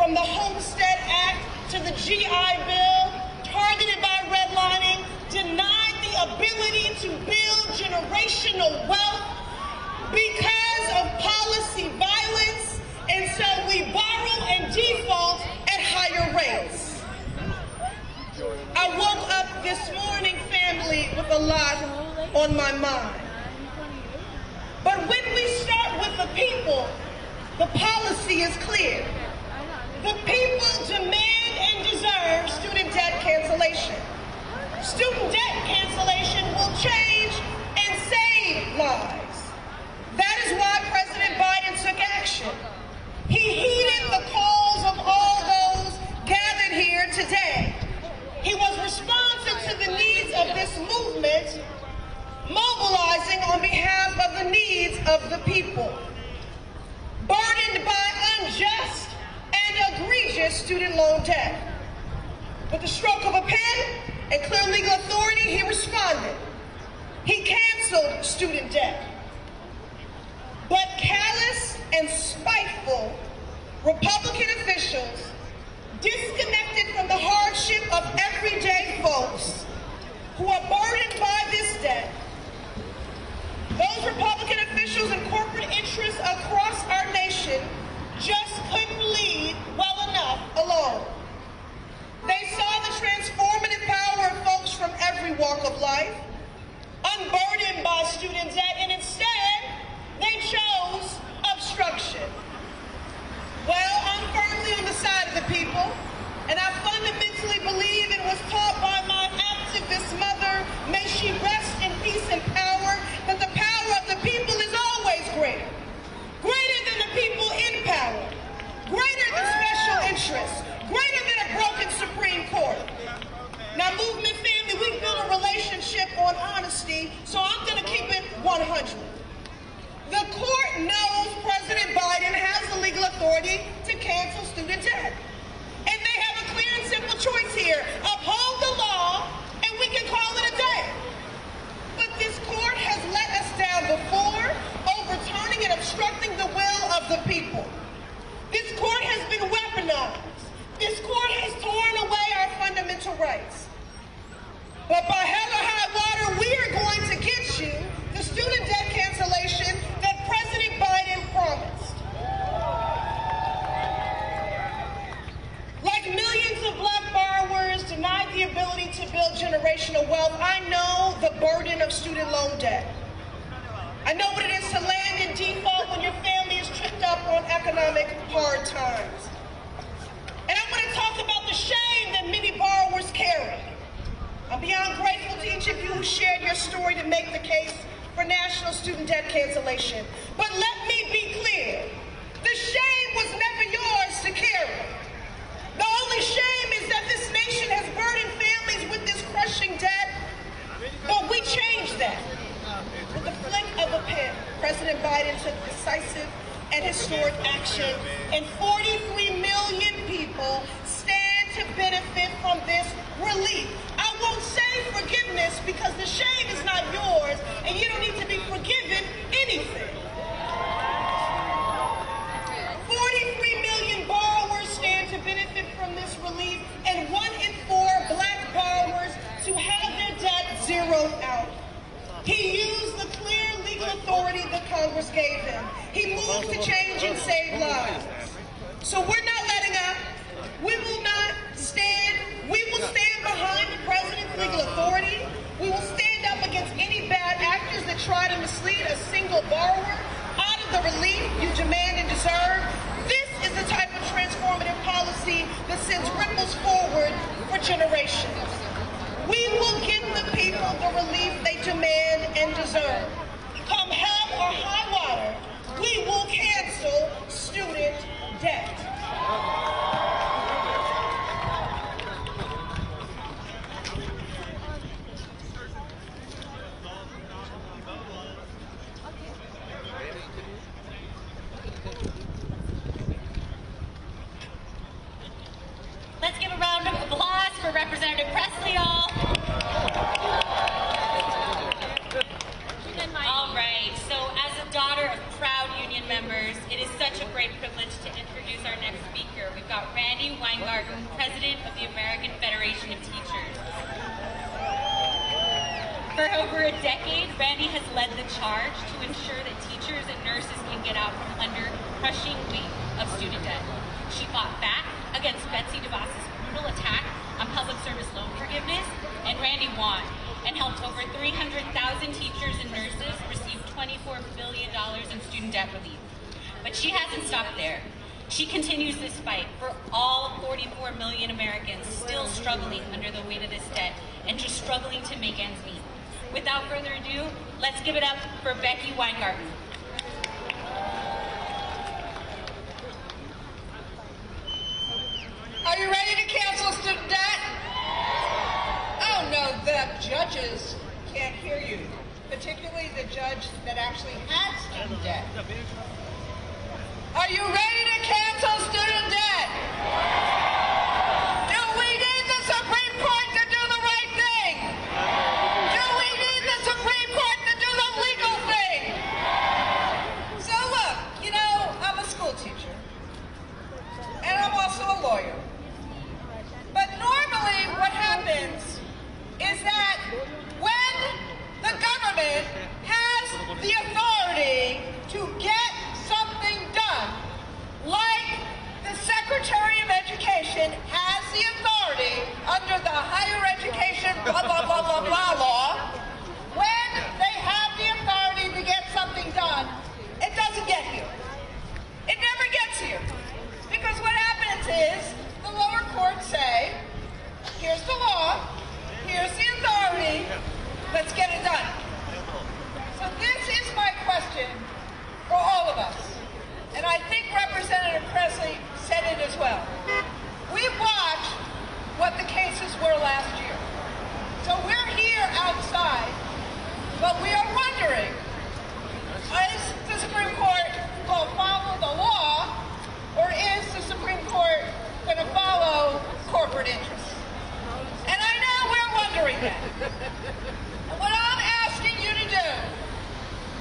from the Homestead Act to the GI Bill, targeted by redlining, denied the ability to build generational wealth because of policy violence, and so we borrow and default at higher rates. I woke up this morning, family, with a lot on my mind. But when we start with the people, the policy is clear. The people demand and deserve student debt cancellation. Student debt cancellation will change and save lives. That is why President Biden took action. He heeded the calls of all those gathered here today. He was responsive to the needs of this movement, mobilizing on behalf of the needs of the people. Burdened by unjust and egregious student loan debt. With the stroke of a pen and clear legal authority, he responded. He canceled student debt. But callous and spiteful Republican officials, disconnected from the hardship of everyday folks who are burdened by this debt, those Republican officials and corporate interests across our nation just couldn't lead well enough alone. They saw the transformative power of folks from every walk of life, unburdened by student debt, and instead, they chose obstruction. Well, I'm firmly on the side of the people, and I fundamentally believe it was taught by my activist mother, may she rest in peace and power, that the power of the people is always greater. Greater than the people in power. Greater than special interests. Greater than a broken Supreme Court. Now, movement family, we build a relationship on honesty, so I'm going to keep it 100. The court knows President Biden has the legal authority to cancel student debt. And they have a clear and simple choice here. Uphold the law, and we can call it a day. But this court has let us down before, overturning and obstructing the will of the people. This court has been weaponized. This court has torn away our fundamental rights. But by hell or high water, we are going to get you the student debt cancellation that President Biden promised. Like millions of black borrowers denied the ability to build generational wealth, I know the burden of student loan debt. I know what it is to land in default when your family is tripped up on economic hard times. And I want to talk about the shame that many borrowers carry. I'm beyond grateful to each of you who shared your story to make the case for national student debt cancellation. But let me be clear, the shame was never yours to carry. The only shame is that this nation has burdened families with this crushing debt, but we changed that. With the flick of a pen, President Biden took decisive and historic action, and 43 million people stand to benefit from this relief. I won't say forgiveness because the shame is not yours, and you don't need to be forgiven anything. 43 million borrowers stand to benefit from this relief, and 1 in 4 black borrowers to have their debt zeroed out. He used the clear legal authority that Congress gave him. He moved to change and save lives. So we're not letting up. We will not stand. We will stand behind the president's legal authority. We will stand up against any bad actors that try to mislead a single borrower out of the relief you demand and deserve. This is the type of transformative policy that sends ripples forward for generations. We will give the people the relief they demand and deserve. Come hell or high water, we will cancel student debt. Let's give a round of applause for Representative Pressley, all. And my we've got Randi Weingarten, President of the American Federation of Teachers. For over a decade, Randi has led the charge to ensure that teachers and nurses can get out from under crushing weight of student debt. She fought back against Betsy DeVos's brutal attack on public service loan forgiveness, and Randi won and helped over 300,000 teachers and nurses receive $24 billion in student debt relief. But she hasn't stopped there. She continues this fight for all 44 million Americans still struggling under the weight of this debt and just struggling to make ends meet. Without further ado, let's give it up for Becky Weingarten. Are you ready to cancel student debt? Oh no, the judges can't hear you, particularly the judge that actually had student debt. Are you ready to cancel student debt? Do we need the Supreme Court to do the right thing? Do we need the Supreme Court to do the legal thing? So look, you know, I'm a school teacher, and I'm also a lawyer. But normally what happens is that when the government has the authority to get something done, like the Secretary of Education has the authority under the Higher Education blah, blah, blah, blah, blah law, when they have the authority to get something done, it doesn't get here. It never gets here. Because what happens is the lower courts say, here's the law, here's the authority, let's get it done. So this is my question for all of us. And I think Representative Pressley said it as well. We watched what the cases were last year. So we're here outside, but we are wondering, is the Supreme Court going to follow the law, or is the Supreme Court going to follow corporate interests? And I know we're wondering that. And what I'm asking you to do,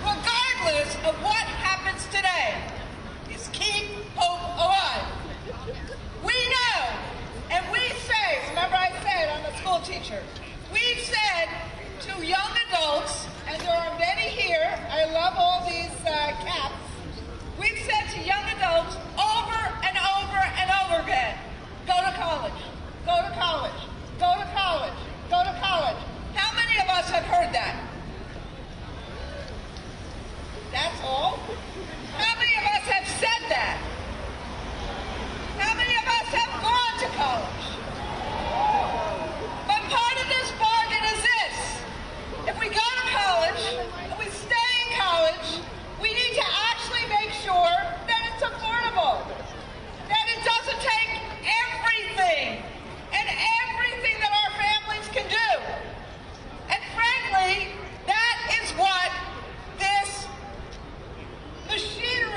regardless of what happens today, is keep hope alive. We know, and we say, remember I said I'm a school teacher, we've said to young adults, and there are many here, I love all these caps, we've said to young adults over and over and over again, go to college, go to college, go to college, go to college. How many of us have heard that? That's all? How many of us have said that? How many of us have gone to college? But part of this bargain is this. If we go to college, and we stay in college, we need to actually make sure that it's affordable. That it doesn't take everything and everything that our families can do. And frankly, that is what this machinery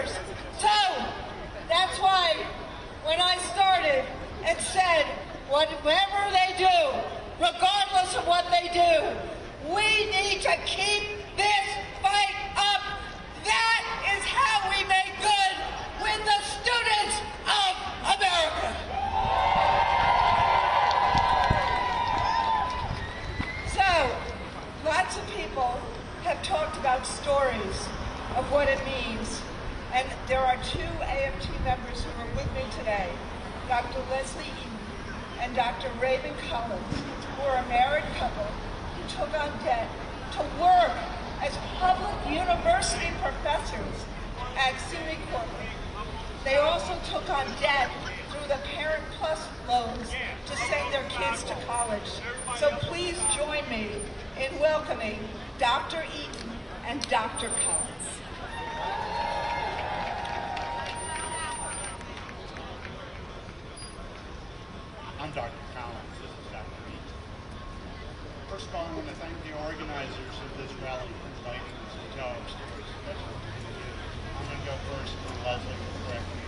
teachers. So that's why when I started and said, whatever they do, regardless of what they do, we need to keep this fight up. That is how we make good with the students of America. So, lots of people have talked about stories of what it means. And there are two AFT members who are with me today, Dr. Leslie Eaton and Dr. Raven Collins, who are a married couple who took on debt to work as public university professors at SUNY Corporate. They also took on debt through the Parent Plus loans to send their kids to college. So please join me in welcoming Dr. Eaton and Dr. Collins. I'm Dr. Collins. This is Dr. Eaton. First of all, I want to thank the organizers of this rally for inviting us to tell our stories. That's what we're going to do. I'm going to go first, and Leslie will correct me.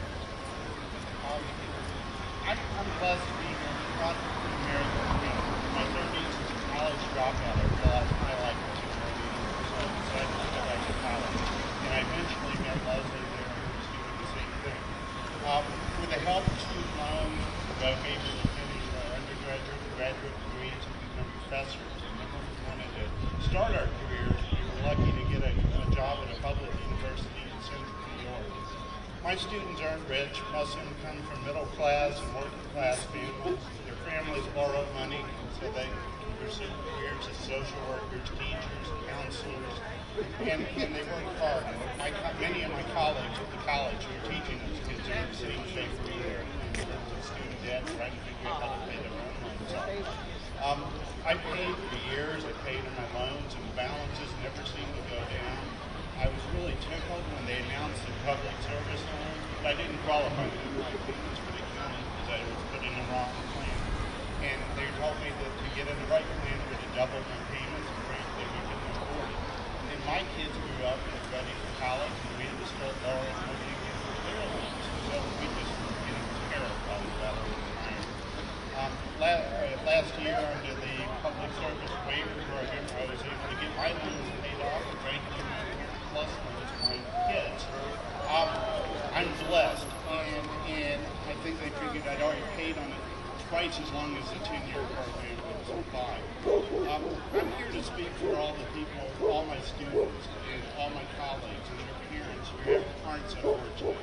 I'm blessed to be here. I'm proud to be American dream. My 30s as a college dropout, I realized my life was a journey, so I decided to go back to college. And I eventually met Leslie there, who was doing the same thing. With the help of student loans, that gave me to finish our undergraduate and graduate degrees and become professors. And then when we wanted to start our careers, we were lucky to get a job at a public university in Central New York. My students aren't rich. Most of them come from middle class and working class families. Their families borrow money so they can pursue careers as social workers, teachers, counselors, and they work hard. Many of my colleagues at the college who are teaching those kids are in the same shape we were in terms of student debt, trying to figure out how to pay their own loans off. I paid for years. I paid on my loans, and the balances never seemed to go down. I was really tickled when they announced the public service loan, but I didn't qualify to do my payments for the county because I was put in the wrong plan. And they told me that to get in the right plan, we would double my payments, and frankly, we couldn't afford it. And my kids grew up and were ready for college, and we had to start borrowing money again for their loans. So we just were getting terrified about it at the time. Last year, under the public service waiver program, I was able to get my loans paid off and frankly, my plus loans for my kids. I'm blessed, and I think they figured I'd already paid on it twice as long as the 10-year program would supply. I'm here to speak for all the people, all my students, and all my colleagues and their parents who aren't so fortunate.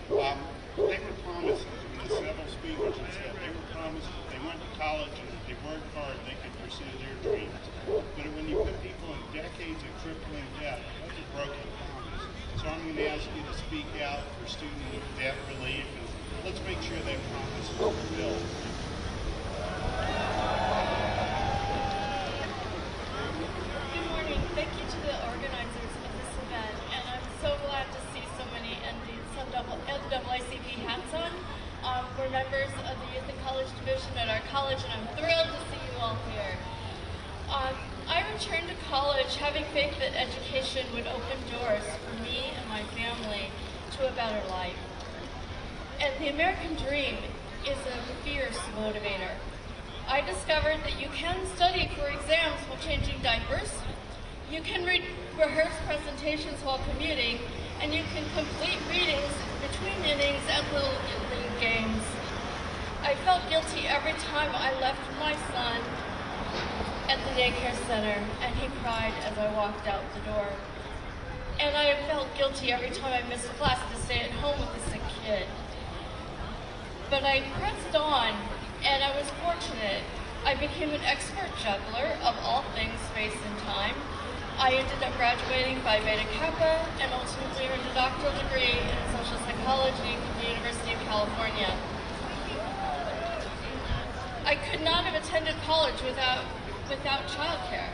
They were promised, and several speakers have said, they were promised if they went to college and if they worked hard, they could pursue their dreams. But when you put people in decades of crippling debt, that's a broken promise. So I'm going to ask you to speak out for student debt relief, and let's make sure they promise to fulfill. Good morning. Thank you to the organizers of this event, and I'm so glad to see so many NAACP hats on. We're members of the Youth and College Division at our college, and I'm thrilled to see you all here. I returned to college having faith that education would open doors for me and my family to a better life. And the American dream is a fierce motivator. I discovered that you can study for exams while changing diapers, you can rehearse presentations while commuting, and you can complete readings between innings at Little League games. I felt guilty every time I left my son at the daycare center, and he cried as I walked out the door. And I felt guilty every time I missed class to stay at home with a sick kid. But I pressed on, and I was fortunate. I became an expert juggler of all things space and time. I ended up graduating Phi Beta Kappa and ultimately earned a doctoral degree in social psychology from the University of California. I could not have attended college without childcare.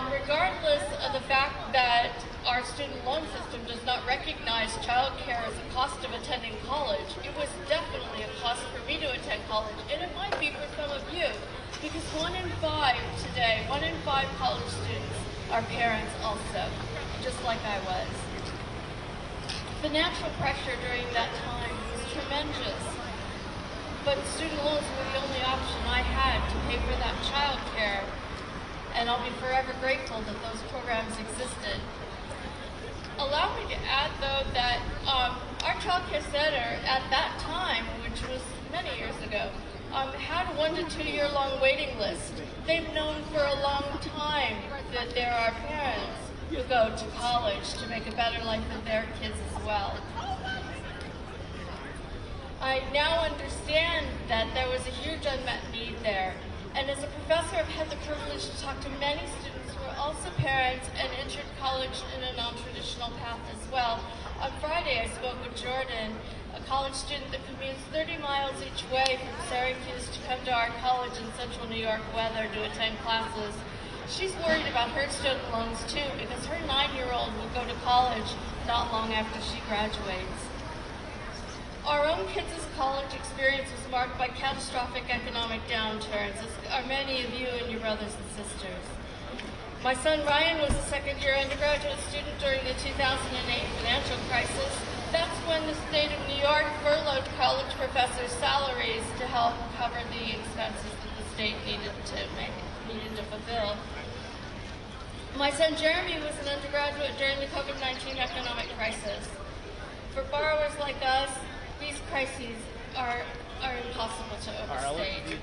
Regardless of the fact that our student loan system does not recognize childcare as a cost of attending college, it was definitely a cost for me to attend college, and it might be for some of you, because 1 in 5 today, 1 in 5 college students are parents also, just like I was. financial pressure during that time was tremendous. But student loans were the only option I had to pay for that child care. And I'll be forever grateful that those programs existed. Allow me to add, though, that our child care center at that time, which was many years ago, had a 1 to 2 year long waiting list. They've known for a long time that there are parents who go to college to make a better life for their kids as well. I now understand that there was a huge unmet need there. And as a professor, I've had the privilege to talk to many students who are also parents and entered college in a non-traditional path as well. On Friday, I spoke with Jordan, a college student that commutes 30 miles each way from Syracuse to come to our college in central New York weather to attend classes. She's worried about her student loans too, because her 9-year-old will go to college not long after she graduates. Our own kids' college experience was marked by catastrophic economic downturns, as are many of you and your brothers and sisters. My son Ryan was a second-year undergraduate student during the 2008 financial crisis. That's when the state of New York furloughed college professors' salaries to help cover the expenses that the state needed to fulfill. My son Jeremy was an undergraduate during the COVID-19 economic crisis. For borrowers like us, these crises are impossible to overstate.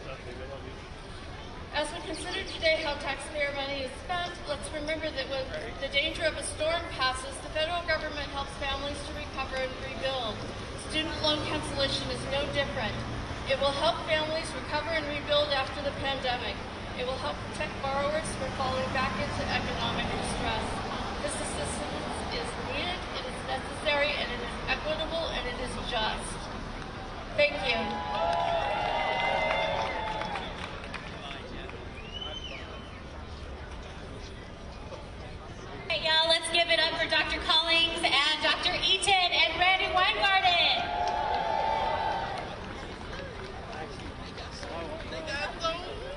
As we consider today how taxpayer money is spent, let's remember that when the danger of a storm passes, the federal government helps families to recover and rebuild. Student loan cancellation is no different. It will help families recover and rebuild after the pandemic. It will help protect borrowers from falling back into economic distress. This assistance is needed, it is necessary, and it is equitable, and it is just. Thank you. Hey, y'all, let's give it up for Dr. Collings and Dr. Eaton and Randi Weingarten.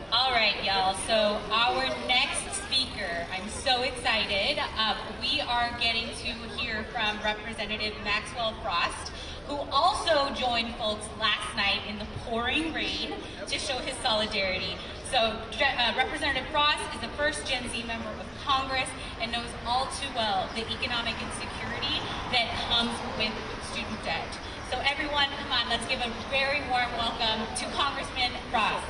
All right, y'all, so our next speaker, I'm so excited. We are getting to hear from Representative Maxwell Frost, who also joined folks last night in the pouring rain to show his solidarity. So Representative Frost is the first Gen Z member of Congress and knows all too well the economic insecurity that comes with student debt. So everyone, come on, let's give a very warm welcome to Congressman Frost.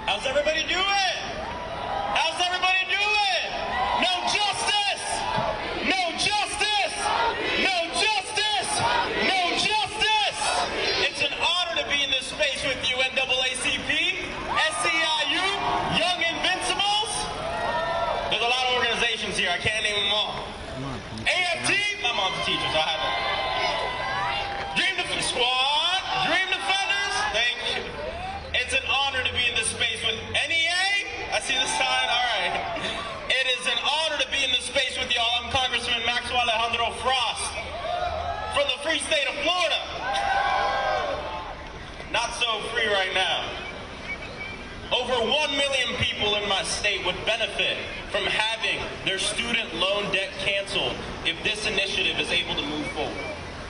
How's everybody doing? How's everybody doing? No justice! No justice! No justice! No justice! It's an honor to be in this space with you, NAACP, SEIU, Young Invincibles. There's a lot of organizations here, I can't name them all. AFT, my mom's a teacher, so I have to. Dream Defenders Squad, Dream Defenders, thank you. It's an honor to be in this space with NEA. I see the sign, all right. It is an honor to be in this space with y'all. I'm Congressman Maxwell Frost from the free state of Florida. Not so free right now. Over 1 million people in my state would benefit from having their student loan debt canceled if this initiative is able to move forward.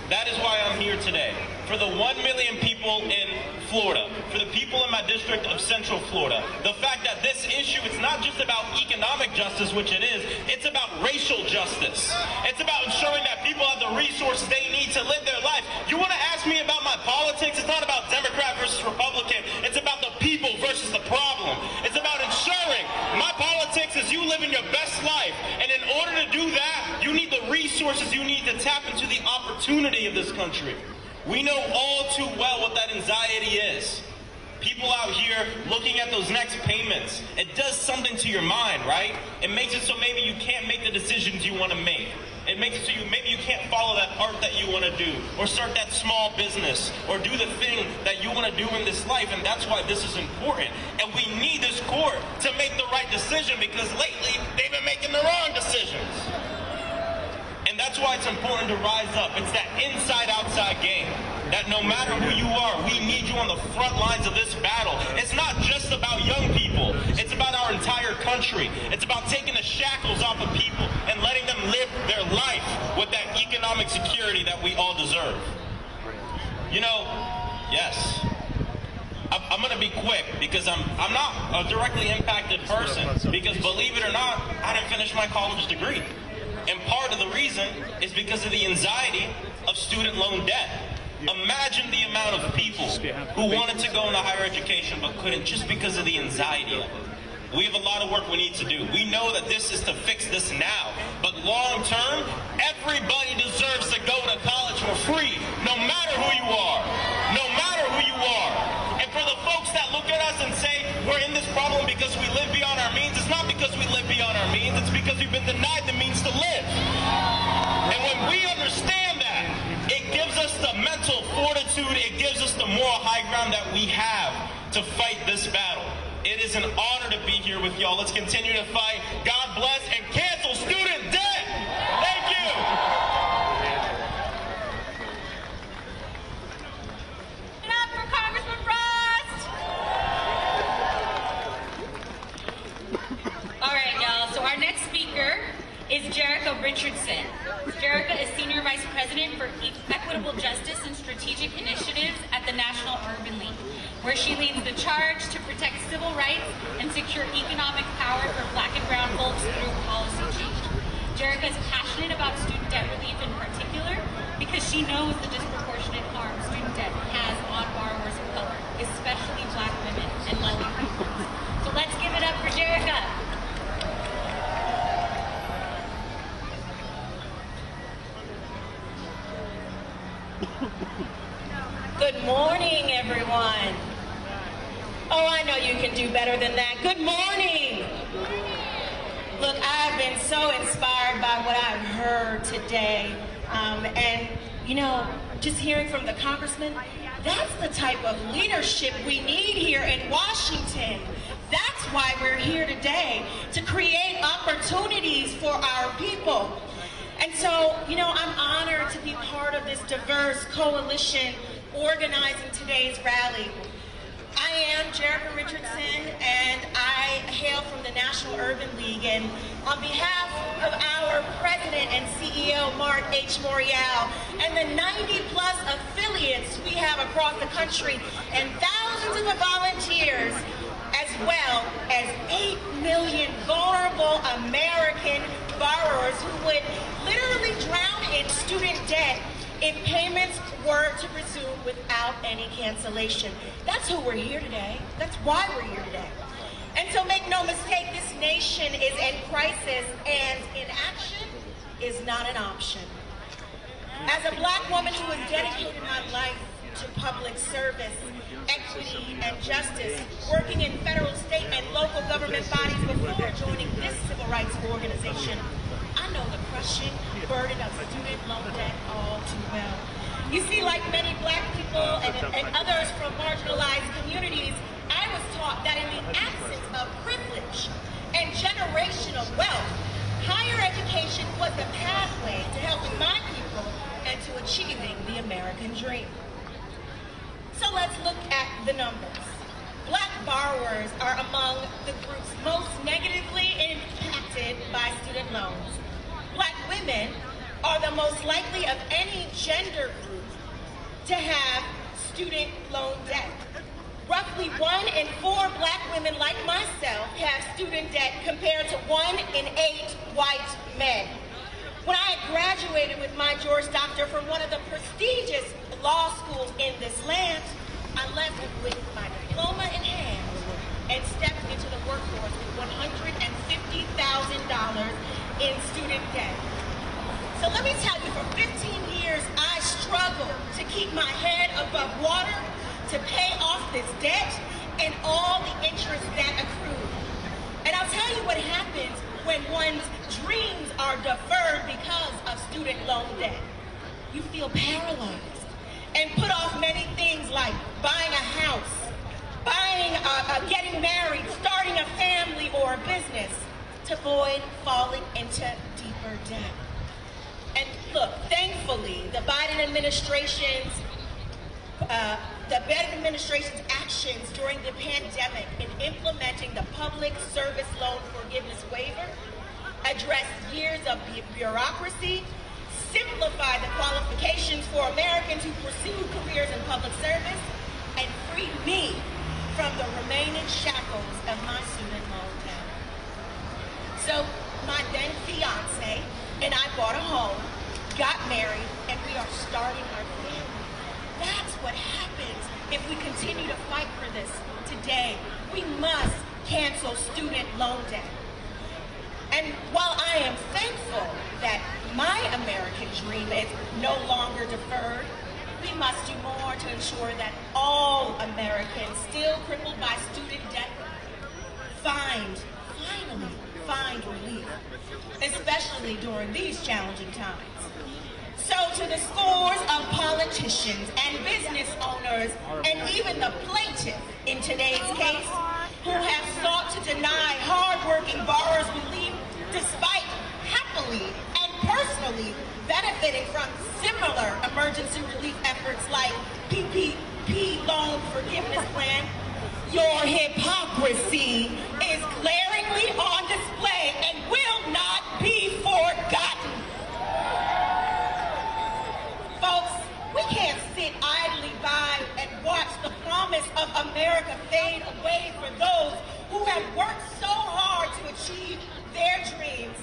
That is why I'm here today. For the 1 million people in Florida, for the people in my district of Central Florida, the fact that this issue, it's not just about economic justice, which it is, it's about racial justice. It's about ensuring that people have the resources they need to live their life. You want to ask me about my politics? It's not about Democrat versus Republican. It's about the people versus the problem. It's about ensuring my politics is you living your best life. And in order to do that, you need the resources you need to tap into the opportunity of this country. We know all too well what that anxiety is. People out here looking at those next payments, it does something to your mind, right? It makes it so maybe you can't make the decisions you want to make. It makes it so maybe you can't follow that art that you want to do, or start that small business, or do the thing that you want to do in this life, and that's why this is important. And we need this court to make the right decision, because lately they've been making the wrong decisions. And that's why it's important to rise up. It's that inside-outside game. That no matter who you are, we need you on the front lines of this battle. It's not just about young people. It's about our entire country. It's about taking the shackles off of people and letting them live their that we all deserve. You know, yes, I'm going to be quick because I'm not a directly impacted person, because believe it or not, I didn't finish my college degree. And part of the reason is because of the anxiety of student loan debt. Imagine the amount of people who wanted to go into higher education but couldn't just because of the anxiety of it. We have a lot of work we need to do. We know that this is to fix this now, but long term, everybody deserves to go to college for free, no matter who you are. No matter who you are. And for the folks that look at us and say we're in this problem because we live beyond our means, it's not because we live beyond our means, it's because we've been denied the means to live. And when we understand that, it gives us the mental fortitude, it gives us the moral high ground that we have to fight this battle. It is an honor to be here with y'all. Let's continue to fight. God bless and cancel student debt. Thank you. Get up for Congressman Frost. All right, y'all. So our next speaker is Jerica Richardson. Jerica is Senior Vice President for Equitable Justice and Strategic Initiatives at the National Urban League, where she leads the charge to protect civil rights and secure economic power for Black and brown folks through policy change. Jerica is passionate about student debt relief in particular because she knows the disproportionate harm student debt has on borrowers of color, especially Black women and low-income folks. So let's give it up for Jerica. Good morning, everyone. Oh, I know you can do better than that. Good morning. Look, I've been so inspired by what I've heard today. And, you know, just hearing from the congressman, that's the type of leadership we need here in Washington. That's why we're here today, to create opportunities for our people. And so, you know, I'm honored to be part of this diverse coalition organizing today's rally. I am Jerica Richardson, and I hail from the National Urban League. And on behalf of our president and CEO, Mark H. Morial, and the 90-plus affiliates we have across the country, and thousands of volunteers, as well as 8 million vulnerable American borrowers who would literally drown in student debt if payments were to resume without any cancellation. That's who we're here today. That's why we're here today. And so make no mistake, this nation is in crisis, and inaction is not an option. As a Black woman who has dedicated my life to public service, equity, and justice, working in federal, state, and local government bodies before joining this civil rights organization, I know the crushing burden of student loan debt all too well. You see, like many Black people and others from marginalized communities, I was taught that in the absence of privilege and generational wealth, higher education was the pathway to helping my people and to achieving the American dream. So let's look at the numbers. Black borrowers are among the groups most negatively impacted by student loans. Black women are the most likely of any gender group to have student loan debt. Roughly 1 in 4 Black women like myself have student debt compared to 1 in 8 white men. When I had graduated with my Juris Doctor from one of the prestigious law schools in this land, I left with my diploma in hand and stepped into the workforce with $150,000 in student debt. So let me tell you, for 15 years, I struggled to keep my head above water, to pay off this debt and all the interest that accrued. And I'll tell you what happens when one's dreams are deferred because of student loan debt. You feel paralyzed and put off many things like buying a house, getting married, starting a family or a business, to avoid falling into deeper debt. And look, thankfully, the Biden administration's actions during the pandemic in implementing the public service loan forgiveness waiver addressed years of bureaucracy, simplify the qualifications for Americans who pursue careers in public service, and free me from the remaining shackles of my student loan debt. So my then fiance and I bought a home, got married, and we are starting our family. That's what happens if we continue to fight for this today. We must cancel student loan debt. And while I am thankful that my American dream is no longer deferred, we must do more to ensure that all Americans still crippled by student debt finally find relief, especially during these challenging times. So to the scores of politicians and business owners, and even the plaintiff in today's case, who have sought to deny hardworking borrowers relief despite happily and personally benefiting from similar emergency relief efforts like PPP loan forgiveness plan, your hypocrisy is glaringly on display and will not be forgotten. Folks, we can't sit idly by and watch the promise of America fade away for those who have worked so hard to achieve their dreams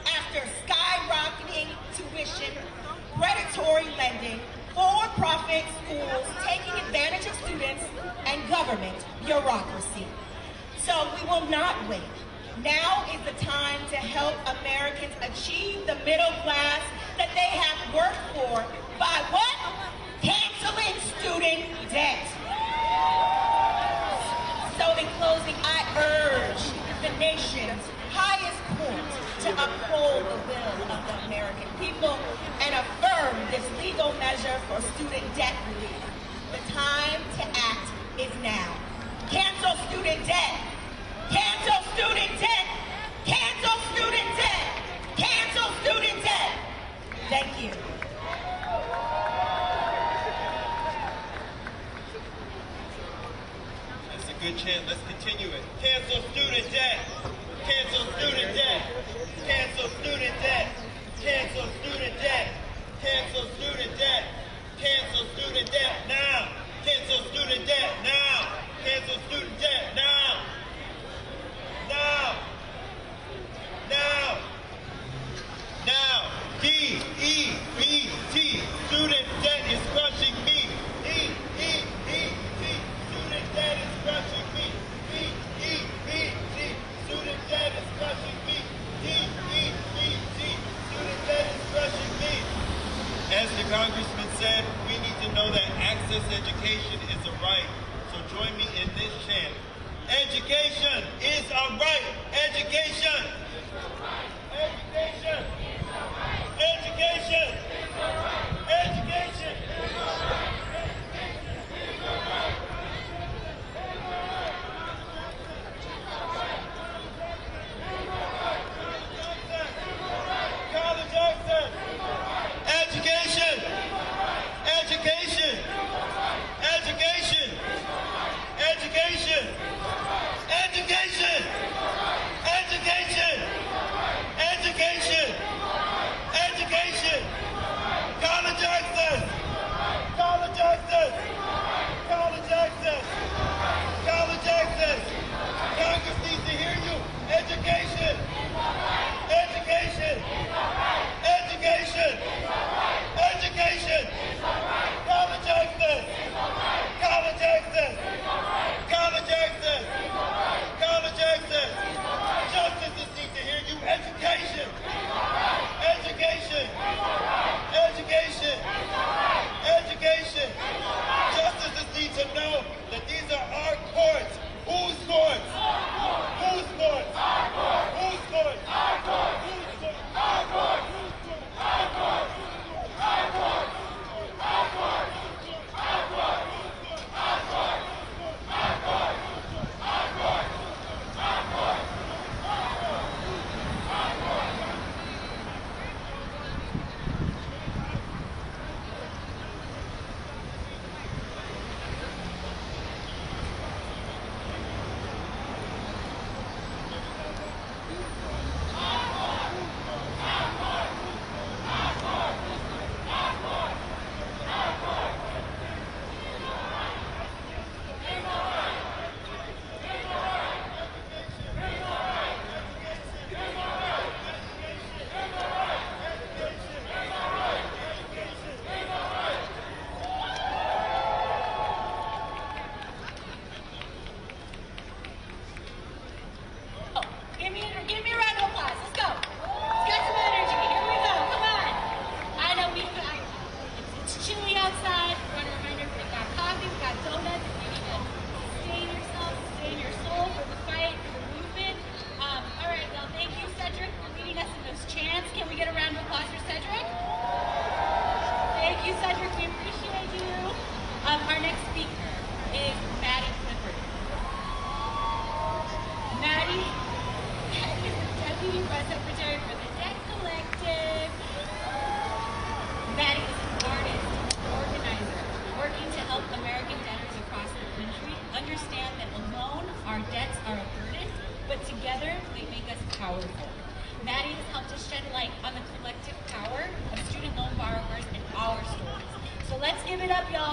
after skyrocketing tuition, predatory lending, for-profit schools taking advantage of students, and government bureaucracy. So we will not wait. Now is the time to help Americans achieve the middle class that they have worked for by what? Canceling student debt. So in closing, I urge the nation's highest court to uphold the will of the American people and affirm this legal measure for student debt relief. The time to act is now. Cancel student debt. Cancel student debt. Cancel student debt. Cancel student debt. Thank you. That's a good chance. Let's continue it. Cancel student debt. Cancel student debt. Cancel student debt. Cancel student debt. Cancel student debt. Cancel student debt now. Cancel student debt now. Cancel student debt now. Now. Now. Now. D-E-B-T. Student debt is crushing me. D-E-B-T. Student debt is crushing me. D-E-B-T. Student debt is crushing me. D-E-B-T. Student debt is crushing me. As the congressman said, we need to know that access to education is a right. So join me in this chant. Education is a right. Education. Education. Education. Education. College access. Education. Education. Education. Education. Education. Education.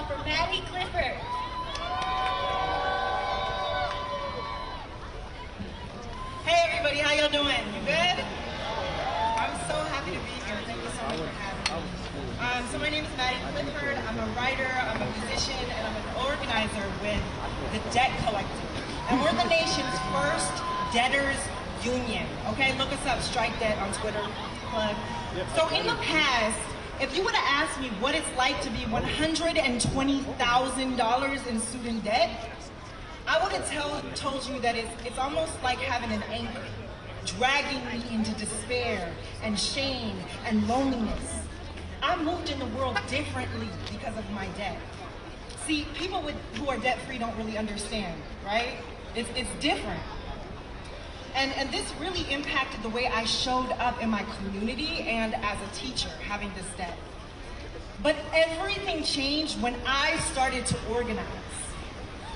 for Maddie Clifford. Hey everybody, how y'all doing? You good? I'm so happy to be here. Thank you so much for having me. So my name is Maddie Clifford. I'm a writer, I'm a musician, and I'm an organizer with the Debt Collective. And we're the nation's first debtors union. Okay, look us up, Strike Debt on Twitter. Plug. So in the past, if you would have asked me what it's like to be $120,000 in student debt, I would have told you that it's almost like having an anchor, dragging me into despair and shame and loneliness. I moved in the world differently because of my debt. See, people who are debt-free don't really understand, right? It's different. And this really impacted the way I showed up in my community and as a teacher, having this debt. But everything changed when I started to organize.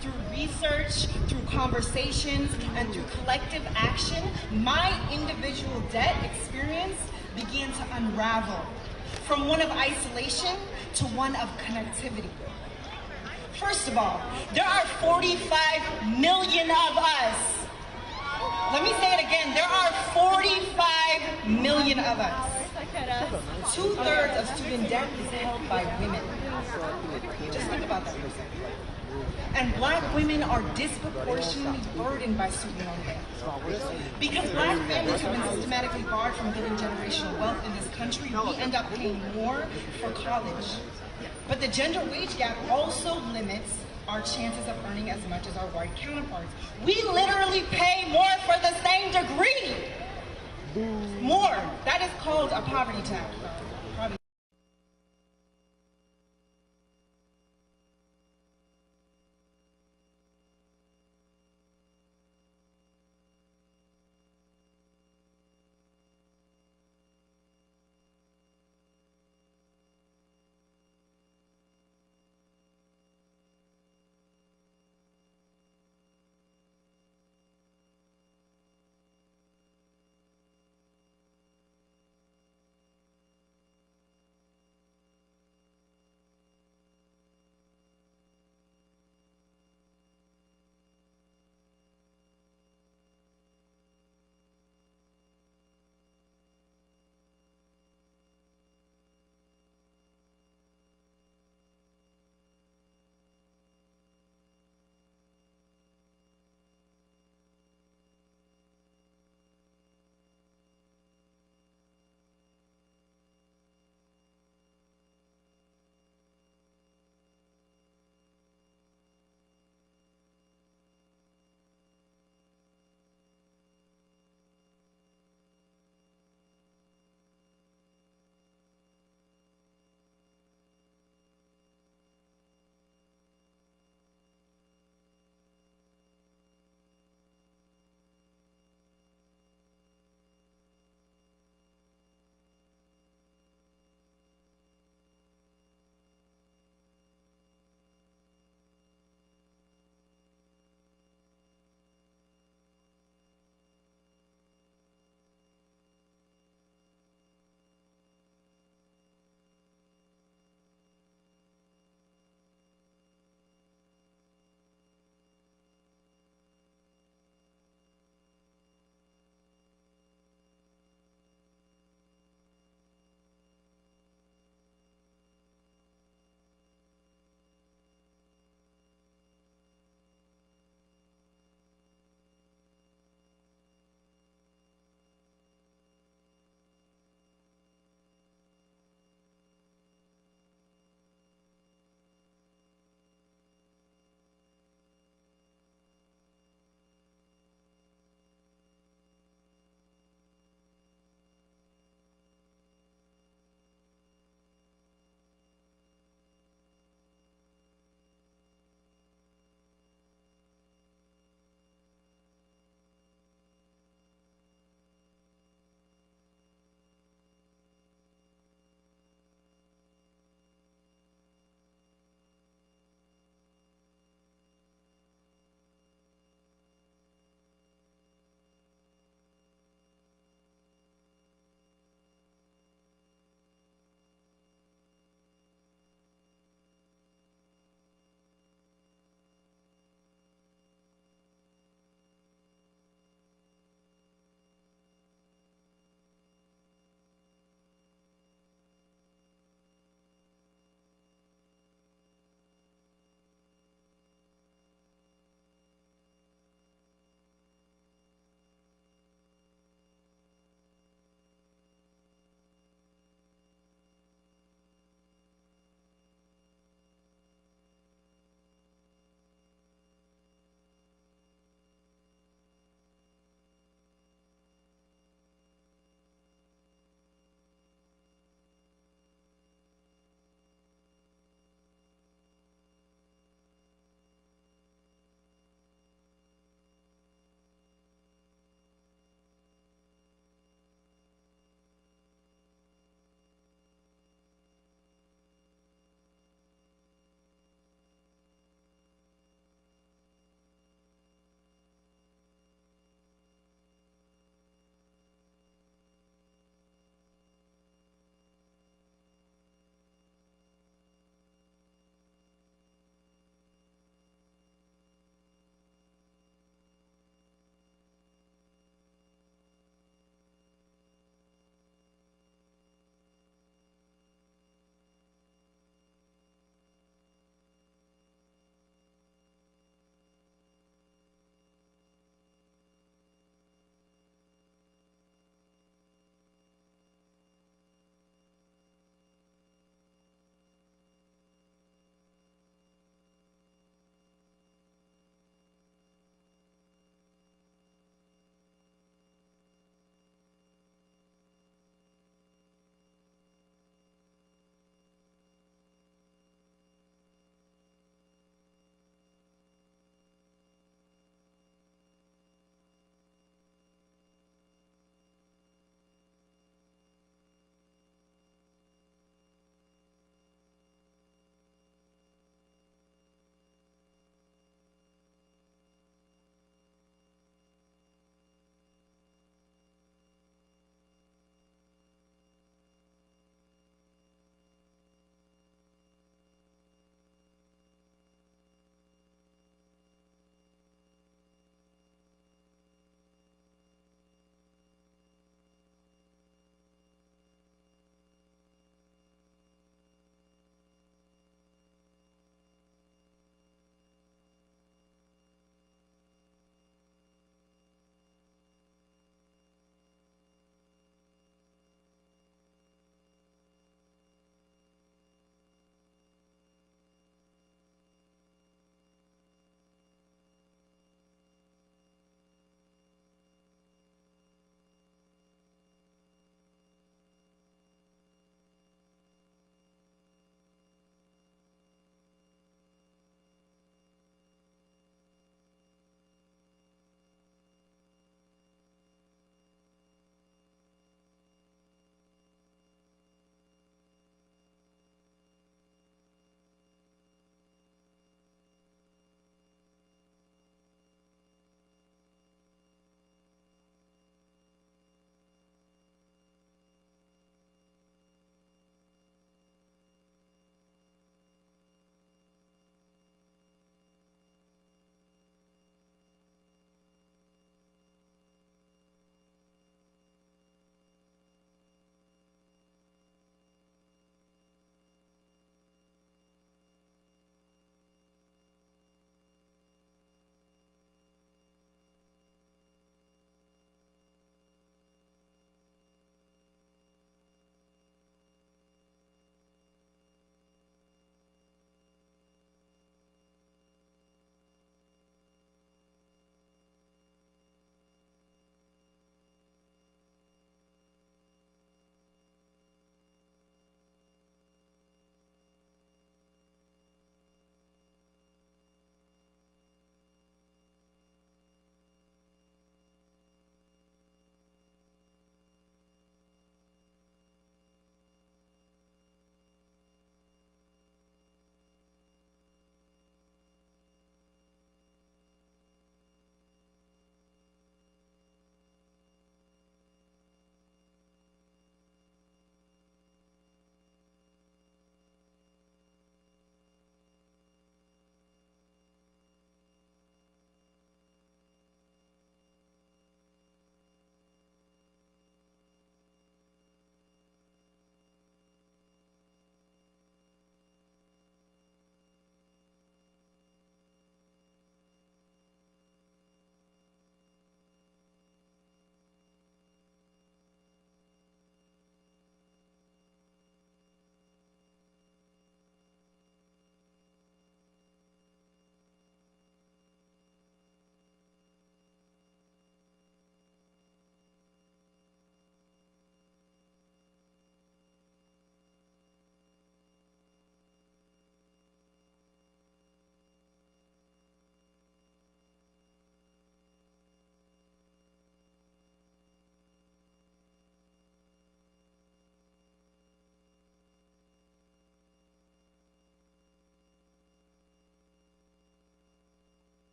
Through research, through conversations, and through collective action, my individual debt experience began to unravel from one of isolation to one of connectivity. First of all, there are 45 million of us. Let me say it again, there are 45 million of us. 2/3 of student debt is held by women. Just think about that for a second. And Black women are disproportionately burdened by student loan debt. Because Black families have been systematically barred from building generational wealth in this country, we end up paying more for college. But the gender wage gap also limits our chances of earning as much as our white counterparts. We literally pay more for the same degree. More. That is called a poverty tax.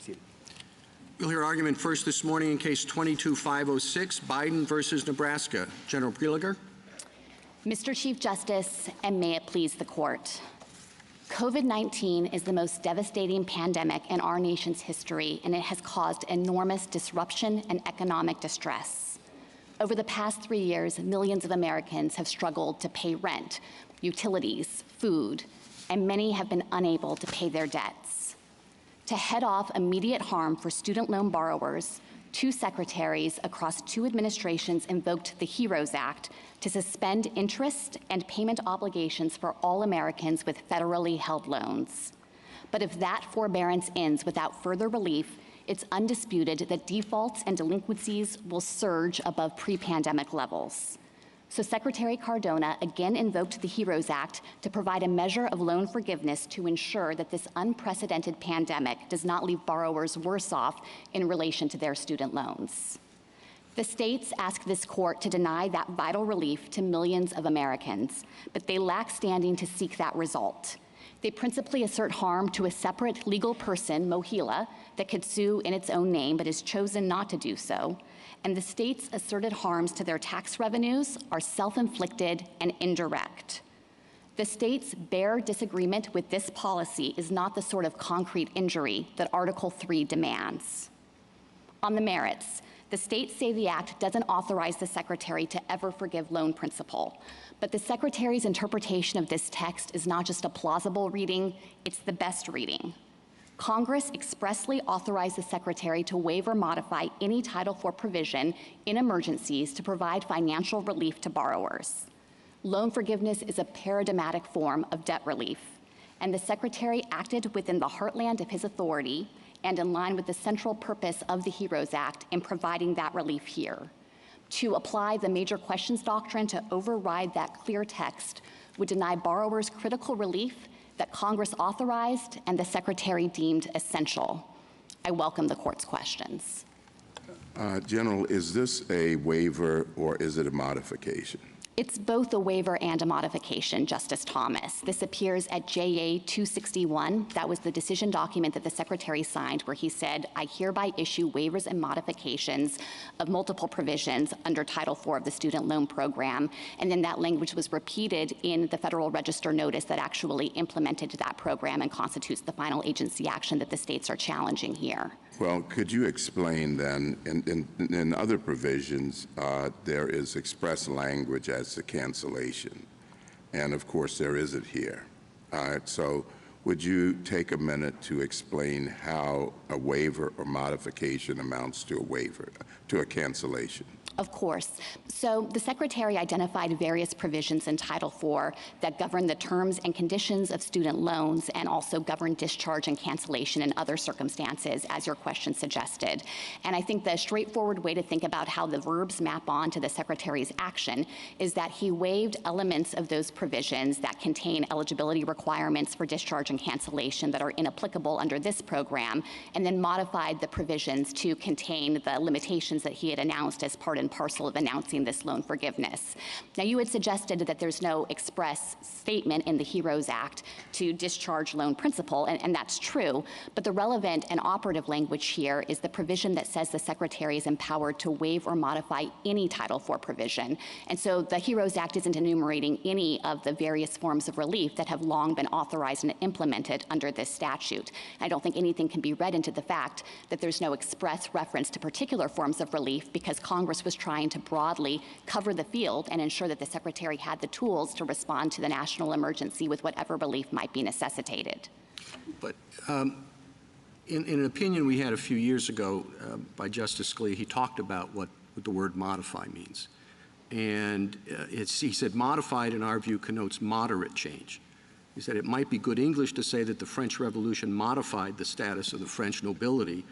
seated. We'll hear argument first this morning in case 22-506, Biden versus Nebraska. General Prelogar. Mr. Chief Justice, and may it please the court. COVID-19 is the most devastating pandemic in our nation's history, and it has caused enormous disruption and economic distress. Over the past 3 years, millions of Americans have struggled to pay rent, utilities, food, and many have been unable to pay their debts. To head off immediate harm for student loan borrowers, 2 secretaries across 2 administrations invoked the HEROES Act to suspend interest and payment obligations for all Americans with federally held loans. But if that forbearance ends without further relief, it's undisputed that defaults and delinquencies will surge above pre-pandemic levels. So Secretary Cardona again invoked the HEROES Act to provide a measure of loan forgiveness to ensure that this unprecedented pandemic does not leave borrowers worse off in relation to their student loans. The states ask this court to deny that vital relief to millions of Americans, but they lack standing to seek that result. They principally assert harm to a separate legal person, Mohila, that could sue in its own name but has chosen not to do so. And the states' asserted harms to their tax revenues are self-inflicted and indirect. The states' bare disagreement with this policy is not the sort of concrete injury that Article 3 demands. On the merits, the states say the act doesn't authorize the secretary to ever forgive loan principal, but the secretary's interpretation of this text is not just a plausible reading, it's the best reading. Congress expressly authorized the Secretary to waive or modify any Title IV provision in emergencies to provide financial relief to borrowers. Loan forgiveness is a paradigmatic form of debt relief, and the Secretary acted within the heartland of his authority and in line with the central purpose of the HEROES Act in providing that relief here. To apply the major questions doctrine to override that clear text would deny borrowers critical relief that Congress authorized and the Secretary deemed essential. I welcome the court's questions. General, is this a waiver or is it a modification? It's both a waiver and a modification, Justice Thomas. This appears at JA 261. That was the decision document that the Secretary signed where he said, I hereby issue waivers and modifications of multiple provisions under Title IV of the Student Loan Program. And then that language was repeated in the Federal Register notice that actually implemented that program and constitutes the final agency action that the states are challenging here. Well, could you explain then, in other provisions, there is express language as to cancellation, and of course there isn't here. So would you take a minute to explain how a waiver or modification amounts to a waiver, to a cancellation? Of course. So the Secretary identified various provisions in Title IV that govern the terms and conditions of student loans and also govern discharge and cancellation in other circumstances, as your question suggested. And I think the straightforward way to think about how the verbs map on to the Secretary's action is that he waived elements of those provisions that contain eligibility requirements for discharge and cancellation that are inapplicable under this program, and then modified the provisions to contain the limitations that he had announced as part and parcel of announcing this loan forgiveness. Now, you had suggested that there's no express statement in the HEROES Act to discharge loan principal, and that's true, but the relevant and operative language here is the provision that says the Secretary is empowered to waive or modify any Title IV provision. And so the HEROES Act isn't enumerating any of the various forms of relief that have long been authorized and implemented under this statute. I don't think anything can be read into the fact that there's no express reference to particular forms of relief because Congress was trying to broadly cover the field and ensure that the Secretary had the tools to respond to the national emergency with whatever relief might be necessitated. But in an opinion we had a few years ago by Justice Scalia, he talked about what the word modify means. And he said modified, in our view, connotes moderate change. He said it might be good English to say that the French Revolution modified the status of the French nobility,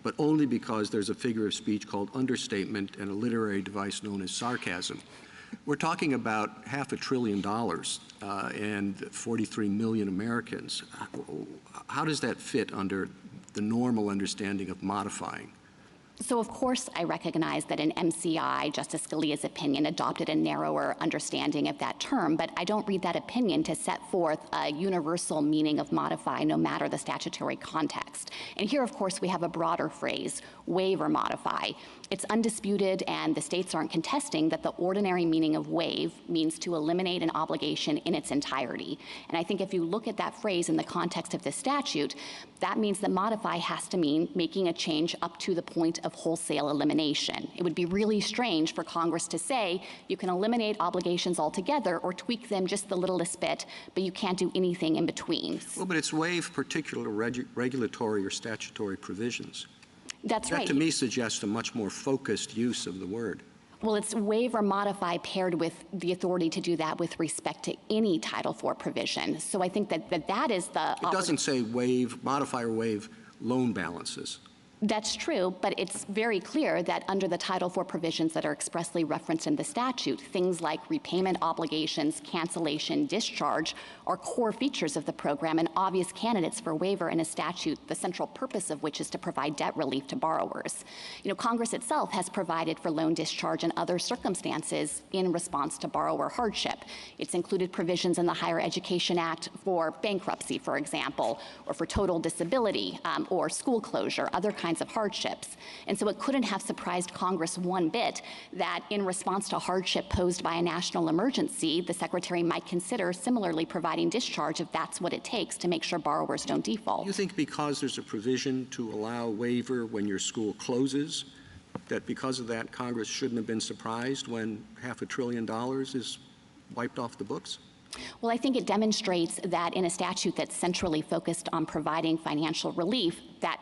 but only because there's a figure of speech called understatement and a literary device known as sarcasm. We're talking about $500 billion and 43 million Americans. How does that fit under the normal understanding of modifying? So of course I recognize that in MCI, Justice Scalia's opinion adopted a narrower understanding of that term, but I don't read that opinion to set forth a universal meaning of modify no matter the statutory context. And here of course we have a broader phrase, waive or modify. It's undisputed and the states aren't contesting that the ordinary meaning of waive means to eliminate an obligation in its entirety. And I think if you look at that phrase in the context of this statute, that means that modify has to mean making a change up to the point of wholesale elimination. It would be really strange for Congress to say you can eliminate obligations altogether or tweak them just the littlest bit, but you can't do anything in between. Well, but it's waive particular regulatory or statutory provisions. That's right. That to me suggests a much more focused use of the word. Well, it's waive or modify paired with the authority to do that with respect to any Title IV provision. So I think that is the... It doesn't say waive, modify or waive loan balances. That's true, but it's very clear that under the Title IV provisions that are expressly referenced in the statute, things like repayment obligations, cancellation, discharge are core features of the program and obvious candidates for waiver in a statute, the central purpose of which is to provide debt relief to borrowers. You know, Congress itself has provided for loan discharge in other circumstances in response to borrower hardship. It's included provisions in the Higher Education Act for bankruptcy, for example, or for total disability or school closure, other kinds of hardships. And so it couldn't have surprised Congress one bit that in response to hardship posed by a national emergency, the Secretary might consider similarly providing discharge if that's what it takes to make sure borrowers don't default. You think because there's a provision to allow waiver when your school closes, that because of that Congress shouldn't have been surprised when $500 billion is wiped off the books? Well, I think it demonstrates that in a statute that's centrally focused on providing financial relief, that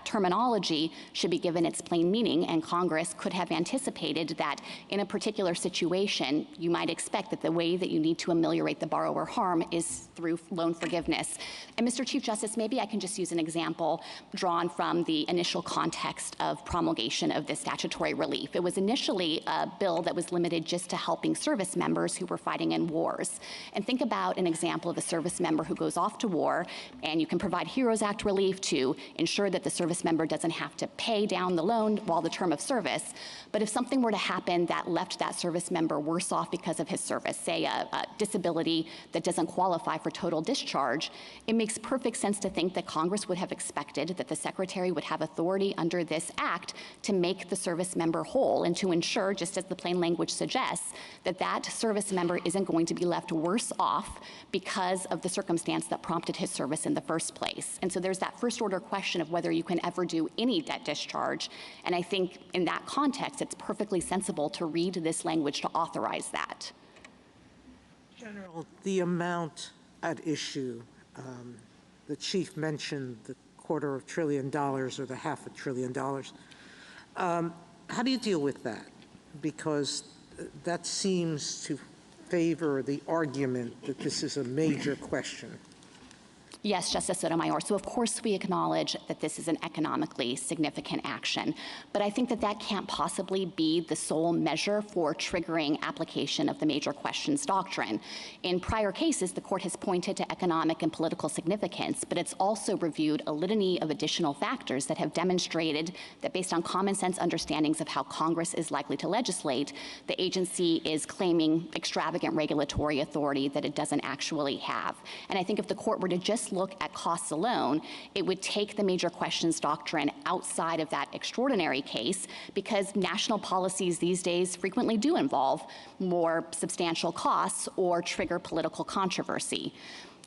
terminology should be given its plain meaning, and Congress could have anticipated that in a particular situation, you might expect that the way that you need to ameliorate the borrower harm is through loan forgiveness. And Mr. Chief Justice, maybe I can just use an example drawn from the initial context of promulgation of this statutory relief. It was initially a bill that was limited just to helping service members who were fighting in wars. And think about an example of a service member who goes off to war, and you can provide HEROES Act relief to ensure that the service member doesn't have to pay down the loan while the term of service. But if something were to happen that left that service member worse off because of his service, say a disability that doesn't qualify for total discharge, it makes perfect sense to think that Congress would have expected that the Secretary would have authority under this act to make the service member whole and to ensure, just as the plain language suggests, that that service member isn't going to be left worse off because of the circumstance that prompted his service in the first place. And so there's that first order question of whether you can ever do any debt discharge. And I think in that context, it's perfectly sensible to read this language to authorize that. General, the amount at issue, the Chief mentioned the $250 billion or the $500 billion. How do you deal with that? Because that seems to favor the argument that this is a major question. Yes, Justice Sotomayor. So of course we acknowledge that this is an economically significant action, but I think that that can't possibly be the sole measure for triggering application of the major questions doctrine. In prior cases, the court has pointed to economic and political significance, but it's also reviewed a litany of additional factors that have demonstrated that based on common sense understandings of how Congress is likely to legislate, the agency is claiming extravagant regulatory authority that it doesn't actually have. And I think if the court were to just look at costs alone, it would take the major questions doctrine outside of that extraordinary case, because national policies these days frequently do involve more substantial costs or trigger political controversy.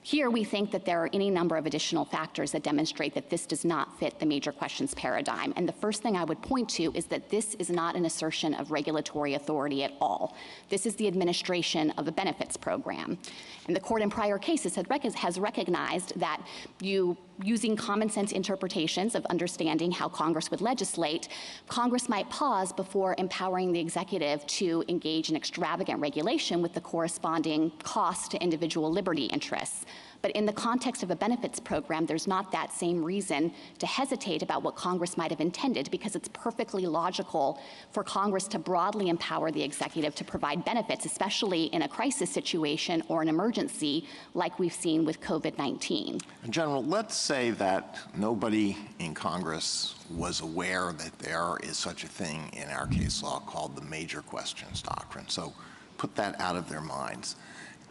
Here, we think that there are any number of additional factors that demonstrate that this does not fit the major questions paradigm. And the first thing I would point to is that this is not an assertion of regulatory authority at all. This is the administration of a benefits program. And the court in prior cases has recognized that using common sense interpretations of understanding how Congress would legislate, Congress might pause before empowering the executive to engage in extravagant regulation with the corresponding cost to individual liberty interests. But in the context of a benefits program, there's not that same reason to hesitate about what Congress might have intended, because it's perfectly logical for Congress to broadly empower the executive to provide benefits, especially in a crisis situation or an emergency like we've seen with COVID-19. General, let's say that nobody in Congress was aware that there is such a thing in our case law called the major questions doctrine. So put that out of their minds.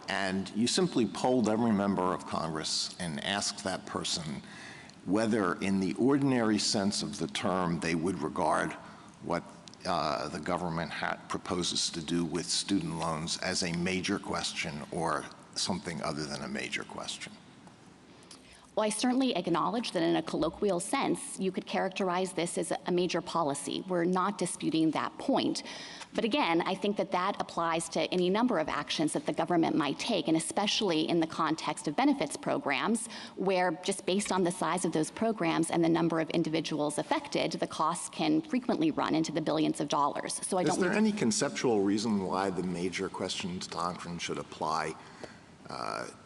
And you simply polled every member of Congress and asked that person whether in the ordinary sense of the term they would regard what the government proposes to do with student loans as a major question or something other than a major question. Well, I certainly acknowledge that in a colloquial sense, you could characterize this as a major policy. We're not disputing that point. But again, I think that that applies to any number of actions that the government might take, and especially in the context of benefits programs, where just based on the size of those programs and the number of individuals affected, the costs can frequently run into the billions of dollars. So Is there any conceptual reason why the major questions doctrine should apply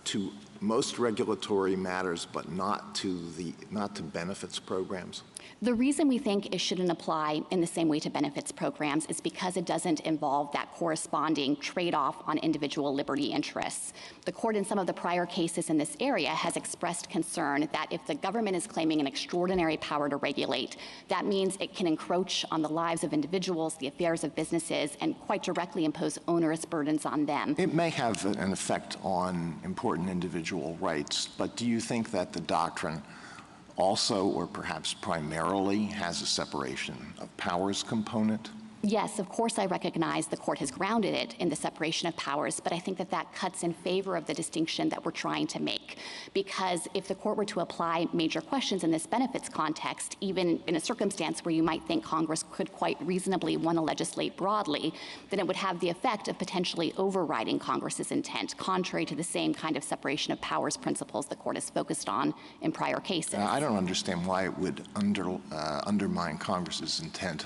to most regulatory matters, but not to benefits programs? The reason we think it shouldn't apply in the same way to benefits programs is because it doesn't involve that corresponding trade-off on individual liberty interests. The court in some of the prior cases in this area has expressed concern that if the government is claiming an extraordinary power to regulate, that means it can encroach on the lives of individuals, the affairs of businesses, and quite directly impose onerous burdens on them. It may have an effect on important individual rights, but do you think that the doctrine also, or perhaps primarily, has a separation of powers component? Yes, of course I recognize the court has grounded it in the separation of powers, but I think that that cuts in favor of the distinction that we're trying to make. Because if the court were to apply major questions in this benefits context, even in a circumstance where you might think Congress could quite reasonably want to legislate broadly, then it would have the effect of potentially overriding Congress's intent, contrary to the same kind of separation of powers principles the court has focused on in prior cases. I don't understand why it would undermine Congress's intent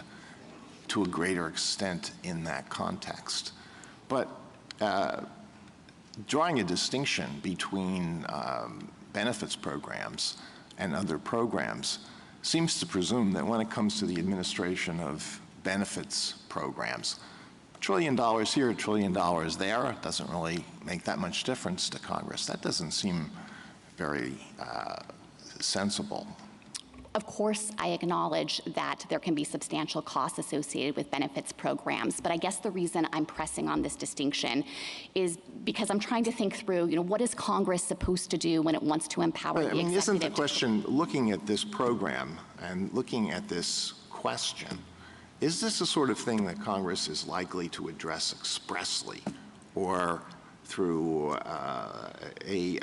to a greater extent in that context. But drawing a distinction between benefits programs and other programs seems to presume that when it comes to the administration of benefits programs, $1 trillion here, $1 trillion there doesn't really make that much difference to Congress. That doesn't seem very sensible. Of course, I acknowledge that there can be substantial costs associated with benefits programs, but I guess the reason I'm pressing on this distinction is because I'm trying to think through, what is Congress supposed to do when it wants to empower the executive? Isn't the question, looking at this program and looking at this question, is this the sort of thing that Congress is likely to address expressly or through a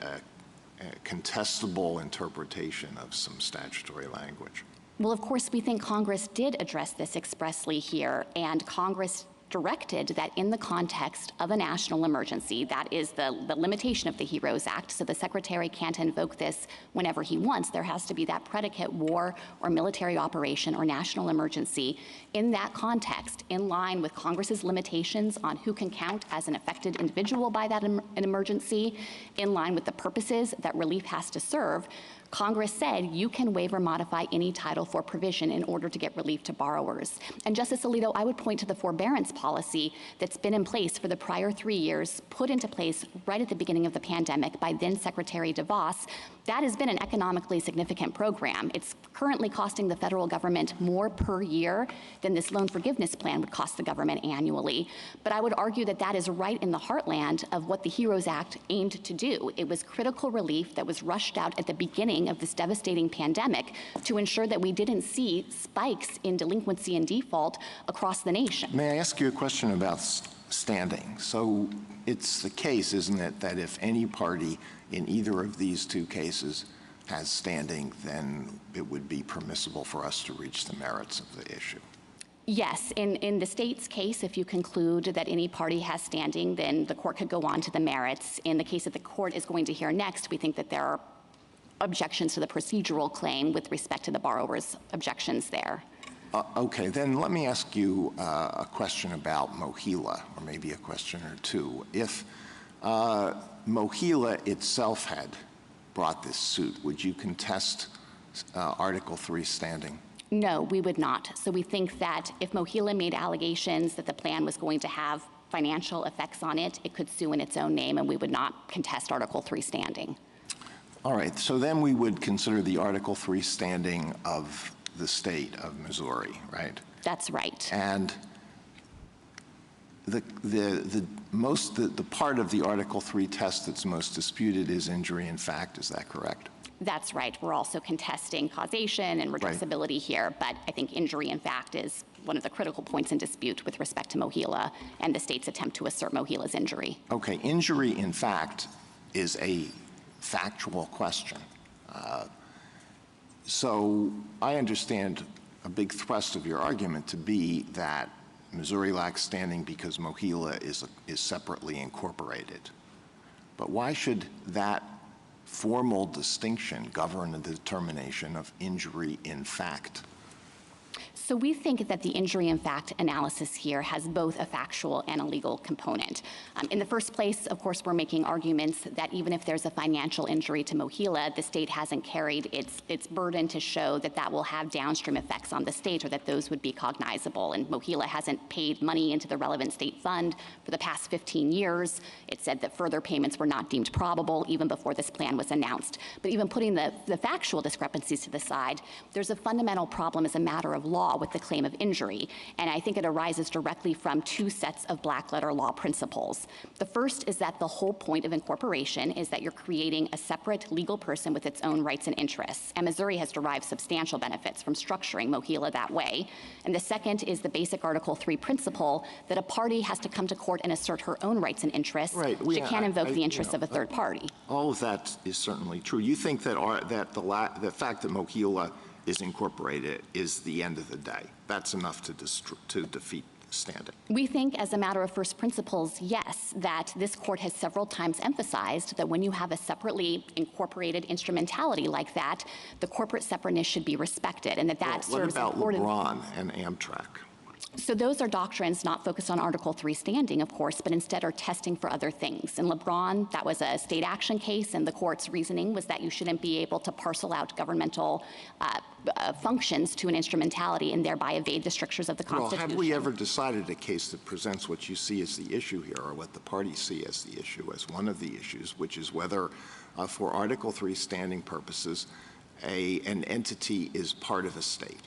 contestable interpretation of some statutory language? Well, of course, we think Congress did address this expressly here, and Congress directed that in the context of a national emergency, that is the limitation of the HEROES Act, so the Secretary can't invoke this whenever he wants. There has to be that predicate war or military operation or national emergency. In that context, in line with Congress's limitations on who can count as an affected individual by that an emergency, in line with the purposes that relief has to serve, Congress said you can waive or modify any Title IV provision in order to get relief to borrowers. And Justice Alito, I would point to the forbearance policy that's been in place for the prior 3 years, put into place right at the beginning of the pandemic by then Secretary DeVos. That has been an economically significant program. It's currently costing the federal government more per year than this loan forgiveness plan would cost the government annually. But I would argue that that is right in the heartland of what the HEROES Act aimed to do. It was critical relief that was rushed out at the beginning of this devastating pandemic to ensure that we didn't see spikes in delinquency and default across the nation. May I ask you a question about standing? So it's the case, isn't it, that if any party in either of these two cases has standing, then it would be permissible for us to reach the merits of the issue? Yes, in the state's case, if you conclude that any party has standing, then the court could go on to the merits. In the case that the court is going to hear next, we think that there are objections to the procedural claim with respect to the borrower's objections there. Okay, then let me ask you a question about MOHELA, or maybe a question or two. If MOHELA itself had brought this suit, would you contest Article 3 standing? No, we would not. So we think that if Mohila made allegations that the plan was going to have financial effects on it, it could sue in its own name, and we would not contest Article 3 standing. All right, so then we would consider the Article 3 standing of the state of Missouri, right? That's right. And the part of the Article 3 test that's most disputed is injury in fact, is that correct? That's right. We're also contesting causation and redressability here, but I think injury in fact is one of the critical points in dispute with respect to Mohila and the state's attempt to assert Mohila's injury. Okay, injury in fact is a factual question. So I understand a big thrust of your argument to be that Missouri lacks standing because Mohila is separately incorporated. But why should that formal distinction govern the determination of injury in fact? So we think that the injury in fact analysis here has both a factual and a legal component. In the first place, of course, we're making arguments that even if there's a financial injury to Mohila, the state hasn't carried its burden to show that that will have downstream effects on the state or that those would be cognizable. And Mohila hasn't paid money into the relevant state fund for the past 15 years. It said that further payments were not deemed probable even before this plan was announced. But even putting the factual discrepancies to the side, there's a fundamental problem as a matter of law with the claim of injury, and I think it arises directly from two sets of black letter law principles. The first is that the whole point of incorporation is that you're creating a separate legal person with its own rights and interests, and Missouri has derived substantial benefits from structuring Mohila that way. And the second is the basic Article 3 principle that a party has to come to court and assert her own rights and interests. Right. She can't invoke the interests of a third party. All of that is certainly true. You think that the fact that Mohila is incorporated is the end of the day. That's enough to defeat standing. We think, as a matter of first principles, yes, that this court has several times emphasized that when you have a separately incorporated instrumentality like that, the corporate separateness should be respected, and that serves what about LeBron and Amtrak? So those are doctrines not focused on Article 3 standing, of course, but instead are testing for other things. In LeBron, that was a state action case, and the court's reasoning was that you shouldn't be able to parcel out governmental functions to an instrumentality and thereby evade the strictures of the Constitution. Well, have we ever decided a case that presents what you see as the issue here, or what the parties see as the issue, as one of the issues, which is whether, for Article 3 standing purposes, an entity is part of a state?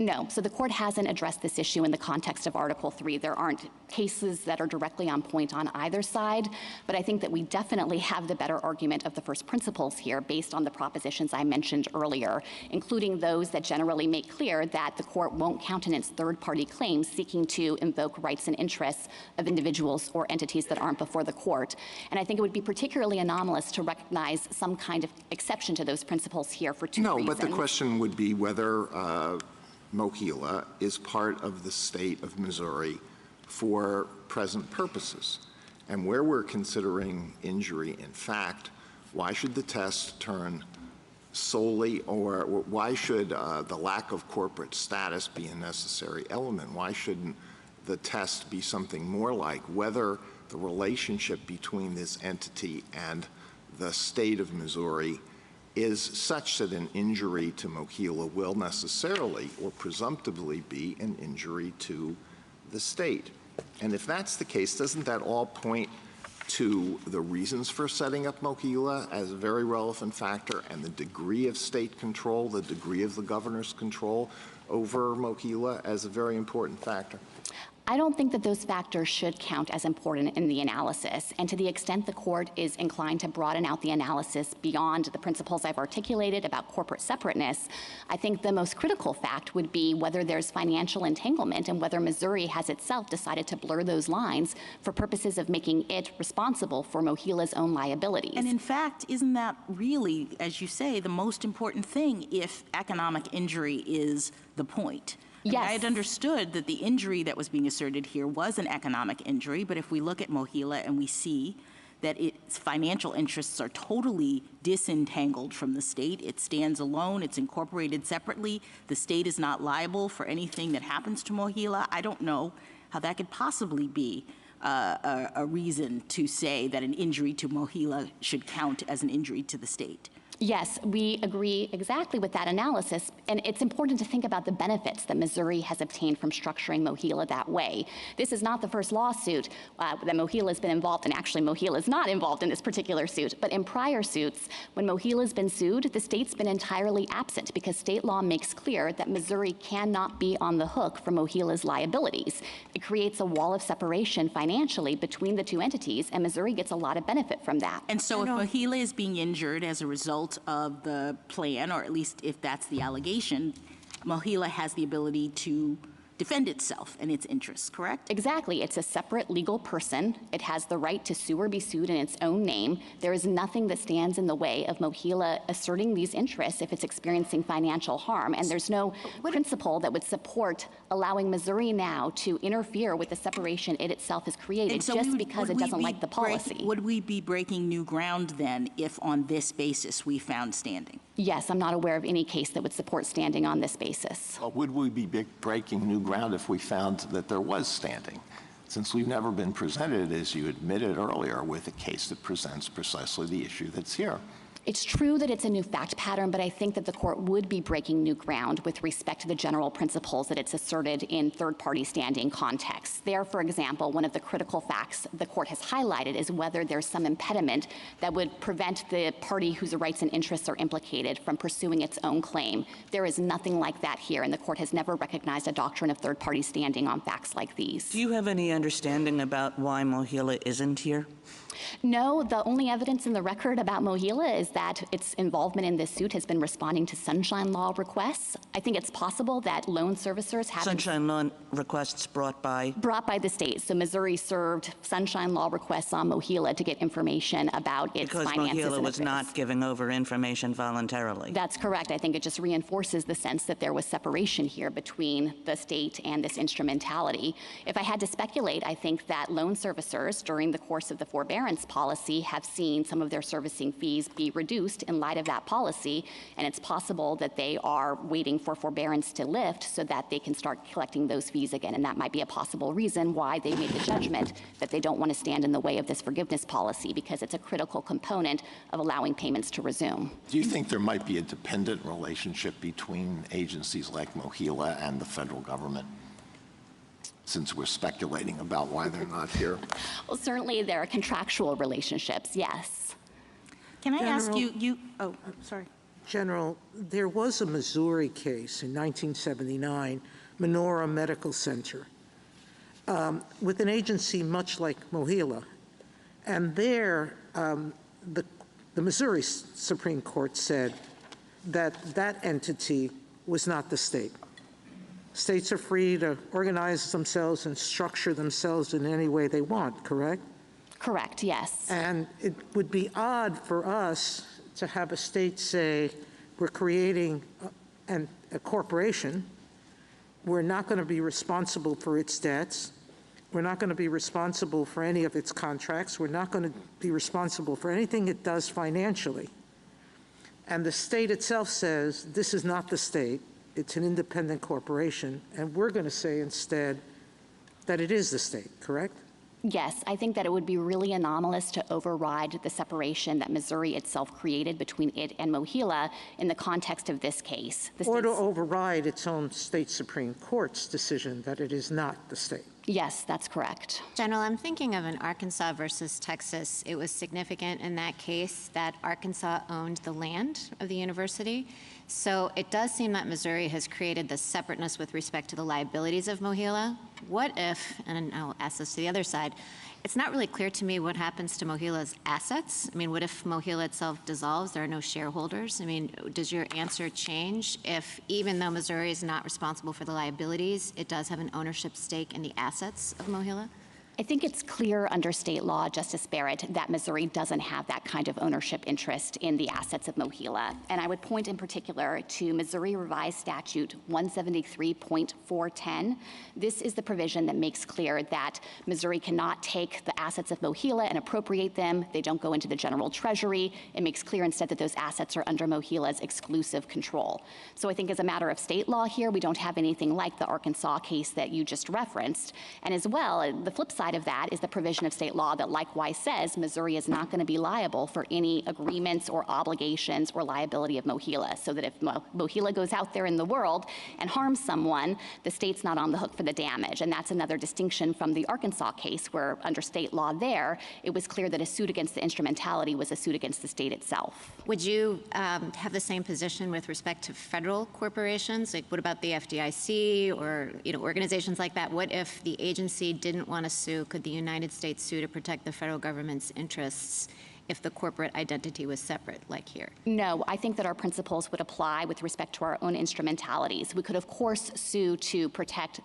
No. So the court hasn't addressed this issue in the context of Article 3. There aren't cases that are directly on point on either side, but I think that we definitely have the better argument of the first principles here based on the propositions I mentioned earlier, including those that generally make clear that the court won't countenance third-party claims seeking to invoke rights and interests of individuals or entities that aren't before the court. And I think it would be particularly anomalous to recognize some kind of exception to those principles here for two reasons. No, but the question would be whether Mohila is part of the state of Missouri for present purposes. And where we're considering injury in fact, why should the test turn solely, or why should the lack of corporate status be a necessary element? Why shouldn't the test be something more like whether the relationship between this entity and the state of Missouri is such that an injury to Mohila will necessarily or presumptively be an injury to the state? And if that's the case, doesn't that all point to the reasons for setting up Mohila as a very relevant factor, and the degree of state control, the degree of the governor's control over Mohila as a very important factor? I don't think that those factors should count as important in the analysis. And to the extent the court is inclined to broaden out the analysis beyond the principles I've articulated about corporate separateness, I think the most critical fact would be whether there's financial entanglement and whether Missouri has itself decided to blur those lines for purposes of making it responsible for Mohila's own liabilities. And in fact, isn't that really, as you say, the most important thing if economic injury is the point? Yes. I had understood that the injury that was being asserted here was an economic injury, but if we look at Mohila and we see that its financial interests are totally disentangled from the state, it stands alone, it's incorporated separately, the state is not liable for anything that happens to Mohila, I don't know how that could possibly be a reason to say that an injury to Mohila should count as an injury to the state. Yes, we agree exactly with that analysis, and it's important to think about the benefits that Missouri has obtained from structuring MOHELA that way. This is not the first lawsuit that MOHELA has been involved in. Actually, MOHELA is not involved in this particular suit, but in prior suits, when MOHELA has been sued, the state's been entirely absent because state law makes clear that Missouri cannot be on the hook for MOHELA's liabilities. It creates a wall of separation financially between the two entities, and Missouri gets a lot of benefit from that. And so if MOHELA is being injured as a result of the plan, or at least if that's the allegation, MOHELA has the ability to defend itself and its interests, correct? Exactly. It's a separate legal person. It has the right to sue or be sued in its own name. There is nothing that stands in the way of MOHELA asserting these interests if it's experiencing financial harm, and there's no principle that would support allowing Missouri now to interfere with the separation it itself has created just because it doesn't like the policy. Would we be breaking new ground then if on this basis we found standing? Yes, I'm not aware of any case that would support standing on this basis. Well, would we be breaking new ground if we found that there was standing? Since we've never been presented, as you admitted earlier, with a case that presents precisely the issue that's here. It's true that it's a new fact pattern, but I think that the court would be breaking new ground with respect to the general principles that it's asserted in third-party standing contexts. There, for example, one of the critical facts the court has highlighted is whether there's some impediment that would prevent the party whose rights and interests are implicated from pursuing its own claim. There is nothing like that here, and the court has never recognized a doctrine of third-party standing on facts like these. Do you have any understanding about why MOHELA isn't here? No, the only evidence in the record about MOHELA is that its involvement in this suit has been responding to sunshine law requests. I think it's possible that loan servicers have sunshine law requests brought by the state. So Missouri served sunshine law requests on MOHELA to get information about its finances. Because MOHELA was not giving over information voluntarily. That's correct. I think it just reinforces the sense that there was separation here between the state and this instrumentality. If I had to speculate, I think that loan servicers during the course of the forbearance policy have seen some of their servicing fees be reduced in light of that policy, and it's possible that they are waiting for forbearance to lift so that they can start collecting those fees again, and that might be a possible reason why they made the judgment that they don't want to stand in the way of this forgiveness policy, because it's a critical component of allowing payments to resume. Do you think there might be a dependent relationship between agencies like MOHELA and the federal government, since we're speculating about why they're not here? Well, certainly there are contractual relationships, yes. Can I ask you, I'm sorry. General, there was a Missouri case in 1979, Menorah Medical Center, with an agency much like MOHELA. And there, the Missouri Supreme Court said that that entity was not the state. States are free to organize themselves and structure themselves in any way they want, correct? Correct, yes. And it would be odd for us to have a state say, we're creating a corporation, we're not going to be responsible for its debts, we're not going to be responsible for any of its contracts, we're not going to be responsible for anything it does financially. And the state itself says, this is not the state, it's an independent corporation, and we're going to say instead that it is the state, correct? Yes, I think that it would be really anomalous to override the separation that Missouri itself created between it and MOHELA in the context of this case. Or to override its own state Supreme Court's decision that it is not the state. Yes, that's correct. General, I'm thinking of an Arkansas versus Texas. It was significant in that case that Arkansas owned the land of the university. So it does seem that Missouri has created the separateness with respect to the liabilities of MOHELA. What if, and I'll ask this to the other side, it's not really clear to me what happens to MOHELA's assets. I mean, what if MOHELA itself dissolves? There are no shareholders. I mean, does your answer change if, even though Missouri is not responsible for the liabilities, it does have an ownership stake in the assets of MOHELA? I think it's clear under state law, Justice Barrett, that Missouri doesn't have that kind of ownership interest in the assets of MOHELA. And I would point in particular to Missouri Revised Statute 173.410. This is the provision that makes clear that Missouri cannot take the assets of MOHELA and appropriate them. They don't go into the general treasury. It makes clear instead that those assets are under MOHELA's exclusive control. So I think as a matter of state law here, we don't have anything like the Arkansas case that you just referenced. And as well, the flip side side of that is the provision of state law that likewise says Missouri is not going to be liable for any agreements or obligations or liability of MOHELA, so that if MOHELA goes out there in the world and harms someone, the state's not on the hook for the damage. And that's another distinction from the Arkansas case, where under state law there, it was clear that a suit against the instrumentality was a suit against the state itself. Would you have the same position with respect to federal corporations? Like, what about the FDIC or organizations like that? What if the agency didn't want to sue? Could the United States sue to protect the federal government's interests if the corporate identity was separate, like here? No, I think that our principles would apply with respect to our own instrumentalities. We could, of course, sue to protect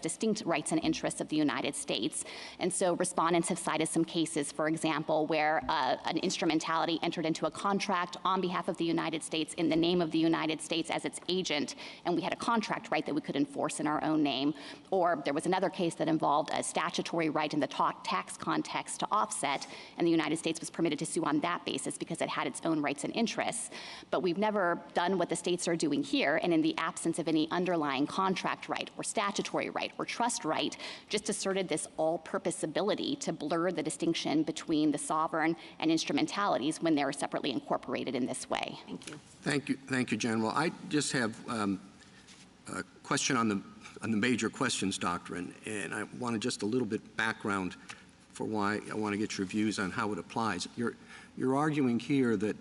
distinct rights and interests of the United States. And so respondents have cited some cases, for example, where an instrumentality entered into a contract on behalf of the United States in the name of the United States as its agent, and we had a contract right that we could enforce in our own name. Or there was another case that involved a statutory right in the tax context to offset, and the United States was permitted to sue on that basis because it had its own rights and interests. But we've never done what the states are doing here, and in the absence of any underlying contract right or statutory right or trust right, just asserted this all-purpose ability to blur the distinction between the sovereign and instrumentalities when they're separately incorporated in this way. Thank you. Thank you, General. I just have a question on the major questions doctrine, and I wanted just a little bit background for why I want to get your views on how it applies. You're arguing here that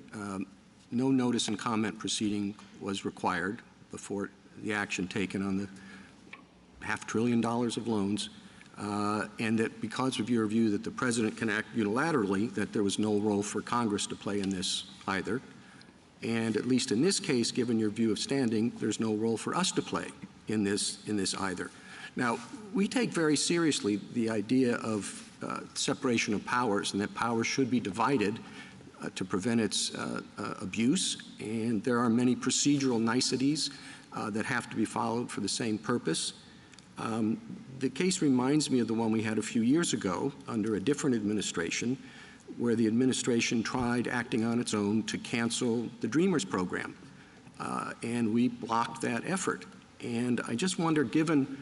no notice and comment proceeding was required before the action taken on the $500 billion of loans, and that because of your view that the President can act unilaterally, that there was no role for Congress to play in this either. And at least in this case, given your view of standing, there's no role for us to play in this either. Now, we take very seriously the idea of separation of powers, and that power should be divided to prevent its abuse, and there are many procedural niceties that have to be followed for the same purpose. The case reminds me of the one we had a few years ago under a different administration, where the administration tried, acting on its own, to cancel the Dreamers program, and we blocked that effort. And I just wonder, given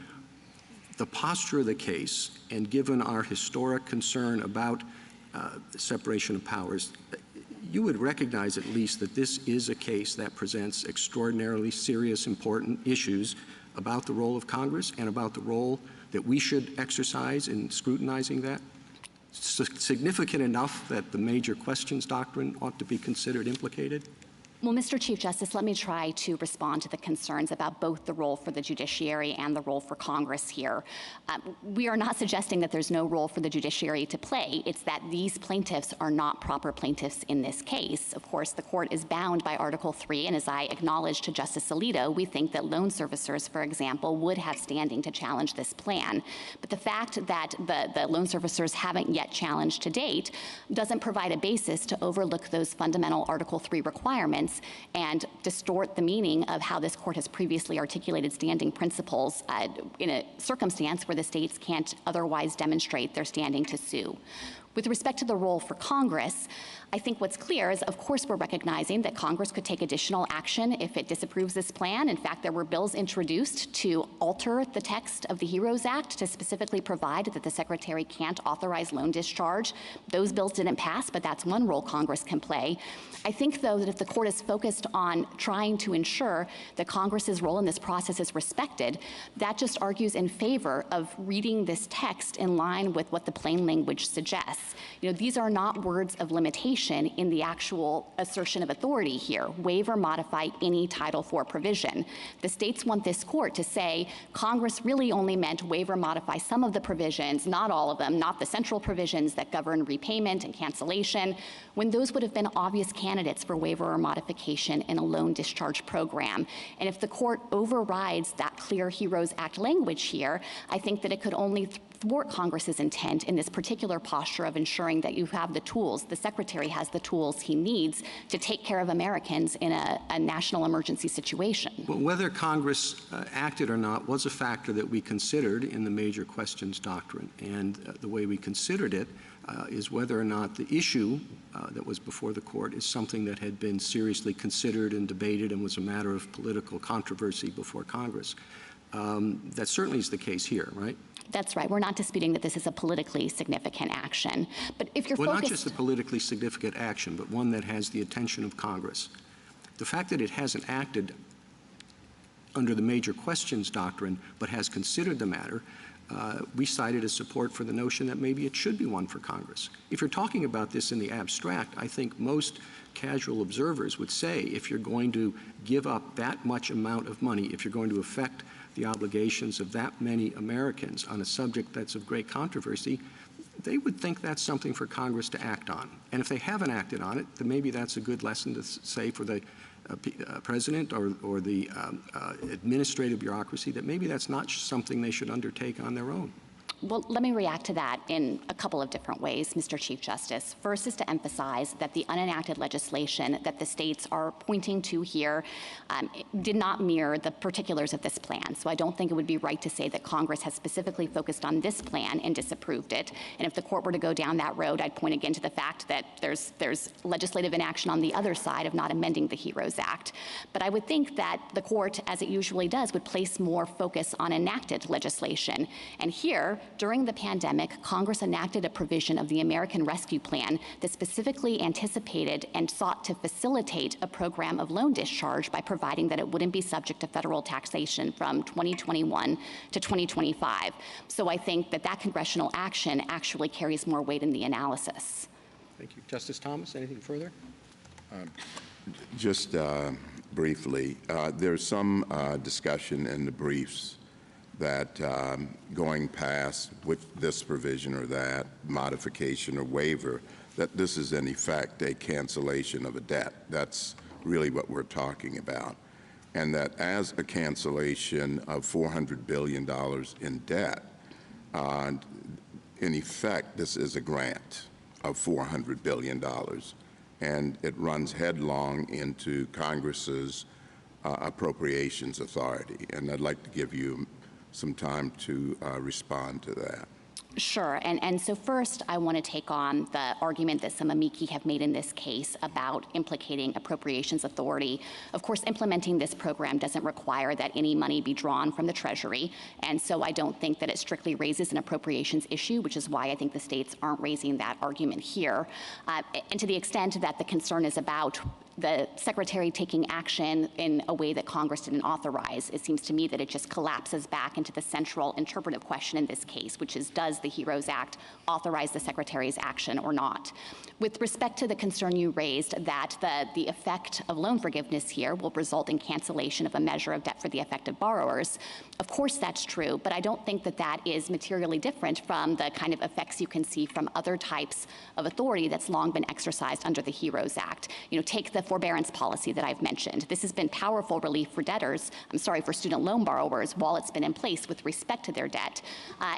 the posture of the case and given our historic concern about separation of powers, you would recognize at least that this is a case that presents extraordinarily serious, important issues about the role of Congress and about the role that we should exercise in scrutinizing that? Significant enough that the major questions doctrine ought to be considered implicated? Well, Mr. Chief Justice, let me try to respond to the concerns about both the role for the judiciary and the role for Congress here. We are not suggesting that there's no role for the judiciary to play. It's that these plaintiffs are not proper plaintiffs in this case. Of course, the court is bound by Article 3, and as I acknowledged to Justice Alito, we think that loan servicers, for example, would have standing to challenge this plan. But the fact that the loan servicers haven't yet challenged to date doesn't provide a basis to overlook those fundamental Article 3 requirements and distort the meaning of how this court has previously articulated standing principles in a circumstance where the states can't otherwise demonstrate their standing to sue. With respect to the role for Congress, I think what's clear is, of course, we're recognizing that Congress could take additional action if it disapproves this plan. In fact, there were bills introduced to alter the text of the HEROES Act to specifically provide that the Secretary can't authorize loan discharge. Those bills didn't pass, but that's one role Congress can play. I think, though, that if the court is focused on trying to ensure that Congress's role in this process is respected, that just argues in favor of reading this text in line with what the plain language suggests. These are not words of limitation in the actual assertion of authority here. Waive or modify any Title IV provision. The states want this court to say Congress really only meant waive or modify some of the provisions, not all of them, not the central provisions that govern repayment and cancellation, when those would have been obvious candidates for waiver or modification in a loan discharge program. And if the court overrides that clear HEROES Act language here, I think that it could only thwart Congress's intent in this particular posture of ensuring that you have the tools, the Secretary has the tools he needs to take care of Americans in a national emergency situation. Well, whether Congress acted or not was a factor that we considered in the major questions doctrine, and the way we considered it is whether or not the issue that was before the court is something that had been seriously considered and debated and was a matter of political controversy before Congress. That certainly is the case here, right? That's right. We're not disputing that this is a politically significant action. But if you're not just a politically significant action, but one that has the attention of Congress. The fact that it hasn't acted under the major questions doctrine, but has considered the matter, we cited as support for the notion that maybe it should be one for Congress. If you're talking about this in the abstract, I think most casual observers would say if you're going to give up that much amount of money, if you're going to affect the obligations of that many Americans on a subject that's of great controversy, they would think that's something for Congress to act on. And if they haven't acted on it, then maybe that's a good lesson to say for the president or the administrative bureaucracy that maybe that's not something they should undertake on their own. Well, let me react to that in a couple of different ways, Mr. Chief Justice. First is to emphasize that the unenacted legislation that the states are pointing to here did not mirror the particulars of this plan. So I don't think it would be right to say that Congress has specifically focused on this plan and disapproved it. And if the court were to go down that road, I'd point again to the fact that there's legislative inaction on the other side of not amending the HEROES Act. But I would think that the court, as it usually does, would place more focus on enacted legislation. And here, during the pandemic, Congress enacted a provision of the American Rescue Plan that specifically anticipated and sought to facilitate a program of loan discharge by providing that it wouldn't be subject to federal taxation from 2021 to 2025. So I think that that congressional action actually carries more weight in the analysis. Thank you. Justice Thomas, anything further? Just briefly, there's some discussion in the briefs that going past with this provision or that modification or waiver, that this is in effect a cancellation of a debt. That's really what we're talking about. And that as a cancellation of $400 billion in debt, in effect, this is a grant of $400 billion. And it runs headlong into Congress's appropriations authority. And I'd like to give you some time to respond to that. Sure, and so first I want to take on the argument that some amici have made in this case about implicating appropriations authority. Of course, implementing this program doesn't require that any money be drawn from the Treasury, and so I don't think that it strictly raises an appropriations issue, which is why I think the states aren't raising that argument here. And to the extent that the concern is about the Secretary taking action in a way that Congress didn't authorize, it seems to me that it just collapses back into the central interpretive question in this case, which is, does the HEROES Act authorize the Secretary's action or not? With respect to the concern you raised that the effect of loan forgiveness here will result in cancellation of a measure of debt for the affected borrowers, of course that's true, but I don't think that that is materially different from the kind of effects you can see from other types of authority that's long been exercised under the HEROES Act. You know, take the forbearance policy that I've mentioned. This has been powerful relief for for student loan borrowers while it's been in place with respect to their debt.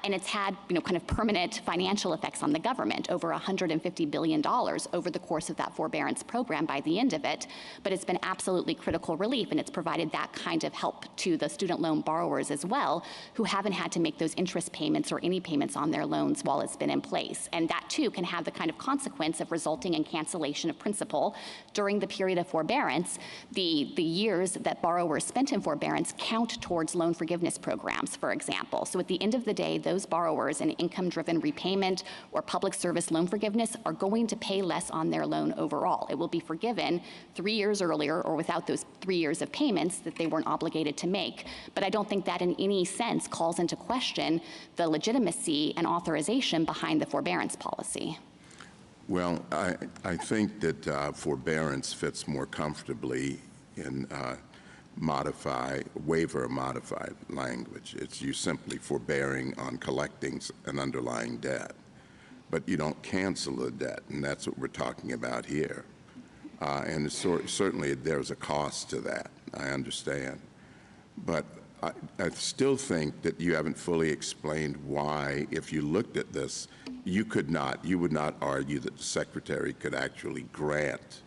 And it's had, kind of permanent financial effects on the government, over $150 billion over the course of that forbearance program by the end of it. But it's been absolutely critical relief, and it's provided that kind of help to the student loan borrowers as well, who haven't had to make those interest payments or any payments on their loans while it's been in place. And that too can have the kind of consequence of resulting in cancellation of principal during the period of forbearance. The years that borrowers spent in forbearance count towards loan forgiveness programs, for example. So at the end of the day, those borrowers in income-driven repayment or public service loan forgiveness are going to pay less on their loan overall. It will be forgiven 3 years earlier or without those 3 years of payments that they weren't obligated to make. But I don't think that in any sense calls into question the legitimacy and authorization behind the forbearance policy. Well, I think that forbearance fits more comfortably in waiver or modified language. It's you simply forbearing on collecting an underlying debt, but you don't cancel the debt, and that's what we're talking about here. And certainly there's a cost to that, I understand. But I still think that you haven't fully explained why, if you looked at this, you would not argue that the Secretary could actually grant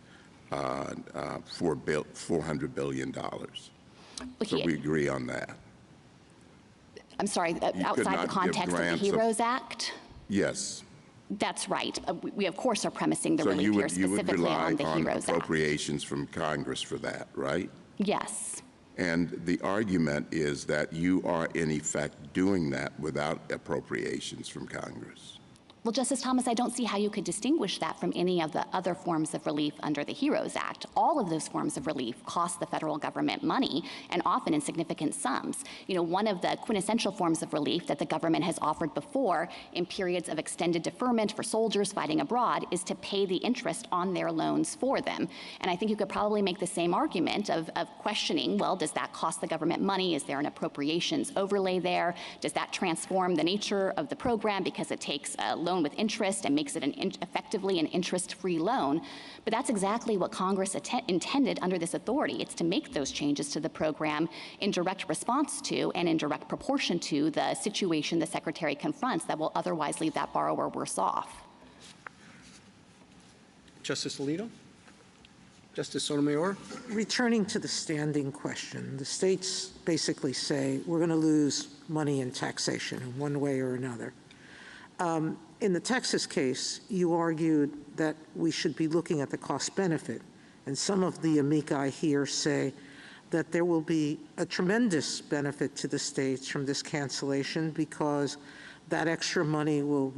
$400 billion. So we agree on that. I'm sorry, outside the context of the HEROES Act? Yes. That's right. We, of course, are premising the relief here specifically on the HEROES Act. So you would rely on appropriations from Congress for that, right? Yes. And the argument is that you are, in effect, doing that without appropriations from Congress. Well, Justice Thomas, I don't see how you could distinguish that from any of the other forms of relief under the HEROES Act. All of those forms of relief cost the federal government money, and often in significant sums. You know, one of the quintessential forms of relief that the government has offered before in periods of extended deferment for soldiers fighting abroad is to pay the interest on their loans for them. And I think you could probably make the same argument of questioning, well, does that cost the government money? Is there an appropriations overlay there? Does that transform the nature of the program because it takes a loan with interest and makes it effectively an interest-free loan? But that's exactly what Congress intended under this authority. It's to make those changes to the program in direct response to and in direct proportion to the situation the Secretary confronts that will otherwise leave that borrower worse off. Justice Alito? Justice Sotomayor? Returning to the standing question, the states basically say we're going to lose money in taxation in one way or another. In the Texas case, you argued that we should be looking at the cost benefit, and some of the amici here say that there will be a tremendous benefit to the states from this cancellation because that extra money will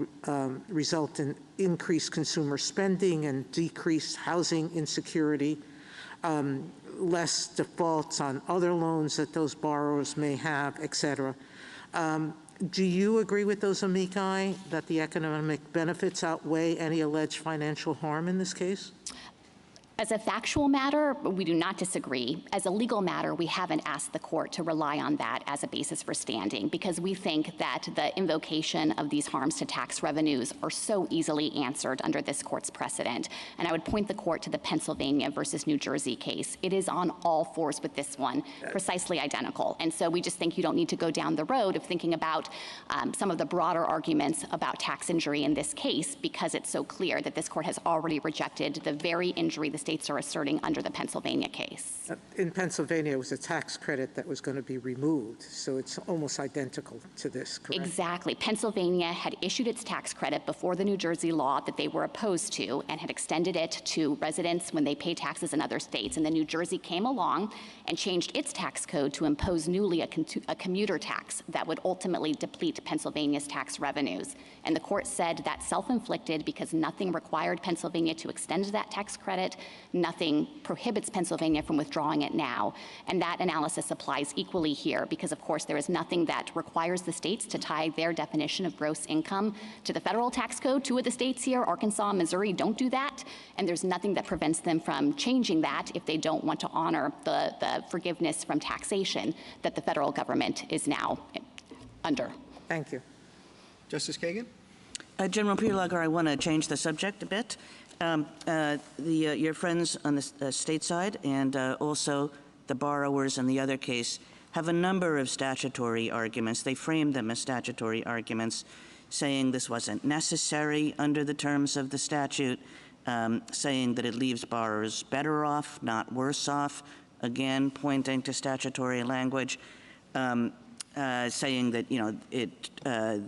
result in increased consumer spending and decreased housing insecurity, less defaults on other loans that those borrowers may have, et cetera. Do you agree with those amici that the economic benefits outweigh any alleged financial harm in this case? As a factual matter, we do not disagree. As a legal matter, we haven't asked the court to rely on that as a basis for standing because we think that the invocation of these harms to tax revenues are so easily answered under this court's precedent. And I would point the court to the Pennsylvania versus New Jersey case. It is on all fours with this one, precisely identical. And so we just think you don't need to go down the road of thinking about some of the broader arguments about tax injury in this case because it's so clear that this court has already rejected the very injury the states are asserting under the Pennsylvania case. In Pennsylvania, it was a tax credit that was going to be removed, so it's almost identical to this, correct? Exactly. Pennsylvania had issued its tax credit before the New Jersey law that they were opposed to and had extended it to residents when they pay taxes in other states. And then New Jersey came along and changed its tax code to impose newly a commuter tax that would ultimately deplete Pennsylvania's tax revenues. And the court said that's self-inflicted because nothing required Pennsylvania to extend that tax credit. Nothing prohibits Pennsylvania from withdrawing it now. And that analysis applies equally here because, of course, there is nothing that requires the states to tie their definition of gross income to the federal tax code. Two of the states here, Arkansas and Missouri, don't do that. And there's nothing that prevents them from changing that if they don't want to honor the forgiveness from taxation that the federal government is now under. Thank you. Justice Kagan? General Prelogar, I want to change the subject a bit. Your friends on the state side and also the borrowers in the other case have a number of statutory arguments. They frame them as statutory arguments, saying this wasn't necessary under the terms of the statute, saying that it leaves borrowers better off, not worse off, again, pointing to statutory language, saying that,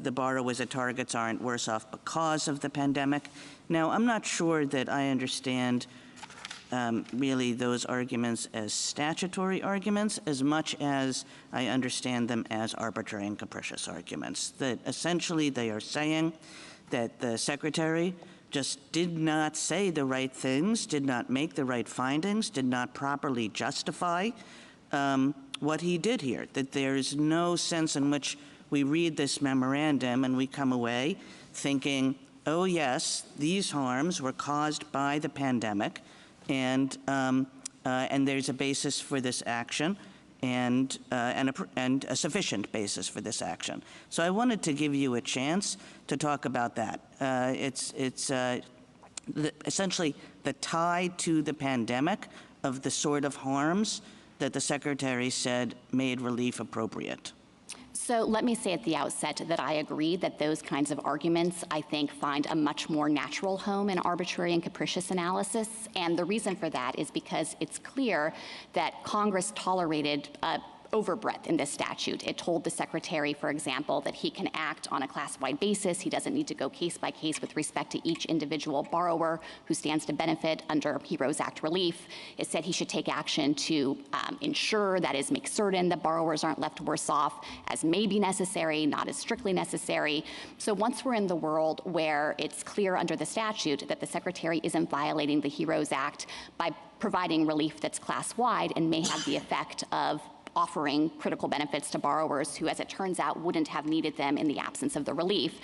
the borrowers at targets aren't worse off because of the pandemic. Now, I'm not sure that I understand really those arguments as statutory arguments as much as I understand them as arbitrary and capricious arguments, that essentially they are saying that the Secretary just did not say the right things, did not make the right findings, did not properly justify what he did here, that there is no sense in which we read this memorandum and we come away thinking, oh yes, these harms were caused by the pandemic, and there's a basis for this action, and a sufficient basis for this action. So I wanted to give you a chance to talk about that. It's essentially the tie to the pandemic of the sort of harms that the Secretary said made relief appropriate. So let me say at the outset that I agree that those kinds of arguments, I think, find a much more natural home in arbitrary and capricious analysis. And the reason for that is because it's clear that Congress tolerated overbreadth in this statute. It told the Secretary, for example, that he can act on a class-wide basis. He doesn't need to go case by case with respect to each individual borrower who stands to benefit under HEROES Act relief. It said he should take action to ensure, that is, make certain that borrowers aren't left worse off, as may be necessary, not as strictly necessary. So once we're in the world where it's clear under the statute that the Secretary isn't violating the HEROES Act by providing relief that's class-wide and may have the effect of offering critical benefits to borrowers who, as it turns out, wouldn't have needed them in the absence of the relief,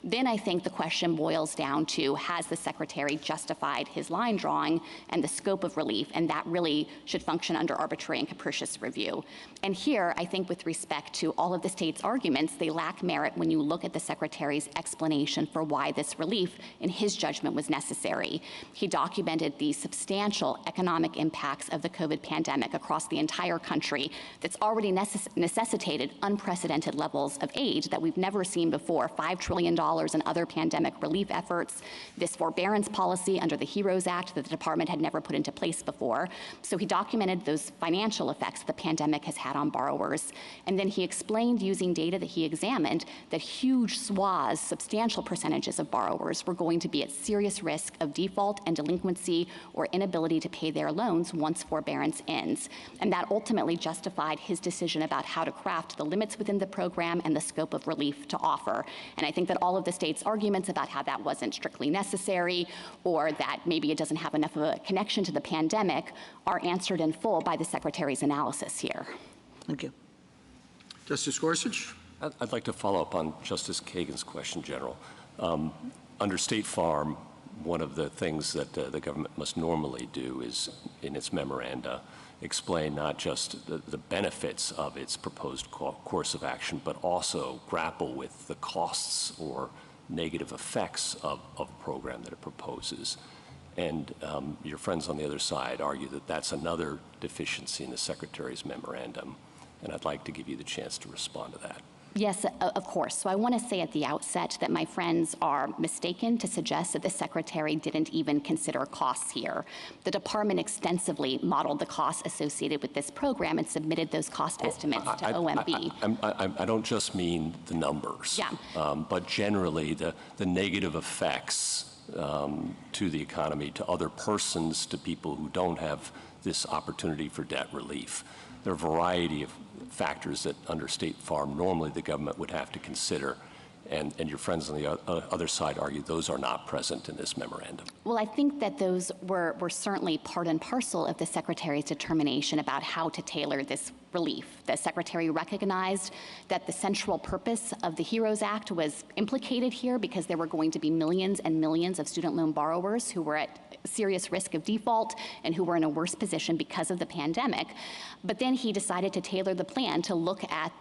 then I think the question boils down to, has the Secretary justified his line drawing and the scope of relief? And that really should function under arbitrary and capricious review. And here, I think with respect to all of the state's arguments, they lack merit when you look at the Secretary's explanation for why this relief, in his judgment, was necessary. He documented the substantial economic impacts of the COVID pandemic across the entire country that's already necessitated unprecedented levels of aid that we've never seen before, $5 trillion in other pandemic relief efforts, this forbearance policy under the HEROES Act that the department had never put into place before. So he documented those financial effects the pandemic has had on borrowers. And then he explained, using data that he examined, that huge swaths, substantial percentages of borrowers were going to be at serious risk of default and delinquency or inability to pay their loans once forbearance ends. And that ultimately justified his decision about how to craft the limits within the program and the scope of relief to offer. And I think that all of the state's arguments about how that wasn't strictly necessary or that maybe it doesn't have enough of a connection to the pandemic are answered in full by the Secretary's analysis here. Thank you. Justice Gorsuch? I'd like to follow up on Justice Kagan's question, General. Under State Farm, one of the things that the government must normally do is, in its memoranda, explain not just the benefits of its proposed course of action, but also grapple with the costs or negative effects of a program that it proposes. And your friends on the other side argue that that's another deficiency in the Secretary's memorandum. And I'd like to give you the chance to respond to that. Yes, of course. So I want to say at the outset that my friends are mistaken to suggest that the Secretary didn't even consider costs here. The department extensively modeled the costs associated with this program and submitted those cost estimates to OMB. I don't just mean the numbers, but generally the negative effects to the economy, to other persons, to people who don't have this opportunity for debt relief. There are a variety of factors that under State Farm normally the government would have to consider, and your friends on the other side argue those are not present in this memorandum. Well, I think that those were certainly part and parcel of the Secretary's determination about how to tailor this relief. The Secretary recognized that the central purpose of the HEROES Act was implicated here because there were going to be millions and millions of student loan borrowers who were at serious risk of default and who were in a worse position because of the pandemic. But then he decided to tailor the plan to look at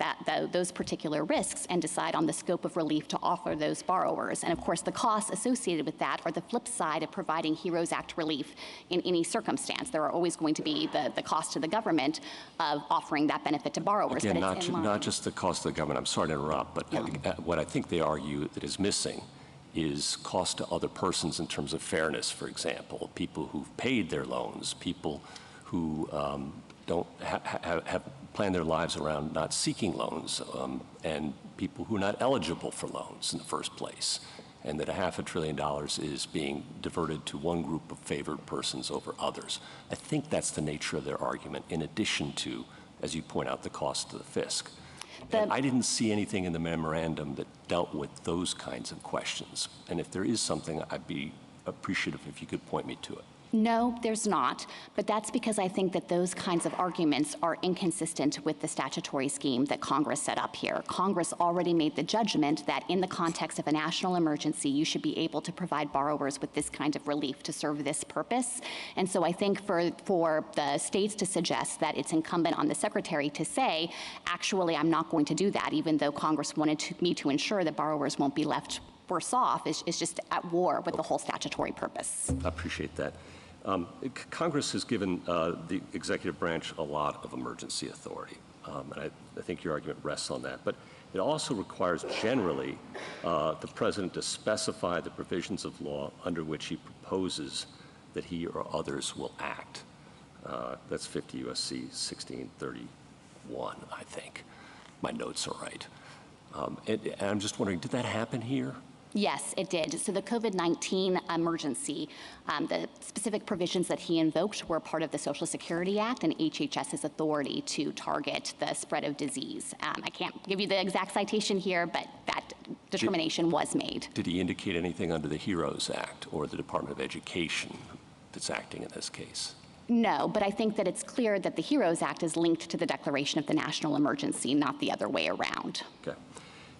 those particular risks and decide on the scope of relief to offer those borrowers. And of course, the costs associated with that are the flip side of providing HEROES Act relief in any circumstance. There are always going to be the cost to the government of offering that benefit to borrowers. Again, not just the cost to the government. I'm sorry to interrupt, but what I think they argue that is missing is cost to other persons in terms of fairness, for example, people who've paid their loans, people who don't have planned their lives around not seeking loans, and people who are not eligible for loans in the first place, and that $500 billion is being diverted to one group of favored persons over others. I think that's the nature of their argument, in addition to, as you point out, the cost to the fisc. And I didn't see anything in the memorandum that dealt with those kinds of questions. And if there is something, I'd be appreciative if you could point me to it. No, there's not, but that's because I think that those kinds of arguments are inconsistent with the statutory scheme that Congress set up here. Congress already made the judgment that in the context of a national emergency, you should be able to provide borrowers with this kind of relief to serve this purpose. And so I think for the states to suggest that it's incumbent on the Secretary to say, actually, I'm not going to do that, even though Congress wanted me to ensure that borrowers won't be left worse off, is just at war with the whole statutory purpose. I appreciate that. Congress has given the executive branch a lot of emergency authority, and I think your argument rests on that. But it also requires generally the president to specify the provisions of law under which he proposes that he or others will act. That's 50 U.S.C. 1630 one, I think. My notes are right. And I'm just wondering, did that happen here? Yes, it did. So the COVID-19 emergency, the specific provisions that he invoked were part of the Social Security Act and HHS's authority to target the spread of disease. I can't give you the exact citation here, but that determination was made. Did he indicate anything under the HEROES Act or the Department of Education that's acting in this case? No, but I think that it's clear that the HEROES Act is linked to the declaration of the national emergency, not the other way around. Okay.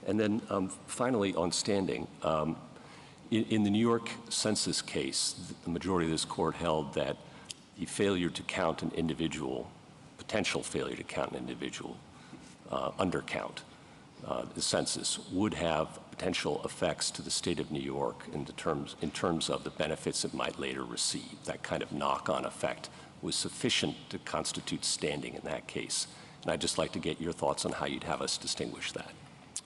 And then finally, on standing, in the New York census case, the majority of this court held that the failure to count an individual, potential failure to count an individual, undercount the census, would have potential effects to the state of New York in terms of the benefits it might later receive. That kind of knock-on effect was sufficient to constitute standing in that case. And I'd just like to get your thoughts on how you'd have us distinguish that.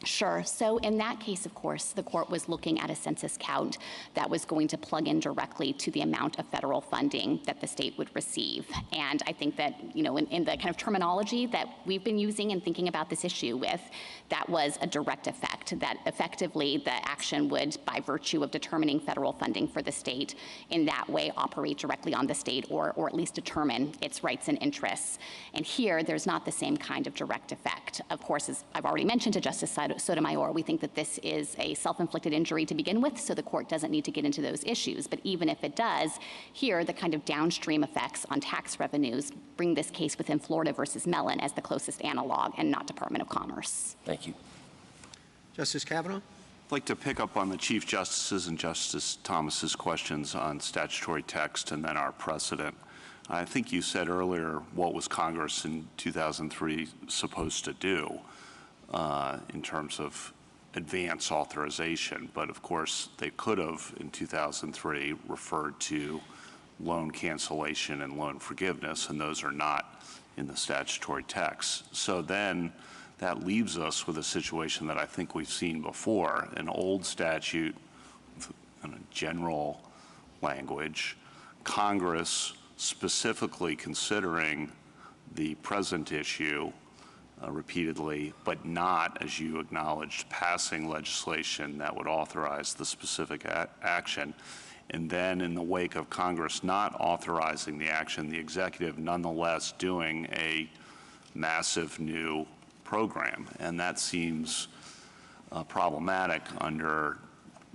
Sure. So in that case, of course, the court was looking at a census count that was going to plug in directly to the amount of federal funding that the state would receive. And I think that, you know, in the kind of terminology that we've been using and thinking about this issue with, that was a direct effect, that effectively the action would, by virtue of determining federal funding for the state, in that way operate directly on the state or at least determine its rights and interests. And here, there's not the same kind of direct effect. Of course, as I've already mentioned to Justice Sotomayor, we think that this is a self-inflicted injury to begin with, so the court doesn't need to get into those issues. But even if it does, here the kind of downstream effects on tax revenues bring this case within Florida versus Mellon as the closest analog and not Department of Commerce. Thank you. Justice Kavanaugh? I'd like to pick up on the Chief Justice's and Justice Thomas's questions on statutory text and then our precedent. I think you said earlier, what was Congress in 2003 supposed to do in terms of advance authorization? But of course, they could have, in 2003, referred to loan cancellation and loan forgiveness, and those are not in the statutory text. So then that leaves us with a situation that I think we've seen before, an old statute in a general language, Congress specifically considering the present issue repeatedly, but not, as you acknowledged, passing legislation that would authorize the specific action. And then in the wake of Congress not authorizing the action, the executive nonetheless doing a massive new program. And that seems problematic under,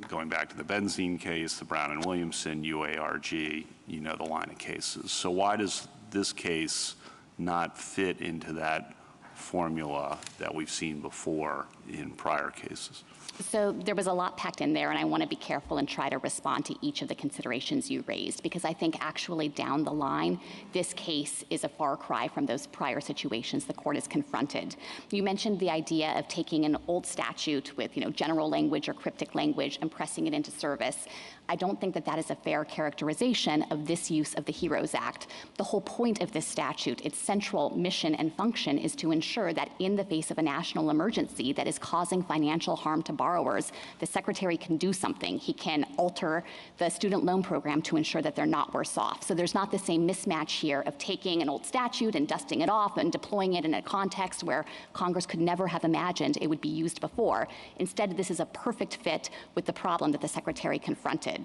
going back to the benzene case, the Brown and Williamson, UARG, you know the line of cases. So why does this case not fit into that formula that we've seen before in prior cases? So there was a lot packed in there, and I want to be careful and try to respond to each of the considerations you raised, because I think actually down the line, this case is a far cry from those prior situations the court has confronted. You mentioned the idea of taking an old statute with, general language or cryptic language and pressing it into service. I don't think that that is a fair characterization of this use of the HEROES Act. The whole point of this statute, its central mission and function, is to ensure that in the face of a national emergency that is causing financial harm to borrowers, the Secretary can do something. He can alter the student loan program to ensure that they're not worse off. So there's not the same mismatch here of taking an old statute and dusting it off and deploying it in a context where Congress could never have imagined it would be used before. Instead, this is a perfect fit with the problem that the Secretary confronted.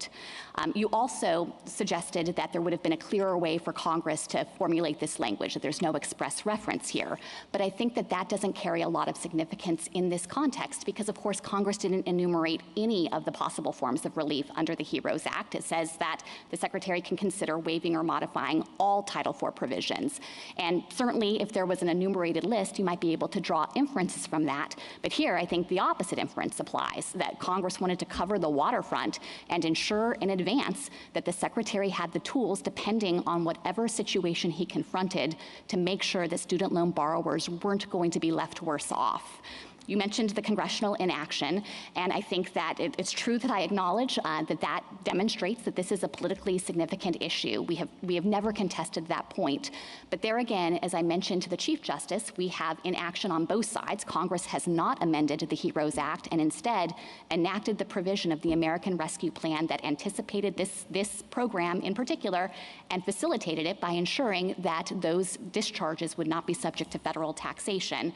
You also suggested that there would have been a clearer way for Congress to formulate this language, that there's no express reference here. But I think that that doesn't carry a lot of significance in this context because, of course, Congress didn't enumerate any of the possible forms of relief under the HEROES Act. It says that the Secretary can consider waiving or modifying all Title IV provisions. And certainly, if there was an enumerated list, you might be able to draw inferences from that. But here, I think the opposite inference applies, that Congress wanted to cover the waterfront and ensure in advance that the Secretary had the tools, depending on whatever situation he confronted, to make sure that student loan borrowers weren't going to be left worse off. You mentioned the congressional inaction, and I think that it's true that I acknowledge that demonstrates that this is a politically significant issue. We have never contested that point. But there again, as I mentioned to the Chief Justice, we have inaction on both sides. Congress has not amended the HEROES Act and instead enacted the provision of the American Rescue Plan that anticipated this program in particular and facilitated it by ensuring that those discharges would not be subject to federal taxation.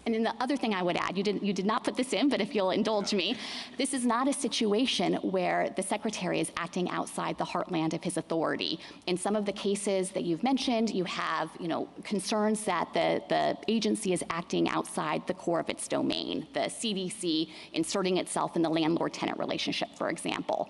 And then the other thing I would add, you did not put this in, but if you'll indulge me, this is not a situation where the Secretary is acting outside the heartland of his authority. In some of the cases that you've mentioned, you have concerns that the agency is acting outside the core of its domain, the CDC inserting itself in the landlord-tenant relationship, for example.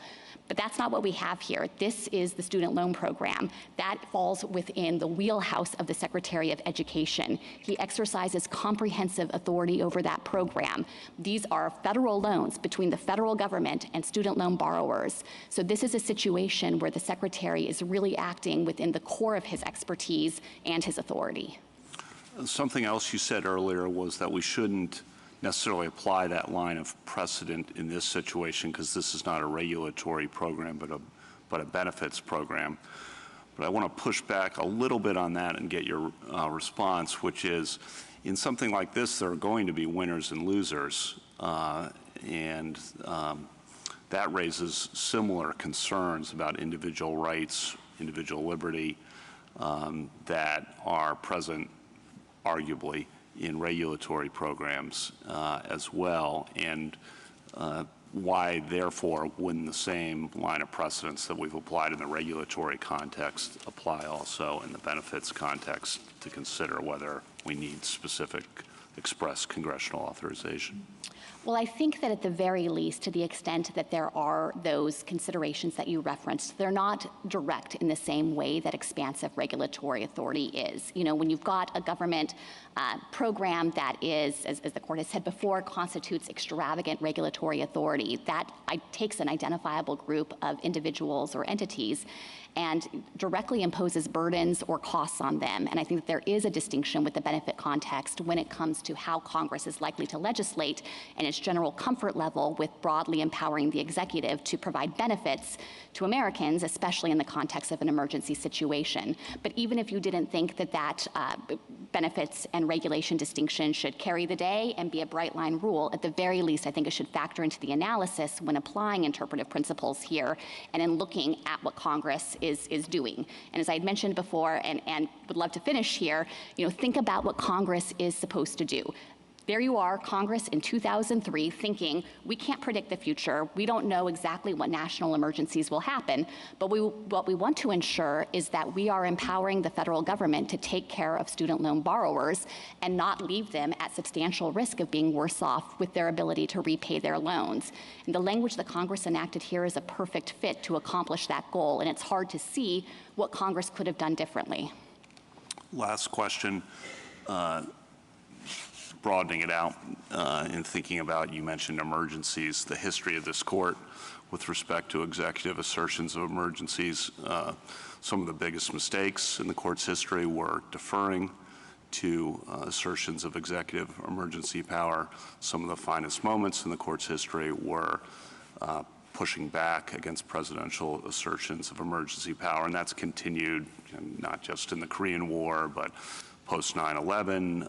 But that's not what we have here. This is the student loan program. That falls within the wheelhouse of the Secretary of Education. He exercises comprehensive authority over that program. These are federal loans between the federal government and student loan borrowers. So this is a situation where the Secretary is really acting within the core of his expertise and his authority. Something else you said earlier was that we shouldn't necessarily apply that line of precedent in this situation because this is not a regulatory program but a benefits program. But I want to push back a little bit on that and get your response, which is in something like this there are going to be winners and losers and that raises similar concerns about individual rights, individual liberty that are present arguably in regulatory programs as well, and why, therefore, wouldn't the same line of precedents that we've applied in the regulatory context apply also in the benefits context to consider whether we need specific express congressional authorization? Well, I think that at the very least, to the extent that there are those considerations that you referenced, they're not direct in the same way that expansive regulatory authority is. When you've got a government program that is, as the court has said before, constitutes extravagant regulatory authority, that takes an identifiable group of individuals or entities and directly imposes burdens or costs on them. And I think that there is a distinction with the benefit context when it comes to how Congress is likely to legislate and its general comfort level with broadly empowering the executive to provide benefits to Americans, especially in the context of an emergency situation. But even if you didn't think that benefits and regulation distinction should carry the day and be a bright line rule, at the very least, I think it should factor into the analysis when applying interpretive principles here and in looking at what Congress is doing. And as I had mentioned before, and would love to finish here, think about what Congress is supposed to do. There you are, Congress in 2003, thinking, we can't predict the future. We don't know exactly what national emergencies will happen. But what we want to ensure is that we are empowering the federal government to take care of student loan borrowers and not leave them at substantial risk of being worse off with their ability to repay their loans. And the language that Congress enacted here is a perfect fit to accomplish that goal. And it's hard to see what Congress could have done differently. Last question. Broadening it out in thinking about, you mentioned emergencies, the history of this court with respect to executive assertions of emergencies. Some of the biggest mistakes in the court's history were deferring to assertions of executive emergency power. Some of the finest moments in the court's history were pushing back against presidential assertions of emergency power, and that's continued not just in the Korean War, but post 9/11,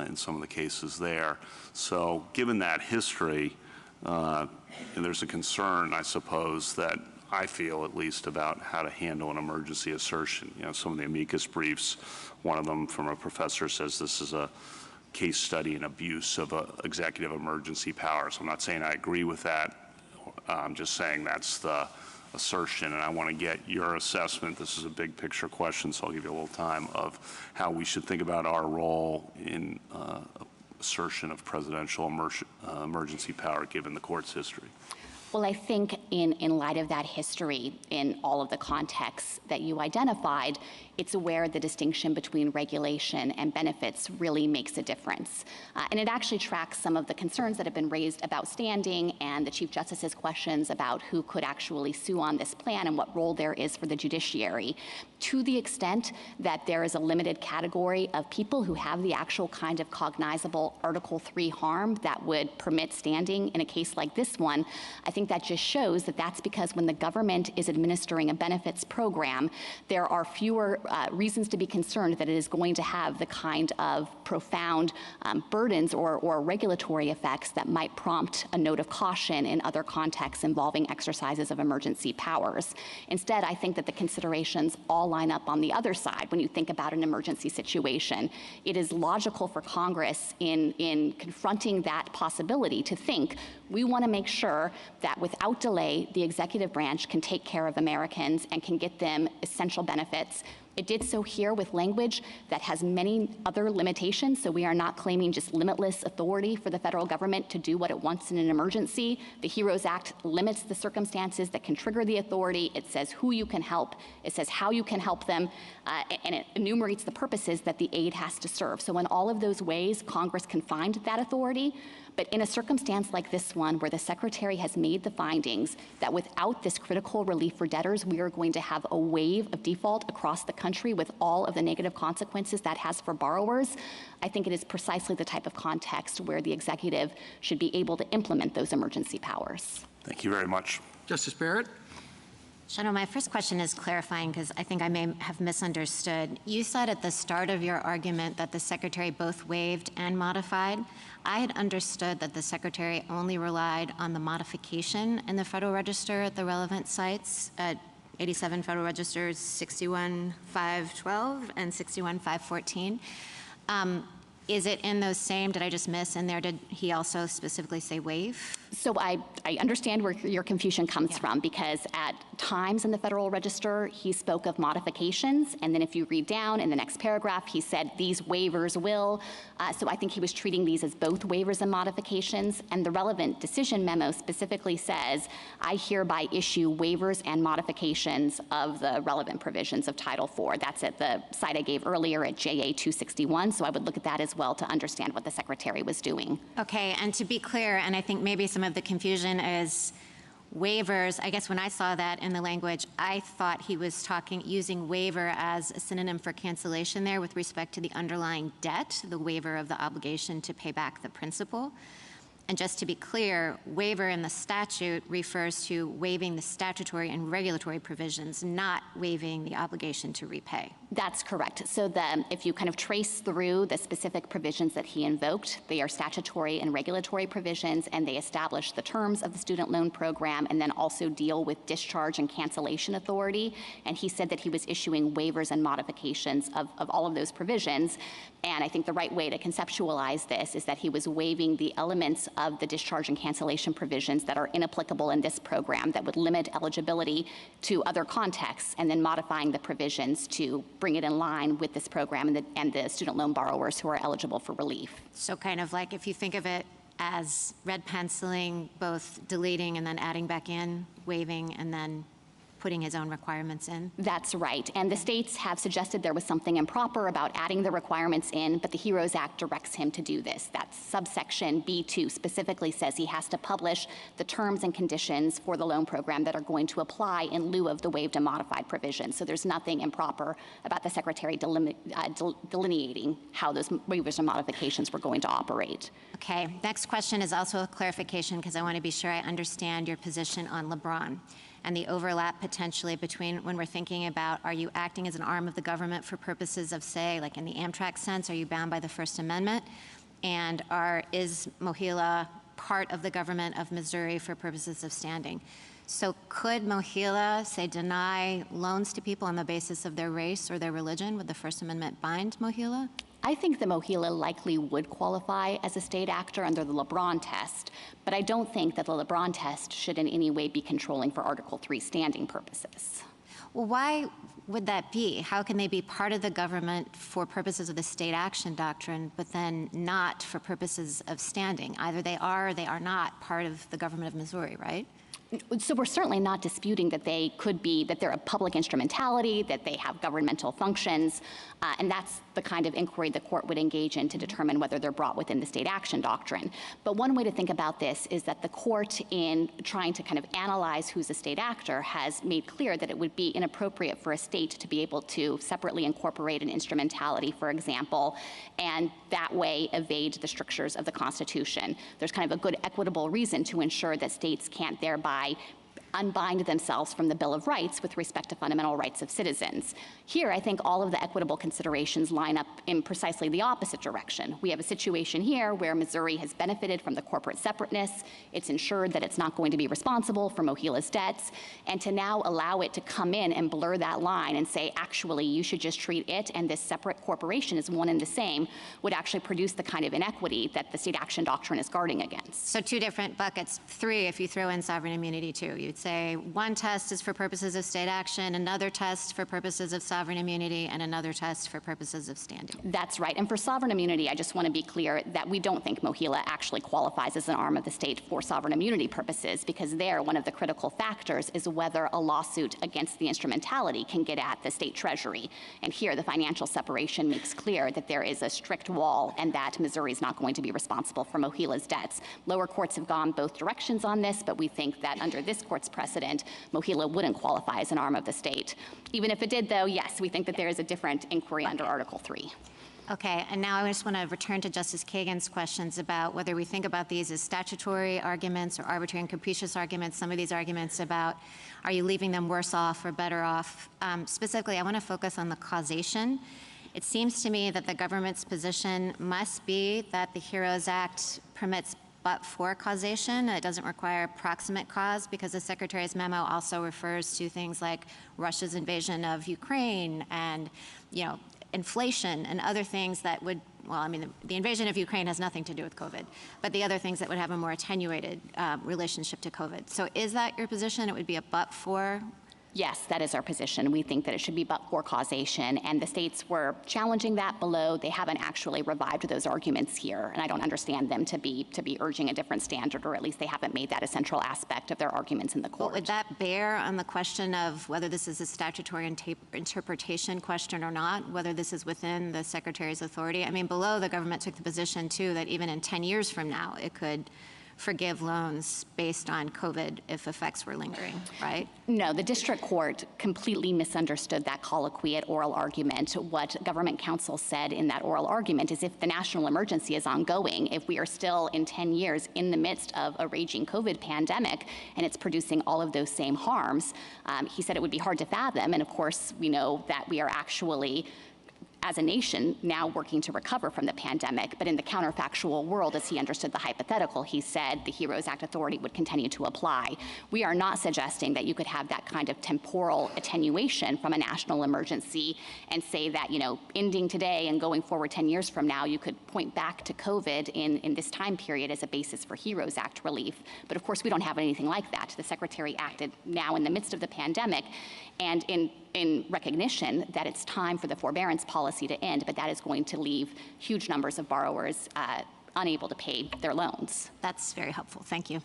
in some of the cases there. So given that history, there's a concern, I suppose, that I feel at least about how to handle an emergency assertion. Some of the amicus briefs, one of them from a professor says this is a case study in abuse of executive emergency power. So I'm not saying I agree with that. I'm just saying that's the assertion, and I want to get your assessment. This is a big picture question, so I'll give you a little time, of how we should think about our role in assertion of presidential emergency power given the court's history. Well, I think in light of that history, in all of the contexts that you identified, it's where the distinction between regulation and benefits really makes a difference. And it actually tracks some of the concerns that have been raised about standing and the Chief Justice's questions about who could actually sue on this plan and what role there is for the judiciary. To the extent that there is a limited category of people who have the actual kind of cognizable Article 3 harm that would permit standing in a case like this one, I think that just shows that that's because when the government is administering a benefits program, there are fewer reasons to be concerned that it is going to have the kind of profound burdens or regulatory effects that might prompt a note of caution in other contexts involving exercises of emergency powers. Instead, I think that the considerations all line up on the other side when you think about an emergency situation. It is logical for Congress in confronting that possibility to think we want to make sure that without delay, the executive branch can take care of Americans and can get them essential benefits. It did so here with language that has many other limitations, so we are not claiming just limitless authority for the federal government to do what it wants in an emergency. The HEROES Act limits the circumstances that can trigger the authority. It says who you can help. It says how you can help them, and it enumerates the purposes that the aid has to serve. So in all of those ways, Congress can find that authority. But in a circumstance like this one, where the Secretary has made the findings that without this critical relief for debtors, we are going to have a wave of default across the country with all of the negative consequences that has for borrowers, I think it is precisely the type of context where the executive should be able to implement those emergency powers. Thank you very much. Justice Barrett? Shadow, my first question is clarifying because I think I may have misunderstood. You said at the start of your argument that the Secretary both waived and modified. I had understood that the Secretary only relied on the modification in the Federal Register at the relevant sites at 87 Federal Registers 61.512 and 61.514. Is it in those same, did I just miss in there, did he also specifically say waive? So I understand where your confusion comes from, because at times in the Federal Register, he spoke of modifications, and then if you read down in the next paragraph, he said these waivers will. So I think he was treating these as both waivers and modifications, and the relevant decision memo specifically says, I hereby issue waivers and modifications of the relevant provisions of Title IV. That's at the site I gave earlier at JA 261, so I would look at that as well to understand what the Secretary was doing. Okay, and to be clear, and I think maybe some of the confusion is waivers. I guess when I saw that in the language, I thought he was using waiver as a synonym for cancellation there with respect to the underlying debt, the waiver of the obligation to pay back the principal. And just to be clear, waiver in the statute refers to waiving the statutory and regulatory provisions, not waiving the obligation to repay. That's correct. So if you kind of trace through the specific provisions that he invoked, they are statutory and regulatory provisions, and they establish the terms of the student loan program and then also deal with discharge and cancellation authority. And he said that he was issuing waivers and modifications of all of those provisions. And I think the right way to conceptualize this is that he was waiving the elements of the discharge and cancellation provisions that are inapplicable in this program that would limit eligibility to other contexts, and then modifying the provisions to bring it in line with this program and the student loan borrowers who are eligible for relief. So kind of like if you think of it as red penciling, both deleting and then adding back in, waiving, and then putting his own requirements in? That's right. And the states have suggested there was something improper about adding the requirements in, but the HEROES Act directs him to do this. That subsection B2 specifically says he has to publish the terms and conditions for the loan program that are going to apply in lieu of the waived and modified provisions. So there's nothing improper about the Secretary delineating how those waivers and modifications were going to operate. Okay. Next question is also a clarification because I want to be sure I understand your position on LeBron and the overlap potentially between when we're thinking about, are you acting as an arm of the government for purposes of, say, like in the Amtrak sense, are you bound by the First Amendment? And is Mohila part of the government of Missouri for purposes of standing? So could Mohila, say, deny loans to people on the basis of their race or their religion? Would the First Amendment bind Mohila? I think that Mohila likely would qualify as a state actor under the LeBron test, but I don't think that the LeBron test should in any way be controlling for Article III standing purposes. Well, why would that be? How can they be part of the government for purposes of the state action doctrine, but then not for purposes of standing? Either they are or they are not part of the government of Missouri, right? So we're certainly not disputing that they could be, that they're a public instrumentality, that they have governmental functions, and that's the kind of inquiry the court would engage in to determine whether they're brought within the state action doctrine. But one way to think about this is that the court, in trying to kind of analyze who's a state actor, has made clear that it would be inappropriate for a state to be able to separately incorporate an instrumentality, for example, and that way evade the strictures of the Constitution. There's kind of a good equitable reason to ensure that states can't thereby unbind themselves from the Bill of Rights with respect to fundamental rights of citizens. Here, I think all of the equitable considerations line up in precisely the opposite direction. We have a situation here where Missouri has benefited from the corporate separateness. It's ensured that it's not going to be responsible for Mohila's debts, and to now allow it to come in and blur that line and say, actually, you should just treat it and this separate corporation as one and the same, would actually produce the kind of inequity that the state action doctrine is guarding against. So two different buckets, three if you throw in sovereign immunity too. You'd say one test is for purposes of state action, another test for purposes of sovereign immunity, and another test for purposes of standing. That's right. And for sovereign immunity, I just want to be clear that we don't think Mohila actually qualifies as an arm of the state for sovereign immunity purposes, because there, one of the critical factors is whether a lawsuit against the instrumentality can get at the state treasury. And here, the financial separation makes clear that there is a strict wall and that Missouri is not going to be responsible for Mohila's debts. Lower courts have gone both directions on this, but we think that under this court's precedent, Mohila wouldn't qualify as an arm of the state. Even if it did, though, yes, we think that there is a different inquiry under Article 3. Okay, and now I just want to return to Justice Kagan's questions about whether we think about these as statutory arguments or arbitrary and capricious arguments. Some of these arguments about, are you leaving them worse off or better off? Specifically, I want to focus on the causation. It seems to me that the government's position must be that the HEROES Act permits but-for causation. It doesn't require proximate cause, because the Secretary's memo also refers to things like Russia's invasion of Ukraine and, inflation and other things that would, well, I mean, the invasion of Ukraine has nothing to do with COVID, but the other things that would have a more attenuated relationship to COVID. So is that your position? It would be a but-for? Yes, that is our position. We think that it should be but-for causation, and the states were challenging that below. They haven't actually revived those arguments here, and I don't understand them to be urging a different standard, or at least they haven't made that a central aspect of their arguments in the court. But would that bear on the question of whether this is a statutory interpretation question or not, whether this is within the Secretary's authority? I mean, below, the government took the position, too, that even in 10 years from now, it could forgive loans based on COVID if effects were lingering, right? No, the district court completely misunderstood that colloquy at oral argument. What government counsel said in that oral argument is if the national emergency is ongoing, if we are still in 10 years in the midst of a raging COVID pandemic and it's producing all of those same harms, he said it would be hard to fathom. And of course, we know that we are actually, as a nation, now working to recover from the pandemic. But in the counterfactual world, as he understood the hypothetical, he said the HEROES Act authority would continue to apply. We are not suggesting that you could have that kind of temporal attenuation from a national emergency and say that, ending today and going forward 10 years from now, you could point back to COVID in this time period as a basis for HEROES Act relief. But of course, we don't have anything like that. The Secretary acted now in the midst of the pandemic, and in recognition that it's time for the forbearance policy to end, but that is going to leave huge numbers of borrowers unable to pay their loans. That's very helpful. Thank you.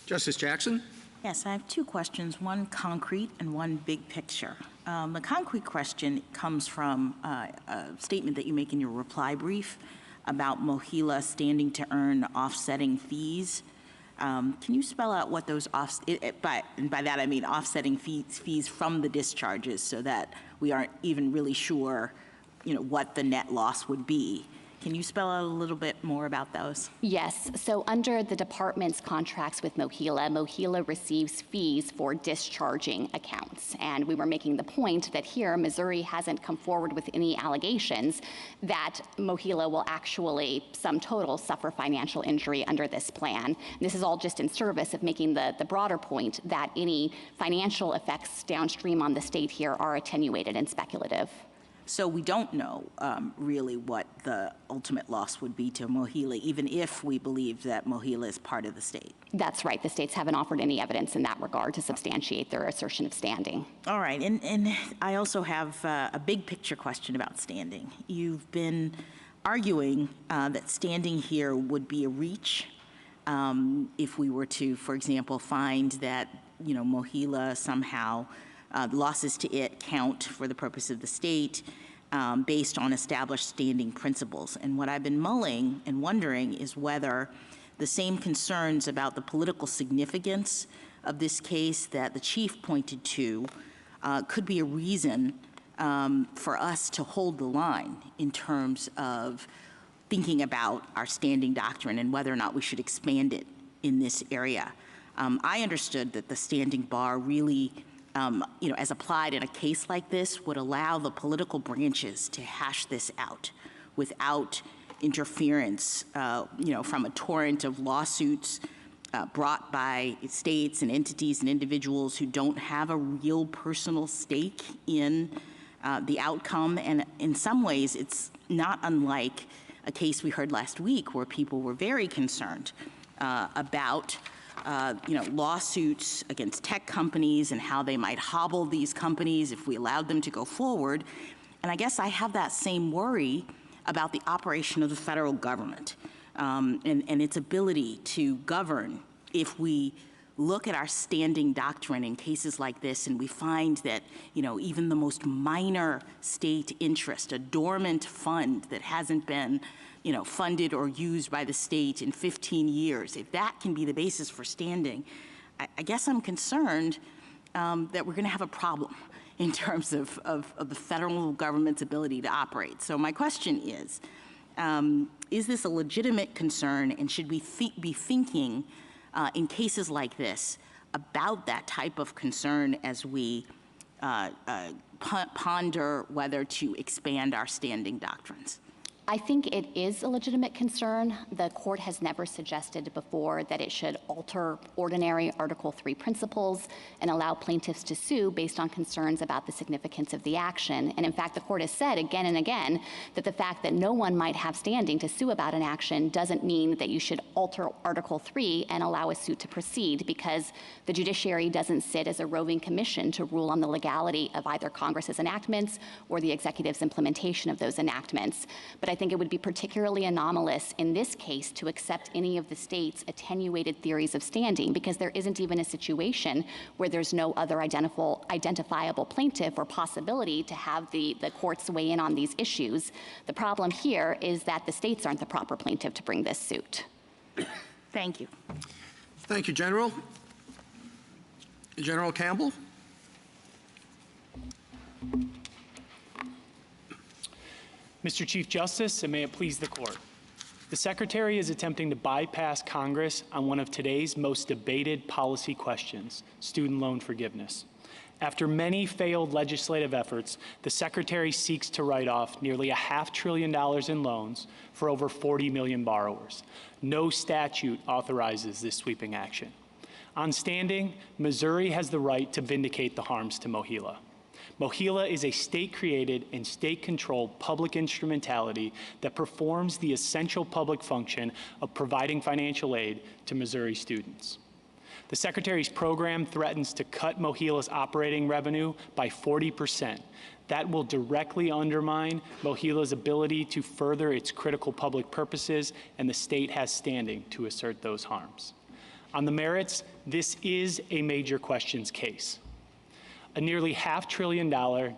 Justice Jackson? Yes, I have two questions, one concrete and one big picture. The concrete question comes from a statement that you make in your reply brief about Mohila standing to earn offsetting fees. Can you spell out what those and by that I mean offsetting fees from the discharges, so that we aren't even really sure, what the net loss would be? Can you spell out a little bit more about those? Yes. So under the department's contracts with Mohila, Mohila receives fees for discharging accounts. And we were making the point that here, Missouri hasn't come forward with any allegations that Mohila will actually, sum total, suffer financial injury under this plan. This is all just in service of making the broader point that any financial effects downstream on the state here are attenuated and speculative. So we don't know really what the ultimate loss would be to Mohila, even if we believe that Mohila is part of the state. That's right. The states haven't offered any evidence in that regard to substantiate their assertion of standing. All right. And I also have a big picture question about standing. You've been arguing that standing here would be a reach if we were to, for example, find that Mohila somehow, losses to it count for the purpose of the state based on established standing principles. And what I've been mulling and wondering is whether the same concerns about the political significance of this case that the chief pointed to could be a reason for us to hold the line in terms of thinking about our standing doctrine and whether or not we should expand it in this area. I understood that the standing bar really, as applied in a case like this, would allow the political branches to hash this out without interference, from a torrent of lawsuits brought by states and entities and individuals who don't have a real personal stake in the outcome. And in some ways, it's not unlike a case we heard last week where people were very concerned about lawsuits against tech companies and how they might hobble these companies if we allowed them to go forward. And I guess I have that same worry about the operation of the federal government and its ability to govern if we look at our standing doctrine in cases like this and we find that, even the most minor state interest, a dormant fund that hasn't been, funded or used by the state in 15 years, if that can be the basis for standing, I guess I'm concerned that we're going to have a problem in terms of the federal government's ability to operate. So my question is this a legitimate concern, and should we be thinking in cases like this about that type of concern as we ponder whether to expand our standing doctrines? I think it is a legitimate concern. The court has never suggested before that it should alter ordinary Article 3 principles and allow plaintiffs to sue based on concerns about the significance of the action. And in fact, the court has said again and again that the fact that no one might have standing to sue about an action doesn't mean that you should alter Article 3 and allow a suit to proceed, because the judiciary doesn't sit as a roving commission to rule on the legality of either Congress's enactments or the executive's implementation of those enactments. But I think it would be particularly anomalous in this case to accept any of the state's attenuated theories of standing, because there isn't even a situation where there's no other identifiable plaintiff or possibility to have the courts weigh in on these issues. The problem here is that the states aren't the proper plaintiff to bring this suit. Thank you. Thank you, General. General Campbell. Mr. Chief Justice, and may it please the court. The Secretary is attempting to bypass Congress on one of today's most debated policy questions, student loan forgiveness. After many failed legislative efforts, the Secretary seeks to write off nearly $500 billion in loans for over 40 million borrowers. No statute authorizes this sweeping action. On standing, Missouri has the right to vindicate the harms to Mohila. Mohila is a state-created and state-controlled public instrumentality that performs the essential public function of providing financial aid to Missouri students. The Secretary's program threatens to cut Mohila's operating revenue by 40%. That will directly undermine Mohila's ability to further its critical public purposes, and the state has standing to assert those harms. On the merits, this is a major questions case. A nearly $500 billion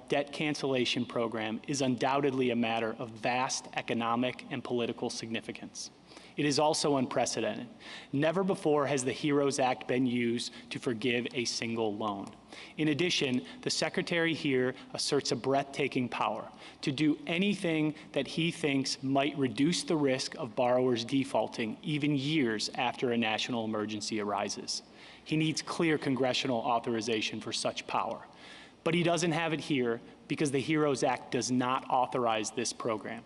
debt cancellation program is undoubtedly a matter of vast economic and political significance. It is also unprecedented. Never before has the HEROES Act been used to forgive a single loan. In addition, the Secretary here asserts a breathtaking power to do anything that he thinks might reduce the risk of borrowers defaulting even years after a national emergency arises. He needs clear congressional authorization for such power. But he doesn't have it here because the HEROES Act does not authorize this program.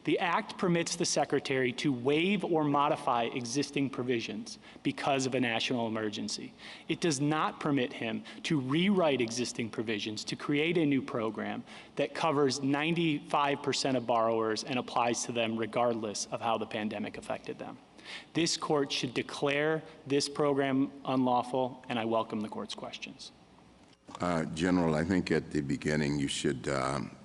The Act permits the Secretary to waive or modify existing provisions because of a national emergency. It does not permit him to rewrite existing provisions to create a new program that covers 95% of borrowers and applies to them regardless of how the pandemic affected them. This court should declare this program unlawful, and I welcome the court's questions. General, I think at the beginning you should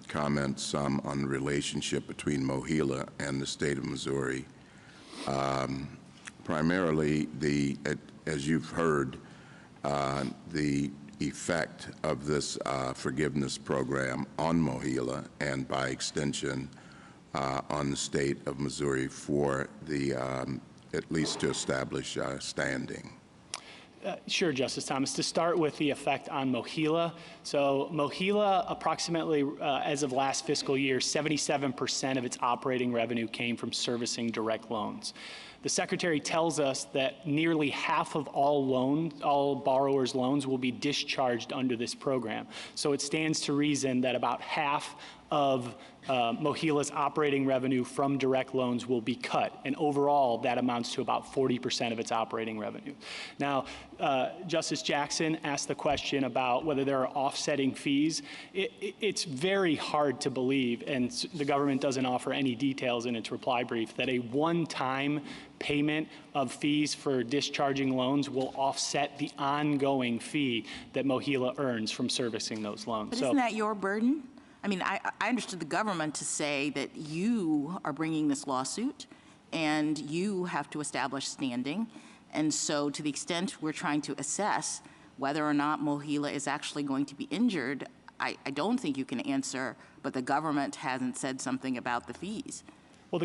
comment some on the relationship between Mohila and the state of Missouri. Primarily, as you've heard, the effect of this forgiveness program on Mohila and by extension on the state of Missouri for the at least to establish standing. Sure, Justice Thomas. To start with the effect on Mohila. So Mohila, approximately as of last fiscal year, 77% of its operating revenue came from servicing direct loans. The Secretary tells us that nearly half of all borrowers' loans will be discharged under this program. So it stands to reason that about half of Mohila's operating revenue from direct loans will be cut. And overall, that amounts to about 40% of its operating revenue. Now, Justice Jackson asked the question about whether there are offsetting fees. It's very hard to believe, and the government doesn't offer any details in its reply brief, that a one-time payment of fees for discharging loans will offset the ongoing fee that Mohila earns from servicing those loans. But isn't that your burden? I mean, I understood the government to say that you are bringing this lawsuit and you have to establish standing. And so to the extent we're trying to assess whether or not Mohila is actually going to be injured, I don't think you can answer, but the government hasn't said something about the fees. Well,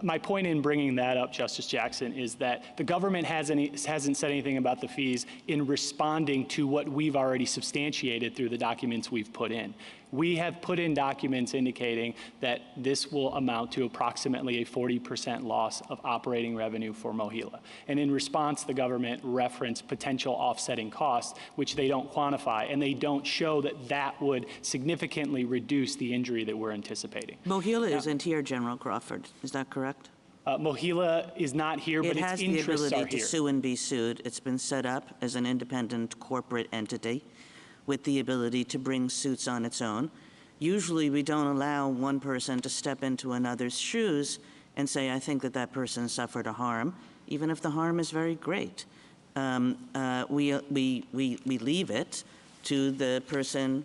my point in bringing that up, Justice Jackson, is that the government hasn't said anything about the fees in responding to what we've already substantiated through the documents we've put in. We have put in documents indicating that this will amount to approximately a 40% loss of operating revenue for Mohila. And in response, the government referenced potential offsetting costs, which they don't quantify, and they don't show that that would significantly reduce the injury that we're anticipating. Mohila isn't here, General Crawford. Is that correct? Mohila is not here, but its interests are here. It has the ability to sue and be sued. It's been set up as an independent corporate entity with the ability to bring suits on its own. Usually we don't allow one person to step into another's shoes and say, I think that that person suffered a harm, even if the harm is very great. We leave it to the person,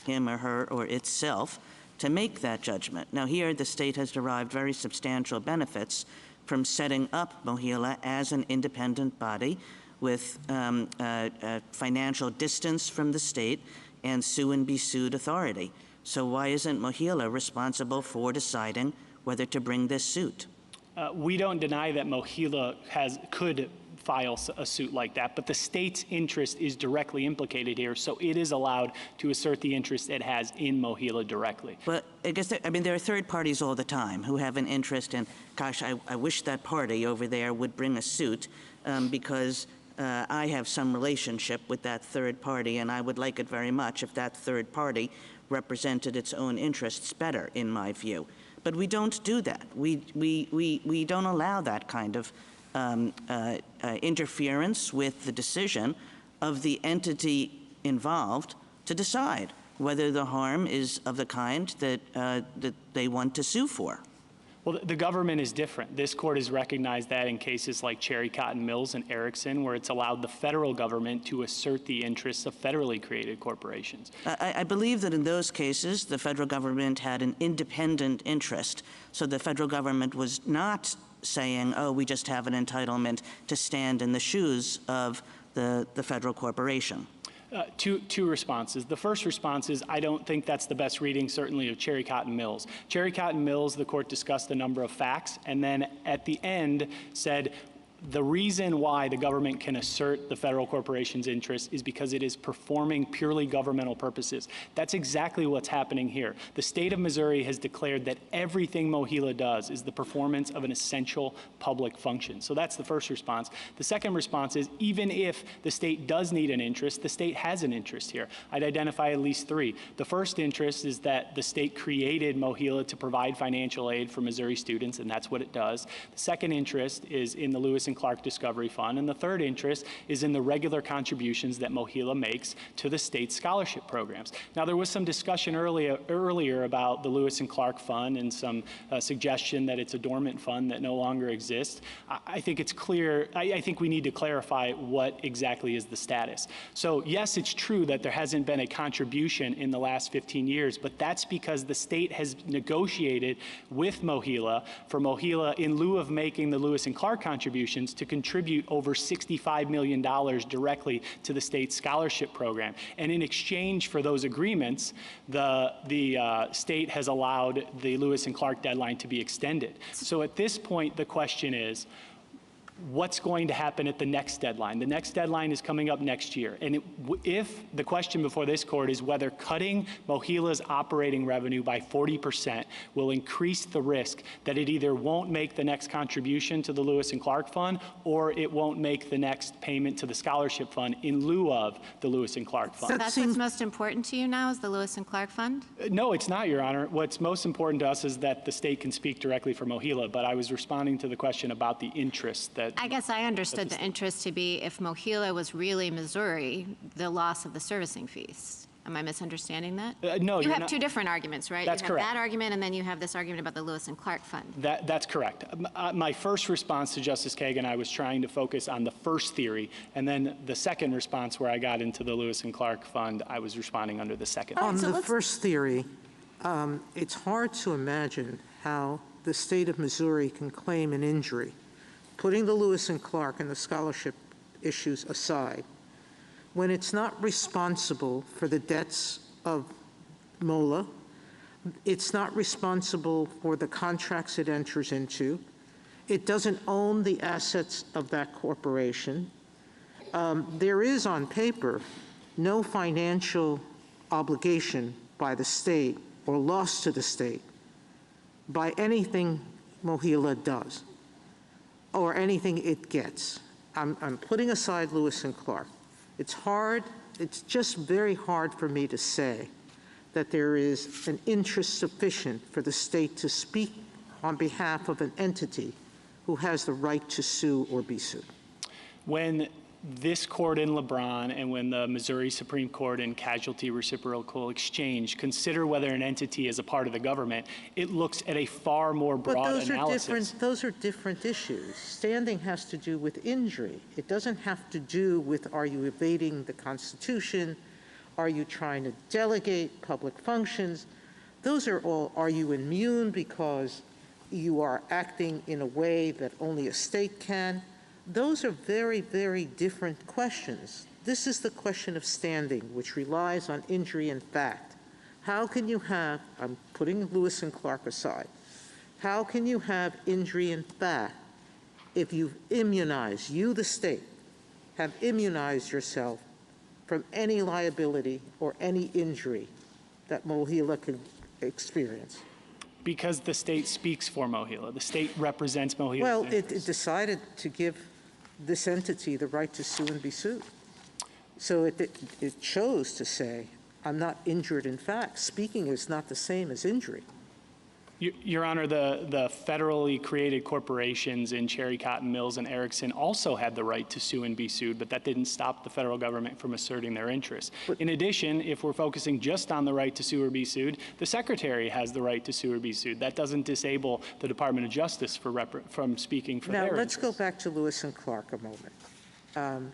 him or her or itself, to make that judgment. Now here the state has derived very substantial benefits from setting up Mohila as an independent body with financial distance from the state and sue and be sued authority. So why isn't Mohila responsible for deciding whether to bring this suit? We don't deny that Mohila could file a suit like that, but the state's interest is directly implicated here, so it is allowed to assert the interest it has in Mohila directly. But I guess, there are third parties all the time who have an interest in, gosh, I wish that party over there would bring a suit because I have some relationship with that third party, and I would like it very much if that third party represented its own interests better, in my view. But we don't do that. We don't allow that kind of interference with the decision of the entity involved to decide whether the harm is of the kind that they want to sue for. Well, the government is different. This court has recognized that in cases like Cherry Cotton Mills and Erickson, where it's allowed the federal government to assert the interests of federally created corporations. I believe that in those cases, the federal government had an independent interest. So the federal government was not saying, oh, we just have an entitlement to stand in the shoes of the federal corporation. Two responses. The first response is I don't think that's the best reading, certainly, of Cherry Cotton Mills. Cherry Cotton Mills, the court discussed a number of facts, and then at the end said, the reason why the government can assert the federal corporation's interest is because it is performing purely governmental purposes. That's exactly what's happening here. The state of Missouri has declared that everything Mohila does is the performance of an essential public function. So that's the first response. The second response is even if the state does need an interest, the state has an interest here. I'd identify at least three. The first interest is that the state created Mohila to provide financial aid for Missouri students, and that's what it does. The second interest is in the Lewis and Clark Discovery Fund, and the third interest is in the regular contributions that Mohila makes to the state scholarship programs. Now, there was some discussion earlier about the Lewis and Clark Fund and some suggestion that it's a dormant fund that no longer exists. I think it's clear, I think we need to clarify what exactly is the status. So yes, it's true that there hasn't been a contribution in the last 15 years, but that's because the state has negotiated with Mohila for Mohila, in lieu of making the Lewis and Clark contributions, institutions to contribute over $65 million directly to the state scholarship program. And in exchange for those agreements, the state has allowed the Lewis and Clark deadline to be extended. So at this point, the question is, what's going to happen at the next deadline? The next deadline is coming up next year. And if the question before this court is whether cutting Mohila's operating revenue by 40% will increase the risk that it either won't make the next contribution to the Lewis and Clark Fund or it won't make the next payment to the scholarship fund in lieu of the Lewis and Clark Fund. So that's what's most important to you now is the Lewis and Clark Fund? No, it's not, Your Honor. What's most important to us is that the state can speak directly for Mohila, but I was responding to the question about the interest that I guess I understood the interest to be if Mohila was really Missouri, the loss of the servicing fees. Am I misunderstanding that? No, you you're have not. Two different arguments, right? That's you have correct. that argument, and then you have this argument about the Lewis and Clark Fund. That's correct. My first response to Justice Kagan, I was trying to focus on the first theory, and then the second response where I got into the Lewis and Clark Fund, I was responding under the second. On the first theory, it's hard to imagine how the state of Missouri can claim an injury, putting the Lewis and Clark and the scholarship issues aside, when it's not responsible for the debts of MOLA, it's not responsible for the contracts it enters into, it doesn't own the assets of that corporation. There is on paper no financial obligation by the state or loss to the state by anything Mohila does or anything it gets. I'm putting aside Lewis and Clark. It's just very hard for me to say that there is an interest sufficient for the state to speak on behalf of an entity who has the right to sue or be sued. When this court in LeBron and when the Missouri Supreme Court in Casualty Reciprocal Exchange consider whether an entity is a part of the government, it looks at a far more broad analysis. Those are different issues. Standing has to do with injury. It doesn't have to do with are you evading the Constitution, are you trying to delegate public functions. Those are all, are you immune because you are acting in a way that only a state can? Those are very, very different questions. This is the question of standing, which relies on injury in fact. How can you have, I'm putting Lewis and Clark aside, how can you have injury in fact if you've immunized, you the state, have immunized yourself from any liability or any injury that Mohila could experience? Because the state speaks for Mohila. The state represents Mohila. Well, it decided to give this entity the right to sue and be sued. So it chose to say, I'm not injured in fact. Speaking is not the same as injury. Your Honor, the federally created corporations in Cherry Cotton Mills and Erickson also had the right to sue and be sued, but that didn't stop the federal government from asserting their interests. In addition, if we're focusing just on the right to sue or be sued, the Secretary has the right to sue or be sued. That doesn't disable the Department of Justice from speaking for their interests. Now, let's go back to Lewis and Clark a moment.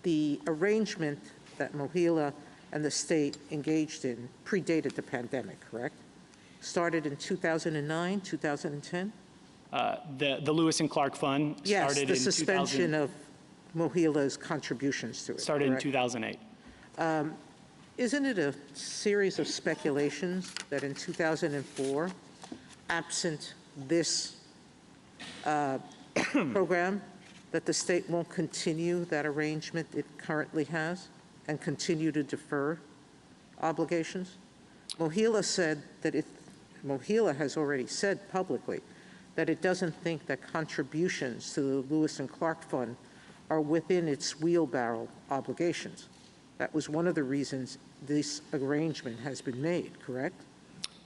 The arrangement that Mohila and the state engaged in predated the pandemic, correct? Started in 2009, 2010? The Lewis and Clark Fund started in the suspension of Mohila's contributions to it. Started correct? in 2008. Isn't it a series of speculations that in 2004, absent this program, that the state won't continue that arrangement it currently has and continue to defer obligations? Mohila said that Mohila has already said publicly that it doesn't think that contributions to the Lewis and Clark Fund are within its wheelbarrow obligations. That was one of the reasons this arrangement has been made, correct?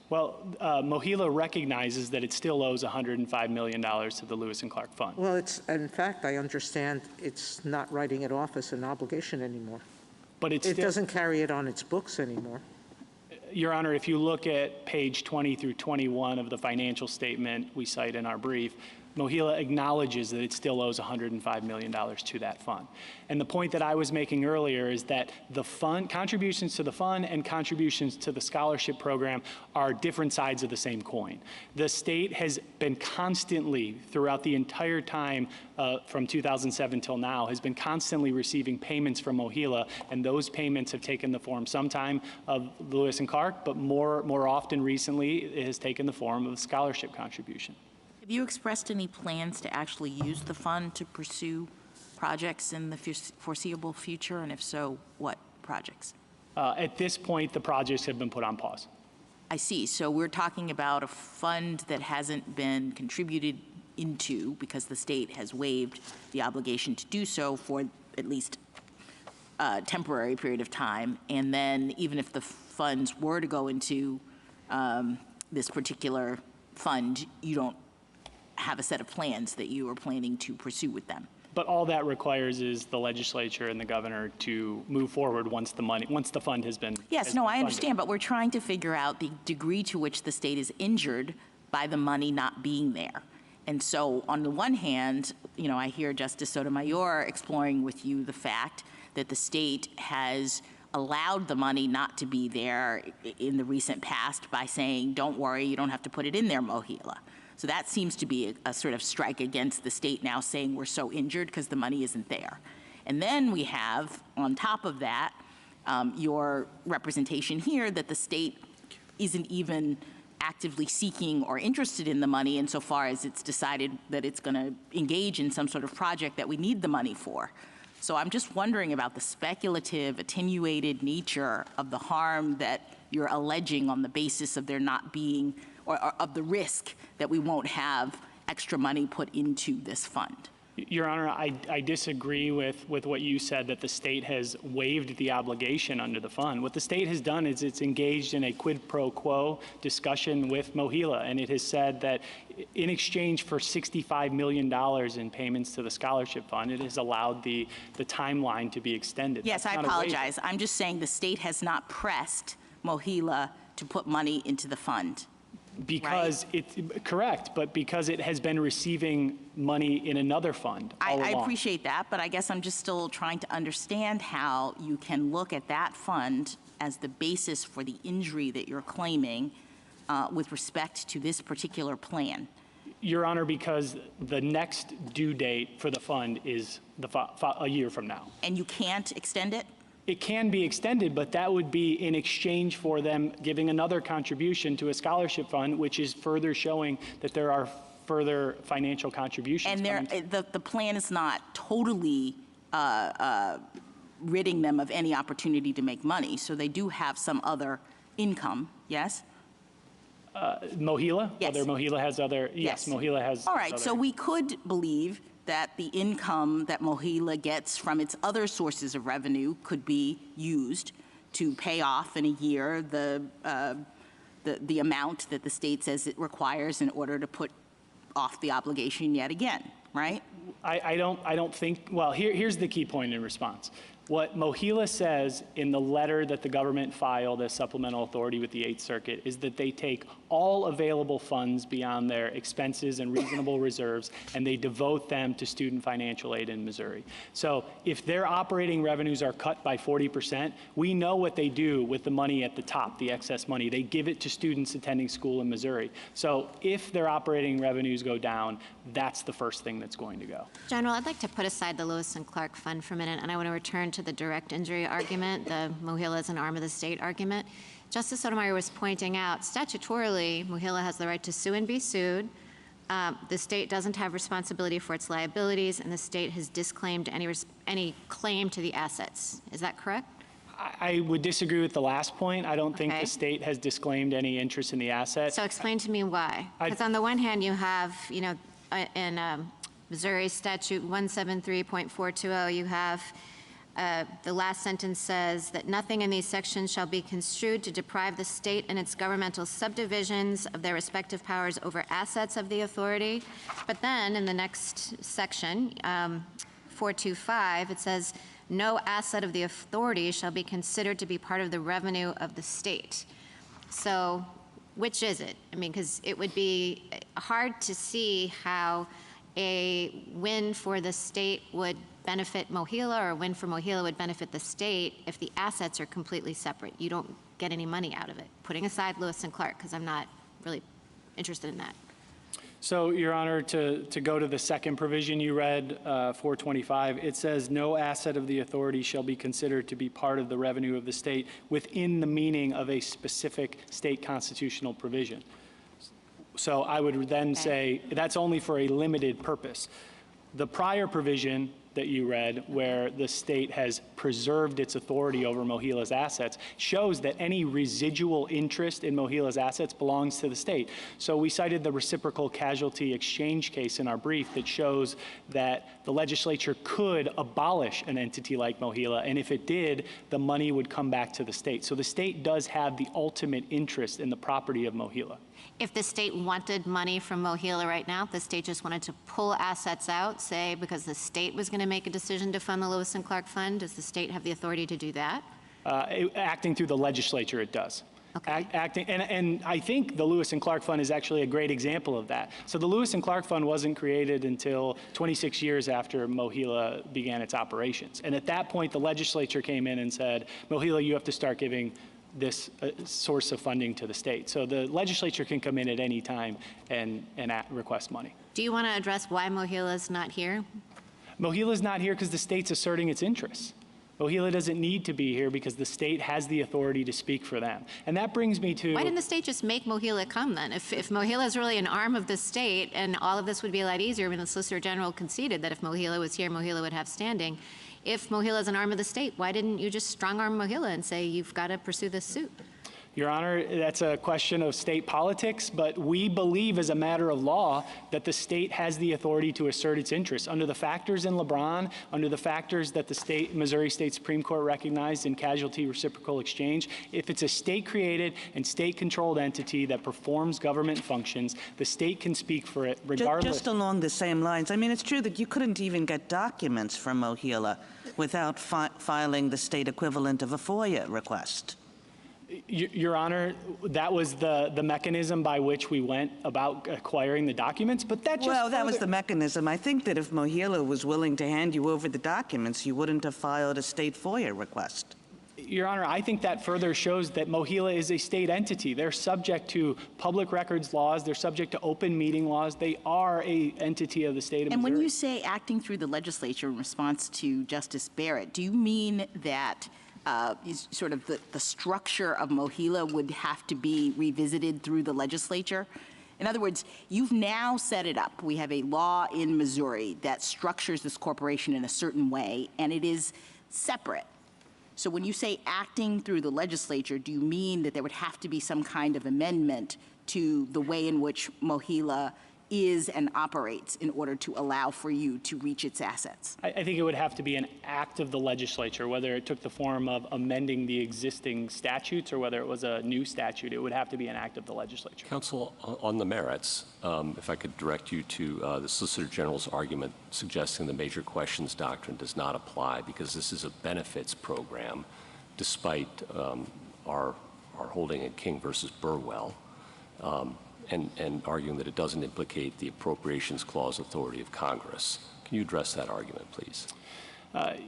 Well, Mohila recognizes that it still owes $105 million to the Lewis and Clark Fund. Well, in fact, I understand it's not writing it off as an obligation anymore. But it doesn't carry it on its books anymore. Your Honor, if you look at page 20 through 21 of the financial statement we cite in our brief, Mohila acknowledges that it still owes $105 million to that fund. And the point that I was making earlier is that the fund, contributions to the fund and contributions to the scholarship program are different sides of the same coin. The state has been constantly, throughout the entire time from 2007 till now, has been constantly receiving payments from Mohila, and those payments have taken the form sometime of Lewis and Clark, but more often recently it has taken the form of a scholarship contribution. Have you expressed any plans to actually use the fund to pursue projects in the foreseeable future, and if so, what projects? At this point, the projects have been put on pause. I see. So we're talking about a fund that hasn't been contributed into because the state has waived the obligation to do so for at least a temporary period of time. And then even if the funds were to go into this particular fund, you don't have a set of plans that you are planning to pursue with them. But all that requires is the legislature and the governor to move forward once the fund has been. Yes, no, I understand, but we're trying to figure out the degree to which the state is injured by the money not being there. And so on the one hand, you know, I hear Justice Sotomayor exploring with you the fact that the state has allowed the money not to be there in the recent past by saying, don't worry, you don't have to put it in there, Mohila. So that seems to be a sort of strike against the state now saying we're so injured because the money isn't there. And then we have, on top of that, your representation here that the state isn't even actively seeking or interested in the money insofar as it's decided that it's going to engage in some sort of project that we need the money for. So I'm just wondering about the speculative, attenuated nature of the harm that you're alleging on the basis of there not being, or of the risk that we won't have extra money put into this fund. Your Honor, I disagree with what you said, that the state has waived the obligation under the fund. What the state has done is it's engaged in a quid pro quo discussion with Mohila, and it has said that in exchange for $65 million in payments to the scholarship fund, it has allowed the timeline to be extended. Yes, I apologize. I'm just saying the state has not pressed Mohila to put money into the fund. Because it's correct, but because it has been receiving money in another fund all I along. appreciate that, but I guess I'm just still trying to understand how you can look at that fund as the basis for the injury that you're claiming with respect to this particular plan. Your Honor, because the next due date for the fund is a year from now. And you can't extend it? It can be extended, but that would be in exchange for them giving another contribution to a scholarship fund, which is further showing that there are further financial contributions. And the plan is not totally ridding them of any opportunity to make money, so they do have some other income, yes? Mohila? Yes. Whether Mohila has other, yes, Mohila has. All right, so we could believe that the income that Mohila gets from its other sources of revenue could be used to pay off in a year the amount that the state says it requires in order to put off the obligation yet again, right? I don't think, well, here's the key point in response. What Mohila says in the letter that the government filed as supplemental authority with the 8th Circuit is that they take all available funds beyond their expenses and reasonable reserves, and they devote them to student financial aid in Missouri. So if their operating revenues are cut by 40%, we know what they do with the money at the top, the excess money. They give it to students attending school in Missouri. So if their operating revenues go down, that's the first thing that's going to go. General, I'd like to put aside the Lewis and Clark Fund for a minute, and I want to return to the direct injury argument, the Mohila is an arm of the state argument. Justice Sotomayor was pointing out, statutorily, Mohila has the right to sue and be sued. The state doesn't have responsibility for its liabilities, and the state has disclaimed any claim to the assets. Is that correct? I would disagree with the last point. I don't think the state has disclaimed any interest in the assets. So explain to me why. Because on the one hand, you have, you know, in Missouri Statute 173.420, you have the last sentence says that nothing in these sections shall be construed to deprive the state and its governmental subdivisions of their respective powers over assets of the authority. But then in the next section, 425, it says, no asset of the authority shall be considered to be part of the revenue of the state. So which is it? I mean, because it would be hard to see how a win for the state would benefit Mohila or a win for Mohila would benefit the state if the assets are completely separate. You don't get any money out of it. Putting aside Lewis and Clark, because I'm not really interested in that. So, Your Honor, to go to the second provision you read, 425, it says no asset of the authority shall be considered to be part of the revenue of the state within the meaning of a specific state constitutional provision. So I would then say that's only for a limited purpose. The prior provision that you read, where the state has preserved its authority over Mohila's assets, shows that any residual interest in Mohila's assets belongs to the state. So we cited the reciprocal casualty exchange case in our brief that shows that the legislature could abolish an entity like Mohila, and if it did, the money would come back to the state. So the state does have the ultimate interest in the property of Mohila. If the state wanted money from Mohila right now, if the state just wanted to pull assets out, say because the state was going to make a decision to fund the Lewis and Clark Fund, does the state have the authority to do that? Acting through the legislature, it does. Okay. And I think the Lewis and Clark Fund is actually a great example of that. So the Lewis and Clark Fund wasn't created until 26 years after Mohila began its operations. And at that point, the legislature came in and said, Mohila, you have to start giving this source of funding to the state. So the legislature can come in at any time and request money. Do you want to address why Mohila is not here? Mohila is not here because the state's asserting its interests. Mohila doesn't need to be here because the state has the authority to speak for them. And that brings me to— Why didn't the state just make Mohila come then? If Mohila is really an arm of the state and all of this would be a lot easier, I mean, the Solicitor General conceded that if Mohila was here, Mohila would have standing. If Mohila is an arm of the state, why didn't you just strong-arm Mohila and say you've got to pursue this suit? Your Honor, that's a question of state politics, but we believe as a matter of law that the state has the authority to assert its interests. Under the factors in LeBron, under the factors that the Missouri State Supreme Court recognized in casualty reciprocal exchange, if it's a state-created and state-controlled entity that performs government functions, the state can speak for it regardless. Just along the same lines, I mean, it's true that you couldn't even get documents from Mohila without filing the state equivalent of a FOIA request. Your Honor, that was the mechanism by which we went about acquiring the documents, but that just— Well, that was the mechanism. I think that if Mohila was willing to hand you over the documents, you wouldn't have filed a state FOIA request. Your Honor, I think that further shows that Mohila is a state entity. They're subject to public records laws. They're subject to open meeting laws. They are a entity of the state of Missouri. And when you say acting through the legislature in response to Justice Barrett, do you mean that sort of the structure of Mohila would have to be revisited through the legislature? In other words, you've now set it up. We have a law in Missouri that structures this corporation in a certain way, and it is separate. So when you say acting through the legislature, do you mean that there would have to be some kind of amendment to the way in which Mohila is and operates in order to allow for you to reach its assets? I think it would have to be an act of the legislature, whether it took the form of amending the existing statutes or whether it was a new statute. It would have to be an act of the legislature. Counsel, on the merits, if I could direct you to the Solicitor General's argument suggesting the major questions doctrine does not apply because this is a benefits program, despite our holding in King versus Burwell. And arguing that it doesn't implicate the Appropriations Clause authority of Congress. Can you address that argument, please?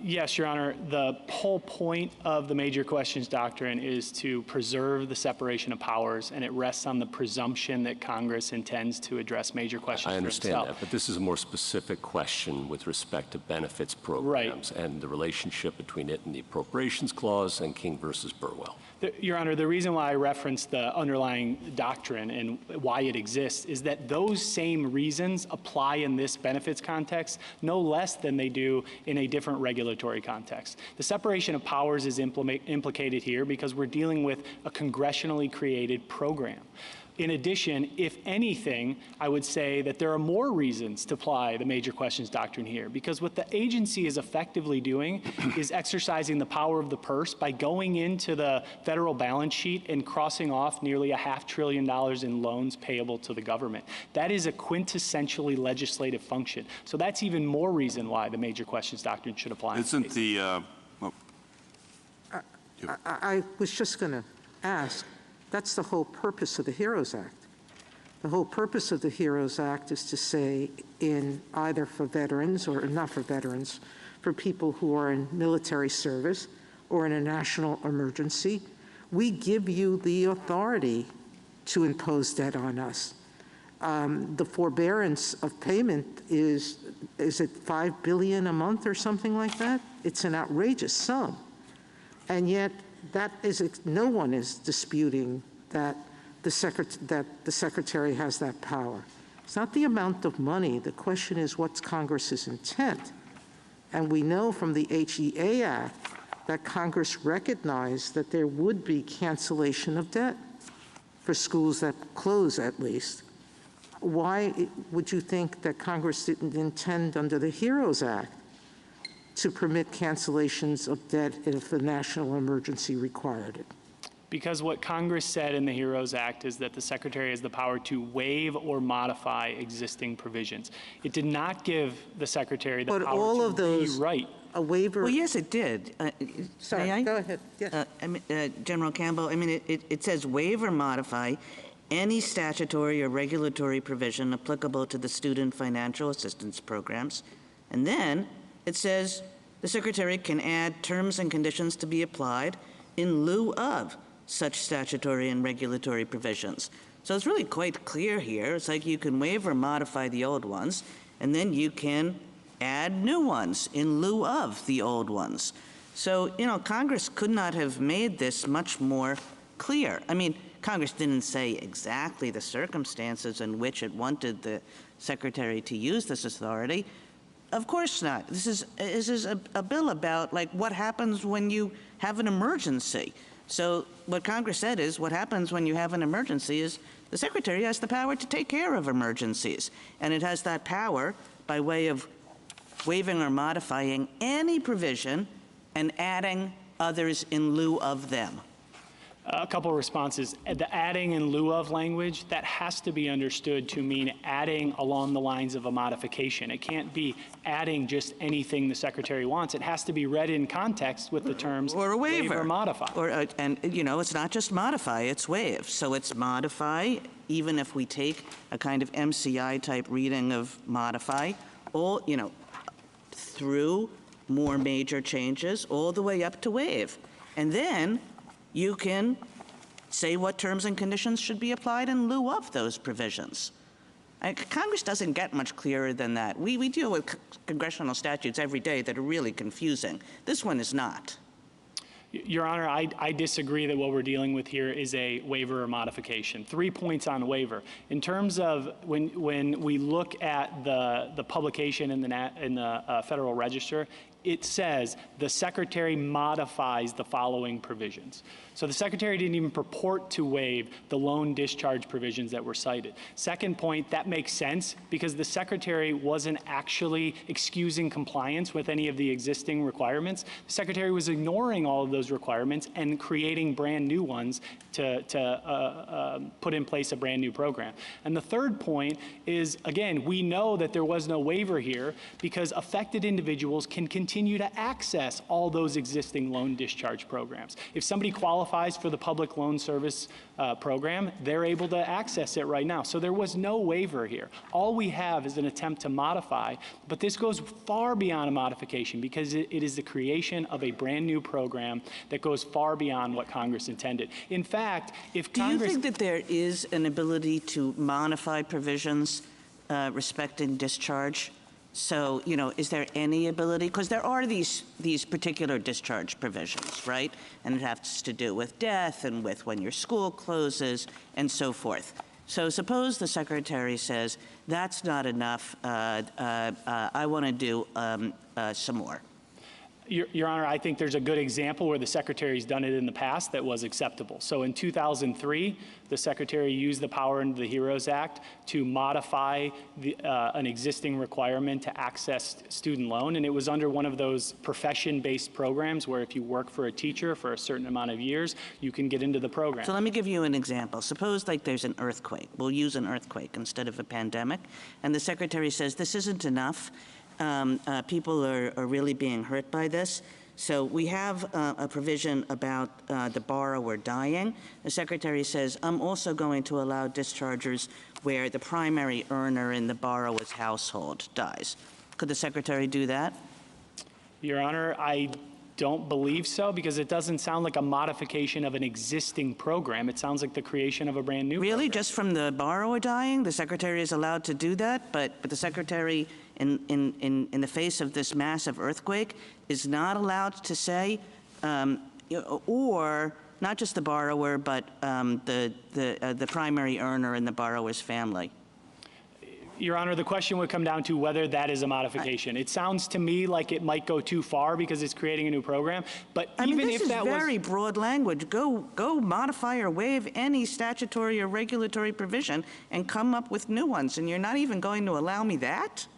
Yes, Your Honor. The whole point of the major questions doctrine is to preserve the separation of powers, and it rests on the presumption that Congress intends to address major questions. I understand that, but this is a more specific question with respect to benefits programs and the relationship between it and the Appropriations Clause and King versus Burwell. Your Honor, the reason why I referenced the underlying doctrine and why it exists is that those same reasons apply in this benefits context no less than they do in a different regulatory context. The separation of powers is implicated here because we're dealing with a congressionally created program. In addition, if anything, I would say that there are more reasons to apply the major questions doctrine here, because what the agency is effectively doing is exercising the power of the purse by going into the federal balance sheet and crossing off nearly $500 billion in loans payable to the government. That is a quintessentially legislative function. So that's even more reason why the major questions doctrine should apply. Isn't the... I was just going to ask, that's the whole purpose of the HEROES Act. The whole purpose of the HEROES Act is to say in either for veterans or not for veterans, for people who are in military service or in a national emergency, we give you the authority to impose debt on us. The forbearance of payment is it $5 billion a month or something like that? It's an outrageous sum. And yet no one is disputing that the Secretary has that power. It's not the amount of money. The question is what's Congress's intent. And we know from the HEA Act that Congress recognized that there would be cancellation of debt for schools that close at least. Why would you think that Congress didn't intend under the HEROES Act to permit cancellations of debt if a national emergency required it? Because what Congress said in the HEROES Act is that the Secretary has the power to waive or modify existing provisions. It did not give the Secretary the power to rewrite. A waiver? Well, yes, it did. Sorry, go ahead. Yes. General Campbell, I mean, it says waive or modify any statutory or regulatory provision applicable to the student financial assistance programs. And then it says the Secretary can add terms and conditions to be applied in lieu of such statutory and regulatory provisions. So it's really quite clear here. It's like you can waive or modify the old ones, and then you can add new ones in lieu of the old ones. So, Congress could not have made this much more clear. I mean, Congress didn't say exactly the circumstances in which it wanted the Secretary to use this authority. Of course not. This is a bill about, like, what happens when you have an emergency. So what Congress said is what happens when you have an emergency is the Secretary has the power to take care of emergencies. And it has that power by way of waiving or modifying any provision and adding others in lieu of them. A couple of responses. The adding in lieu of language, that has to be understood to mean adding along the lines of a modification. It can't be adding just anything the Secretary wants. It has to be read in context with the terms or a waiver. Waive or modify. And it's not just modify, it's waive. So it's modify, even if we take a kind of MCI type reading of modify, all, through more major changes all the way up to waive. And then you can say what terms and conditions should be applied in lieu of those provisions. Congress doesn't get much clearer than that. We deal with congressional statutes every day that are really confusing. This one is not. Your Honor, I disagree that what we're dealing with here is a waiver or modification. 3 points on waiver. In terms of when we look at the publication in the Federal Register, it says the Secretary modifies the following provisions. So the Secretary didn't even purport to waive the loan discharge provisions that were cited. Second point, that makes sense because the Secretary wasn't actually excusing compliance with any of the existing requirements. The Secretary was ignoring all of those requirements and creating brand new ones to put in place a brand new program. And the third point is, again, we know that there was no waiver here because affected individuals can continue to access all those existing loan discharge programs. If somebody qualifies for the public loan service program, they're able to access it right now. So there was no waiver here. All we have is an attempt to modify, but this goes far beyond a modification because it is the creation of a brand new program that goes far beyond what Congress intended. In fact, if Congress— Do you think that there is an ability to modify provisions respecting discharge? So, is there any ability? Because there are these particular discharge provisions, right? And it has to do with death and with when your school closes and so forth. So suppose the Secretary says, that's not enough, I want to do some more. Your Honor, I think there's a good example where the Secretary's done it in the past that was acceptable. So in 2003, the Secretary used the power under the HEROES Act to modify an existing requirement to access student loan, and it was under one of those profession-based programs where if you work for a teacher for a certain amount of years, you can get into the program. So let me give you an example. Suppose there's an earthquake. We'll use an earthquake instead of a pandemic, and the Secretary says this isn't enough. People are really being hurt by this. So we have a provision about the borrower dying. The Secretary says, I'm also going to allow dischargers where the primary earner in the borrower's household dies. Could the Secretary do that? Your Honor, I don't believe so, because it doesn't sound like a modification of an existing program. It sounds like the creation of a brand new program. Just from the borrower dying? The Secretary is allowed to do that, but the Secretary, in the face of this massive earthquake, is not allowed to say, or not just the borrower, but the primary earner in the borrower's family. Your Honor, the question would come down to whether that is a modification. It sounds to me like it might go too far because it's creating a new program, but even if that was— this is very broad language. Go modify or waive any statutory or regulatory provision and come up with new ones, and you're not even going to allow me that?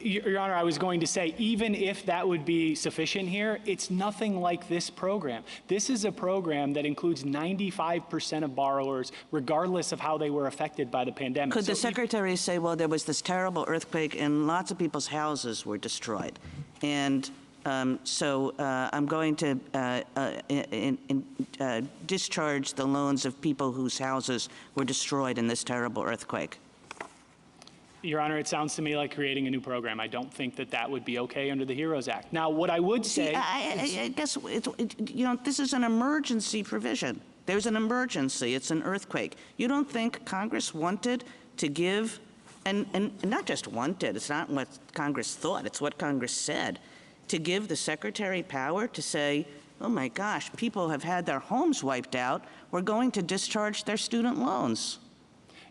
Your Honor, I was going to say, even if that would be sufficient here, it's nothing like this program. This is a program that includes 95% of borrowers, regardless of how they were affected by the pandemic. Could the Secretary say, well, there was this terrible earthquake and lots of people's houses were destroyed, and so I'm going to discharge the loans of people whose houses were destroyed in this terrible earthquake? Your Honor, it sounds to me like creating a new program. I don't think that that would be okay under the HEROES Act. Now, what I would say— I guess, this is an emergency provision. There's an emergency. It's an earthquake. You don't think Congress wanted to give, and not just wanted, it's not what Congress thought, it's what Congress said, to give the Secretary power to say, oh my gosh, people have had their homes wiped out, we're going to discharge their student loans.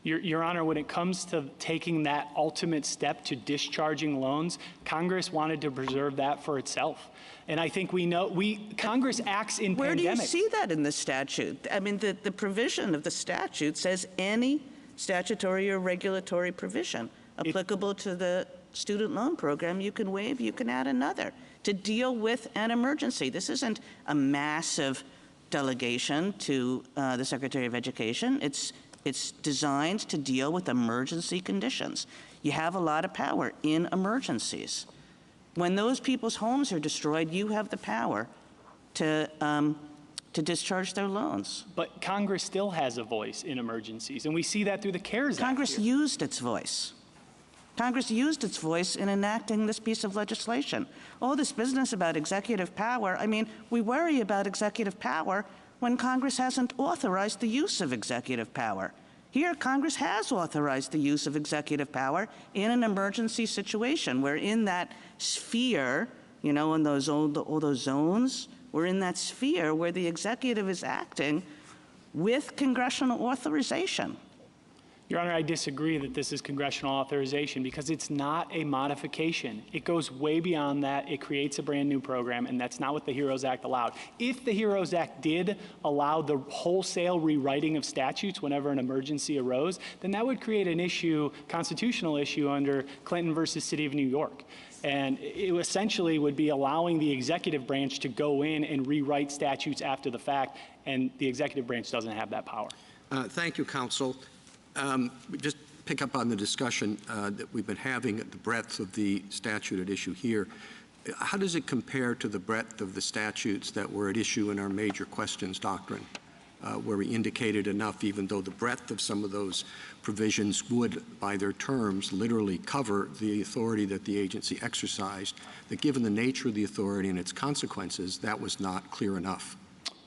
Your Honor, when it comes to taking that ultimate step to discharging loans, Congress wanted to preserve that for itself. And I think Congress acts in pandemics. Where do you see that in the statute? I mean, the provision of the statute says any statutory or regulatory provision applicable to the student loan program, you can waive, you can add another to deal with an emergency. This isn't a massive delegation to the Secretary of Education. It's designed to deal with emergency conditions. You have a lot of power in emergencies. When those people's homes are destroyed, you have the power to discharge their loans. But Congress still has a voice in emergencies, and we see that through the CARES Act. Congress used its voice. Congress used its voice in enacting this piece of legislation. All this business about executive power, I mean, we worry about executive power when Congress hasn't authorized the use of executive power. Here, Congress has authorized the use of executive power in an emergency situation. We're in that sphere, in all those zones, we're in that sphere where the executive is acting with congressional authorization. Your Honor, I disagree that this is congressional authorization because it's not a modification. It goes way beyond that. It creates a brand new program, and that's not what the HEROES Act allowed. If the HEROES Act did allow the wholesale rewriting of statutes whenever an emergency arose, then that would create an issue, constitutional issue under Clinton versus City of New York. And it essentially would be allowing the executive branch to go in and rewrite statutes after the fact, and the executive branch doesn't have that power. Thank you, counsel. Just pick up on the discussion that we've been having at the breadth of the statute at issue here. How does it compare to the breadth of the statutes that were at issue in our major questions doctrine, where we indicated enough, even though the breadth of some of those provisions would, by their terms, literally cover the authority that the agency exercised, that given the nature of the authority and its consequences, that was not clear enough?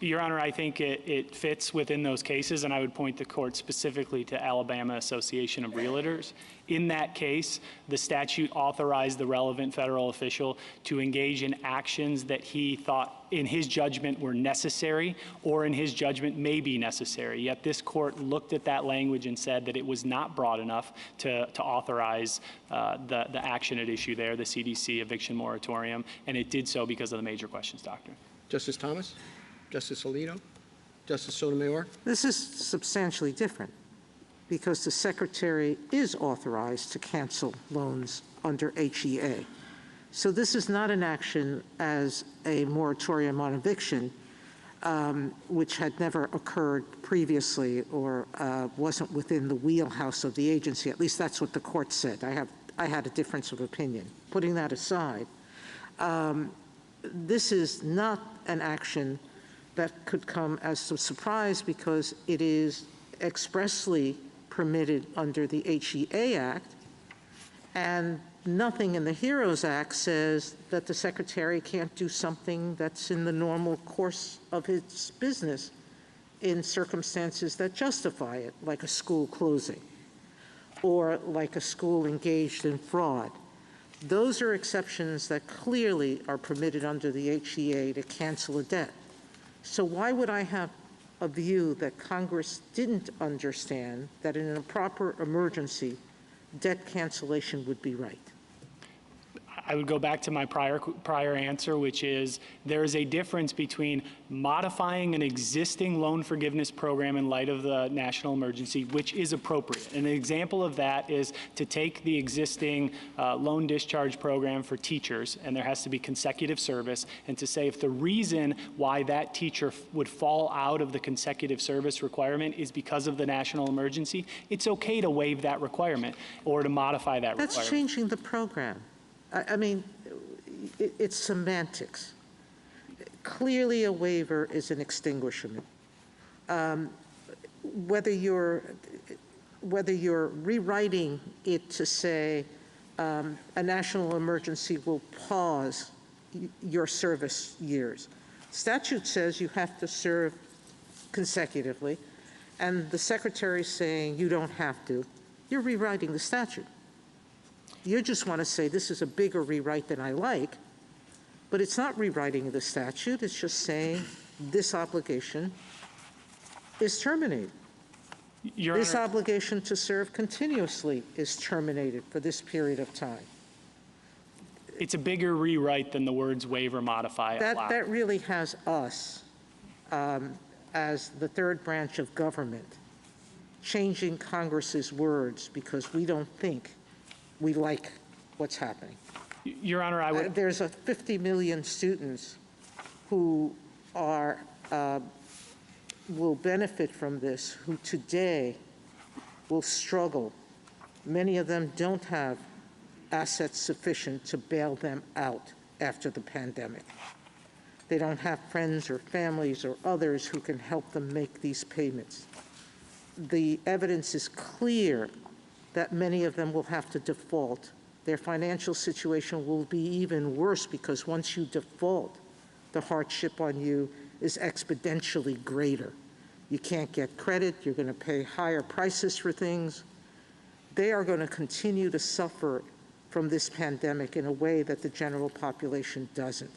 Your Honor, I think it fits within those cases, and I would point the court specifically to Alabama Association of Realtors. In that case, the statute authorized the relevant federal official to engage in actions that he thought, in his judgment, were necessary, or in his judgment may be necessary. Yet this court looked at that language and said that it was not broad enough to authorize the action at issue there, the CDC eviction moratorium, and it did so because of the major questions doctrine. Justice Thomas? Justice Alito? Justice Sotomayor? This is substantially different because the Secretary is authorized to cancel loans under HEA. So this is not an action as a moratorium on eviction, which had never occurred previously or wasn't within the wheelhouse of the agency. At least that's what the court said. I had a difference of opinion. Putting that aside, this is not an action that could come as a surprise because it is expressly permitted under the HEA Act, and nothing in the HEROES Act says that the secretary can't do something that's in the normal course of his business in circumstances that justify it, like a school closing or like a school engaged in fraud. Those are exceptions that clearly are permitted under the HEA to cancel a debt. So why would I have a view that Congress didn't understand that in a proper emergency, debt cancellation would be right? I would go back to my prior answer, which is there is a difference between modifying an existing loan forgiveness program in light of the national emergency, which is appropriate. And an example of that is to take the existing loan discharge program for teachers, and there has to be consecutive service, and to say if the reason why that teacher would fall out of the consecutive service requirement is because of the national emergency, it's okay to waive that requirement or to modify that requirement. That's changing the program. I mean, it's semantics. Clearly, a waiver is an extinguishment. Whether you're rewriting it to say a national emergency will pause your service years. Statute says you have to serve consecutively, and the secretary's saying you don't have to. You're rewriting the statute. You just want to say this is a bigger rewrite than I like, but it's not rewriting the statute. It's just saying this obligation is terminated. This obligation to serve continuously is terminated for this period of time. It's a bigger rewrite than the words waive or modify. That really has us, as the third branch of government, changing Congress's words because we don't think we like what's happening. Your Honor, I would... There's 50 million students who are will benefit from this, who today will struggle. Many of them don't have assets sufficient to bail them out after the pandemic. They don't have friends or families or others who can help them make these payments. The evidence is clear that many of them will have to default. Their financial situation will be even worse because once you default, the hardship on you is exponentially greater. You can't get credit, you're going to pay higher prices for things. They are going to continue to suffer from this pandemic in a way that the general population doesn't.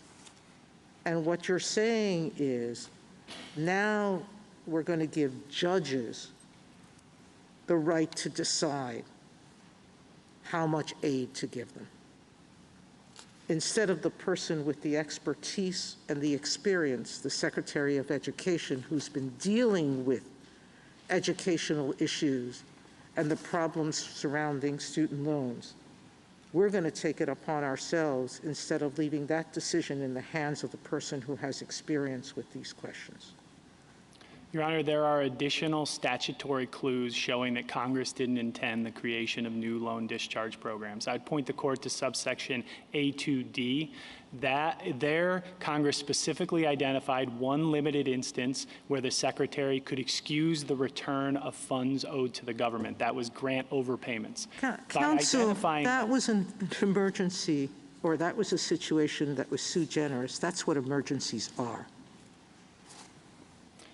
And what you're saying is, now we're going to give judges the right to decide how much aid to give them, instead of the person with the expertise and the experience, the Secretary of Education, who's been dealing with educational issues and the problems surrounding student loans. We're going to take it upon ourselves instead of leaving that decision in the hands of the person who has experience with these questions. Your Honor, there are additional statutory clues showing that Congress didn't intend the creation of new loan discharge programs. I'd point the court to subsection A2D. There, Congress specifically identified one limited instance where the Secretary could excuse the return of funds owed to the government. That was grant overpayments. Counsel, that was an emergency, or that was a situation that was sui generis. That's what emergencies are.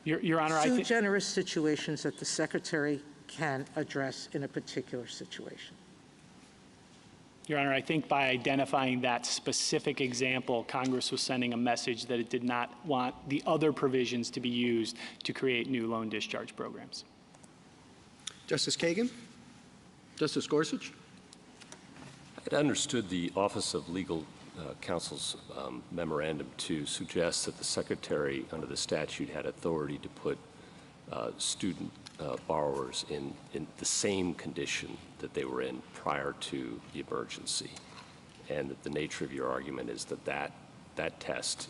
Your Honor, sui generis situations that the Secretary can address in a particular situation. Your Honor, I think by identifying that specific example, Congress was sending a message that it did not want the other provisions to be used to create new loan discharge programs. Justice Kagan? Justice Gorsuch? I understood the Office of Legal Counsel's memorandum to suggest that the Secretary, under the statute, had authority to put student borrowers in the same condition that they were in prior to the emergency, and that the nature of your argument is that that test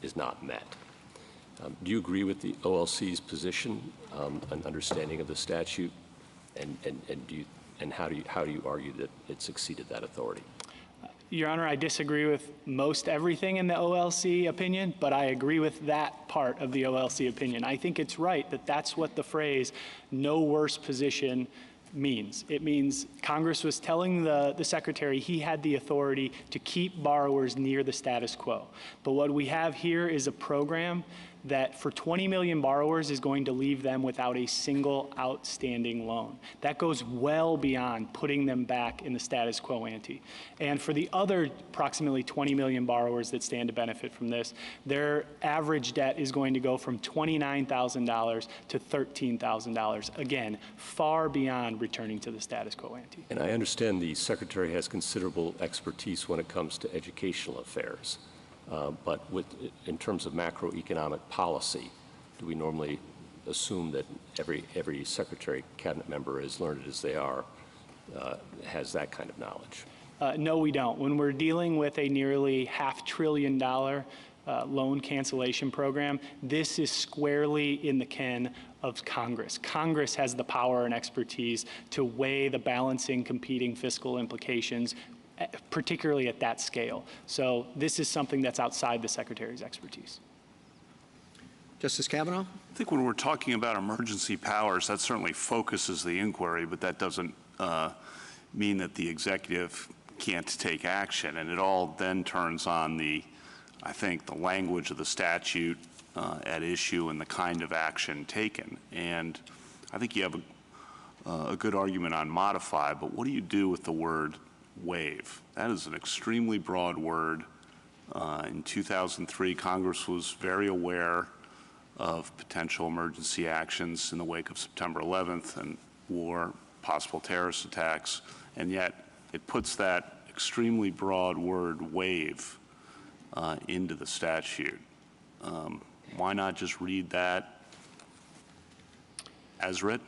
is not met. Do you agree with the OLC's position and understanding of the statute, and how do you argue that it's exceeded that authority? Your Honor, I disagree with most everything in the OLC opinion, but I agree with that part of the OLC opinion. I think it's right that that's what the phrase "no worse position" means. It means Congress was telling the Secretary he had the authority to keep borrowers near the status quo. But what we have here is a program that for 20 million borrowers is going to leave them without a single outstanding loan. That goes well beyond putting them back in the status quo ante. And for the other approximately 20 million borrowers that stand to benefit from this, their average debt is going to go from $29,000 to $13,000. Again, far beyond returning to the status quo ante. And I understand the Secretary has considerable expertise when it comes to educational affairs. But in terms of macroeconomic policy, do we normally assume that every Secretary, cabinet member, as learned as they are, has that kind of knowledge? No, we don't. When we're dealing with a nearly $500 billion loan cancellation program, this is squarely in the ken of Congress. Congress has the power and expertise to weigh the balancing competing fiscal implications, particularly at that scale. So this is something that's outside the Secretary's expertise. Justice Kavanaugh? I think when we're talking about emergency powers, that certainly focuses the inquiry, but that doesn't mean that the executive can't take action. And it all then turns on I think, the language of the statute at issue and the kind of action taken. And I think you have a good argument on modify, but what do you do with the word waive? That is an extremely broad word. In 2003, Congress was very aware of potential emergency actions in the wake of September 11th and war, possible terrorist attacks, and yet it puts that extremely broad word waive into the statute. Why not just read that as written?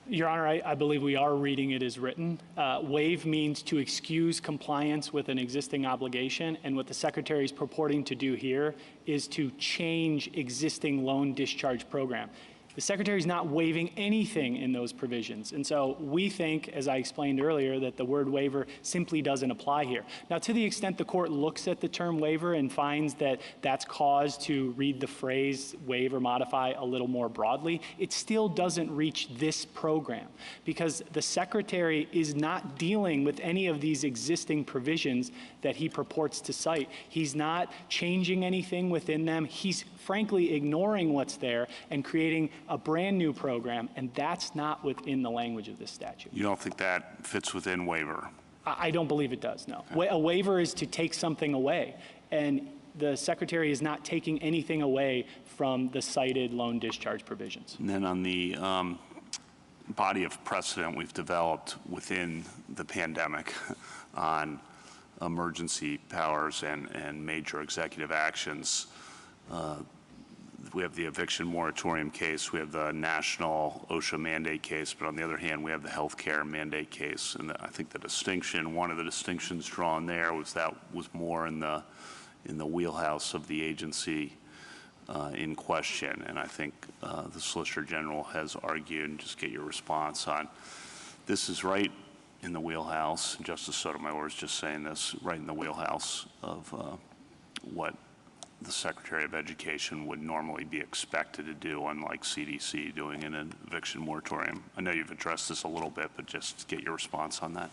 Your Honor, I believe we are reading it as written. Waive means to excuse compliance with an existing obligation, and what the Secretary is purporting to do here is to change existing loan discharge program. The Secretary is not waiving anything in those provisions. And so we think, as I explained earlier, that the word waiver simply doesn't apply here. Now, to the extent the court looks at the term waiver and finds that that's cause to read the phrase waive or modify a little more broadly, it still doesn't reach this program because the Secretary is not dealing with any of these existing provisions that he purports to cite. He's not changing anything within them. He's frankly ignoring what's there and creating a brand new program, and that's not within the language of this statute. You don't think that fits within waiver? I don't believe it does, no. A waiver is to take something away, and the Secretary is not taking anything away from the cited loan discharge provisions. And then on the body of precedent we've developed within the pandemic on emergency powers and major executive actions, we have the eviction moratorium case, we have the national OSHA mandate case, but on the other hand, we have the healthcare mandate case. And I think the distinction, one of the distinctions drawn there was that was more in the wheelhouse of the agency in question. And I think the Solicitor General has argued, and just get your response on, this is right in the wheelhouse, Justice Sotomayor was just saying this, right in the wheelhouse of what the Secretary of Education would normally be expected to do, unlike CDC doing an eviction moratorium. I know you've addressed this a little bit, but just get your response on that.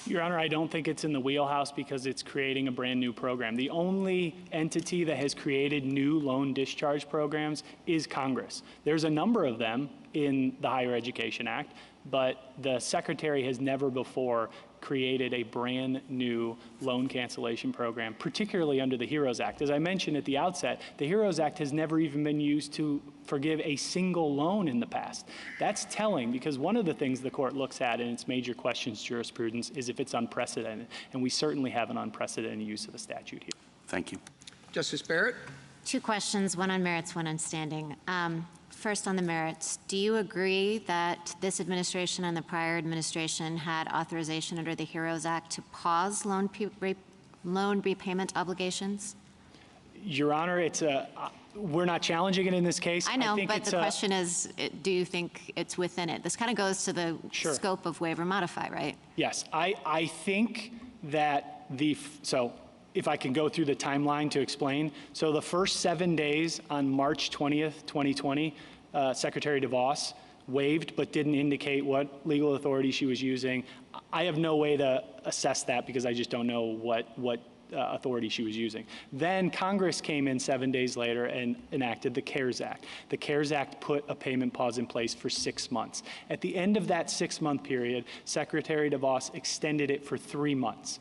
Your Honor, I don't think it's in the wheelhouse because it's creating a brand new program. The only entity that has created new loan discharge programs is Congress. There's a number of them in the Higher Education Act, but the Secretary has never before created a brand new loan cancellation program, particularly under the HEROES Act. As I mentioned at the outset, the HEROES Act has never even been used to forgive a single loan in the past. That's telling because one of the things the court looks at in its major questions jurisprudence is if it's unprecedented, and we certainly have an unprecedented use of the statute here. Thank you. Justice Barrett? Two questions, one on merits, one on standing. First, on the merits, do you agree that this administration and the prior administration had authorization under the HEROES Act to pause loan repayment obligations? Your Honor, we're not challenging it in this case. I know, but the question is, do you think it's within it? This kind of goes to the scope of waiver modify, right? Yes, I think that so if I can go through the timeline to explain. So the first 7 days on March 20th, 2020, Secretary DeVos waived but didn't indicate what legal authority she was using. I have no way to assess that because I just don't know what authority she was using. Then Congress came in 7 days later and enacted the CARES Act. The CARES Act put a payment pause in place for 6 months. At the end of that 6-month period, Secretary DeVos extended it for 3 months.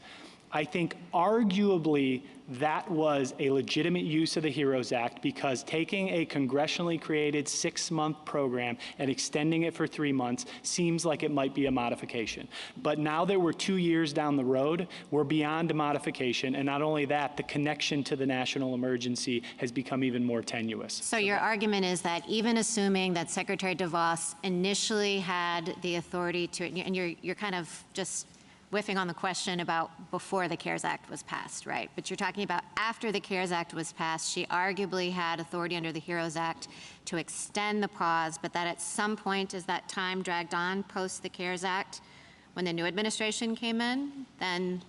I think arguably that was a legitimate use of the HEROES Act because taking a congressionally created 6-month program and extending it for 3 months seems like it might be a modification. But now that we're 2 years down the road, we're beyond a modification. And not only that, the connection to the national emergency has become even more tenuous. So your argument is that even assuming that Secretary DeVos initially had the authority to, and you're kind of just whiffing on the question about before the CARES Act was passed, right? But you're talking about after the CARES Act was passed, she arguably had authority under the HEROES Act to extend the pause, but that at some point as that time dragged on post the CARES Act, when the new administration came in, then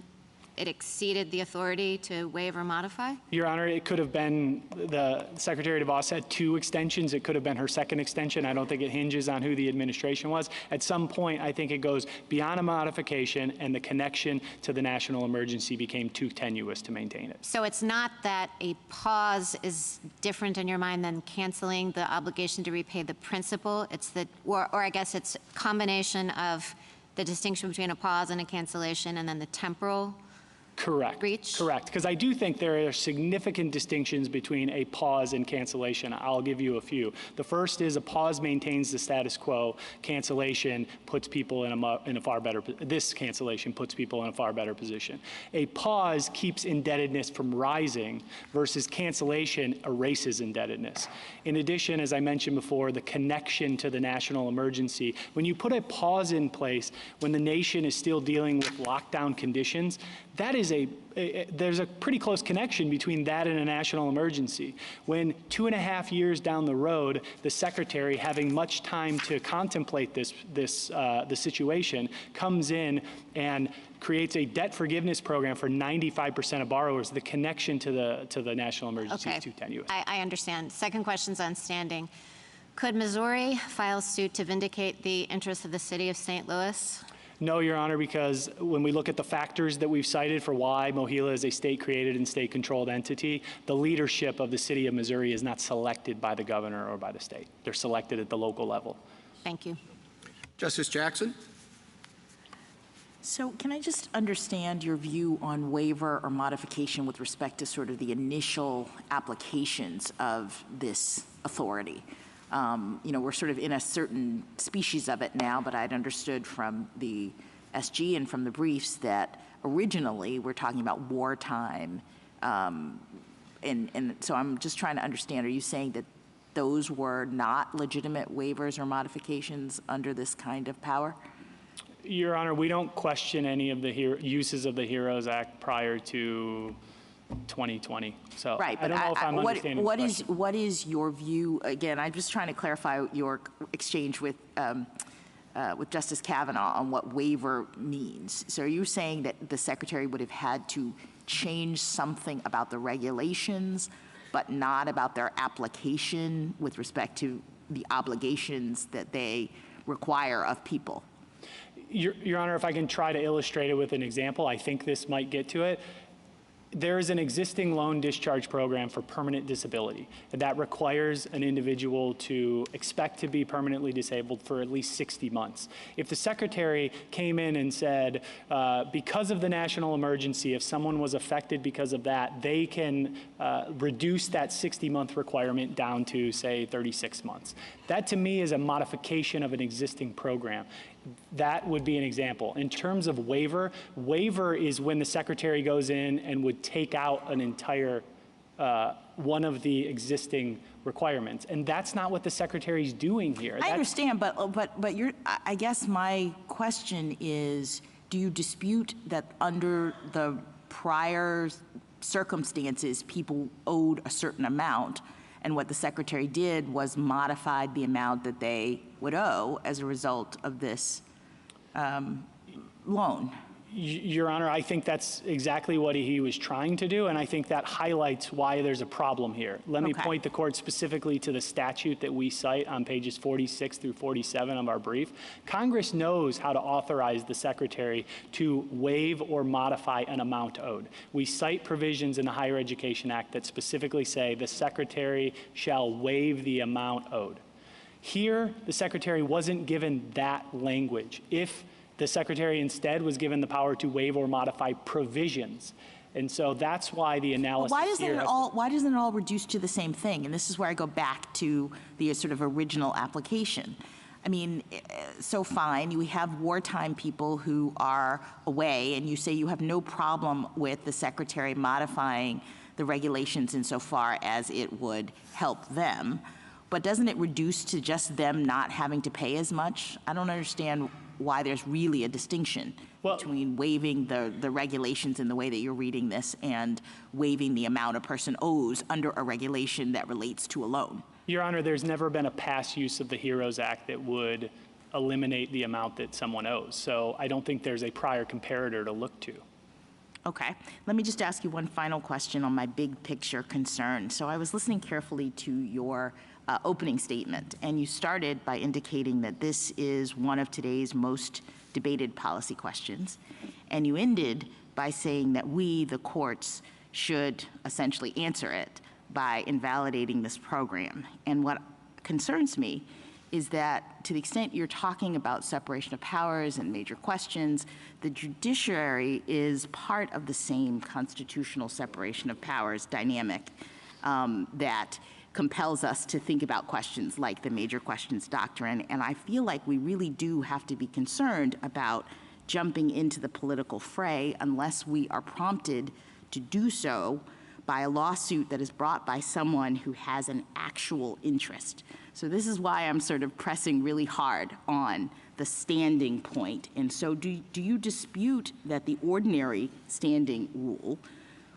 it exceeded the authority to waive or modify? Your Honor, it could have been the Secretary DeVos had 2 extensions. It could have been her second extension. I don't think it hinges on who the administration was. At some point, I think it goes beyond a modification and the connection to the national emergency became too tenuous to maintain it. So it's not that a pause is different in your mind than canceling the obligation to repay the principal. It's the, or I guess it's a combination of the distinction between a pause and a cancellation and then the temporal Correct. reach? Correct. Because I do think there are significant distinctions between a pause and cancellation. I'll give you a few. The first is a pause maintains the status quo. Cancellation puts people in a far better, this cancellation puts people in a far better position. A pause keeps indebtedness from rising versus cancellation erases indebtedness. In addition, as I mentioned before, the connection to the national emergency. When you put a pause in place, when the nation is still dealing with lockdown conditions, that is there's a pretty close connection between that and a national emergency. When 2.5 years down the road, the Secretary, having much time to contemplate the situation, comes in and creates a debt forgiveness program for 95% of borrowers, the connection to the national emergency is too tenuous. I understand. Second question's on standing. Could Missouri file suit to vindicate the interests of the city of St. Louis? No, Your Honor, because when we look at the factors that we've cited for why MOHELA is a state-created and state-controlled entity, the leadership of the city of Missouri is not selected by the governor or by the state. They're selected at the local level. Thank you. Justice Jackson? So can I just understand your view on waiver or modification with respect to sort of the initial applications of this authority? You know, we're sort of in a certain species of it now, but I'd understood from the SG and from the briefs that originally we're talking about wartime. And so I'm just trying to understand, are you saying that those were not legitimate waivers or modifications under this kind of power? Your Honor, we don't question any of the uses of the HEROES Act prior to 2020. So right, I don't know if I'm understanding what is your view? Again, I'm just trying to clarify your exchange with Justice Kavanaugh on what waiver means. So are you saying that the Secretary would have had to change something about the regulations, but not about their application with respect to the obligations that they require of people? Your Honor, if I can try to illustrate it with an example, I think this might get to it. There is an existing loan discharge program for permanent disability that requires an individual to expect to be permanently disabled for at least 60 months. If the Secretary came in and said, because of the national emergency, if someone was affected because of that, they can reduce that 60-month requirement down to, say, 36 months. That, to me, is a modification of an existing program. That would be an example. In terms of waiver, waiver is when the Secretary goes in and would take out an entire one of the existing requirements, and that's not what the Secretary's doing here. I understand, but I guess my question is, do you dispute that under the prior circumstances, people owed a certain amount, and what the Secretary did was modified the amount that they would owe as a result of this loan? Your Honor, I think that's exactly what he was trying to do, and I think that highlights why there's a problem here. Let me point the court specifically to the statute that we cite on pages 46 through 47 of our brief. Congress knows how to authorize the Secretary to waive or modify an amount owed. We cite provisions in the Higher Education Act that specifically say the Secretary shall waive the amount owed. Here, the Secretary wasn't given that language. If the Secretary instead was given the power to waive or modify provisions. And so that's why the analysis why doesn't it all reduce to the same thing? And this is where I go back to the sort of original application. I mean, so fine, we have wartime people who are away, and you say you have no problem with the Secretary modifying the regulations insofar as it would help them. But doesn't it reduce to just them not having to pay as much? I don't understand why there's really a distinction between waiving the regulations in the way that you're reading this and waiving the amount a person owes under a regulation that relates to a loan. Your Honor, there's never been a past use of the HEROES Act that would eliminate the amount that someone owes. So I don't think there's a prior comparator to look to. Okay. Let me just ask you one final question on my big picture concern. So I was listening carefully to your opening statement, and you started by indicating that this is one of today's most debated policy questions, and you ended by saying that we, the courts, should essentially answer it by invalidating this program. And what concerns me is that to the extent you're talking about separation of powers and major questions, the judiciary is part of the same constitutional separation of powers dynamic that compels us to think about questions like the major questions doctrine. And I feel like we really do have to be concerned about jumping into the political fray unless we are prompted to do so by a lawsuit that is brought by someone who has an actual interest. So this is why I'm sort of pressing really hard on the standing point. And so do you dispute that the ordinary standing rule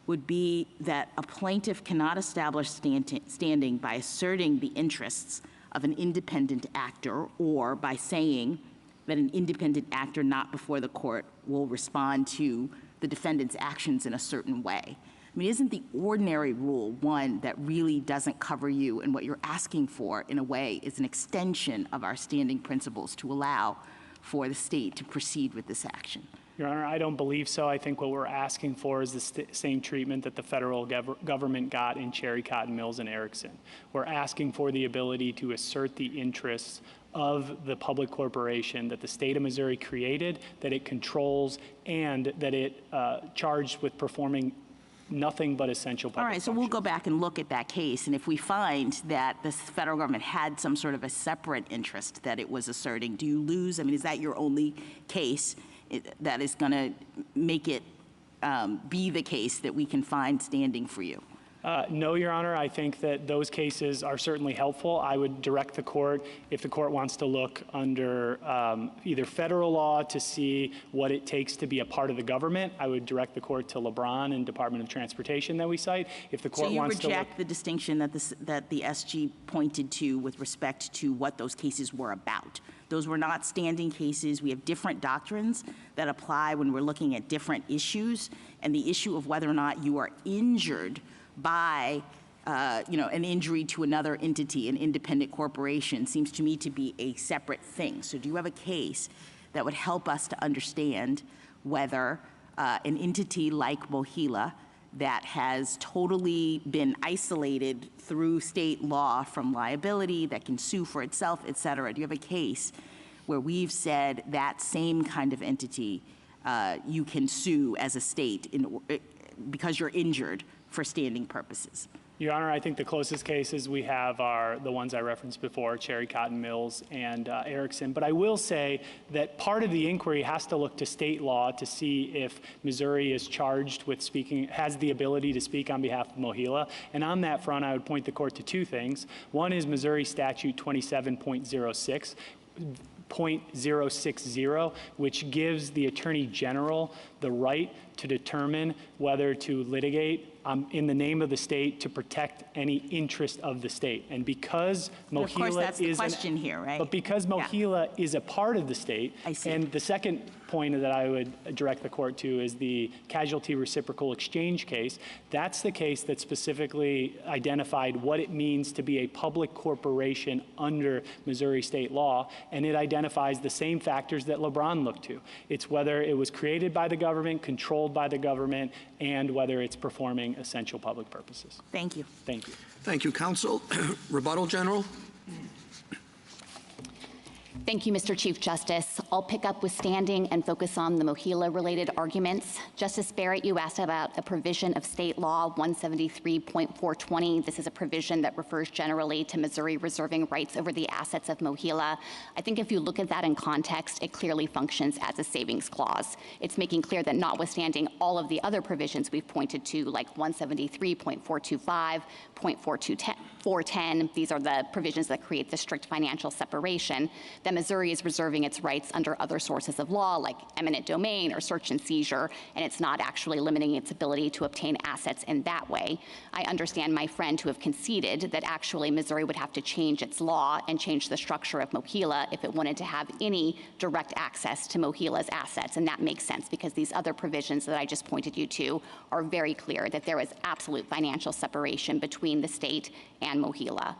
would be that a plaintiff cannot establish standing by asserting the interests of an independent actor or by saying that an independent actor not before the court will respond to the defendant's actions in a certain way? I mean, isn't the ordinary rule one that really doesn't cover you, and what you're asking for, in a way, is an extension of our standing principles to allow for the state to proceed with this action? Your Honor, I don't believe so. I think what we're asking for is the same treatment that the federal government got in Cherry Cotton Mills and Erickson. We're asking for the ability to assert the interests of the public corporation that the state of Missouri created, that it controls, and that it charged with performing nothing but essential public functions. So we'll go back and look at that case, and if we find that the federal government had some sort of a separate interest that it was asserting, do you lose? I mean, is that your only case that is going to make it be the case that we can find standing for you? No, Your Honor. I think that those cases are certainly helpful. I would direct the court, if the court wants to look under either federal law to see what it takes to be a part of the government, I would direct the court to LeBron and Department of Transportation that we cite. If the court wants to So you reject the distinction that the SG pointed to with respect to what those cases were about? Those were not standing cases. We have different doctrines that apply when we're looking at different issues, and the issue of whether or not you are injured by an injury to another entity, an independent corporation, seems to me to be a separate thing. So do you have a case that would help us to understand whether an entity like Mohila that has totally been isolated through state law from liability, that can sue for itself, et cetera, do you have a case where we've said that same kind of entity you can sue as a state because you're injured for standing purposes? Your Honor, I think the closest cases we have are the ones I referenced before, Cherry Cotton Mills and Erickson. But I will say that part of the inquiry has to look to state law to see if Missouri is charged with speaking, has the ability to speak on behalf of Mohila. And on that front, I would point the court to two things. One is Missouri Statute 27.06. .060, which gives the Attorney General the right to determine whether to litigate in the name of the state to protect any interest of the state. And because Mohila of course, that's the question here, right? But because Mohila is a part of the state, and the second point that I would direct the court to is the casualty reciprocal exchange case. That's the case that specifically identified what it means to be a public corporation under Missouri state law, and it identifies the same factors that LeBron looked to. It's whether it was created by the government, controlled by the government, and whether it's performing essential public purposes. Thank you. Thank you. Thank you, counsel. Rebuttal, General. Thank you, Mr. Chief Justice. I'll pick up with standing and focus on the Mohila-related arguments. Justice Barrett, you asked about a provision of state law 173.420. This is a provision that refers generally to Missouri reserving rights over the assets of Mohila. I think if you look at that in context, it clearly functions as a savings clause. It's making clear that notwithstanding all of the other provisions we've pointed to, like 173.425, 410, these are the provisions that create the strict financial separation, that Missouri is reserving its rights under other sources of law like eminent domain or search and seizure, and it's not actually limiting its ability to obtain assets in that way. I understand my friend to have conceded that actually Missouri would have to change its law and change the structure of Mohila if it wanted to have any direct access to Mohila's assets, and that makes sense because these other provisions that I just pointed you to are very clear that there is absolute financial separation between the state and Mohila.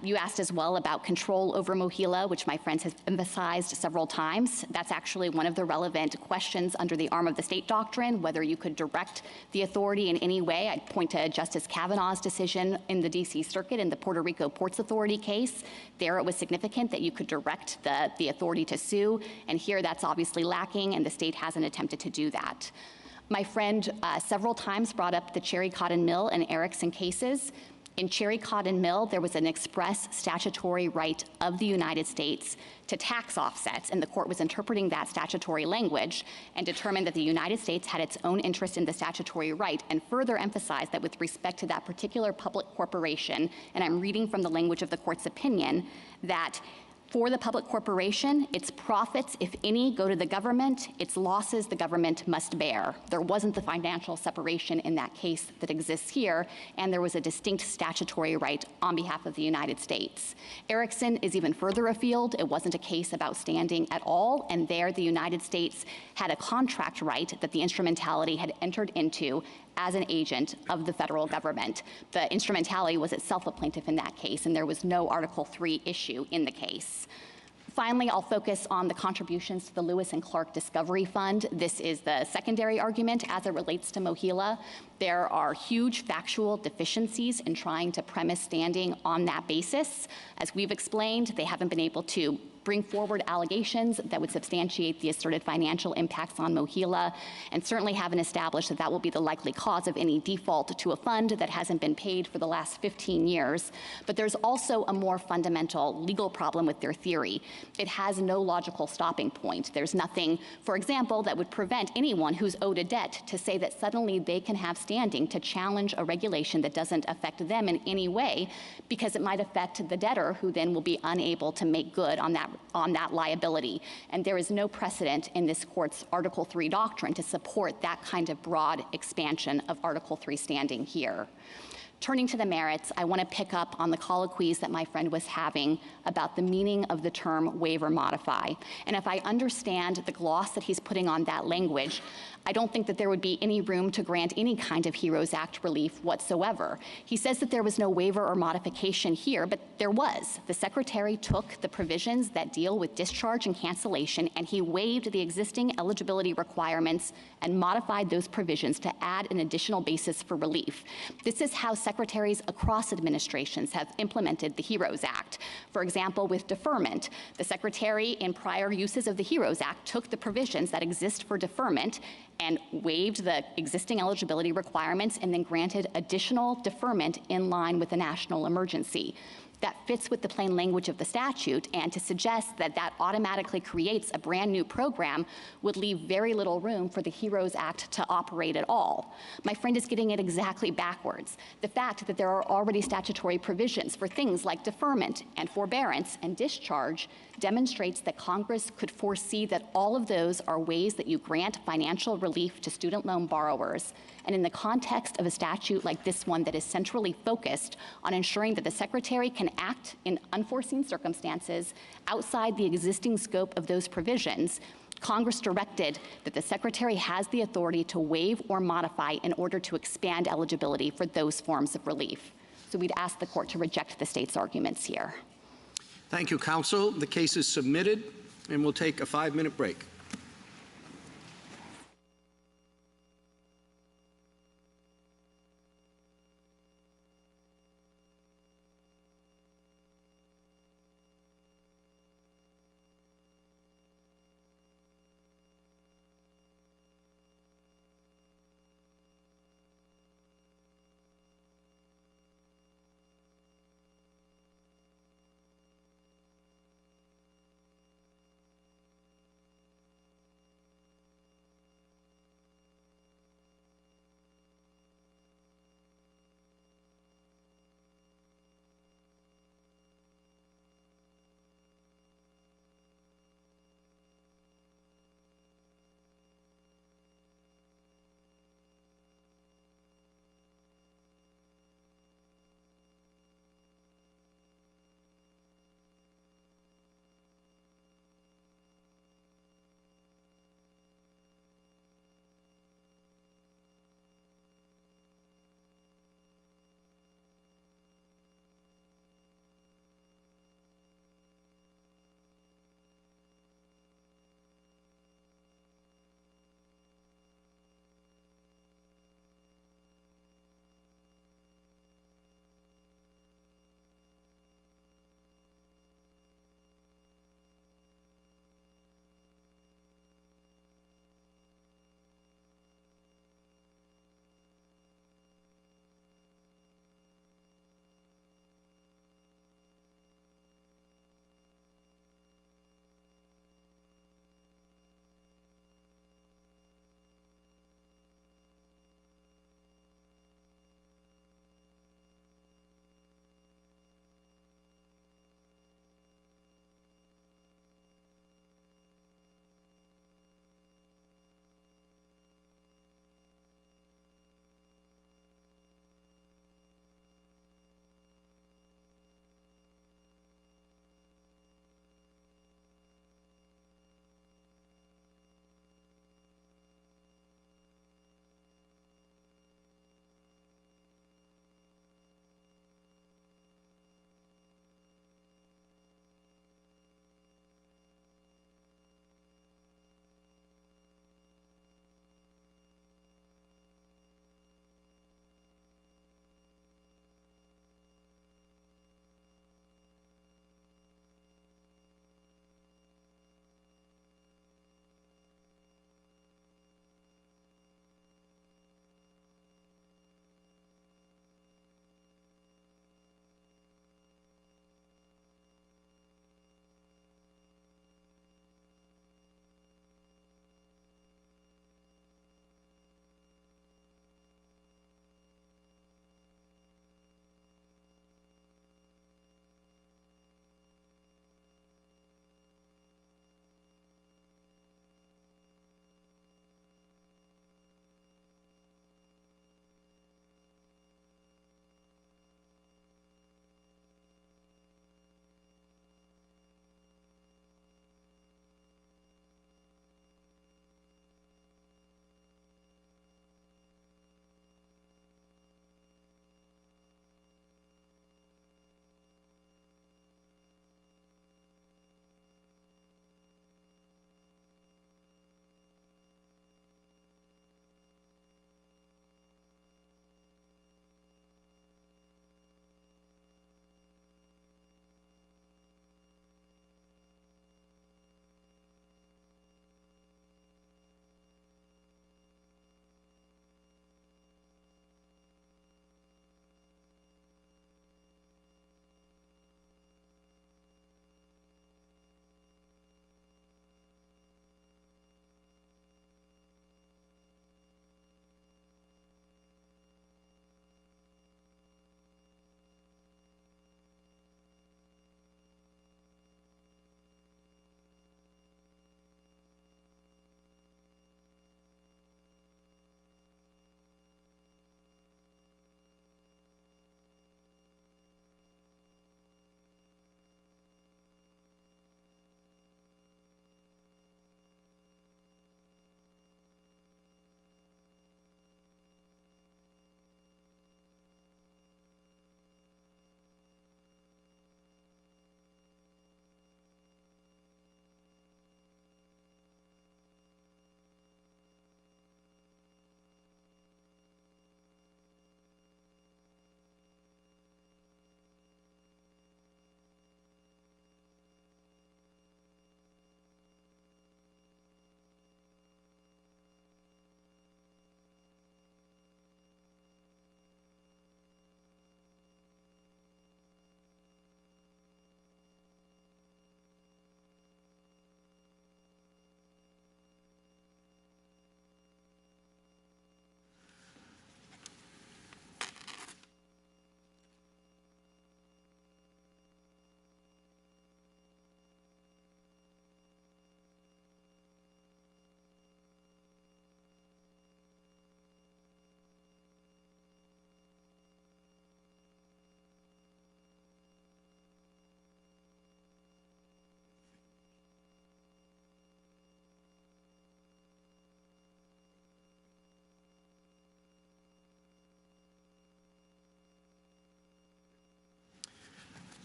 You asked as well about control over Mohila, which my friends have emphasized several times. That's actually one of the relevant questions under the arm of the state doctrine, whether you could direct the authority in any way. I'd point to Justice Kavanaugh's decision in the D.C. Circuit in the Puerto Rico Ports Authority case. There it was significant that you could direct the authority to sue, and here that's obviously lacking, and the state hasn't attempted to do that. My friend several times brought up the Cherry Cotton Mill and Erickson cases. In Cherry Cotton Mill, there was an express statutory right of the United States to tax offsets, and the court was interpreting that statutory language and determined that the United States had its own interest in the statutory right, and further emphasized that with respect to that particular public corporation, and I'm reading from the language of the court's opinion, that for the public corporation, its profits, if any, go to the government. Its losses, the government must bear. There wasn't the financial separation in that case that exists here, and there was a distinct statutory right on behalf of the United States. Erickson is even further afield. It wasn't a case about standing at all, and there the United States had a contract right that the instrumentality had entered into as an agent of the federal government. The instrumentality was itself a plaintiff in that case, and there was no Article III issue in the case. Finally, I'll focus on the contributions to the Lewis and Clark Discovery Fund. This is the secondary argument as it relates to Mohila. There are huge factual deficiencies in trying to premise standing on that basis. As we've explained, they haven't been able to bring forward allegations that would substantiate the asserted financial impacts on Mohila, and certainly haven't established that that will be the likely cause of any default to a fund that hasn't been paid for the last 15 years. But there's also a more fundamental legal problem with their theory. It has no logical stopping point. There's nothing, for example, that would prevent anyone who's owed a debt to say that suddenly they can have standing to challenge a regulation that doesn't affect them in any way, because it might affect the debtor, who then will be unable to make good on that liability. And there is no precedent in this court's Article III doctrine to support that kind of broad expansion of Article III standing here. Turning to the merits, I want to pick up on the colloquies that my friend was having about the meaning of the term waive or modify. And if I understand the gloss that he's putting on that language, I don't think that there would be any room to grant any kind of HEROES Act relief whatsoever. He says that there was no waiver or modification here, but there was. The Secretary took the provisions that deal with discharge and cancellation, and he waived the existing eligibility requirements and modified those provisions to add an additional basis for relief. This is how secretaries across administrations have implemented the HEROES Act. For example, with deferment, the Secretary in prior uses of the HEROES Act took the provisions that exist for deferment and waived the existing eligibility requirements and then granted additional deferment in line with the national emergency. that fits with the plain language of the statute, and to suggest that that automatically creates a brand new program would leave very little room for the HEROES Act to operate at all. My friend is getting it exactly backwards. The fact that there are already statutory provisions for things like deferment and forbearance and discharge demonstrates that Congress could foresee that all of those are ways that you grant financial relief to student loan borrowers. And in the context of a statute like this one that is centrally focused on ensuring that the Secretary can act in unforeseen circumstances outside the existing scope of those provisions, Congress directed that the Secretary has the authority to waive or modify in order to expand eligibility for those forms of relief. So we'd ask the court to reject the state's arguments here. Thank you, counsel. The case is submitted, and we'll take a 5-minute break.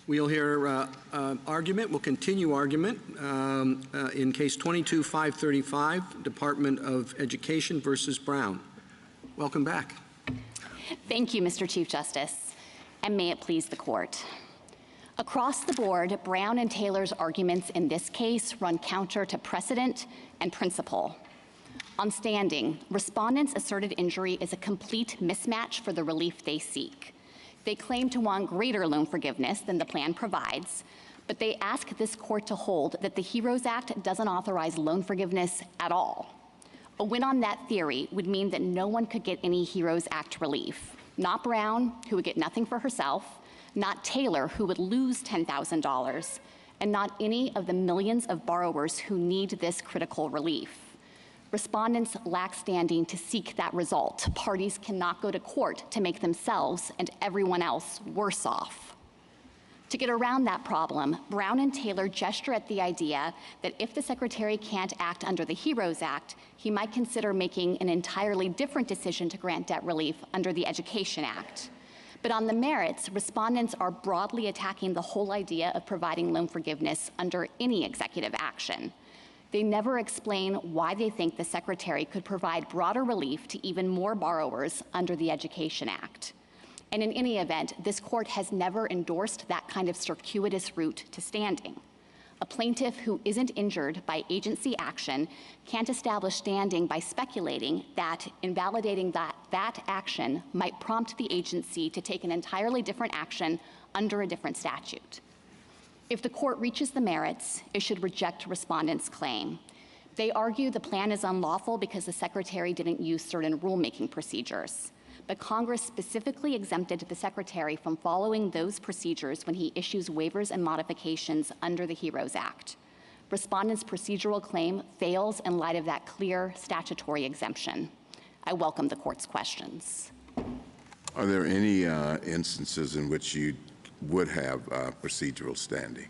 We'll hear argument. We'll continue argument in case 22-535, Department of Education versus Brown. Welcome back. Thank you, Mr. Chief Justice, and may it please the court. Across the board, Brown and Taylor's arguments in this case run counter to precedent and principle. On standing, respondents' asserted injury is a complete mismatch for the relief they seek. They claim to want greater loan forgiveness than the plan provides, but they ask this court to hold that the HEROES Act doesn't authorize loan forgiveness at all. A win on that theory would mean that no one could get any HEROES Act relief. Not Brown, who would get nothing for herself, not Taylor, who would lose $10,000, and not any of the millions of borrowers who need this critical relief. Respondents lack standing to seek that result. Parties cannot go to court to make themselves and everyone else worse off. To get around that problem, Brown and Taylor gesture at the idea that if the Secretary can't act under the HEROES Act, he might consider making an entirely different decision to grant debt relief under the Education Act. But on the merits, respondents are broadly attacking the whole idea of providing loan forgiveness under any executive action. They never explain why they think the Secretary could provide broader relief to even more borrowers under the Education Act. And in any event, this court has never endorsed that kind of circuitous route to standing. A plaintiff who isn't injured by agency action can't establish standing by speculating that invalidating that action might prompt the agency to take an entirely different action under a different statute. If the court reaches the merits, it should reject respondents' claim. They argue the plan is unlawful because the Secretary didn't use certain rulemaking procedures. But Congress specifically exempted the Secretary from following those procedures when he issues waivers and modifications under the HEROES Act. Respondents' procedural claim fails in light of that clear statutory exemption. I welcome the court's questions. Are there any instances in which you would have procedural standing?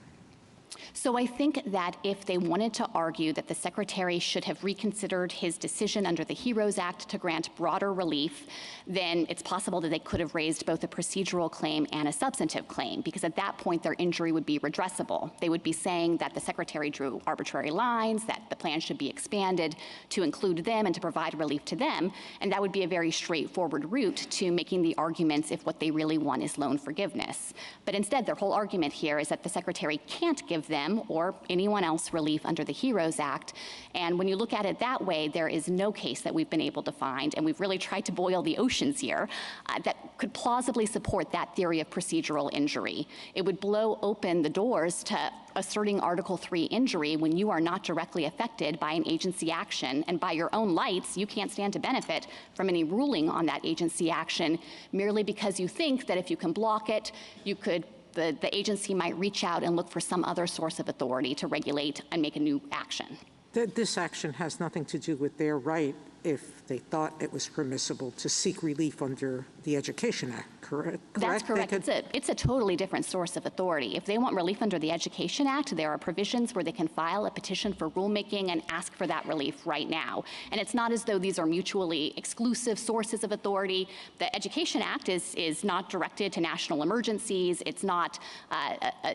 So I think that if they wanted to argue that the Secretary should have reconsidered his decision under the HEROES Act to grant broader relief, then it's possible that they could have raised both a procedural claim and a substantive claim, because at that point their injury would be redressable. They would be saying that the Secretary drew arbitrary lines, that the plan should be expanded to include them and to provide relief to them, and that would be a very straightforward route to making the arguments if what they really want is loan forgiveness. But instead, their whole argument here is that the Secretary can't give them or anyone else relief under the HEROES Act. And when you look at it that way, there is no case that we've been able to find, and we've really tried to boil the oceans here, that could plausibly support that theory of procedural injury. It would blow open the doors to asserting Article III injury when you are not directly affected by an agency action, and by your own lights, you can't stand to benefit from any ruling on that agency action merely because you think that if you can block it, the agency might reach out and look for some other source of authority to regulate and make a new action. This action has nothing to do with their right, if they thought it was permissible, to seek relief under the Education Act, correct? That's correct. It's a totally different source of authority. If they want relief under the Education Act, there are provisions where they can file a petition for rulemaking and ask for that relief right now. And it's not as though these are mutually exclusive sources of authority. The Education Act is not directed to national emergencies. It's not,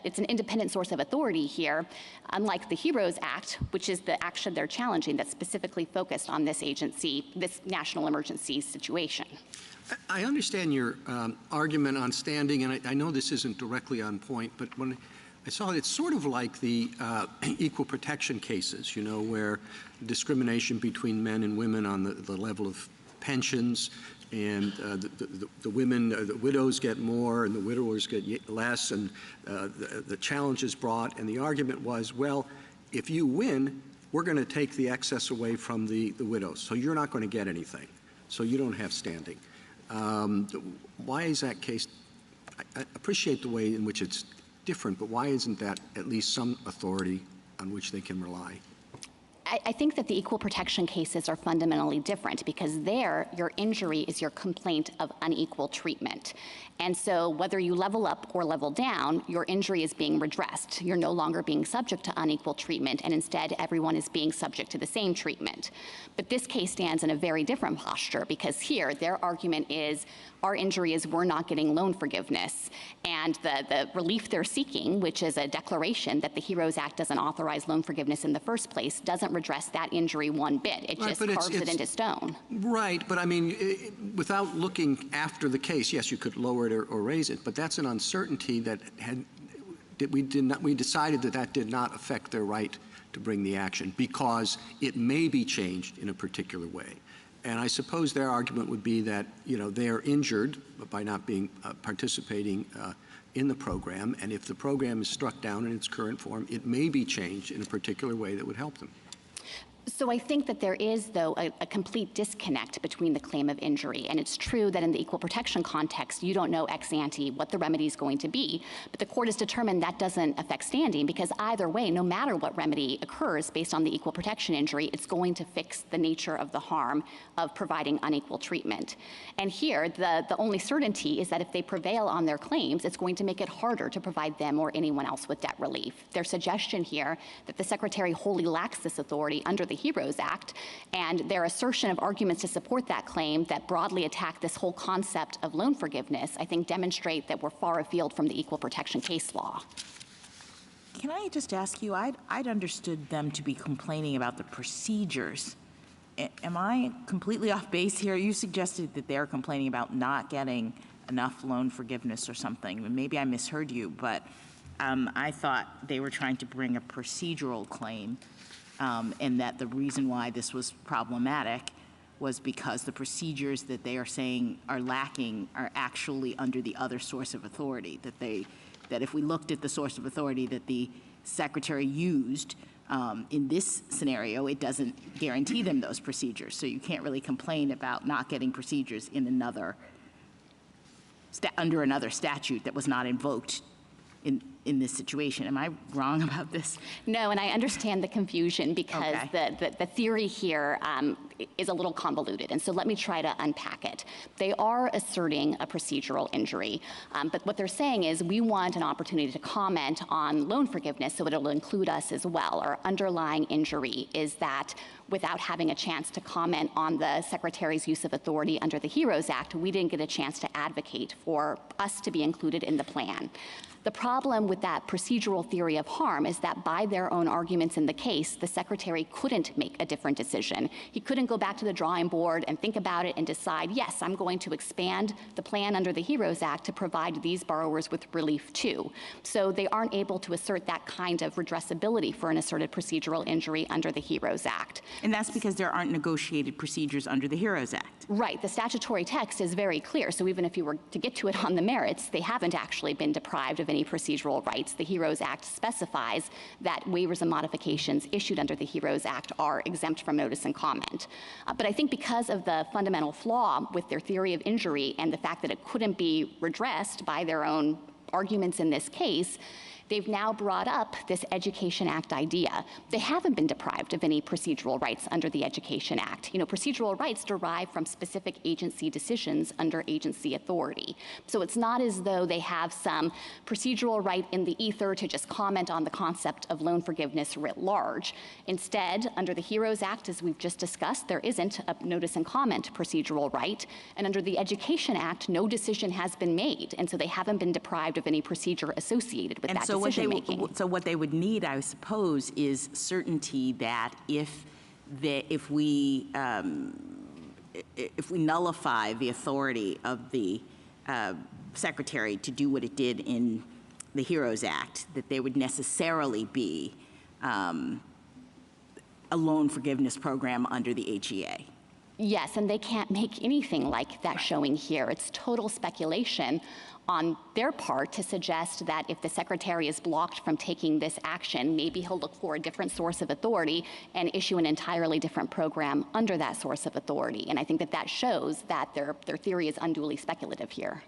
it's an independent source of authority here, unlike the HEROES Act, which is the action they're challenging that's specifically focused on this agency, this national emergency situation. I understand your argument on standing, and I know this isn't directly on point, but when I saw it, it's sort of like the equal protection cases, you know, where discrimination between men and women on the level of pensions, and the women, the widows get more and the widowers get less, and the challenge is brought, and the argument was, well, if you win, we're going to take the excess away from the widows, so you're not going to get anything, so you don't have standing. Why is that case? I appreciate the way in which it's different, but why isn't that at least some authority on which they can rely? I think that the equal protection cases are fundamentally different because there, your injury is your complaint of unequal treatment. And so whether you level up or level down, your injury is being redressed. You're no longer being subject to unequal treatment, and instead everyone is being subject to the same treatment. But this case stands in a very different posture because here, their argument is our injury is we're not getting loan forgiveness. And the relief they're seeking, which is a declaration that the HEROES Act doesn't authorize loan forgiveness in the first place, doesn't redress that injury one bit. It just carves it into stone. Right, but I mean, without looking after the case, yes, you could lower it or raise it, but that's an uncertainty that we decided that did not affect their right to bring the action because it may be changed in a particular way. And I suppose their argument would be that, you know, they are injured by not being participating in the program, and if the program is struck down in its current form, it may be changed in a particular way that would help them. So I think that there is, though, a complete disconnect between the claim of injury. And it's true that in the equal protection context, you don't know ex ante what the remedy is going to be. But the court has determined that doesn't affect standing because either way, no matter what remedy occurs based on the equal protection injury, it's going to fix the nature of the harm of providing unequal treatment. And here, the only certainty is that if they prevail on their claims, it's going to make it harder to provide them or anyone else with debt relief. Their suggestion here that the Secretary wholly lacks this authority under the HEROES Act, and their assertion of arguments to support that claim that broadly attack this whole concept of loan forgiveness, I think demonstrate that we're far afield from the equal protection case law. Can I just ask you, I'd understood them to be complaining about the procedures. Am I completely off base here? You suggested that they're complaining about not getting enough loan forgiveness or something. Maybe I misheard you, but I thought they were trying to bring a procedural claim. And that the reason why this was problematic was because the procedures that they are saying are lacking are actually under the other source of authority, that if we looked at the source of authority that the Secretary used in this scenario, it doesn't guarantee them those procedures. So you can't really complain about not getting procedures in under another statute that was not invoked in this situation. Am I wrong about this? No, and I understand the confusion because the theory here is a little convoluted, and so let me try to unpack it. They are asserting a procedural injury, but what they're saying is we want an opportunity to comment on loan forgiveness so it'll include us as well. Our underlying injury is that without having a chance to comment on the Secretary's use of authority under the HEROES Act, we didn't get a chance to advocate for us to be included in the plan. The problem with that procedural theory of harm is that by their own arguments in the case, the Secretary couldn't make a different decision. He couldn't go back to the drawing board and think about it and decide, yes, I'm going to expand the plan under the HEROES Act to provide these borrowers with relief too. So they aren't able to assert that kind of redressability for an asserted procedural injury under the HEROES Act. And that's because there aren't negotiated procedures under the HEROES Act. Right. The statutory text is very clear. So even if you were to get to it on the merits, they haven't actually been deprived of any procedural rights. The HEROES Act specifies that waivers and modifications issued under the HEROES Act are exempt from notice and comment. But I think because of the fundamental flaw with their theory of injury and the fact that it couldn't be redressed by their own arguments in this case, they've now brought up this Education Act idea. They haven't been deprived of any procedural rights under the Education Act. You know, procedural rights derive from specific agency decisions under agency authority. So it's not as though they have some procedural right in the ether to just comment on the concept of loan forgiveness writ large. Instead, under the HEROES Act, as we've just discussed, there isn't a notice and comment procedural right. And under the Education Act, no decision has been made. And so they haven't been deprived of any procedure associated with that decision. So what they would need, I suppose, is certainty that if we nullify the authority of the Secretary to do what it did in the HEROES Act, that there would necessarily be a loan forgiveness program under the HEA. Yes, and they can't make anything like that showing here. It's total speculation on their part to suggest that if the Secretary is blocked from taking this action, maybe he'll look for a different source of authority and issue an entirely different program under that source of authority. And I think that that shows that their theory is unduly speculative here.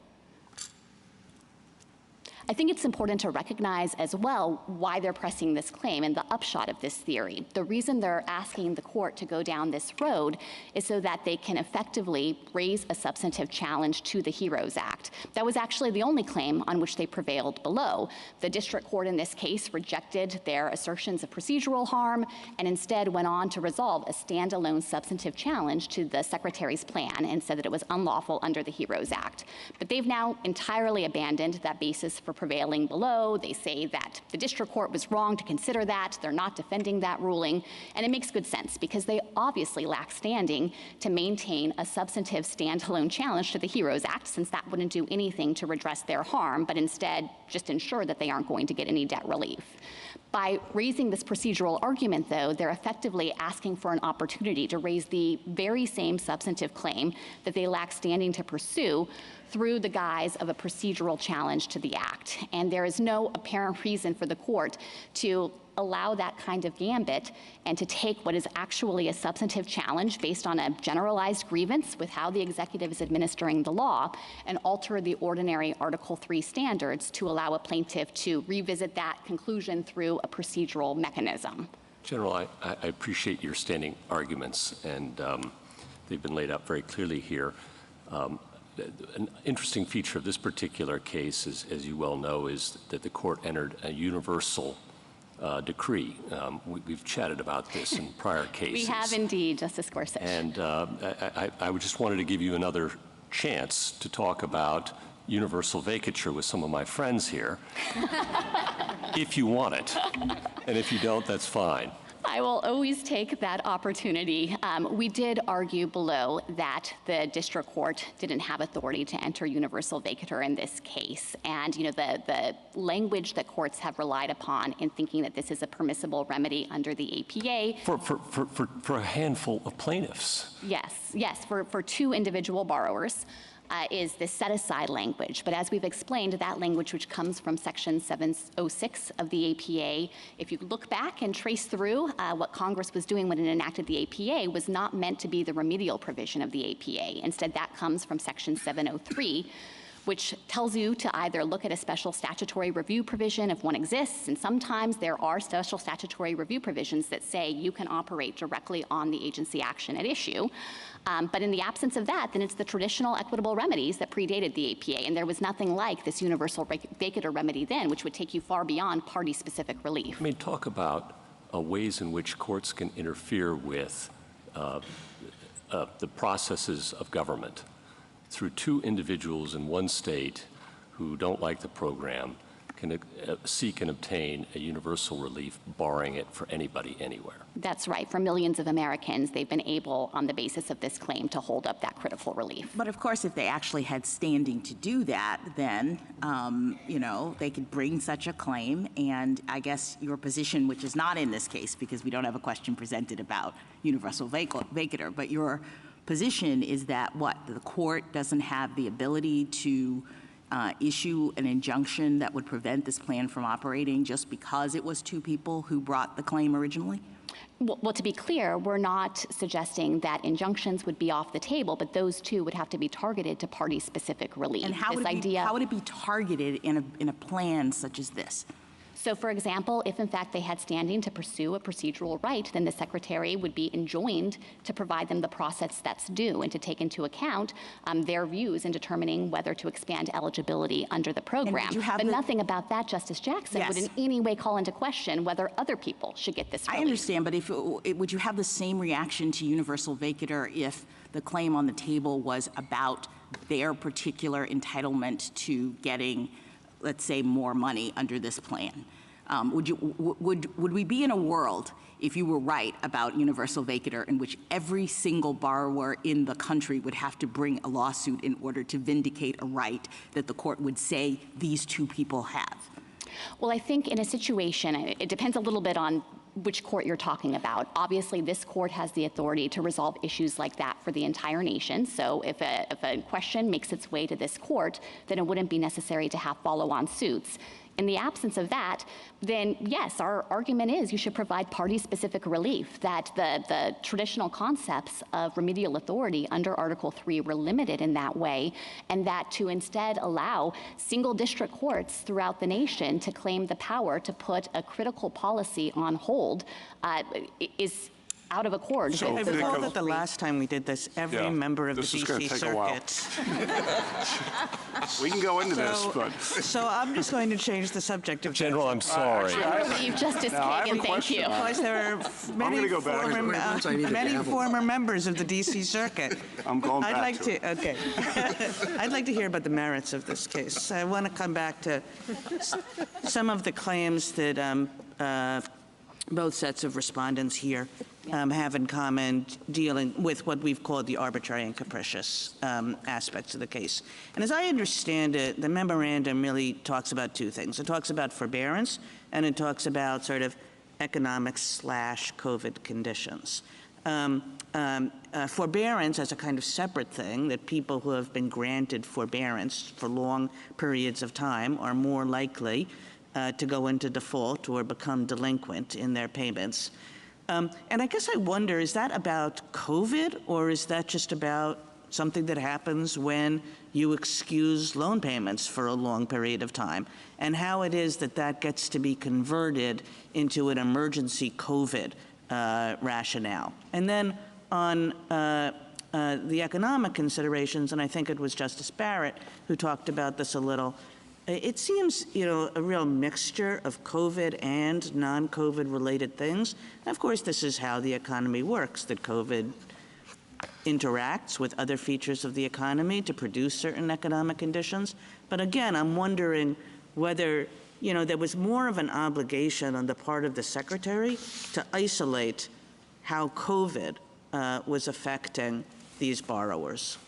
I think it's important to recognize as well why they're pressing this claim and the upshot of this theory. The reason they're asking the court to go down this road is so that they can effectively raise a substantive challenge to the HEROES Act. That was actually the only claim on which they prevailed below. The district court in this case rejected their assertions of procedural harm and instead went on to resolve a standalone substantive challenge to the Secretary's plan and said that it was unlawful under the HEROES Act. But they've now entirely abandoned that basis for prevailing below. They say that the district court was wrong to consider that. They're not defending that ruling. And it makes good sense because they obviously lack standing to maintain a substantive standalone challenge to the HEROES Act, since that wouldn't do anything to redress their harm, but instead just ensure that they aren't going to get any debt relief. By raising this procedural argument, though, they're effectively asking for an opportunity to raise the very same substantive claim that they lack standing to pursue through the guise of a procedural challenge to the act. And there is no apparent reason for the court to allow that kind of gambit and to take what is actually a substantive challenge based on a generalized grievance with how the executive is administering the law and alter the ordinary Article 3 standards to allow a plaintiff to revisit that conclusion through a procedural mechanism. General, I appreciate your standing arguments, and they've been laid out very clearly here. An interesting feature of this particular case, as you well know, is that the court entered a universal decree. We've chatted about this in prior cases. We have indeed, Justice Gorsuch. And I just wanted to give you another chance to talk about universal vacature with some of my friends here, if you want it. And if you don't, that's fine. I will always take that opportunity. We did argue below that the district court didn't have authority to enter universal vacatur in this case. And the language that courts have relied upon in thinking that this is a permissible remedy under the APA. For a handful of plaintiffs. Yes, for two individual borrowers. Is this set-aside language. But as we've explained, that language, which comes from Section 706 of the APA, if you look back and trace through what Congress was doing when it enacted the APA, was not meant to be the remedial provision of the APA. Instead, that comes from Section 703, which tells you to either look at a special statutory review provision if one exists, and sometimes there are special statutory review provisions that say you can operate directly on the agency action at issue. But in the absence of that, then it's the traditional equitable remedies that predated the APA, and there was nothing like this universal vacatur remedy then, which would take you far beyond party-specific relief. I mean, talk about ways in which courts can interfere with the processes of government through two individuals in one state who don't like the program can seek and obtain a universal relief, barring it for anybody anywhere. That's right. For millions of Americans, they've been able, on the basis of this claim, to hold up that critical relief. But of course, if they actually had standing to do that, then, they could bring such a claim. And I guess your position, which is not in this case, because we don't have a question presented about universal vacatur, but your position is that the court doesn't have the ability to issue an injunction that would prevent this plan from operating just because it was two people who brought the claim originally? Well, to be clear, we're not suggesting that injunctions would be off the table, but those two would have to be targeted to party-specific relief. And how would it be targeted in a plan such as this? So, for example, if in fact they had standing to pursue a procedural right, then the Secretary would be enjoined to provide them the process that's due and to take into account their views in determining whether to expand eligibility under the program. But nothing about that, Justice Jackson, would in any way call into question whether other people should get this relief. I understand, but would you have the same reaction to universal vacatur if the claim on the table was about their particular entitlement to getting, let's say, more money under this plan? Would we be in a world, if you were right about universal vacatur, in which every single borrower in the country would have to bring a lawsuit in order to vindicate a right that the court would say these two people have? Well, I think in a situation, it depends a little bit on which court you're talking about. Obviously, this court has the authority to resolve issues like that for the entire nation. So if a question makes its way to this court, then it wouldn't be necessary to have follow-on suits. In the absence of that, then yes, our argument is you should provide party-specific relief, that the traditional concepts of remedial authority under Article 3 were limited in that way, and that to instead allow single district courts throughout the nation to claim the power to put a critical policy on hold is out of accord. I recall that the last time we did this, every member of the DC Circuit. We can go into this, but. So I'm just going to change the subject of General, I'm sorry. Chief Justice Kagan, thank you. Because there are many, former members of the DC Circuit. I'm going back Okay. I'd like to hear about the merits of this case. I want to come back to some of the claims that both sets of respondents here have in common, dealing with what we've called the arbitrary and capricious aspects of the case. And as I understand it, the memorandum really talks about two things. It talks about forbearance, and it talks about sort of economic/COVID conditions. Forbearance as a kind of separate thing, that people who have been granted forbearance for long periods of time are more likely to go into default or become delinquent in their payments. And I guess I wonder, is that about COVID, or is that just about something that happens when you excuse loan payments for a long period of time, and how it is that that gets to be converted into an emergency COVID rationale? And then on the economic considerations, and I think it was Justice Barrett who talked about this a little, it seems, a real mixture of COVID and non-COVID related things. And of course, this is how the economy works, that COVID interacts with other features of the economy to produce certain economic conditions. But again, I'm wondering whether, there was more of an obligation on the part of the Secretary to isolate how COVID was affecting these borrowers.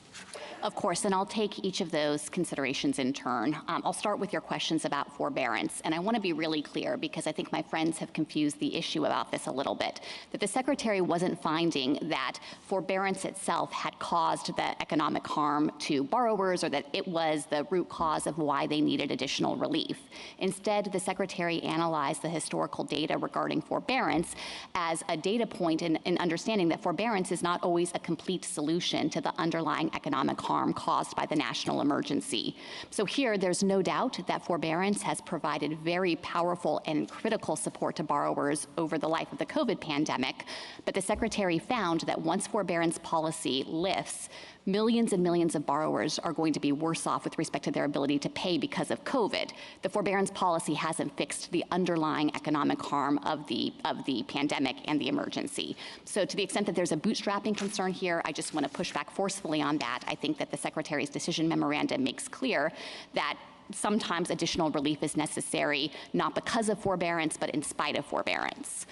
Of course, and I'll take each of those considerations in turn. I'll start with your questions about forbearance, and I want to be really clear, because I think my friends have confused the issue about this a little bit, that the Secretary wasn't finding that forbearance itself had caused the economic harm to borrowers, or that it was the root cause of why they needed additional relief. Instead, the Secretary analyzed the historical data regarding forbearance as a data point in understanding that forbearance is not always a complete solution to the underlying economic harm caused by the national emergency. So here, there's no doubt that forbearance has provided very powerful and critical support to borrowers over the life of the COVID pandemic. But the Secretary found that once forbearance policy lifts, millions and millions of borrowers are going to be worse off with respect to their ability to pay because of COVID. The forbearance policy hasn't fixed the underlying economic harm of the pandemic and the emergency. So to the extent that there's a bootstrapping concern here, I just want to push back forcefully on that. I think that the Secretary's decision memorandum makes clear that sometimes additional relief is necessary, not because of forbearance, but in spite of forbearance.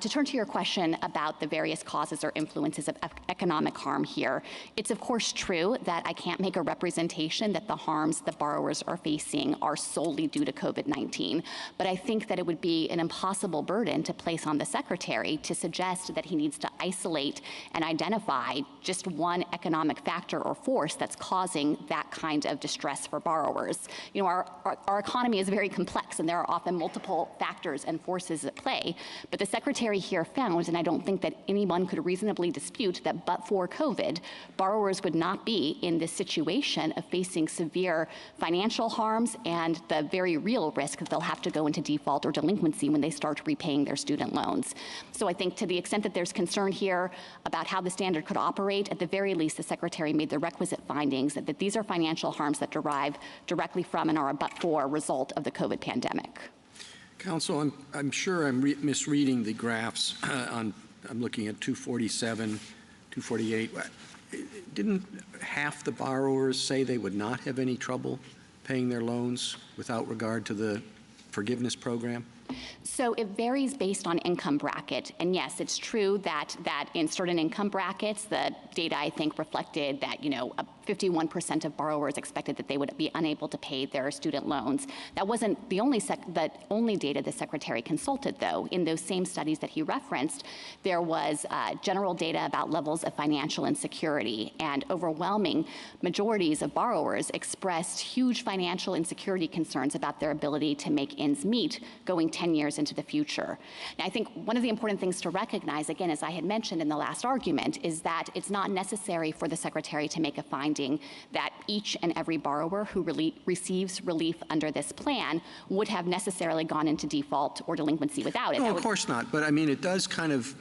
To turn to your question about the various causes or influences of economic harm here, it's of course true that I can't make a representation that the harms that borrowers are facing are solely due to COVID-19, but I think that it would be an impossible burden to place on the Secretary to suggest that he needs to isolate and identify just one economic factor or force that's causing that kind of distress for borrowers. Our economy is very complex, and there are often multiple factors and forces at play, but the Secretary here found, and I don't think that anyone could reasonably dispute, that but for COVID, borrowers would not be in this situation of facing severe financial harms and the very real risk that they'll have to go into default or delinquency when they start repaying their student loans. So I think to the extent that there's concern here about how the standard could operate, at the very least, the Secretary made the requisite findings that these are financial harms that derive directly from and are a but-for result of the COVID pandemic. Counsel, I'm sure I'm misreading the graphs. I'm looking at 247, 248. Didn't half the borrowers say they would not have any trouble paying their loans without regard to the forgiveness program? So it varies based on income bracket. And yes, it's true that in certain income brackets, the data I think reflected that, 51% of borrowers expected that they would be unable to pay their student loans. That wasn't the only data the Secretary consulted, though. In those same studies that he referenced, there was general data about levels of financial insecurity, and overwhelming majorities of borrowers expressed huge financial insecurity concerns about their ability to make ends meet going 10 years into the future. Now, I think one of the important things to recognize, again, as I had mentioned in the last argument, is that it's not necessary for the Secretary to make a finding that each and every borrower who receives relief under this plan would have necessarily gone into default or delinquency without it. No, of course not. But I mean, it does kind of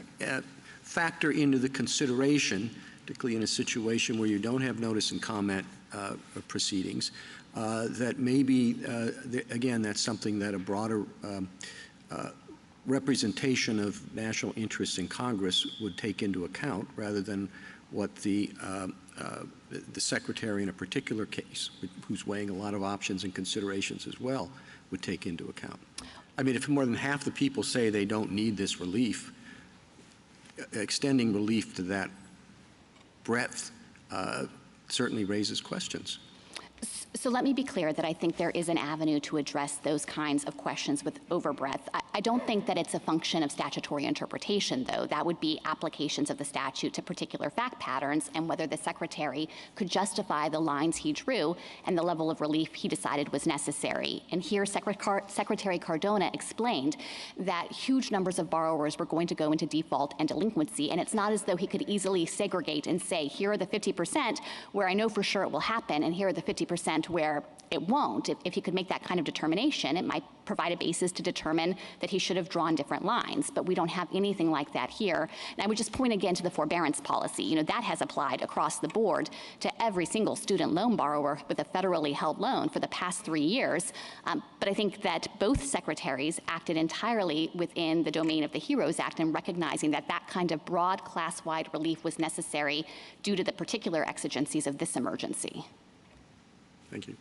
factor into the consideration, particularly in a situation where you don't have notice and comment proceedings, that maybe, again, that's something that a broader representation of national interests in Congress would take into account, rather than what the Secretary in a particular case, who's weighing a lot of options and considerations as well, would take into account. I mean, if more than half the people say they don't need this relief, extending relief to that breadth certainly raises questions. So let me be clear that I think there is an avenue to address those kinds of questions with overbreadth. I don't think that it's a function of statutory interpretation, though. That would be applications of the statute to particular fact patterns and whether the Secretary could justify the lines he drew and the level of relief he decided was necessary. And here Secretary Cardona explained that huge numbers of borrowers were going to go into default and delinquency, and it's not as though he could easily segregate and say, here are the 50% where I know for sure it will happen, and here are the 50% where it won't. If he could make that kind of determination, it might provide a basis to determine that he should have drawn different lines. But we don't have anything like that here. And I would just point again to the forbearance policy. You know, that has applied across the board to every single student loan borrower with a federally held loan for the past 3 years. But I think that both secretaries acted entirely within the domain of the HEROES Act in recognizing that that kind of broad class-wide relief was necessary due to the particular exigencies of this emergency. Thank you.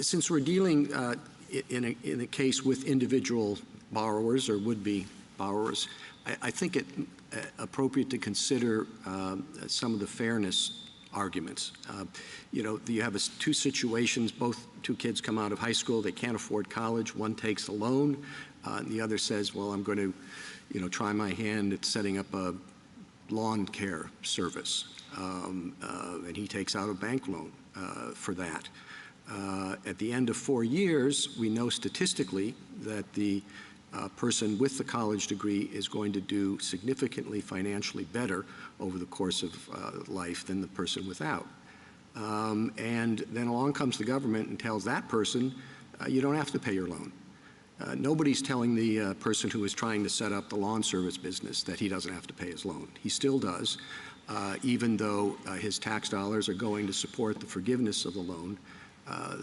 Since we're dealing in a case with individual borrowers or would-be borrowers, I think it appropriate to consider some of the fairness arguments. You know, you have two situations. Two kids come out of high school. They can't afford college. One takes a loan. And the other says, well, I'm going to, you know, try my hand at setting up a lawn care service, and he takes out a bank loan for that. At the end of 4 years, we know statistically that the person with the college degree is going to do significantly financially better over the course of life than the person without. And then along comes the government and tells that person, you don't have to pay your loan. Nobody's telling the person who is trying to set up the lawn service business that he doesn't have to pay his loan. He still does, even though his tax dollars are going to support the forgiveness of the loan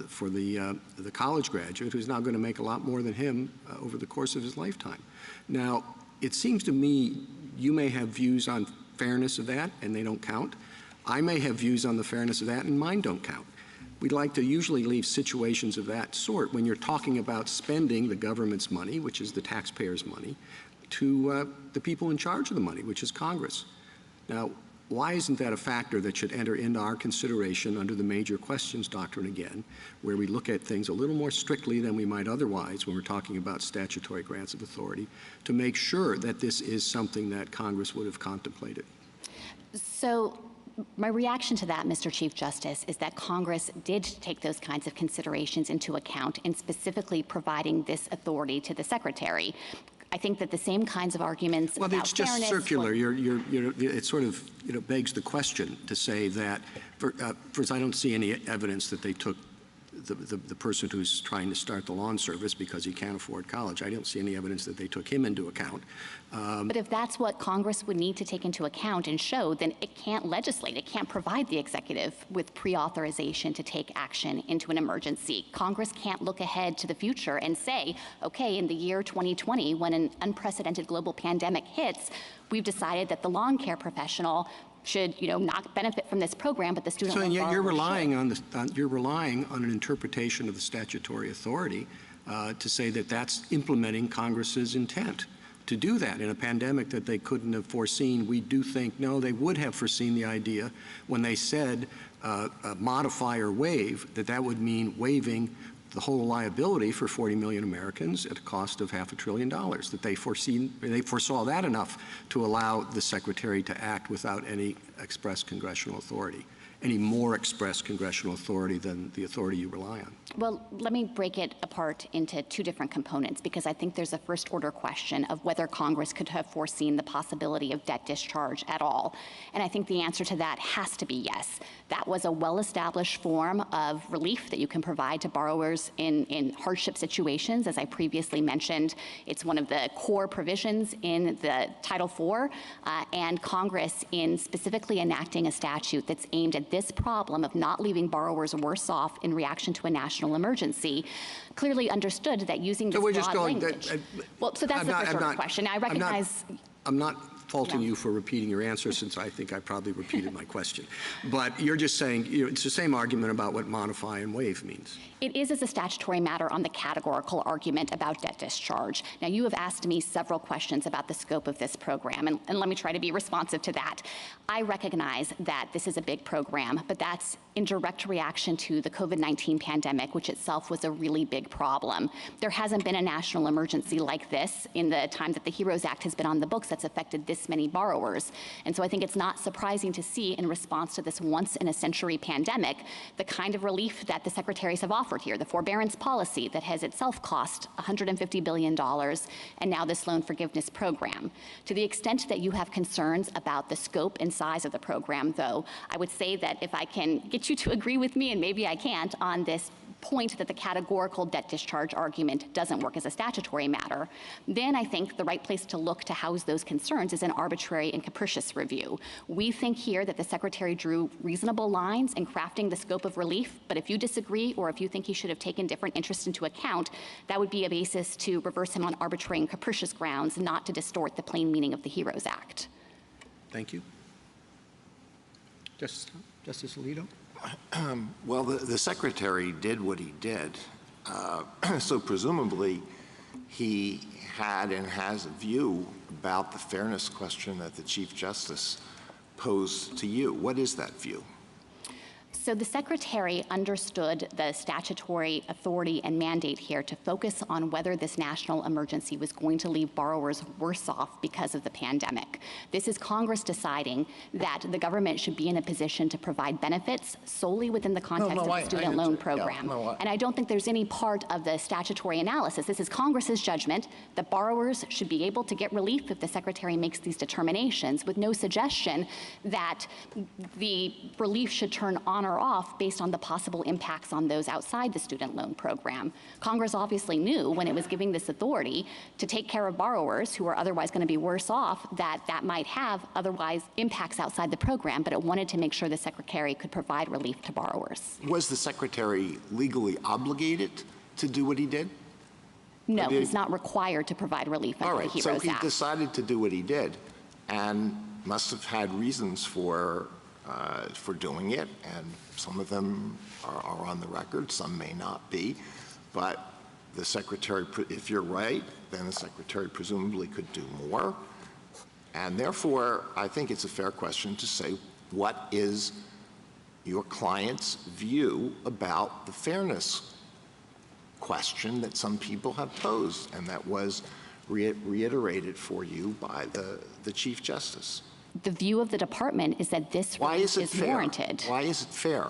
for the college graduate who's now going to make a lot more than him over the course of his lifetime. Now, it seems to me you may have views on fairness of that, and they don't count. I may have views on the fairness of that, and mine don't count. We'd like to usually leave situations of that sort when you're talking about spending the government's money, which is the taxpayers' money, to the people in charge of the money, which is Congress. Now, why isn't that a factor that should enter into our consideration under the major questions doctrine again, where we look at things a little more strictly than we might otherwise when we're talking about statutory grants of authority, to make sure that this is something that Congress would have contemplated? So my reaction to that, Mr. Chief Justice, is that Congress did take those kinds of considerations into account in specifically providing this authority to the Secretary. I think that the same kinds of arguments about fairness— Well, it's just circular. It sort of begs the question to say that, first, I don't see any evidence that they took the person who's trying to start the lawn service because he can't afford college. I don't see any evidence that they took him into account. But if that's what Congress would need to take into account and show, then it can't legislate. It can't provide the executive with pre-authorization to take action into an emergency. Congress can't look ahead to the future and say, okay, in the year 2020, when an unprecedented global pandemic hits, we've decided that the lawn care professional should, not benefit from this program, but the student loan borrower you're relying on an interpretation of the statutory authority to say that that's implementing Congress's intent. to do that in a pandemic that they couldn't have foreseen. We do think, no, they would have foreseen the idea when they said modify or waive, that would mean waiving the whole liability for 40 million Americans at a cost of $500 billion, that they foresaw that enough to allow the Secretary to act without any express congressional authority, any more express congressional authority than the authority you rely on. Well, let me break it apart into two different components, because I think there's a first-order question of whether Congress could have foreseen the possibility of debt discharge at all. And I think the answer to that has to be yes. That was a well-established form of relief that you can provide to borrowers in hardship situations. As I previously mentioned, it's one of the core provisions in the Title IV, and Congress, in specifically enacting a statute that's aimed at this problem of not leaving borrowers worse off in reaction to a national emergency, clearly understood that using this broad language. Well, so that's the first order question. I recognize. I'm not faulting you for repeating your answer, since I think I probably repeated my question. But you're just saying, it's the same argument about what modify and waive means. It is as a statutory matter on the categorical argument about debt discharge. Now, you have asked me several questions about the scope of this program, and let me try to be responsive to that. I recognize that this is a big program, but that's in direct reaction to the COVID-19 pandemic, which itself was a really big problem. There hasn't been a national emergency like this in the time that the HEROES Act has been on the books that's affected this many borrowers. And so I think it's not surprising to see, in response to this once-in-a-century pandemic, the kind of relief that the secretaries have offered here, the forbearance policy that has itself cost $150 billion, and now this loan forgiveness program. To the extent that you have concerns about the scope and size of the program, though, I would say that if I can get you to agree with me, and maybe I can't, on this point that the categorical debt discharge argument doesn't work as a statutory matter, then I think the right place to look to house those concerns is an arbitrary and capricious review. We think here that the Secretary drew reasonable lines in crafting the scope of relief, but if you disagree, or if you think he should have taken different interests into account, that would be a basis to reverse him on arbitrary and capricious grounds, not to distort the plain meaning of the HEROES Act. Thank you. Justice Alito? Well, the Secretary did what he did. So presumably he had and has a view about the fairness question that the Chief Justice posed to you. What is that view? So the Secretary understood the statutory authority and mandate here to focus on whether this national emergency was going to leave borrowers worse off because of the pandemic. This is Congress deciding that the government should be in a position to provide benefits solely within the context of the student loan program. And I don't think there's any part of the statutory analysis. This is Congress's judgment that borrowers should be able to get relief if the Secretary makes these determinations, with no suggestion that the relief should turn on or off based on the possible impacts on those outside the student loan program. Congress obviously knew when it was giving this authority to take care of borrowers who are otherwise going to be worse off that might have otherwise impacts outside the program, but it wanted to make sure the Secretary could provide relief to borrowers. Was the Secretary legally obligated to do what he did? No, he's not required to provide relief under the HEROES Act. So he decided to do what he did and must have had reasons for doing it, and some of them are on the record, some may not be, but the Secretary, if you're right, then the Secretary presumably could do more, and therefore I think it's a fair question to say, what is your client's view about the fairness question that some people have posed and that was reiterated for you by the Chief Justice? The view of the department is that this relief is warranted. Why is it fair?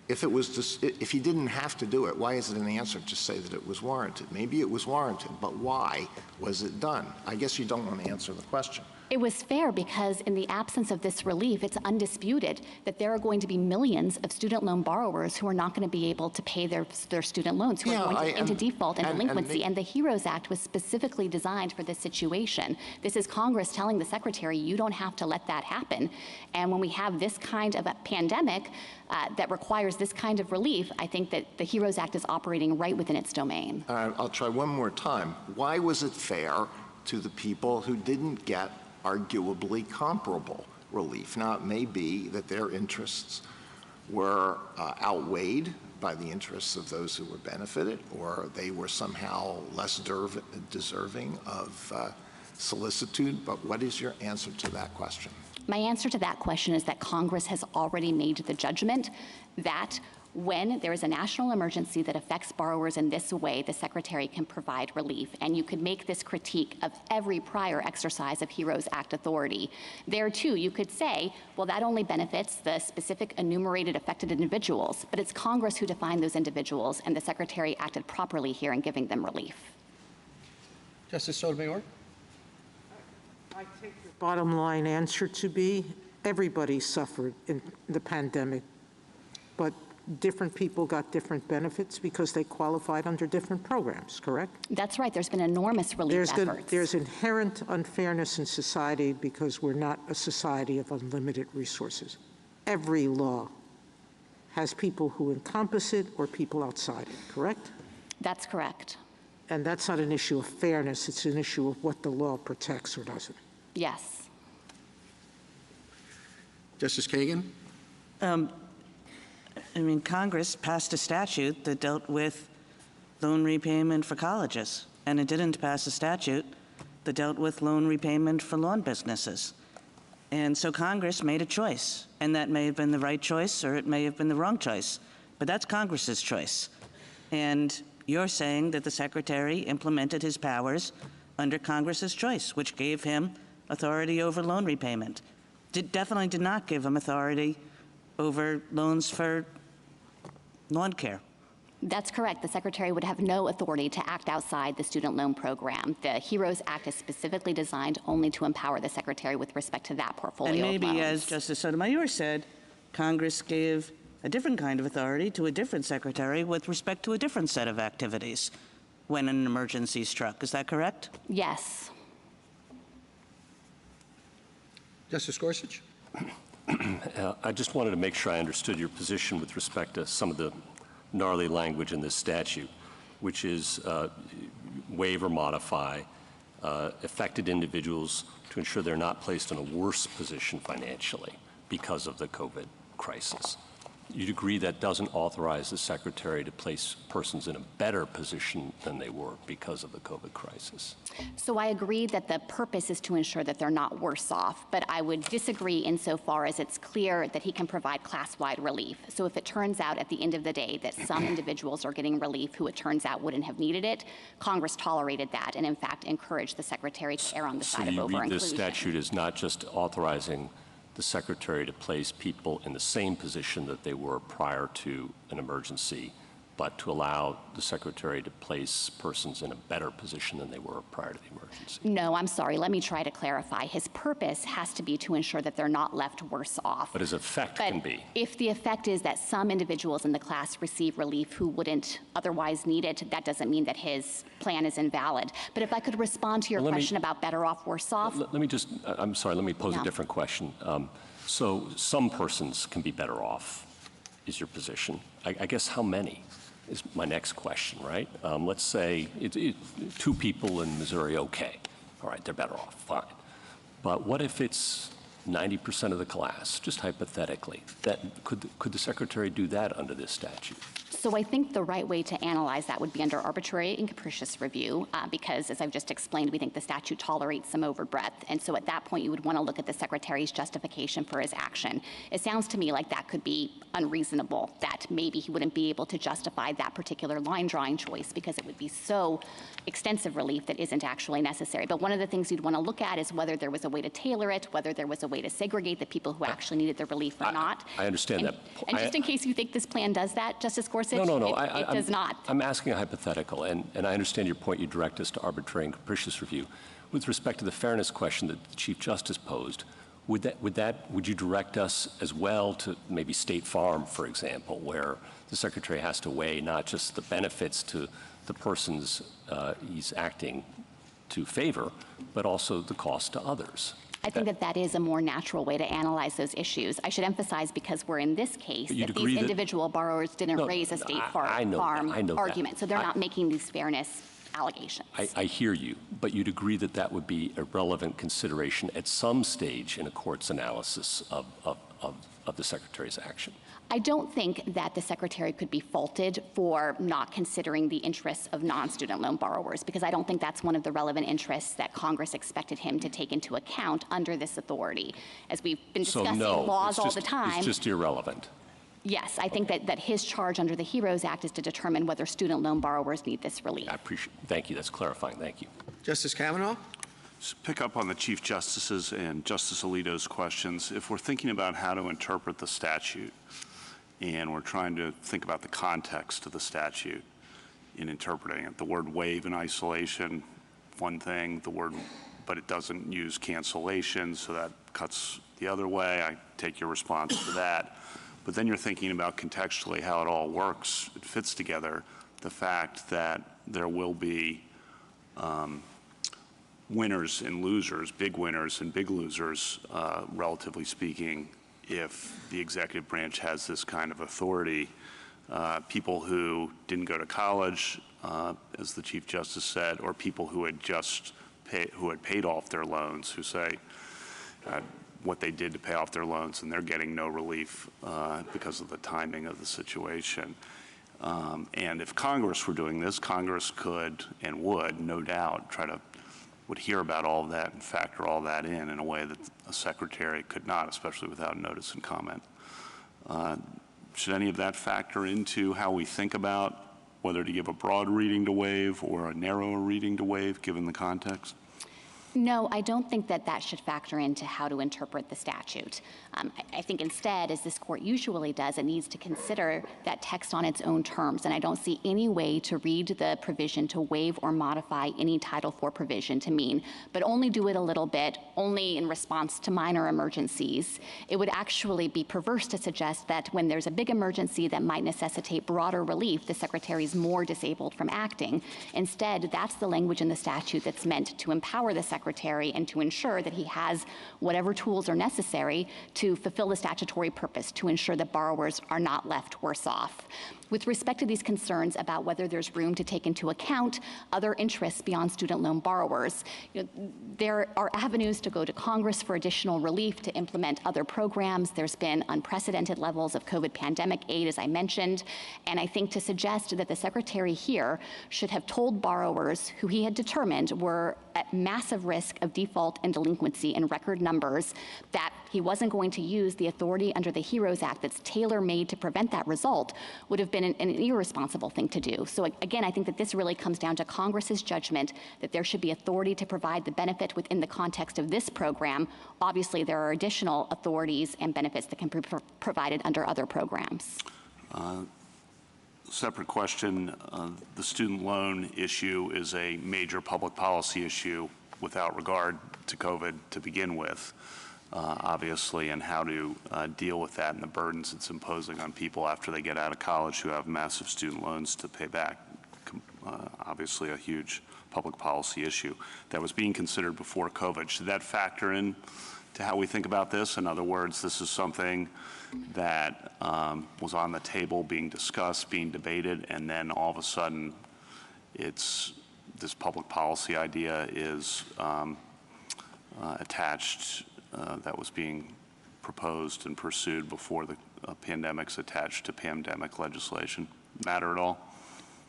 If it was just, if he didn't have to do it, why is it an answer to say that it was warranted? Maybe it was warranted, but why was it done? I guess you don't want to answer the question. It was fair because in the absence of this relief, it's undisputed that there are going to be millions of student loan borrowers who are not going to be able to pay their student loans, who are going to get into default and delinquency. And the HEROES Act was specifically designed for this situation. This is Congress telling the Secretary, you don't have to let that happen. And when we have this kind of a pandemic that requires this kind of relief, I think that the HEROES Act is operating right within its domain. I'll try one more time. Why was it fair to the people who didn't get arguably comparable relief? Now, it may be that their interests were outweighed by the interests of those who were benefited, or they were somehow less deserving of solicitude, but what is your answer to that question? My answer to that question is that Congress has already made the judgment that when there is a national emergency that affects borrowers in this way, the Secretary can provide relief. And you could make this critique of every prior exercise of HEROES Act authority. There, too, you could say, well, that only benefits the specific enumerated affected individuals, but it's Congress who defined those individuals, and the Secretary acted properly here in giving them relief. Justice Sotomayor? I take the bottom line answer to be everybody suffered in the pandemic, but different people got different benefits because they qualified under different programs, correct? That's right. There's been enormous relief efforts. There's inherent unfairness in society because we're not a society of unlimited resources. Every law has people who encompass it or people outside it, correct? That's correct. And that's not an issue of fairness. It's an issue of what the law protects or doesn't. Yes. Justice Kagan? I mean, Congress passed a statute that dealt with loan repayment for colleges, and it didn't pass a statute that dealt with loan repayment for lawn businesses. And so Congress made a choice, and that may have been the right choice or it may have been the wrong choice, but that's Congress's choice. And you're saying that the Secretary implemented his powers under Congress's choice, which gave him authority over loan repayment. Definitely did not give him authority over loans for lawn care. That's correct. The Secretary would have no authority to act outside the student loan program. The HEROES Act is specifically designed only to empower the Secretary with respect to that portfolio And maybe, of loans. as Justice Sotomayor said, Congress gave a different kind of authority to a different Secretary with respect to a different set of activities when an emergency struck. Is that correct? Yes. Justice Gorsuch? I just wanted to make sure I understood your position with respect to some of the gnarly language in this statute, which is waive or modify affected individuals to ensure they're not placed in a worse position financially because of the COVID crisis. You'd agree that doesn't authorize the Secretary to place persons in a better position than they were because of the COVID crisis? So I agree that the purpose is to ensure that they're not worse off, but I would disagree insofar as it's clear that he can provide class-wide relief. So if it turns out at the end of the day that some individuals are getting relief who it turns out wouldn't have needed it, Congress tolerated that and in fact encouraged the Secretary to err on the side of over-inclusion. So you read this statute as not just authorizing the Secretary to place people in the same position that they were prior to an emergency, but to allow the Secretary to place persons in a better position than they were prior to the emergency? No, I'm sorry. Let me try to clarify. His purpose has to be to ensure that they're not left worse off. But his effect can be. If the effect is that some individuals in the class receive relief who wouldn't otherwise need it, that doesn't mean that his plan is invalid. But if I could respond to your question about better off, worse off. Let me just, I'm sorry, let me pose a different question. So some persons can be better off, is your position. I guess how many is my next question, right? Let's say two people in Missouri, okay. All right, they're better off, fine. But what if it's 90% of the class, just hypothetically? Could the Secretary do that under this statute? So I think the right way to analyze that would be under arbitrary and capricious review, because as I've just explained, we think the statute tolerates some overbreadth. And so at that point, you would want to look at the Secretary's justification for his action. It sounds to me like that could be unreasonable, that maybe he wouldn't be able to justify that particular line drawing choice because it would be so extensive relief that isn't actually necessary. But one of the things you'd want to look at is whether there was a way to tailor it, whether there was a way to segregate the people who actually needed the relief or not. I understand that. And just in case you think this plan does that, Justice Gorsuch, No. It does not. I'm asking a hypothetical, and I understand your point. You direct us to arbitrary and capricious review. With respect to the fairness question that the Chief Justice posed, would you direct us as well to maybe State Farm, for example, where the Secretary has to weigh not just the benefits to the persons he's acting to favor, but also the cost to others? I think that is a more natural way to analyze those issues. I should emphasize, because we're in this case, that these individual borrowers didn't raise a State Farm argument. So they're not making these fairness allegations. I hear you, but you'd agree that that would be a relevant consideration at some stage in a court's analysis of the Secretary's action. I don't think that the Secretary could be faulted for not considering the interests of non-student loan borrowers, because I don't think that's one of the relevant interests that Congress expected him to take into account under this authority. As we've been discussing laws all the time. It's just irrelevant. Yes, I think that his charge under the HEROES Act is to determine whether student loan borrowers need this relief. I appreciate it. Thank you. That's clarifying. Thank you. Justice Kavanaugh? Just pick up on the Chief Justice's and Justice Alito's questions. If we're thinking about how to interpret the statute, and we're trying to think about the context of the statute in interpreting it, the word waive in isolation, one thing, but it doesn't use cancellation, so that cuts the other way. I take your response to that. But then you're thinking about contextually how it all works, it fits together, the fact that there will be winners and losers, big winners and big losers, relatively speaking, if the executive branch has this kind of authority. People who didn't go to college, as the Chief Justice said, or people who had paid off their loans, who say what they did to pay off their loans, and they're getting no relief because of the timing of the situation. And if Congress were doing this, Congress could and would, no doubt, would hear about all of that and factor all that in a way that a secretary could not, especially without notice and comment. Should any of that factor into how we think about whether to give a broad reading to waive or a narrower reading to waive, given the context? No, I don't think that should factor into how to interpret the statute. I think instead, as this court usually does, it needs to consider that text on its own terms, and I don't see any way to read the provision to waive or modify any Title IV provision to mean, but only do it a little bit, only in response to minor emergencies. It would actually be perverse to suggest that when there's a big emergency that might necessitate broader relief, the Secretary is more disabled from acting. Instead, that's the language in the statute that's meant to empower the Secretary and to ensure that he has whatever tools are necessary to fulfill the statutory purpose, to ensure that borrowers are not left worse off. With respect to these concerns about whether there's room to take into account other interests beyond student loan borrowers, there are avenues to go to Congress for additional relief to implement other programs. There's been unprecedented levels of COVID pandemic aid, as I mentioned, and I think to suggest that the Secretary here should have told borrowers who he had determined were at massive risk of default and delinquency in record numbers that he wasn't going to use the authority under the HEROES Act that's tailor-made to prevent that result would have been an irresponsible thing to do. So again, I think that this really comes down to Congress's judgment that there should be authority to provide the benefit within the context of this program. Obviously, there are additional authorities and benefits that can be provided under other programs. Separate question, the student loan issue is a major public policy issue without regard to COVID to begin with, obviously, and how to deal with that and the burdens it's imposing on people after they get out of college who have massive student loans to pay back. Obviously a huge public policy issue that was being considered before COVID. Should that factor in to how we think about this? In other words, this is something that was on the table being discussed, being debated, and then all of a sudden this public policy idea is attached, that was being proposed and pursued before the pandemic's attached to pandemic legislation. Matter at all?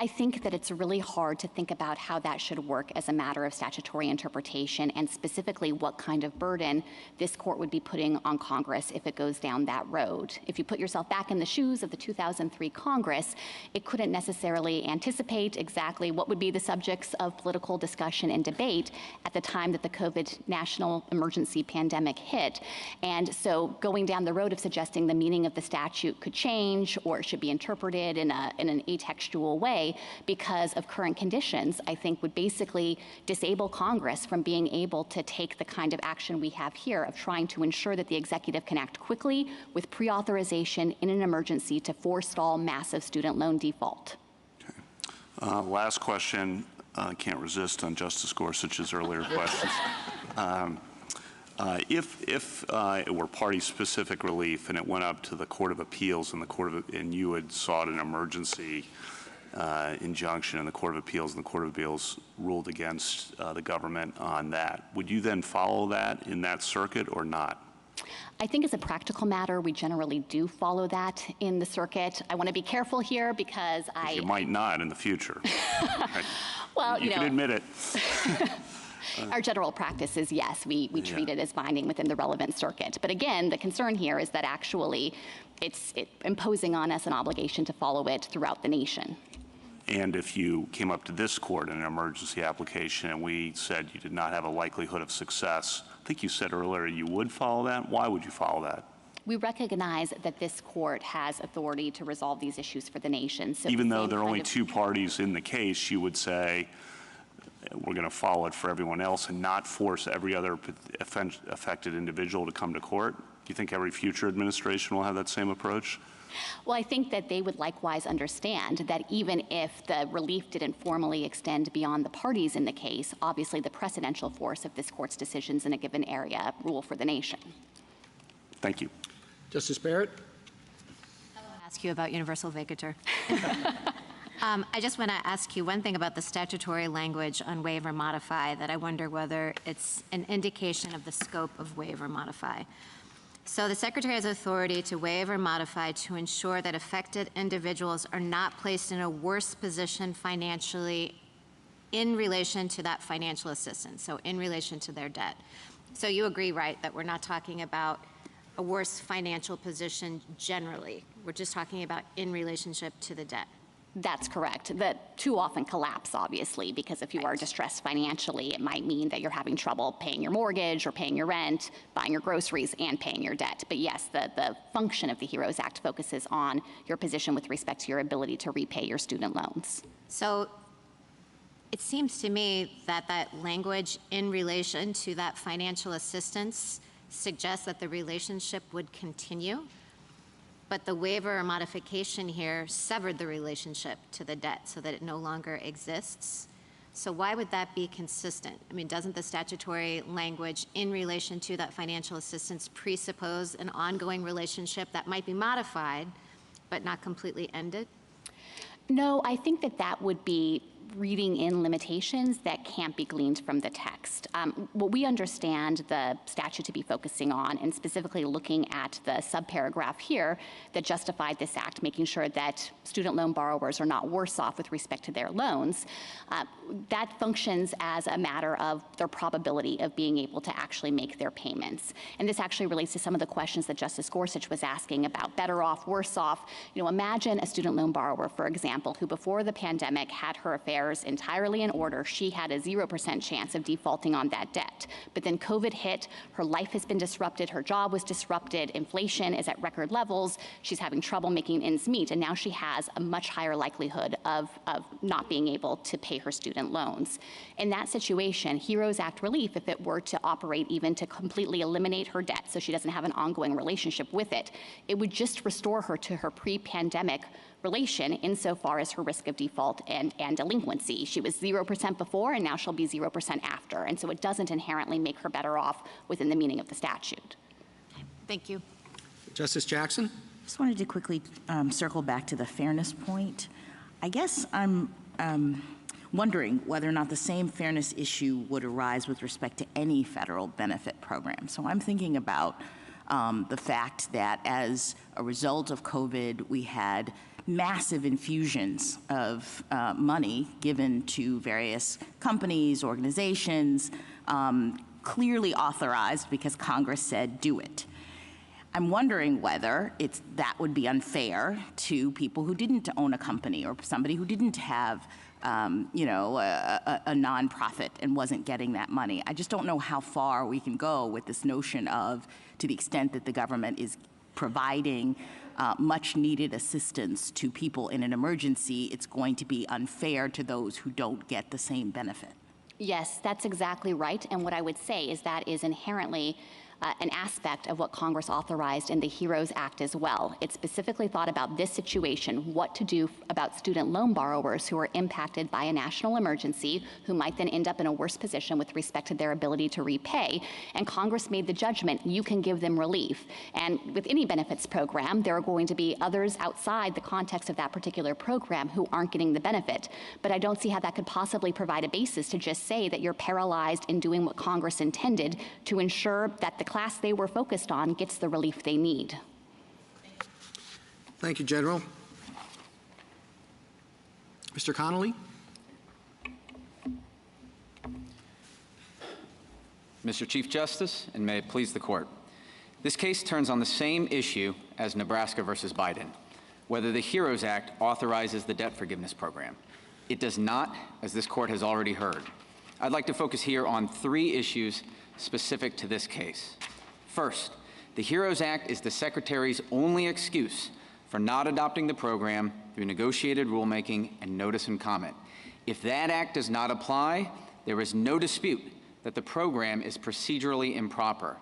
I think that it's really hard to think about how that should work as a matter of statutory interpretation, and specifically what kind of burden this court would be putting on Congress if it goes down that road. If you put yourself back in the shoes of the 2003 Congress, it couldn't necessarily anticipate exactly what would be the subjects of political discussion and debate at the time that the COVID national emergency pandemic hit. And so going down the road of suggesting the meaning of the statute could change or it should be interpreted in an atextual way because of current conditions, I think would basically disable Congress from being able to take the kind of action we have here of trying to ensure that the executive can act quickly with pre-authorization in an emergency to forestall massive student loan default. Okay. Last question, can't resist on Justice Gorsuch's earlier questions. If it were party-specific relief and it went up to the Court of Appeals and and you had sought an emergency injunction in the Court of Appeals, and the Court of Appeals ruled against the government on that. Would you then follow that in that circuit or not? I think as a practical matter, we generally do follow that in the circuit. I want to be careful here because You might not in the future. Right? Well, you can admit it. Our general practice is yes, we treat it as binding within the relevant circuit. But again, the concern here is that actually it's imposing on us an obligation to follow it throughout the nation. And if you came up to this court in an emergency application and we said you did not have a likelihood of success, I think you said earlier you would follow that. Why would you follow that? We recognize that this court has authority to resolve these issues for the nation. So even though there are only two parties in the case, you would say we're going to follow it for everyone else and not force every other affected individual to come to court? Do you think every future administration will have that same approach? Well, I think that they would likewise understand that even if the relief didn't formally extend beyond the parties in the case, obviously the precedential force of this court's decisions in a given area rule for the nation. Thank you. Justice Barrett? I want to ask you about universal vacatur. I just want to ask you one thing about the statutory language on waive or modify that I wonder whether it's an indication of the scope of waive or modify. So the Secretary has authority to waive or modify to ensure that affected individuals are not placed in a worse position financially in relation to that financial assistance, so in relation to their debt. So you agree, right, that we're not talking about a worse financial position generally. We're just talking about in relationship to the debt. That's correct. The two often collapse, obviously, because if you are distressed financially, it might mean that you're having trouble paying your mortgage or paying your rent, buying your groceries, and paying your debt. But yes, the function of the HEROES Act focuses on your position with respect to your ability to repay your student loans. So it seems to me that that language in relation to that financial assistance suggests that the relationship would continue. But the waiver or modification here severed the relationship to the debt so that it no longer exists. So why would that be consistent? I mean, doesn't the statutory language in relation to that financial assistance presuppose an ongoing relationship that might be modified, but not completely ended? No, I think that that would be reading in limitations that can't be gleaned from the text. What we understand the statute to be focusing on, and specifically looking at the subparagraph here that justified this act, making sure that student loan borrowers are not worse off with respect to their loans, that functions as a matter of their probability of being able to actually make their payments. And this actually relates to some of the questions that Justice Gorsuch was asking about better off, worse off. You know, imagine a student loan borrower, for example, who before the pandemic had her affairs entirely in order. She had a 0% chance of defaulting on that debt. But then COVID hit, her life has been disrupted, her job was disrupted, inflation is at record levels, she's having trouble making ends meet, and now she has a much higher likelihood of not being able to pay her student loans. In that situation, HEROES Act relief, if it were to operate even to completely eliminate her debt so she doesn't have an ongoing relationship with it, it would just restore her to her pre-pandemic relation insofar as her risk of default and delinquency. She was 0% before, and now she'll be 0% after. And so it doesn't inherently make her better off within the meaning of the statute. Thank you. Justice Jackson? Just wanted to quickly circle back to the fairness point. I guess I'm wondering whether or not the same fairness issue would arise with respect to any federal benefit program. So I'm thinking about the fact that as a result of COVID, we had massive infusions of money given to various companies, organizations, clearly authorized because Congress said do it. I'm wondering whether that would be unfair to people who didn't own a company or somebody who didn't have a nonprofit and wasn't getting that money. I just don't know how far we can go with this notion of, to the extent that the government is providing much needed assistance to people in an emergency, it's going to be unfair to those who don't get the same benefit. Yes, that's exactly right. And what I would say is that is inherently an aspect of what Congress authorized in the HEROES Act as well. It specifically thought about this situation, what to do about student loan borrowers who are impacted by a national emergency, who might then end up in a worse position with respect to their ability to repay. And Congress made the judgment, you can give them relief. And with any benefits program, there are going to be others outside the context of that particular program who aren't getting the benefit. But I don't see how that could possibly provide a basis to just say that you're paralyzed in doing what Congress intended to ensure that the class they were focused on gets the relief they need. Thank you, General. Mr. Connolly? Mr. Chief Justice, and may it please the Court. This case turns on the same issue as Nebraska versus Biden, whether the HEROES Act authorizes the debt forgiveness program. It does not, as this Court has already heard. I'd like to focus here on 3 issues specific to this case. First, the HEROES Act is the Secretary's only excuse for not adopting the program through negotiated rulemaking and notice and comment. If that act does not apply, there is no dispute that the program is procedurally improper.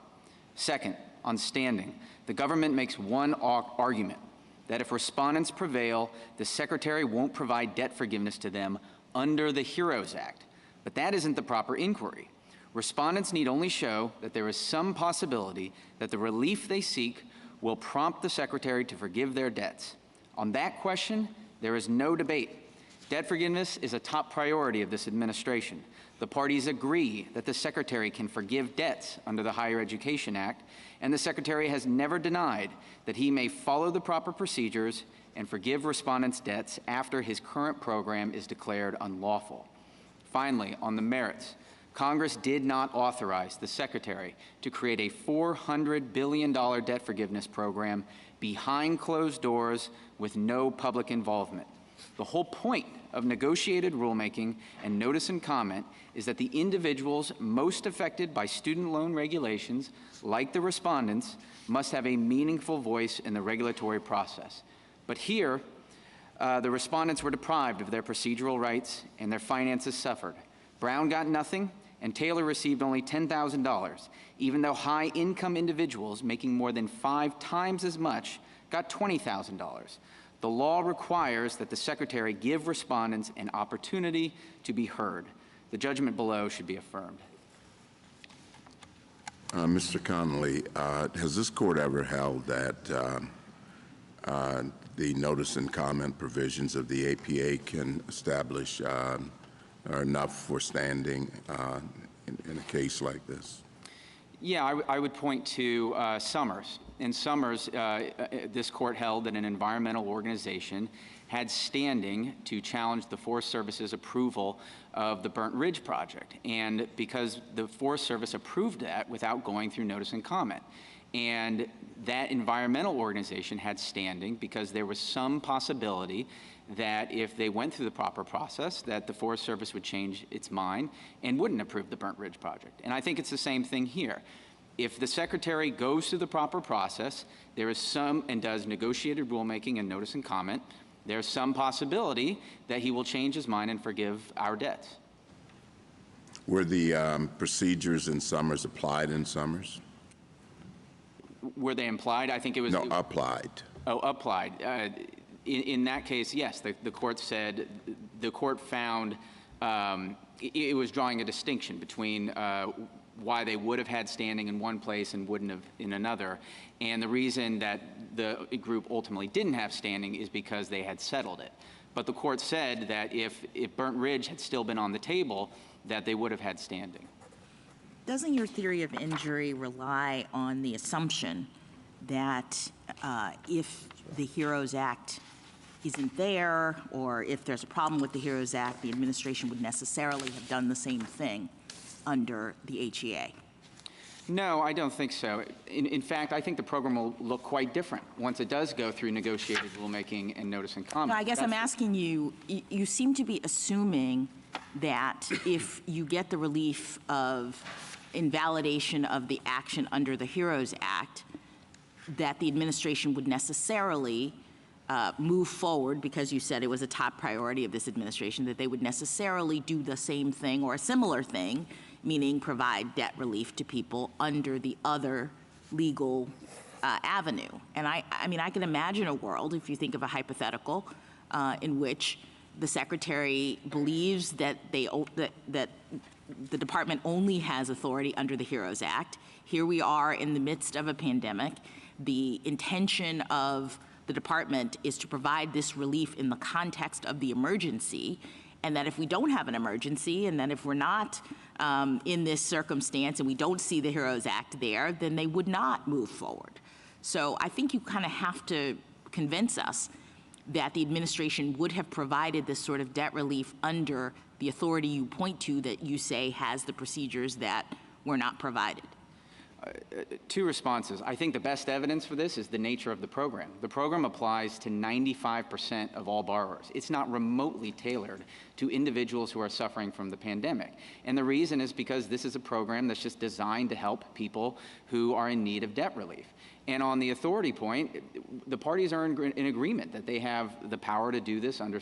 Second, on standing, the government makes one argument, that if respondents prevail, the Secretary won't provide debt forgiveness to them under the HEROES Act. But that isn't the proper inquiry. Respondents need only show that there is some possibility that the relief they seek will prompt the Secretary to forgive their debts. On that question, there is no debate. Debt forgiveness is a top priority of this administration. The parties agree that the Secretary can forgive debts under the Higher Education Act, and the Secretary has never denied that he may follow the proper procedures and forgive respondents' debts after his current program is declared unlawful. Finally, on the merits, Congress did not authorize the Secretary to create a $400 billion debt forgiveness program behind closed doors with no public involvement. The whole point of negotiated rulemaking and notice and comment is that the individuals most affected by student loan regulations, like the respondents, must have a meaningful voice in the regulatory process. But here, the respondents were deprived of their procedural rights and their finances suffered. Brown got nothing, and Taylor received only $10,000, even though high-income individuals making more than 5 times as much got $20,000. The law requires that the Secretary give respondents an opportunity to be heard. The judgment below should be affirmed. Mr. Connolly, has this court ever held that the notice and comment provisions of the APA can establish are enough for standing in a case like this? Yeah, I would point to Summers. In Summers, this court held that an environmental organization had standing to challenge the Forest Service's approval of the Burnt Ridge project, and because the Forest Service approved that without going through notice and comment. And that environmental organization had standing because there was some possibility that if they went through the proper process, that the Forest Service would change its mind and wouldn't approve the Burnt Ridge project. And I think it's the same thing here. If the Secretary goes through the proper process, there is some, and does negotiated rulemaking and notice and comment, there's some possibility that he will change his mind and forgive our debts. Were the procedures in Summers applied in Summers? Were they implied? I think it was... No, applied. Oh, applied. In that case, yes, the court said, the court found it was drawing a distinction between why they would have had standing in one place and wouldn't have in another. And the reason that the group ultimately didn't have standing is because they had settled it. But the court said that if Burnt Ridge had still been on the table, that they would have had standing. Doesn't your theory of injury rely on the assumption that if the HEROES Act isn't there, or if there's a problem with the HEROES Act, the administration would necessarily have done the same thing under the HEA? No, I don't think so. In fact, I think the program will look quite different once it does go through negotiated rulemaking and notice and comment. No, I guess I'm asking you, you seem to be assuming that if you get the relief of invalidation of the action under the HEROES Act, that the administration would necessarily move forward, because you said it was a top priority of this administration, that they would necessarily do the same thing or a similar thing meaning provide debt relief to people under the other legal avenue. And I mean, I can imagine a world, if you think of a hypothetical, in which the Secretary believes that that the department only has authority under the HEROES Act. Here we are in the midst of a pandemic. The intention of the department is to provide this relief in the context of the emergency, and that if we don't have an emergency, and then if we're not in this circumstance and we don't see the HEROES Act there, then they would not move forward. So I think you kind of have to convince us that the administration would have provided this sort of debt relief under the authority you point to that you say has the procedures that were not provided. Two responses. I think the best evidence for this is the nature of the program. The program applies to 95% of all borrowers. It's not remotely tailored to individuals who are suffering from the pandemic. And the reason is because this is a program that's just designed to help people who are in need of debt relief. And on the authority point, the parties are in agreement that they have the power to do this under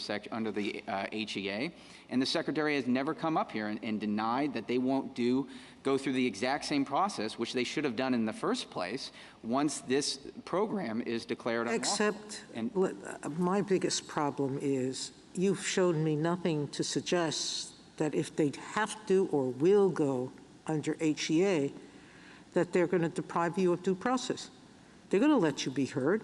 the HEA. And the Secretary has never come up here and denied that they won't go through the exact same process, which they should have done in the first place, once this program is declared unlawful. Except, my biggest problem is you've shown me nothing to suggest that if they have to or will go under HEA, that they're going to deprive you of due process. They're going to let you be heard.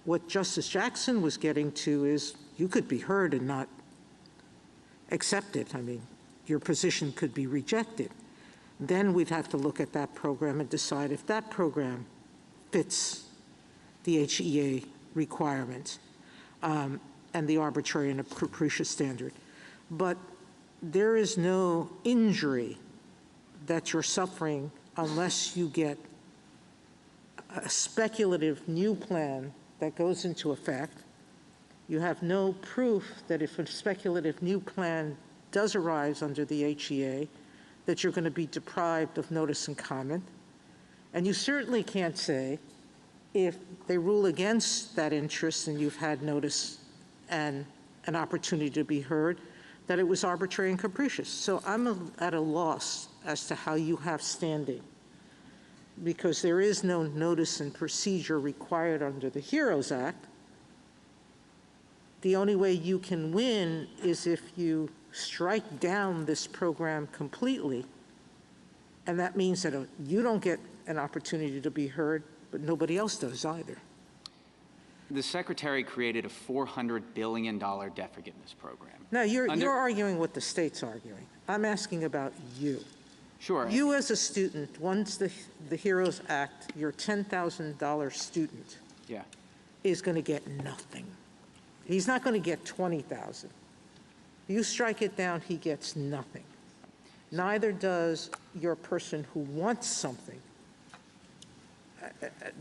What Justice Jackson was getting to is you could be heard and not accepted. I mean, your position could be rejected. Then we'd have to look at that program and decide if that program fits the HEA requirements and the arbitrary and capricious standard. But there is no injury that you're suffering unless you get a speculative new plan that goes into effect. You have no proof that if a speculative new plan does arise under the HEA, that you're going to be deprived of notice and comment. And you certainly can't say, if they rule against that interest and you've had notice and an opportunity to be heard, that it was arbitrary and capricious. So I'm at a loss as to how you have standing, because there is no notice and procedure required under the HEROES Act. The only way you can win is if you strike down this program completely, and that means that you don't get an opportunity to be heard, but nobody else does either. The Secretary created a $400 billion debt forgiveness program. Now, you're arguing what the state's arguing. I'm asking about you. Sure. You as a student, once the HEROES Act, your $10,000 student is going to get nothing. He's not going to get $20,000. You strike it down, he gets nothing. Neither does your person who wants something.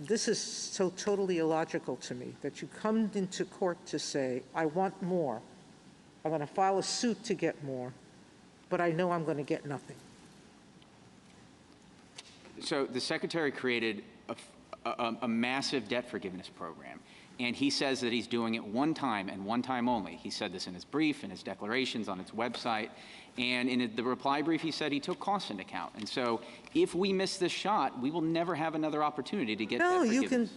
This is so totally illogical to me, that you come into court to say, I want more. I'm going to file a suit to get more, but I know I'm going to get nothing. So the Secretary created a massive debt forgiveness program. And he says that he's doing it one time and one time only. He said this in his brief, in his declarations, on its website. And in the reply brief, he said he took costs into account. And so if we miss this shot, we will never have another opportunity to get debt forgiveness.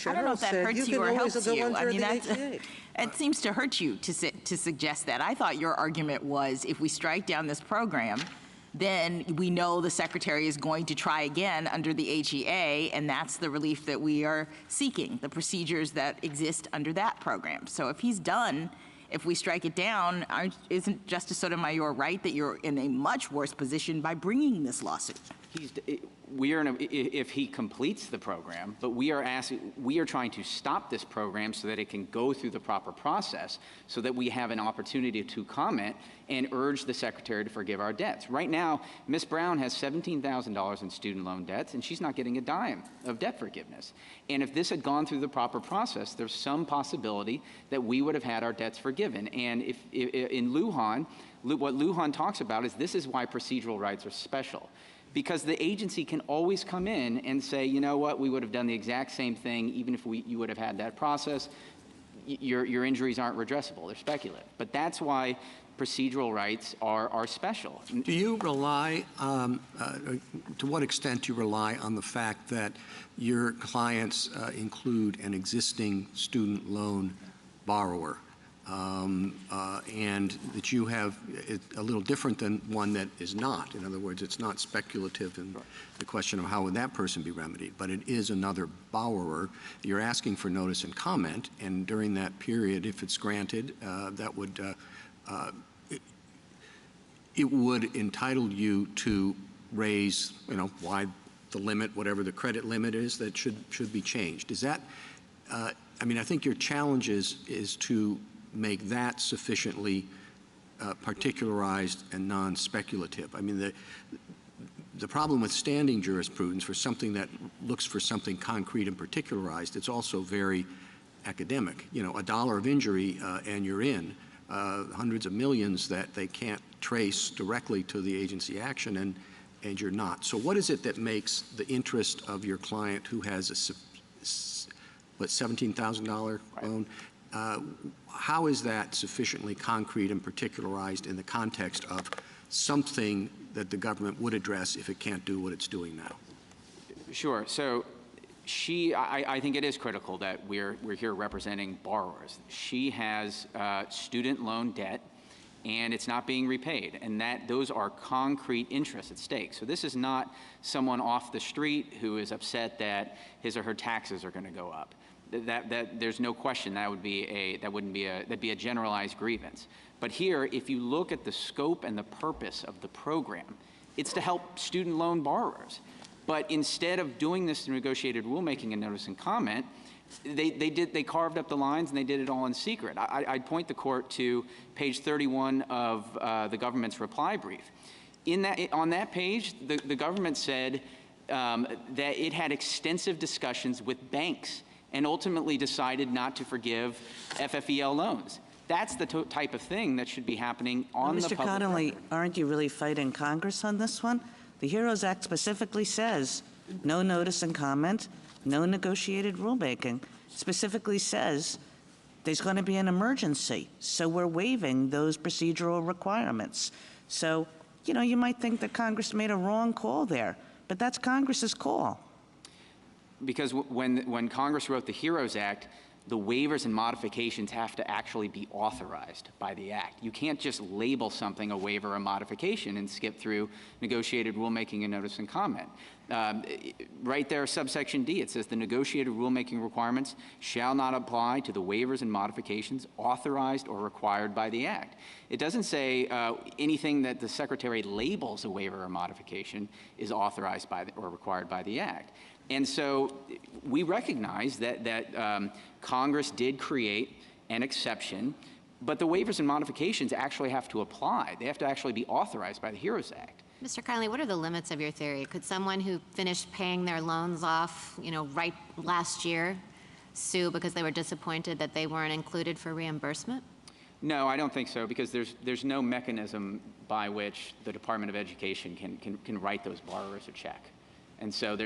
I don't know if that hurts you or helps you. I mean, it seems to hurt you to suggest that. I thought your argument was if we strike down this program, then we know the Secretary is going to try again under the HEA, and that's the relief that we are seeking, the procedures that exist under that program. So if he's done, if we strike it down, isn't Justice Sotomayor right that you're in a much worse position by bringing this lawsuit? If he completes the program, but we are trying to stop this program so that it can go through the proper process, so that we have an opportunity to comment and urge the Secretary to forgive our debts. Right now, Ms. Brown has $17,000 in student loan debts, and she's not getting a dime of debt forgiveness. And if this had gone through the proper process, there's some possibility that we would have had our debts forgiven. And if in Lujan, what Lujan talks about is this is why procedural rights are special. Because the agency can always come in and say, you know what, we would have done the exact same thing even if you would have had that process. Your injuries aren't redressable, they're speculative. But that's why procedural rights are special. Do you rely, to what extent do you rely on the fact that your clients include an existing student loan borrower, and that you have it a little different than one that is not? In other words, it's not speculative in the question of how would that person be remedied, but it is another borrower. You're asking for notice and comment, and during that period, if it's granted, that would it would entitle you to raise, why the limit, whatever the credit limit is, that should be changed. Is that, I mean, I think your challenge is to make that sufficiently particularized and non-speculative. I mean, the problem with standing jurisprudence for something that looks for something concrete and particularized, it's also very academic. A dollar of injury and you're in. Hundreds of millions that they can't trace directly to the agency action, and you're not. So what is it that makes the interest of your client who has a $17,000 loan, how is that sufficiently concrete and particularized in the context of something that the government would address if it can't do what it's doing now? Sure. So I think it is critical that we're here representing borrowers. She has student loan debt, and it's not being repaid, and those are concrete interests at stake. So this is not someone off the street who is upset that his or her taxes are going to go up. That there's no question that'd be a generalized grievance. But here, if you look at the scope and the purpose of the program, it's to help student loan borrowers. But instead of doing this through negotiated rulemaking and notice and comment, they carved up the lines and they did it all in secret. I'd point the court to page 31 of the government's reply brief. On that page, the government said that it had extensive discussions with banks and ultimately decided not to forgive FFEL loans. That's the type of thing that should be happening on the public record. Mr. Connolly, aren't you really fighting Congress on this one? The HEROES Act specifically says no notice and comment, no negotiated rulemaking. Specifically says there's going to be an emergency, so we're waiving those procedural requirements. So, you might think that Congress made a wrong call there, but that's Congress's call. Because when Congress wrote the HEROES Act, the waivers and modifications have to actually be authorized by the Act. You can't just label something a waiver or modification and skip through negotiated rulemaking and notice and comment. Right there, subsection D, it says the negotiated rulemaking requirements shall not apply to the waivers and modifications authorized or required by the Act. It doesn't say anything that the Secretary labels a waiver or modification is authorized by or required by the Act. And so we recognize that Congress did create an exception, but the waivers and modifications actually have to apply. They have to actually be authorized by the HEROES Act. Mr. Connolly, what are the limits of your theory? Could someone who finished paying their loans off, right last year, sue because they were disappointed that they weren't included for reimbursement? No, I don't think so, because there's no mechanism by which the Department of Education can write those borrowers a check. And so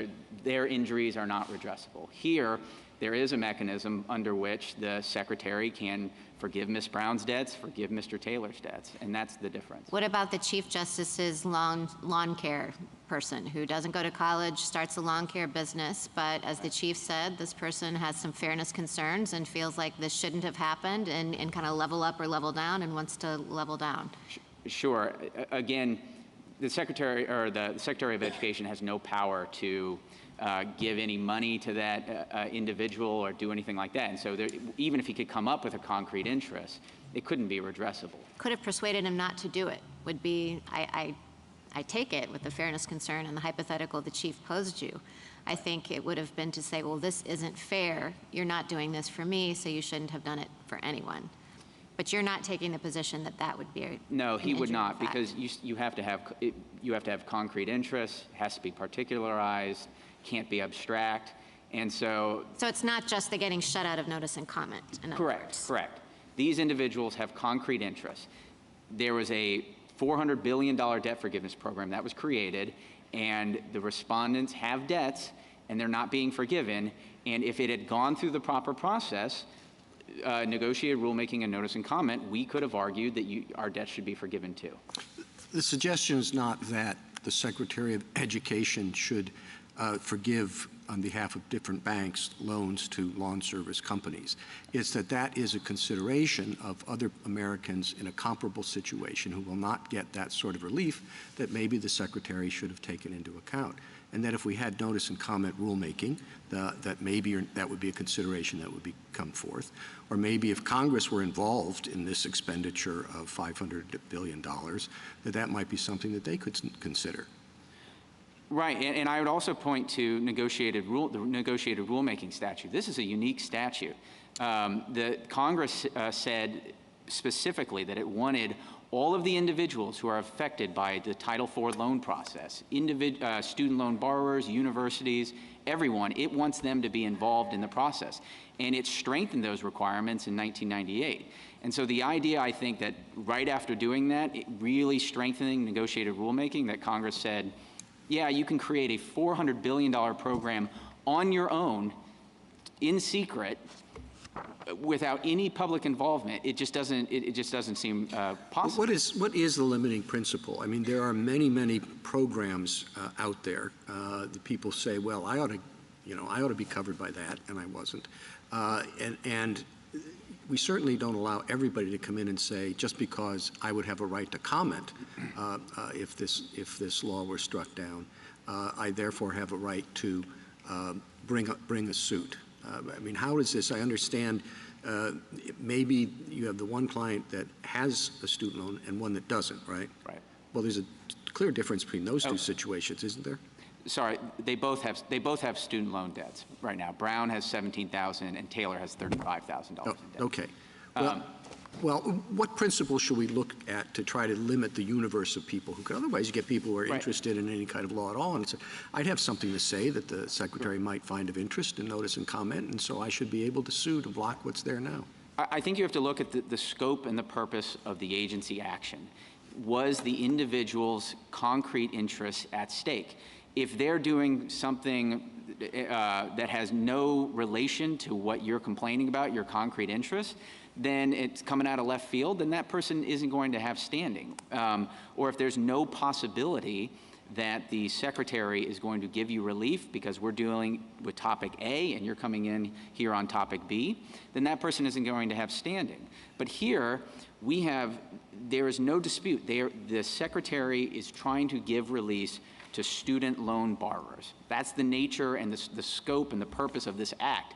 their injuries are not redressable. Here, there is a mechanism under which the Secretary can forgive Ms. Brown's debts, forgive Mr. Taylor's debts, and that's the difference. What about the Chief Justice's lawn care person who doesn't go to college, starts a lawn care business, but as the Chief said, this person has some fairness concerns and feels like this shouldn't have happened and kind of level up or level down and wants to level down? Sure. Again, the Secretary of Education has no power to give any money to that individual or do anything like that. And so even if he could come up with a concrete interest, it couldn't be redressable. Could have persuaded him not to do it would be, I take it with the fairness concern and the hypothetical the Chief posed you. I think it would have been to say, well, this isn't fair. You're not doing this for me, so you shouldn't have done it for anyone. But you're not taking the position that that would be No, he would not, because you have to have concrete interests, has to be particularized, can't be abstract, and so. So it's not just the getting shut out of notice and comment. Correct. These individuals have concrete interests. There was a $400 billion debt forgiveness program that was created, and the respondents have debts, and they're not being forgiven. And if it had gone through the proper process, negotiated rulemaking and notice and comment, we could have argued that our debt should be forgiven too. The suggestion is not that the Secretary of Education should forgive on behalf of different banks loans to lawn service companies. It's that that is a consideration of other Americans in a comparable situation who will not get that sort of relief that maybe the Secretary should have taken into account. And that if we had notice and comment rulemaking, that maybe that would be a consideration that would come forth. Or maybe if Congress were involved in this expenditure of $500 billion, that might be something that they could consider. Right, and I would also point to the negotiated rulemaking statute. This is a unique statute. The Congress said specifically that it wanted all of the individuals who are affected by the Title IV loan process, student loan borrowers, universities, everyone, it wants them to be involved in the process. And it strengthened those requirements in 1998. And so the idea, I think, that right after doing that, really strengthening negotiated rulemaking, that Congress said, yeah, you can create a $400 billion program on your own, in secret, without any public involvement. It just doesn't seem possible. What is the limiting principle? I mean, there are many programs out there. The people say, well, I ought to be covered by that, and I wasn't. And we certainly don't allow everybody to come in and say, just because I would have a right to comment if this law were struck down, I therefore have a right to bring a suit. I mean, how is this? I understand maybe you have the one client that has a student loan and one that doesn't, right? Right. Well, there's a clear difference between those two situations, isn't there? Sorry, they both have student loan debts right now. Brown has $17,000 and Taylor has $35,000 in debt. Okay. Well, what principle should we look at to try to limit the universe of people who could otherwise you get people who are interested in any kind of law at all? And I'd have something to say that the Secretary might find of interest in notice and comment, and so I should be able to sue to block what's there now. I think you have to look at the scope and the purpose of the agency action. Was the individual's concrete interests at stake? If they're doing something that has no relation to what you're complaining about, your concrete interests, then it's coming out of left field, then that person isn't going to have standing. Or if there's no possibility that the Secretary is going to give you relief because we're dealing with topic A and you're coming in here on topic B, then that person isn't going to have standing. But here, there is no dispute. The Secretary is trying to give release to student loan borrowers. That's the nature and the scope and the purpose of this act.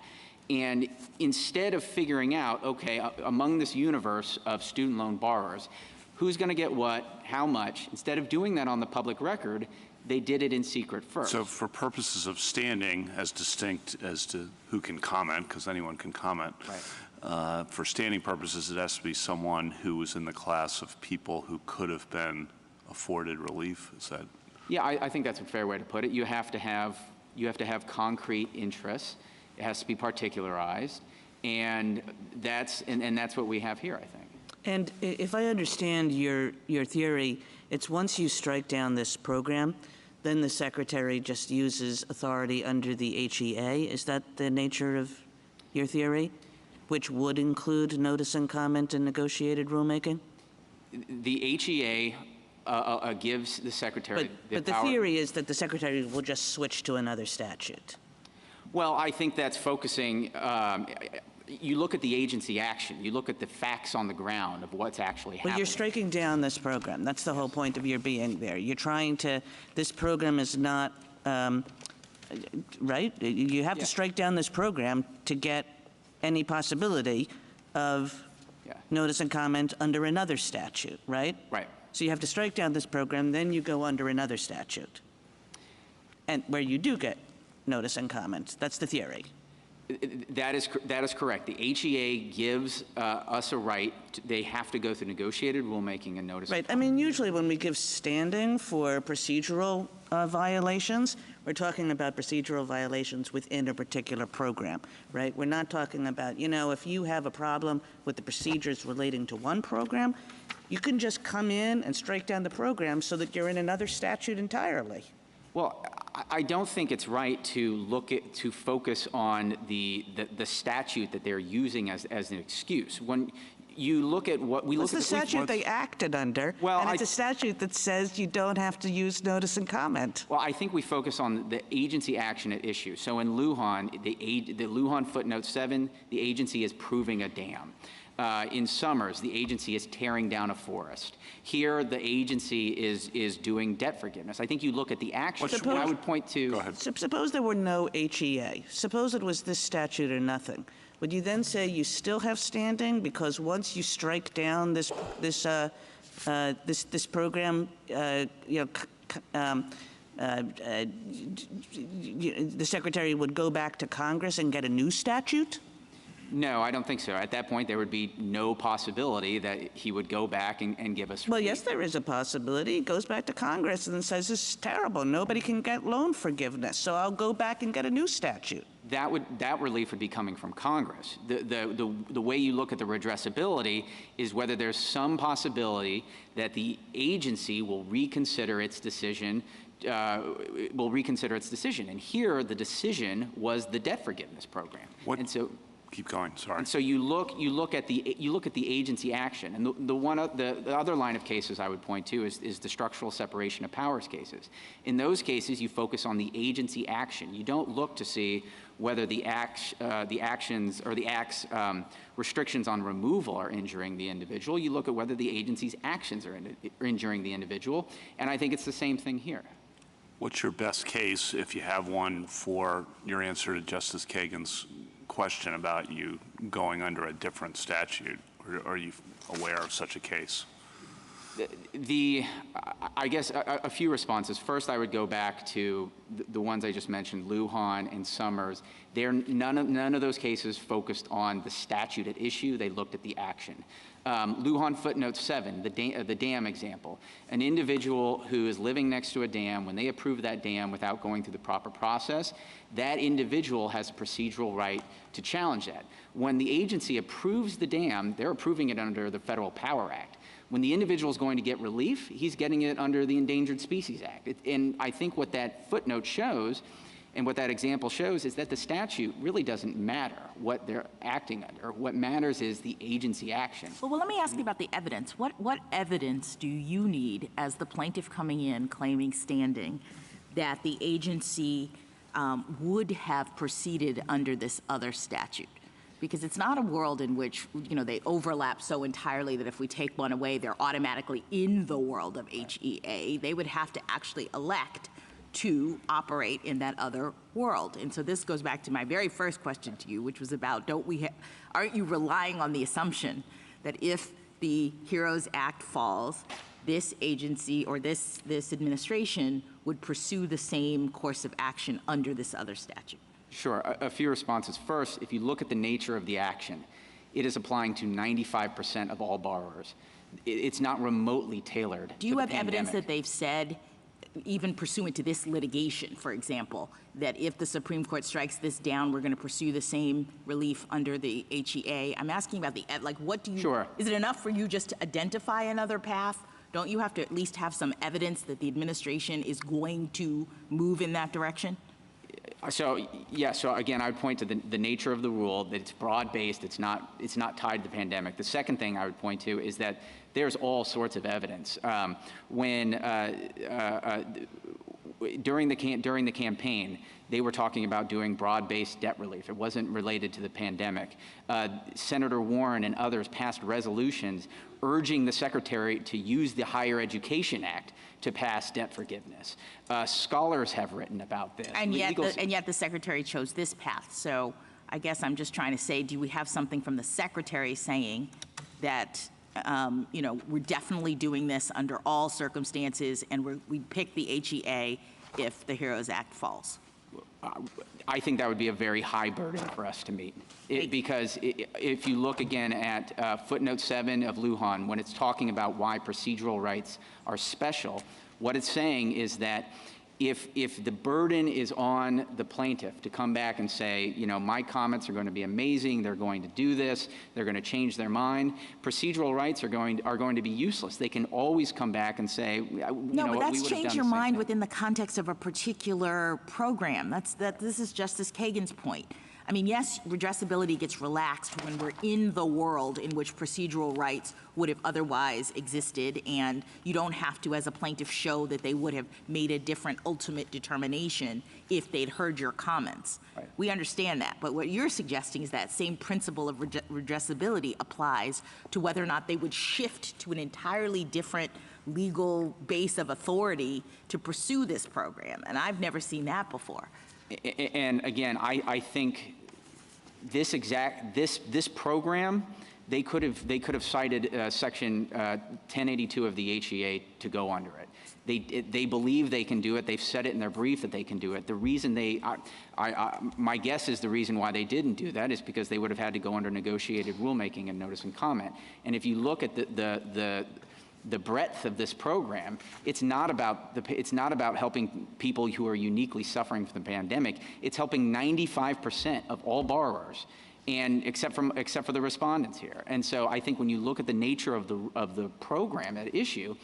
And instead of figuring out, okay, among this universe of student loan borrowers, who's going to get what, how much, instead of doing that on the public record, they did it in secret first. So for purposes of standing, as distinct as to who can comment, because anyone can comment, right. For standing purposes, it has to be someone who was in the class of people who could have been afforded relief. Is that? Yeah, I think that's a fair way to put it. You have to have concrete interests. It has to be particularized, and that's what we have here, I think. And if I understand your theory, it's once you strike down this program, then the Secretary just uses authority under the HEA. Is that the nature of your theory, which would include notice and comment and negotiated rulemaking? The HEA gives the Secretary but the theory is that the Secretary will just switch to another statute. Well, I think that's focusing, you look at the agency action, you look at the facts on the ground of what's actually happening. Well, you're striking down this program. That's the whole point of your being there. You're trying to, this program is not, right? You have to strike down this program to get any possibility of notice and comment under another statute, right? Right. So you have to strike down this program, then you go under another statute, and where you do get notice and comment. That's the theory. That is correct. The HEA gives us a right. They have to go through negotiated rulemaking and notice. Right. I mean, usually when we give standing for procedural violations, we're talking about procedural violations within a particular program, right? We're not talking about, if you have a problem with the procedures relating to one program, you can just come in and strike down the program so that you're in another statute entirely. Well, I don't think it's right to focus on the statute that they're using as an excuse. When you look at what we look at, the statute they acted under, and it's a statute that says you don't have to use notice and comment. Well, I think we focus on the agency action at issue. So in Lujan, the Lujan footnote 7, the agency is proving a dam. In Summers, the agency is tearing down a forest. Here, the agency is doing debt forgiveness. I think you look at the action. I would point to. Go ahead. Suppose there were no HEA. Suppose it was this statute or nothing. Would you then say you still have standing because once you strike down this program, the Secretary would go back to Congress and get a new statute? No, I don't think so. At that point, there would be no possibility that he would go back and give us. Well, yes, there is a possibility. He goes back to Congress and says, this is terrible. Nobody can get loan forgiveness, so I'll go back and get a new statute. That relief would be coming from Congress. The way you look at the redressability is whether there's some possibility that the agency will reconsider its decision. And here, the decision was the debt forgiveness program. And so. Keep going. Sorry. And so you look at the agency action, and the other line of cases I would point to is the structural separation of powers cases. In those cases, you focus on the agency action. You don't look to see whether the actions or the act's restrictions on removal are injuring the individual. You look at whether the agency's actions are injuring the individual, and I think it's the same thing here. What's your best case, if you have one, for your answer to Justice Kagan's question about you going under a different statute? Or are you aware of such a case? I guess a few responses. First, I would go back to the ones I just mentioned, Lujan and Summers. None of those cases focused on the statute at issue. They looked at the action. Lujan footnote 7, the dam example. An individual who is living next to a dam, when they approve that dam without going through the proper process, that individual has a procedural right to challenge that. When the agency approves the dam, they're approving it under the Federal Power Act. When the individual is going to get relief, he's getting it under the Endangered Species Act. And I think what that footnote shows and what that example shows is that the statute really doesn't matter what they're acting under. What matters is the agency action. Well, let me ask you about the evidence. What evidence do you need as the plaintiff coming in claiming standing that the agency would have proceeded under this other statute? Because it's not a world in which, they overlap so entirely that if we take one away, they're automatically in the world of HEA. They would have to actually elect to operate in that other world. And so this goes back to my very first question to you, which was about, aren't you relying on the assumption that if the HEROES Act falls, this agency or this administration would pursue the same course of action under this other statute? Sure. A few responses. First, if you look at the nature of the action, it is applying to 95% of all borrowers. It's not remotely tailored. Do you have evidence that they've said, even pursuant to this litigation, for example, that if the Supreme Court strikes this down, we're going to pursue the same relief under the HEA? I'm asking about what do you... Sure. Is it enough for you just to identify another path? Don't you have to at least have some evidence that the administration is going to move in that direction? So again, I would point to the nature of the rule, that it's broad-based, it's not tied to the pandemic. The second thing I would point to is that there's all sorts of evidence. During the campaign, they were talking about doing broad-based debt relief. It wasn't related to the pandemic. Senator Warren and others passed resolutions urging the Secretary to use the Higher Education Act to pass debt forgiveness. Scholars have written about this. And yet the Secretary chose this path. So I guess I'm just trying to say, do we have something from the Secretary saying that we're definitely doing this under all circumstances, and we pick the HEA if the HEROES Act falls? I think that would be a very high burden for us to meet. Because if you look again at footnote 7 of Lujan, when it's talking about why procedural rights are special, what it's saying is that if the burden is on the plaintiff to come back and say, you know, my comments are going to be amazing, they're going to do this, they're going to change their mind, procedural rights are going to be useless. They can always come back and say, no, but that's change your mind within the context of a particular program. This is Justice Kagan's point. I mean, yes, redressability gets relaxed when we're in the world in which procedural rights would have otherwise existed, and you don't have to, as a plaintiff, show that they would have made a different ultimate determination if they'd heard your comments. Right. We understand that, but what you're suggesting is that same principle of redressability applies to whether or not they would shift to an entirely different legal base of authority to pursue this program, and I've never seen that before. And again, I think this program, they could have cited Section 1082 of the HEA to go under it. They believe they can do it. They've said it in their brief that they can do it. The reason my guess is the reason why they didn't do that is because they would have had to go under negotiated rulemaking and notice and comment. And if you look at the breadth of this program, it's not about helping people who are uniquely suffering from the pandemic. It's helping 95% of all borrowers, and except for the respondents here. And so I think when you look at the nature of the program at issue,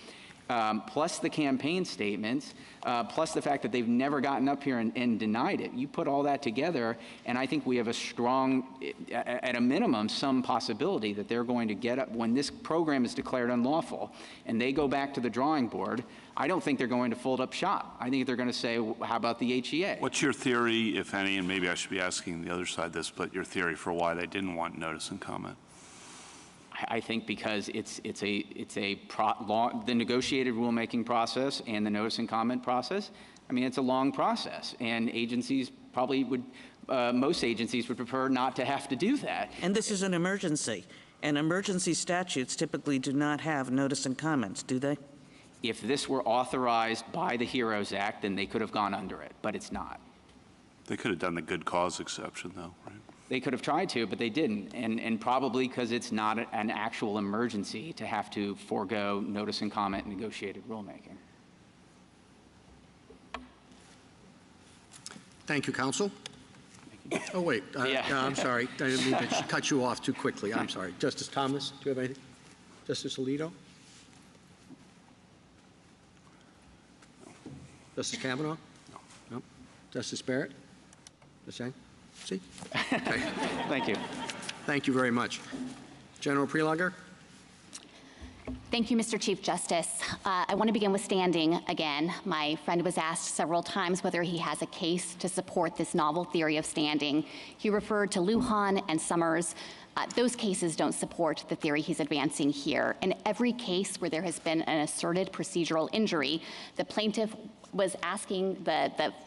plus the campaign statements, plus the fact that they've never gotten up here and denied it. You put all that together, and I think we have a strong, at a minimum, some possibility that they're going to get up when this program is declared unlawful and they go back to the drawing board. I don't think they're going to fold up shop. I think they're going to say, well, how about the HEA? What's your theory, if any, and maybe I should be asking the other side this, but your theory for why they didn't want notice and comment? I think because the negotiated rulemaking process and the notice and comment process, I mean, it's a long process, and agencies probably would, most agencies would prefer not to have to do that. And this is an emergency, and emergency statutes typically do not have notice and comments, do they? If this were authorized by the HEROES Act, then they could have gone under it, but it's not. They could have done the good cause exception, though, right? They could have tried to, but they didn't, and probably because it's not an actual emergency to have to forego notice and comment and negotiated rulemaking. Thank you, counsel. Oh, wait. Yeah. No, I'm sorry. I didn't mean to cut you off too quickly. I'm sorry. Justice Thomas, do you have anything? Justice Alito? Justice Kavanaugh? No. No? Justice Barrett? The same? See? Okay. Thank you. Thank you very much. General Prelogar? Thank you, Mr. Chief Justice. I want to begin with standing again. My friend was asked several times whether he has a case to support this novel theory of standing. He referred to Lujan and Summers. Those cases don't support the theory he's advancing here. In every case where there has been an asserted procedural injury, the plaintiff was asking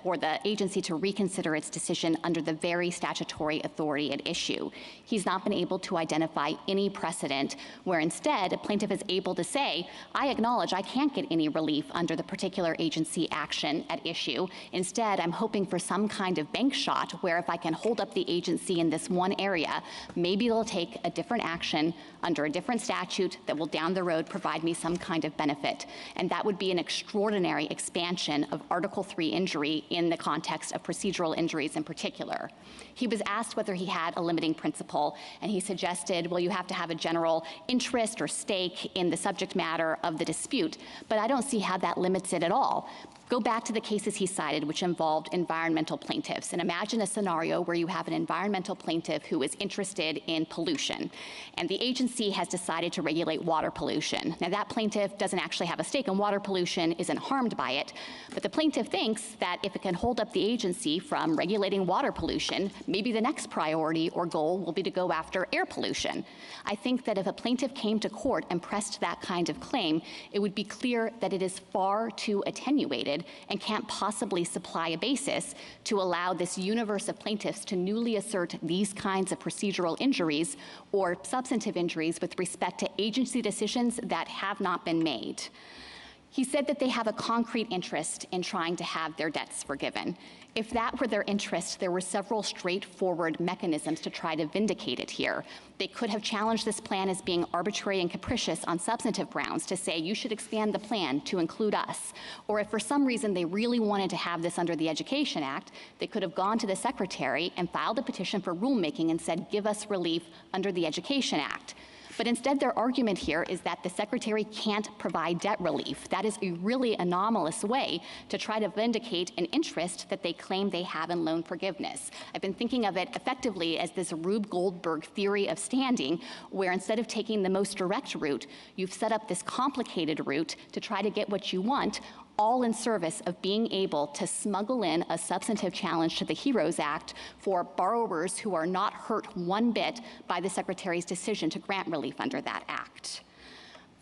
for the agency to reconsider its decision under the very statutory authority at issue. He's not been able to identify any precedent where instead a plaintiff is able to say, I acknowledge I can't get any relief under the particular agency action at issue. Instead, I'm hoping for some kind of bank shot where if I can hold up the agency in this one area, maybe they'll take a different action under a different statute that will down the road provide me some kind of benefit. And that would be an extraordinary expansion of Article III injury in the context of procedural injuries in particular. He was asked whether he had a limiting principle, and he suggested, well, you have to have a general interest or stake in the subject matter of the dispute, but I don't see how that limits it at all. Go back to the cases he cited, which involved environmental plaintiffs, and imagine a scenario where you have an environmental plaintiff who is interested in pollution, and the agency has decided to regulate water pollution. Now, that plaintiff doesn't actually have a stake in water pollution, isn't harmed by it, but the plaintiff thinks that if it can hold up the agency from regulating water pollution, maybe the next priority or goal will be to go after air pollution. I think that if a plaintiff came to court and pressed that kind of claim, it would be clear that it is far too attenuated and can't possibly supply a basis to allow this universe of plaintiffs to newly assert these kinds of procedural injuries or substantive injuries with respect to agency decisions that have not been made. He said that they have a concrete interest in trying to have their debts forgiven. If that were their interest, there were several straightforward mechanisms to try to vindicate it here. They could have challenged this plan as being arbitrary and capricious on substantive grounds to say you should expand the plan to include us. Or if for some reason they really wanted to have this under the Education Act, they could have gone to the Secretary and filed a petition for rulemaking and said, give us relief under the Education Act. But instead, their argument here is that the Secretary can't provide debt relief. That is a really anomalous way to try to vindicate an interest that they claim they have in loan forgiveness. I've been thinking of it effectively as this Rube Goldberg theory of standing, where instead of taking the most direct route, you've set up this complicated route to try to get what you want, all in service of being able to smuggle in a substantive challenge to the HEROES Act for borrowers who are not hurt one bit by the Secretary's decision to grant relief under that act.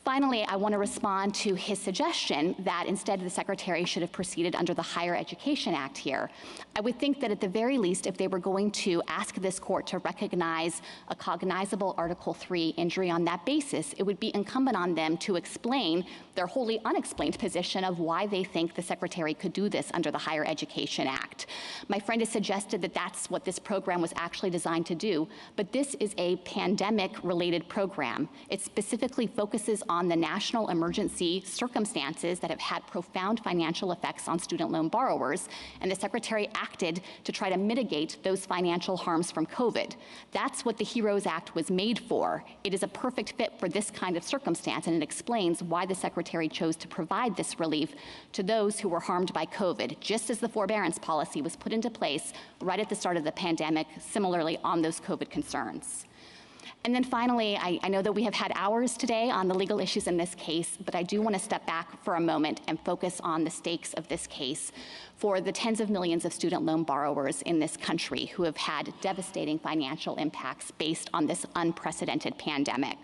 Finally, I want to respond to his suggestion that instead the Secretary should have proceeded under the Higher Education Act here. I would think that at the very least, if they were going to ask this court to recognize a cognizable Article III injury on that basis, it would be incumbent on them to explain their wholly unexplained position of why they think the Secretary could do this under the Higher Education Act. My friend has suggested that that's what this program was actually designed to do, but this is a pandemic-related program. It specifically focuses on the national emergency circumstances that have had profound financial effects on student loan borrowers, and the Secretary acted to try to mitigate those financial harms from COVID. That's what the HEROES Act was made for. It is a perfect fit for this kind of circumstance, and it explains why the Secretary chose to provide this relief to those who were harmed by COVID, just as the forbearance policy was put into place right at the start of the pandemic, similarly on those COVID concerns. And then finally, I know that we have had hours today on the legal issues in this case, but I do want to step back for a moment and focus on the stakes of this case for the tens of millions of student loan borrowers in this country who have had devastating financial impacts based on this unprecedented pandemic.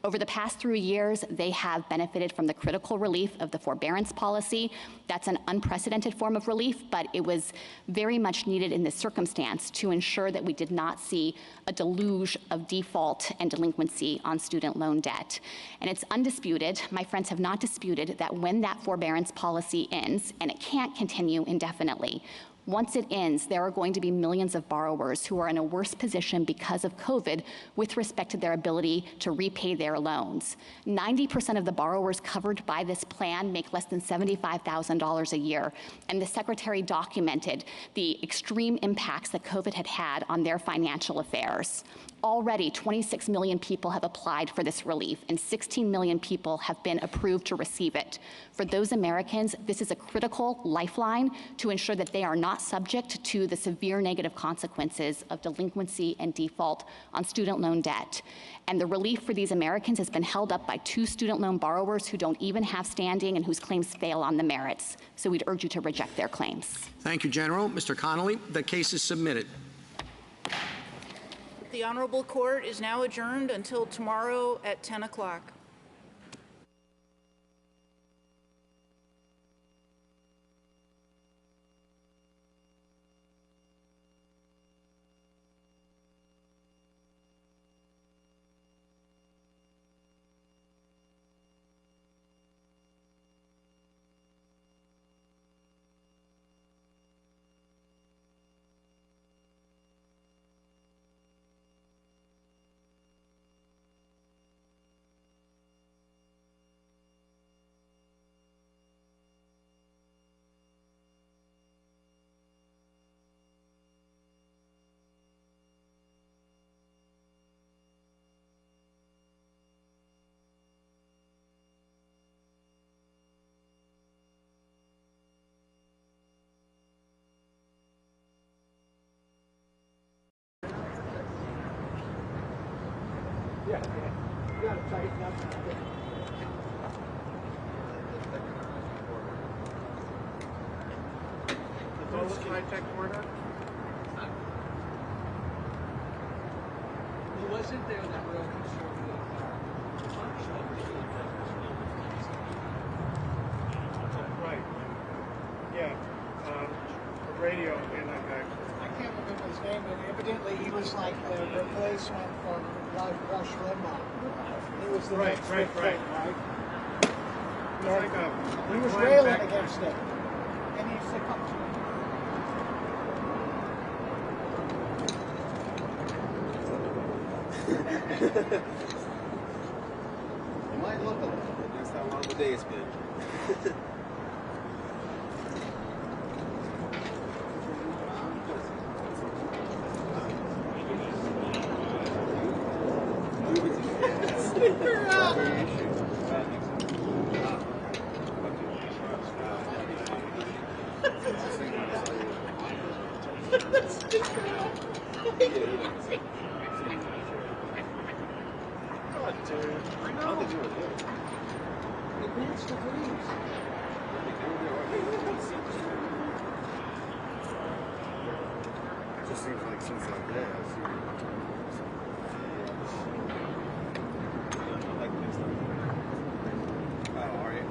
Over the past 3 years, they have benefited from the critical relief of the forbearance policy. That's an unprecedented form of relief, but it was very much needed in this circumstance to ensure that we did not see a deluge of default and delinquency on student loan debt. And it's undisputed, my friends have not disputed, that when that forbearance policy ends, and it can't continue indefinitely, once it ends, there are going to be millions of borrowers who are in a worse position because of COVID with respect to their ability to repay their loans. 90% of the borrowers covered by this plan make less than $75,000 a year, and the Secretary documented the extreme impacts that COVID had had on their financial affairs. Already, 26 million people have applied for this relief, and 16 million people have been approved to receive it. For those Americans, this is a critical lifeline to ensure that they are not subject to the severe negative consequences of delinquency and default on student loan debt. And the relief for these Americans has been held up by 2 student loan borrowers who don't even have standing and whose claims fail on the merits. So we'd urge you to reject their claims. Thank you, General. Mr. Connolly, the case is submitted. The Honorable Court is now adjourned until tomorrow at 10 o'clock. Yeah, you gotta tighten up. Those high-tech order? Wasn't there that real conservative right. Yeah. The radio and that guy. I can't remember his name, but evidently he was like the replacement for Rush Limbaugh. He was the next big thing, right? He was railing against it. And he succumbed to it. You might look a little bit. That's how long the day's been. Just seems like since like that, I see. Like this. Oh, are you?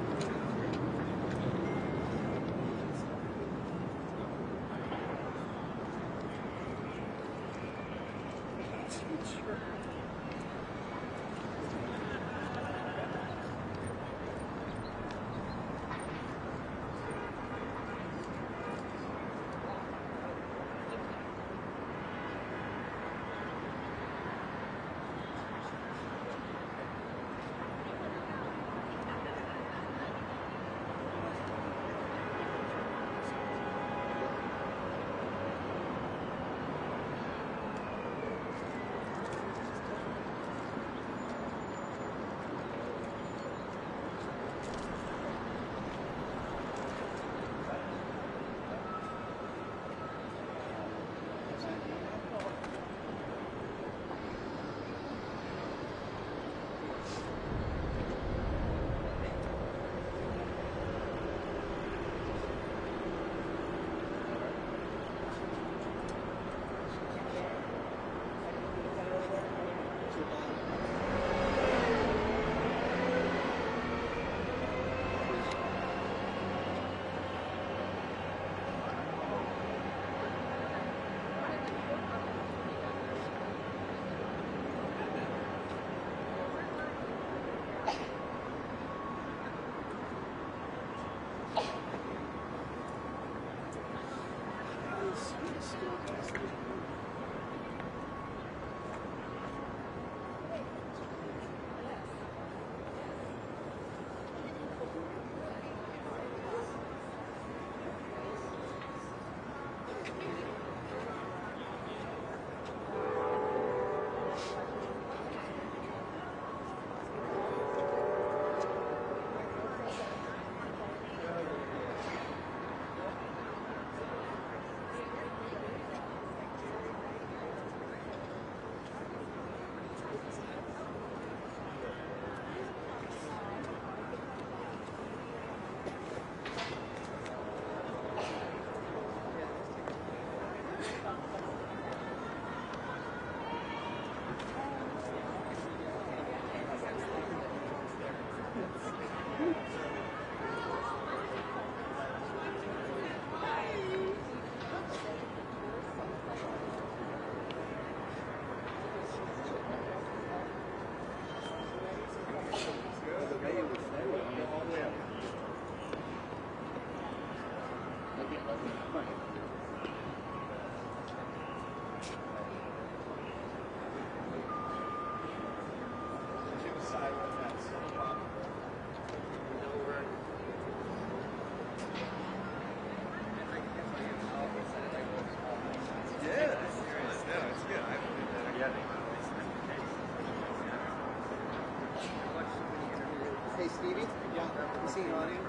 Hey, Stevie? Yeah. You see your audience?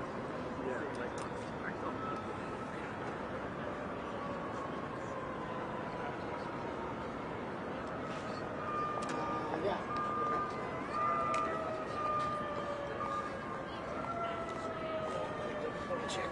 Yeah. Check.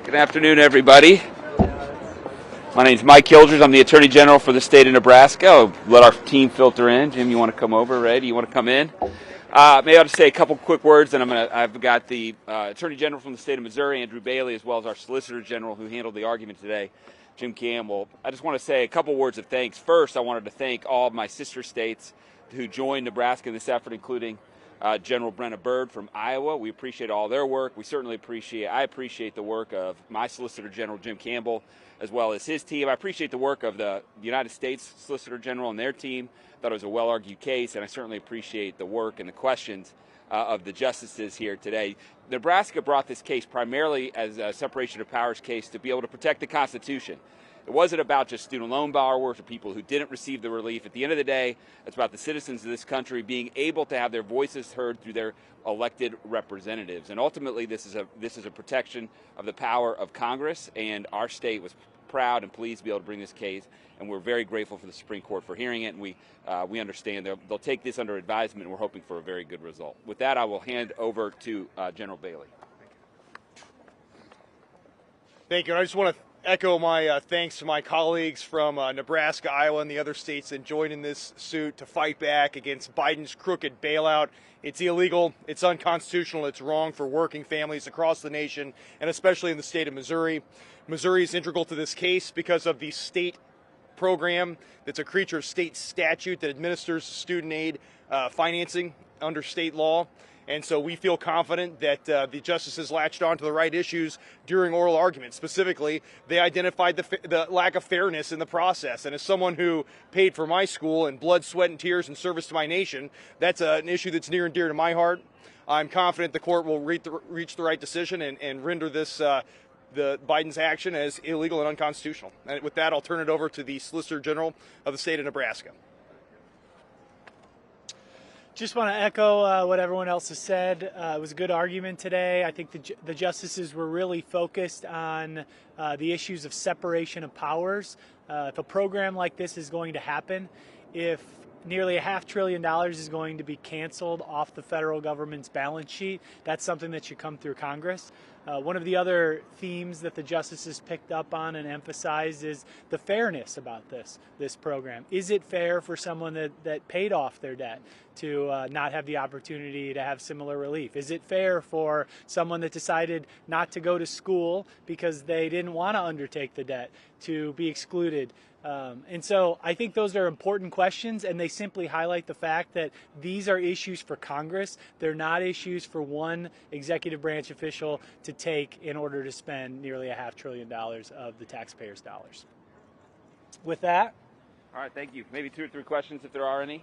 Good afternoon, everybody. My name is Mike Hildreth. I'm the Attorney General for the state of Nebraska. I'll let our team filter in. Jim, you want to come over? Ray, do you want to come in? Maybe I'll just say a couple quick words, and I've got the Attorney General from the state of Missouri, Andrew Bailey, as well as our Solicitor General who handled the argument today, Jim Campbell. I just want to say a couple words of thanks. First, I wanted to thank all of my sister states who joined Nebraska in this effort, including General Brenna Byrd from Iowa. We appreciate all their work. I appreciate the work of my Solicitor General, Jim Campbell, as well as his team. I appreciate the work of the United States Solicitor General and their team. I thought it was a well-argued case, and I certainly appreciate the work and the questions of the justices here today. Nebraska brought this case primarily as a separation of powers case to be able to protect the Constitution. It wasn't about just student loan borrowers or people who didn't receive the relief. At the end of the day, it's about the citizens of this country being able to have their voices heard through their elected representatives. And ultimately, this is a protection of the power of Congress, and our state was proud and pleased to be able to bring this case, and we're very grateful for the Supreme Court for hearing it, and we understand they'll take this under advisement, and we're hoping for a very good result. With that, I will hand over to General Bailey. Thank you. And I just want to echo my thanks to my colleagues from Nebraska, Iowa, and the other states that joined in this suit to fight back against Biden's crooked bailout. It's illegal, it's unconstitutional, it's wrong for working families across the nation, and especially in the state of Missouri. Missouri is integral to this case because of the state program that's a creature of state statute that administers student aid financing under state law. And so we feel confident that the justices latched on to the right issues during oral arguments. Specifically, they identified the lack of fairness in the process. And as someone who paid for my school in blood, sweat, and tears in service to my nation, that's an issue that's near and dear to my heart. I'm confident the court will reach the right decision and render this the Biden's action as illegal and unconstitutional. And with that, I'll turn it over to the Solicitor General of the state of Nebraska. Just want to echo what everyone else has said. It was a good argument today. I think the justices were really focused on the issues of separation of powers. If a program like this is going to happen, if nearly $500 billion is going to be canceled off the federal government's balance sheet, that's something that should come through Congress. One of the other themes that the justices picked up on and emphasized is the fairness about this program. Is it fair for someone that paid off their debt to not have the opportunity to have similar relief? Is it fair for someone that decided not to go to school because they didn't want to undertake the debt to be excluded? And so I think those are important questions, and they simply highlight the fact that these are issues for Congress. They're not issues for one executive branch official to take in order to spend nearly $500 billion of the taxpayers' dollars. With that. All right, thank you. Maybe 2 or 3 questions if there are any.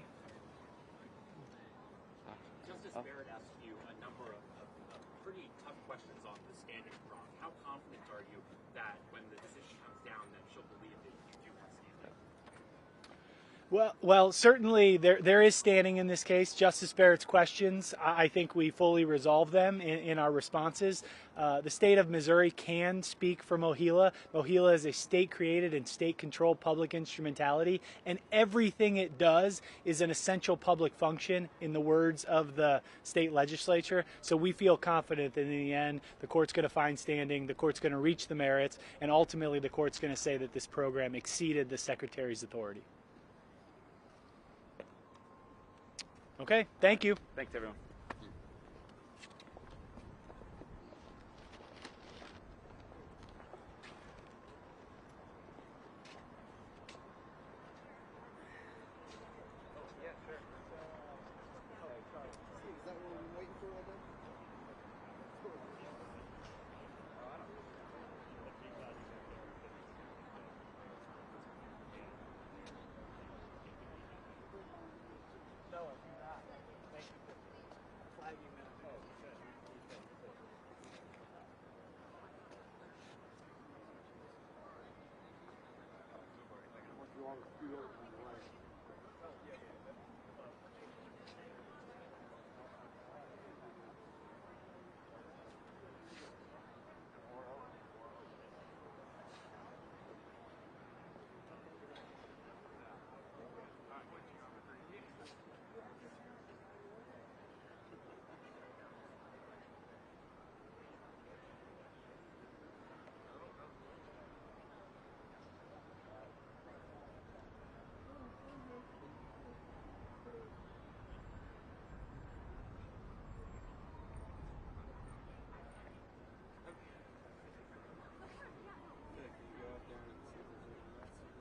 Justice Barrett asked you a number of pretty tough questions on the standing prong. How confident are you that when the decision comes down that she'll believe that you do have standing? Well, certainly there is standing in this case. Justice Barrett's questions, I think we fully resolve them in our responses. The state of Missouri can speak for MOHELA. MOHELA is a state-created and state-controlled public instrumentality, and everything it does is an essential public function in the words of the state legislature. So we feel confident that in the end, the court's going to find standing, the court's going to reach the merits, and ultimately the court's going to say that this program exceeded the Secretary's authority. Okay, thank you. Thanks, everyone.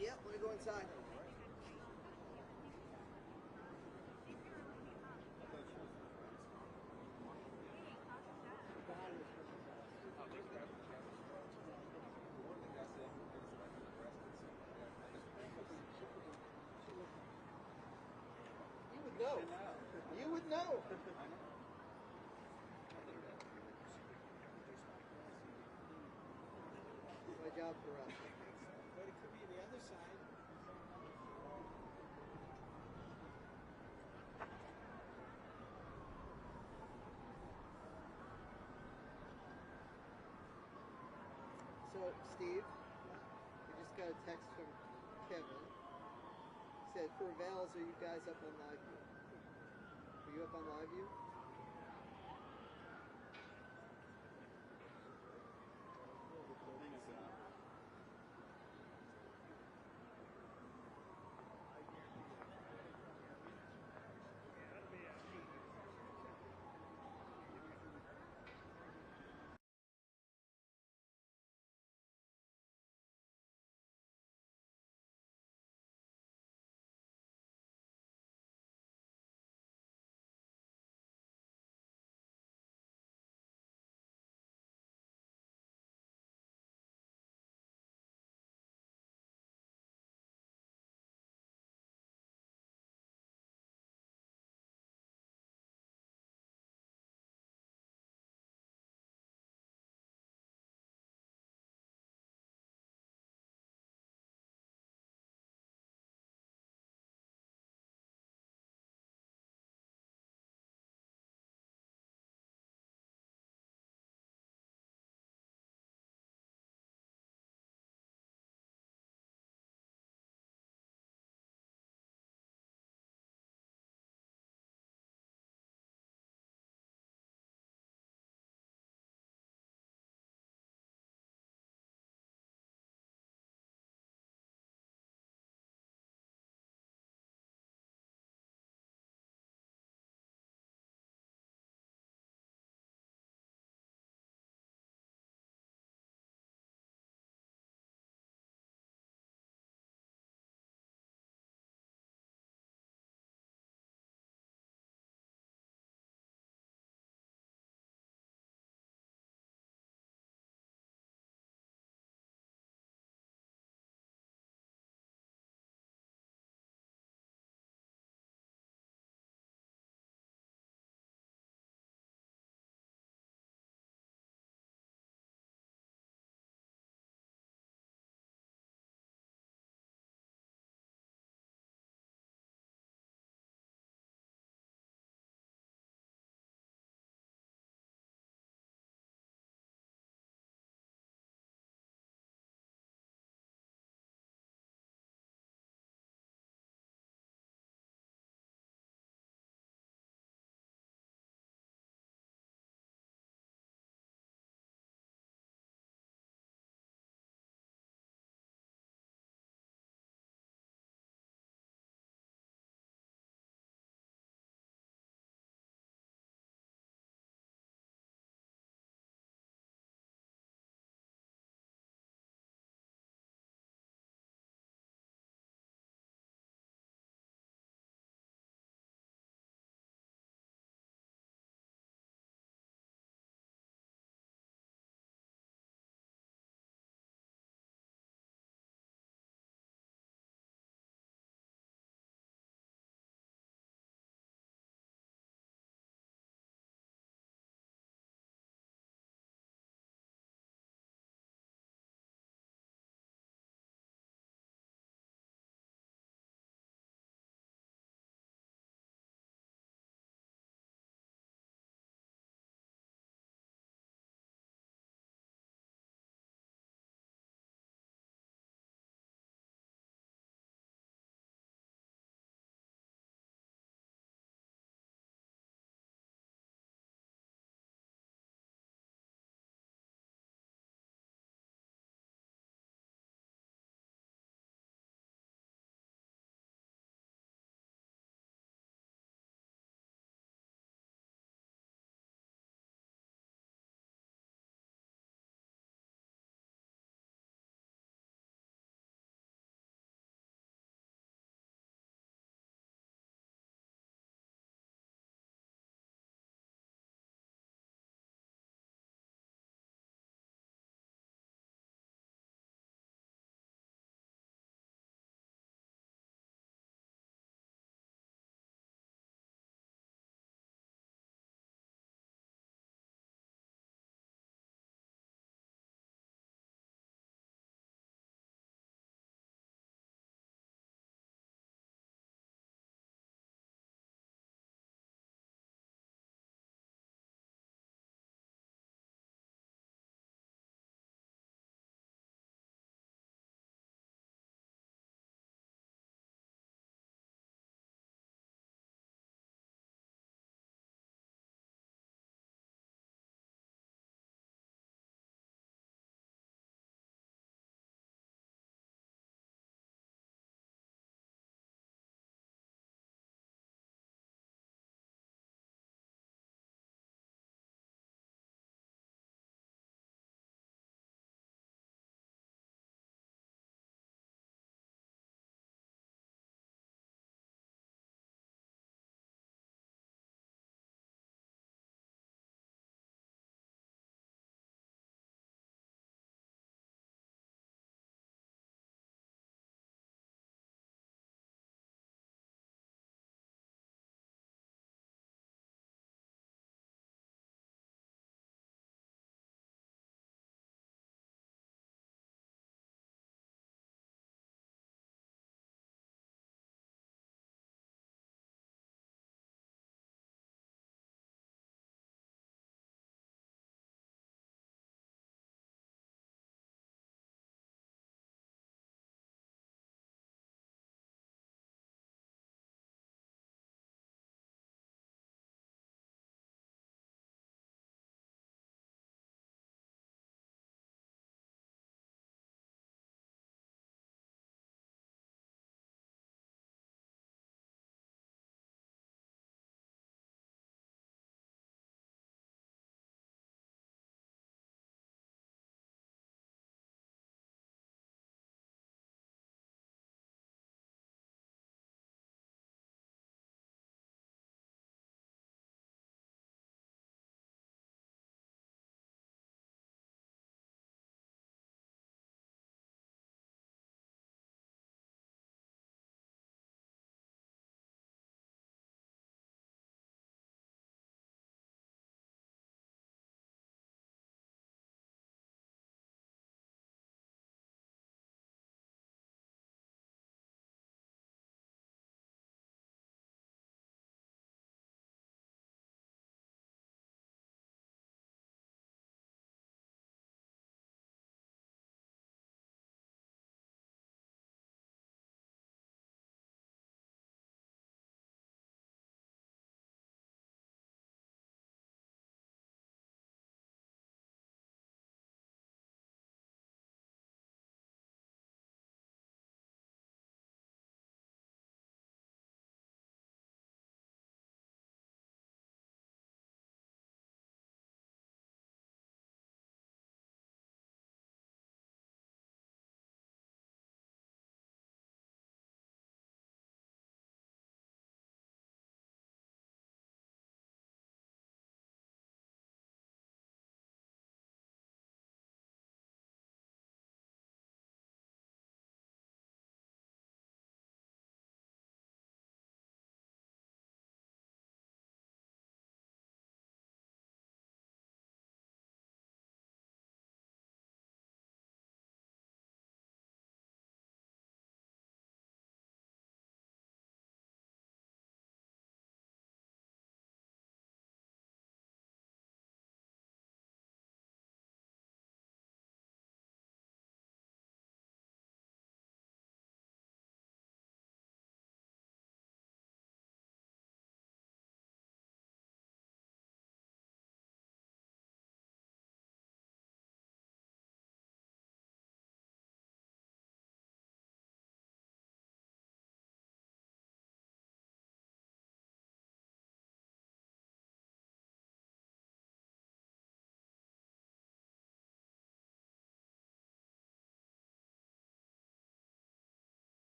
Yeah, let me go inside. You would know. You would know. It's my job for us. But it could be the other side. So, Steve, we just got a text from Kevin. He said, for Vales, are you guys up on LiveView? Are you up on LiveView?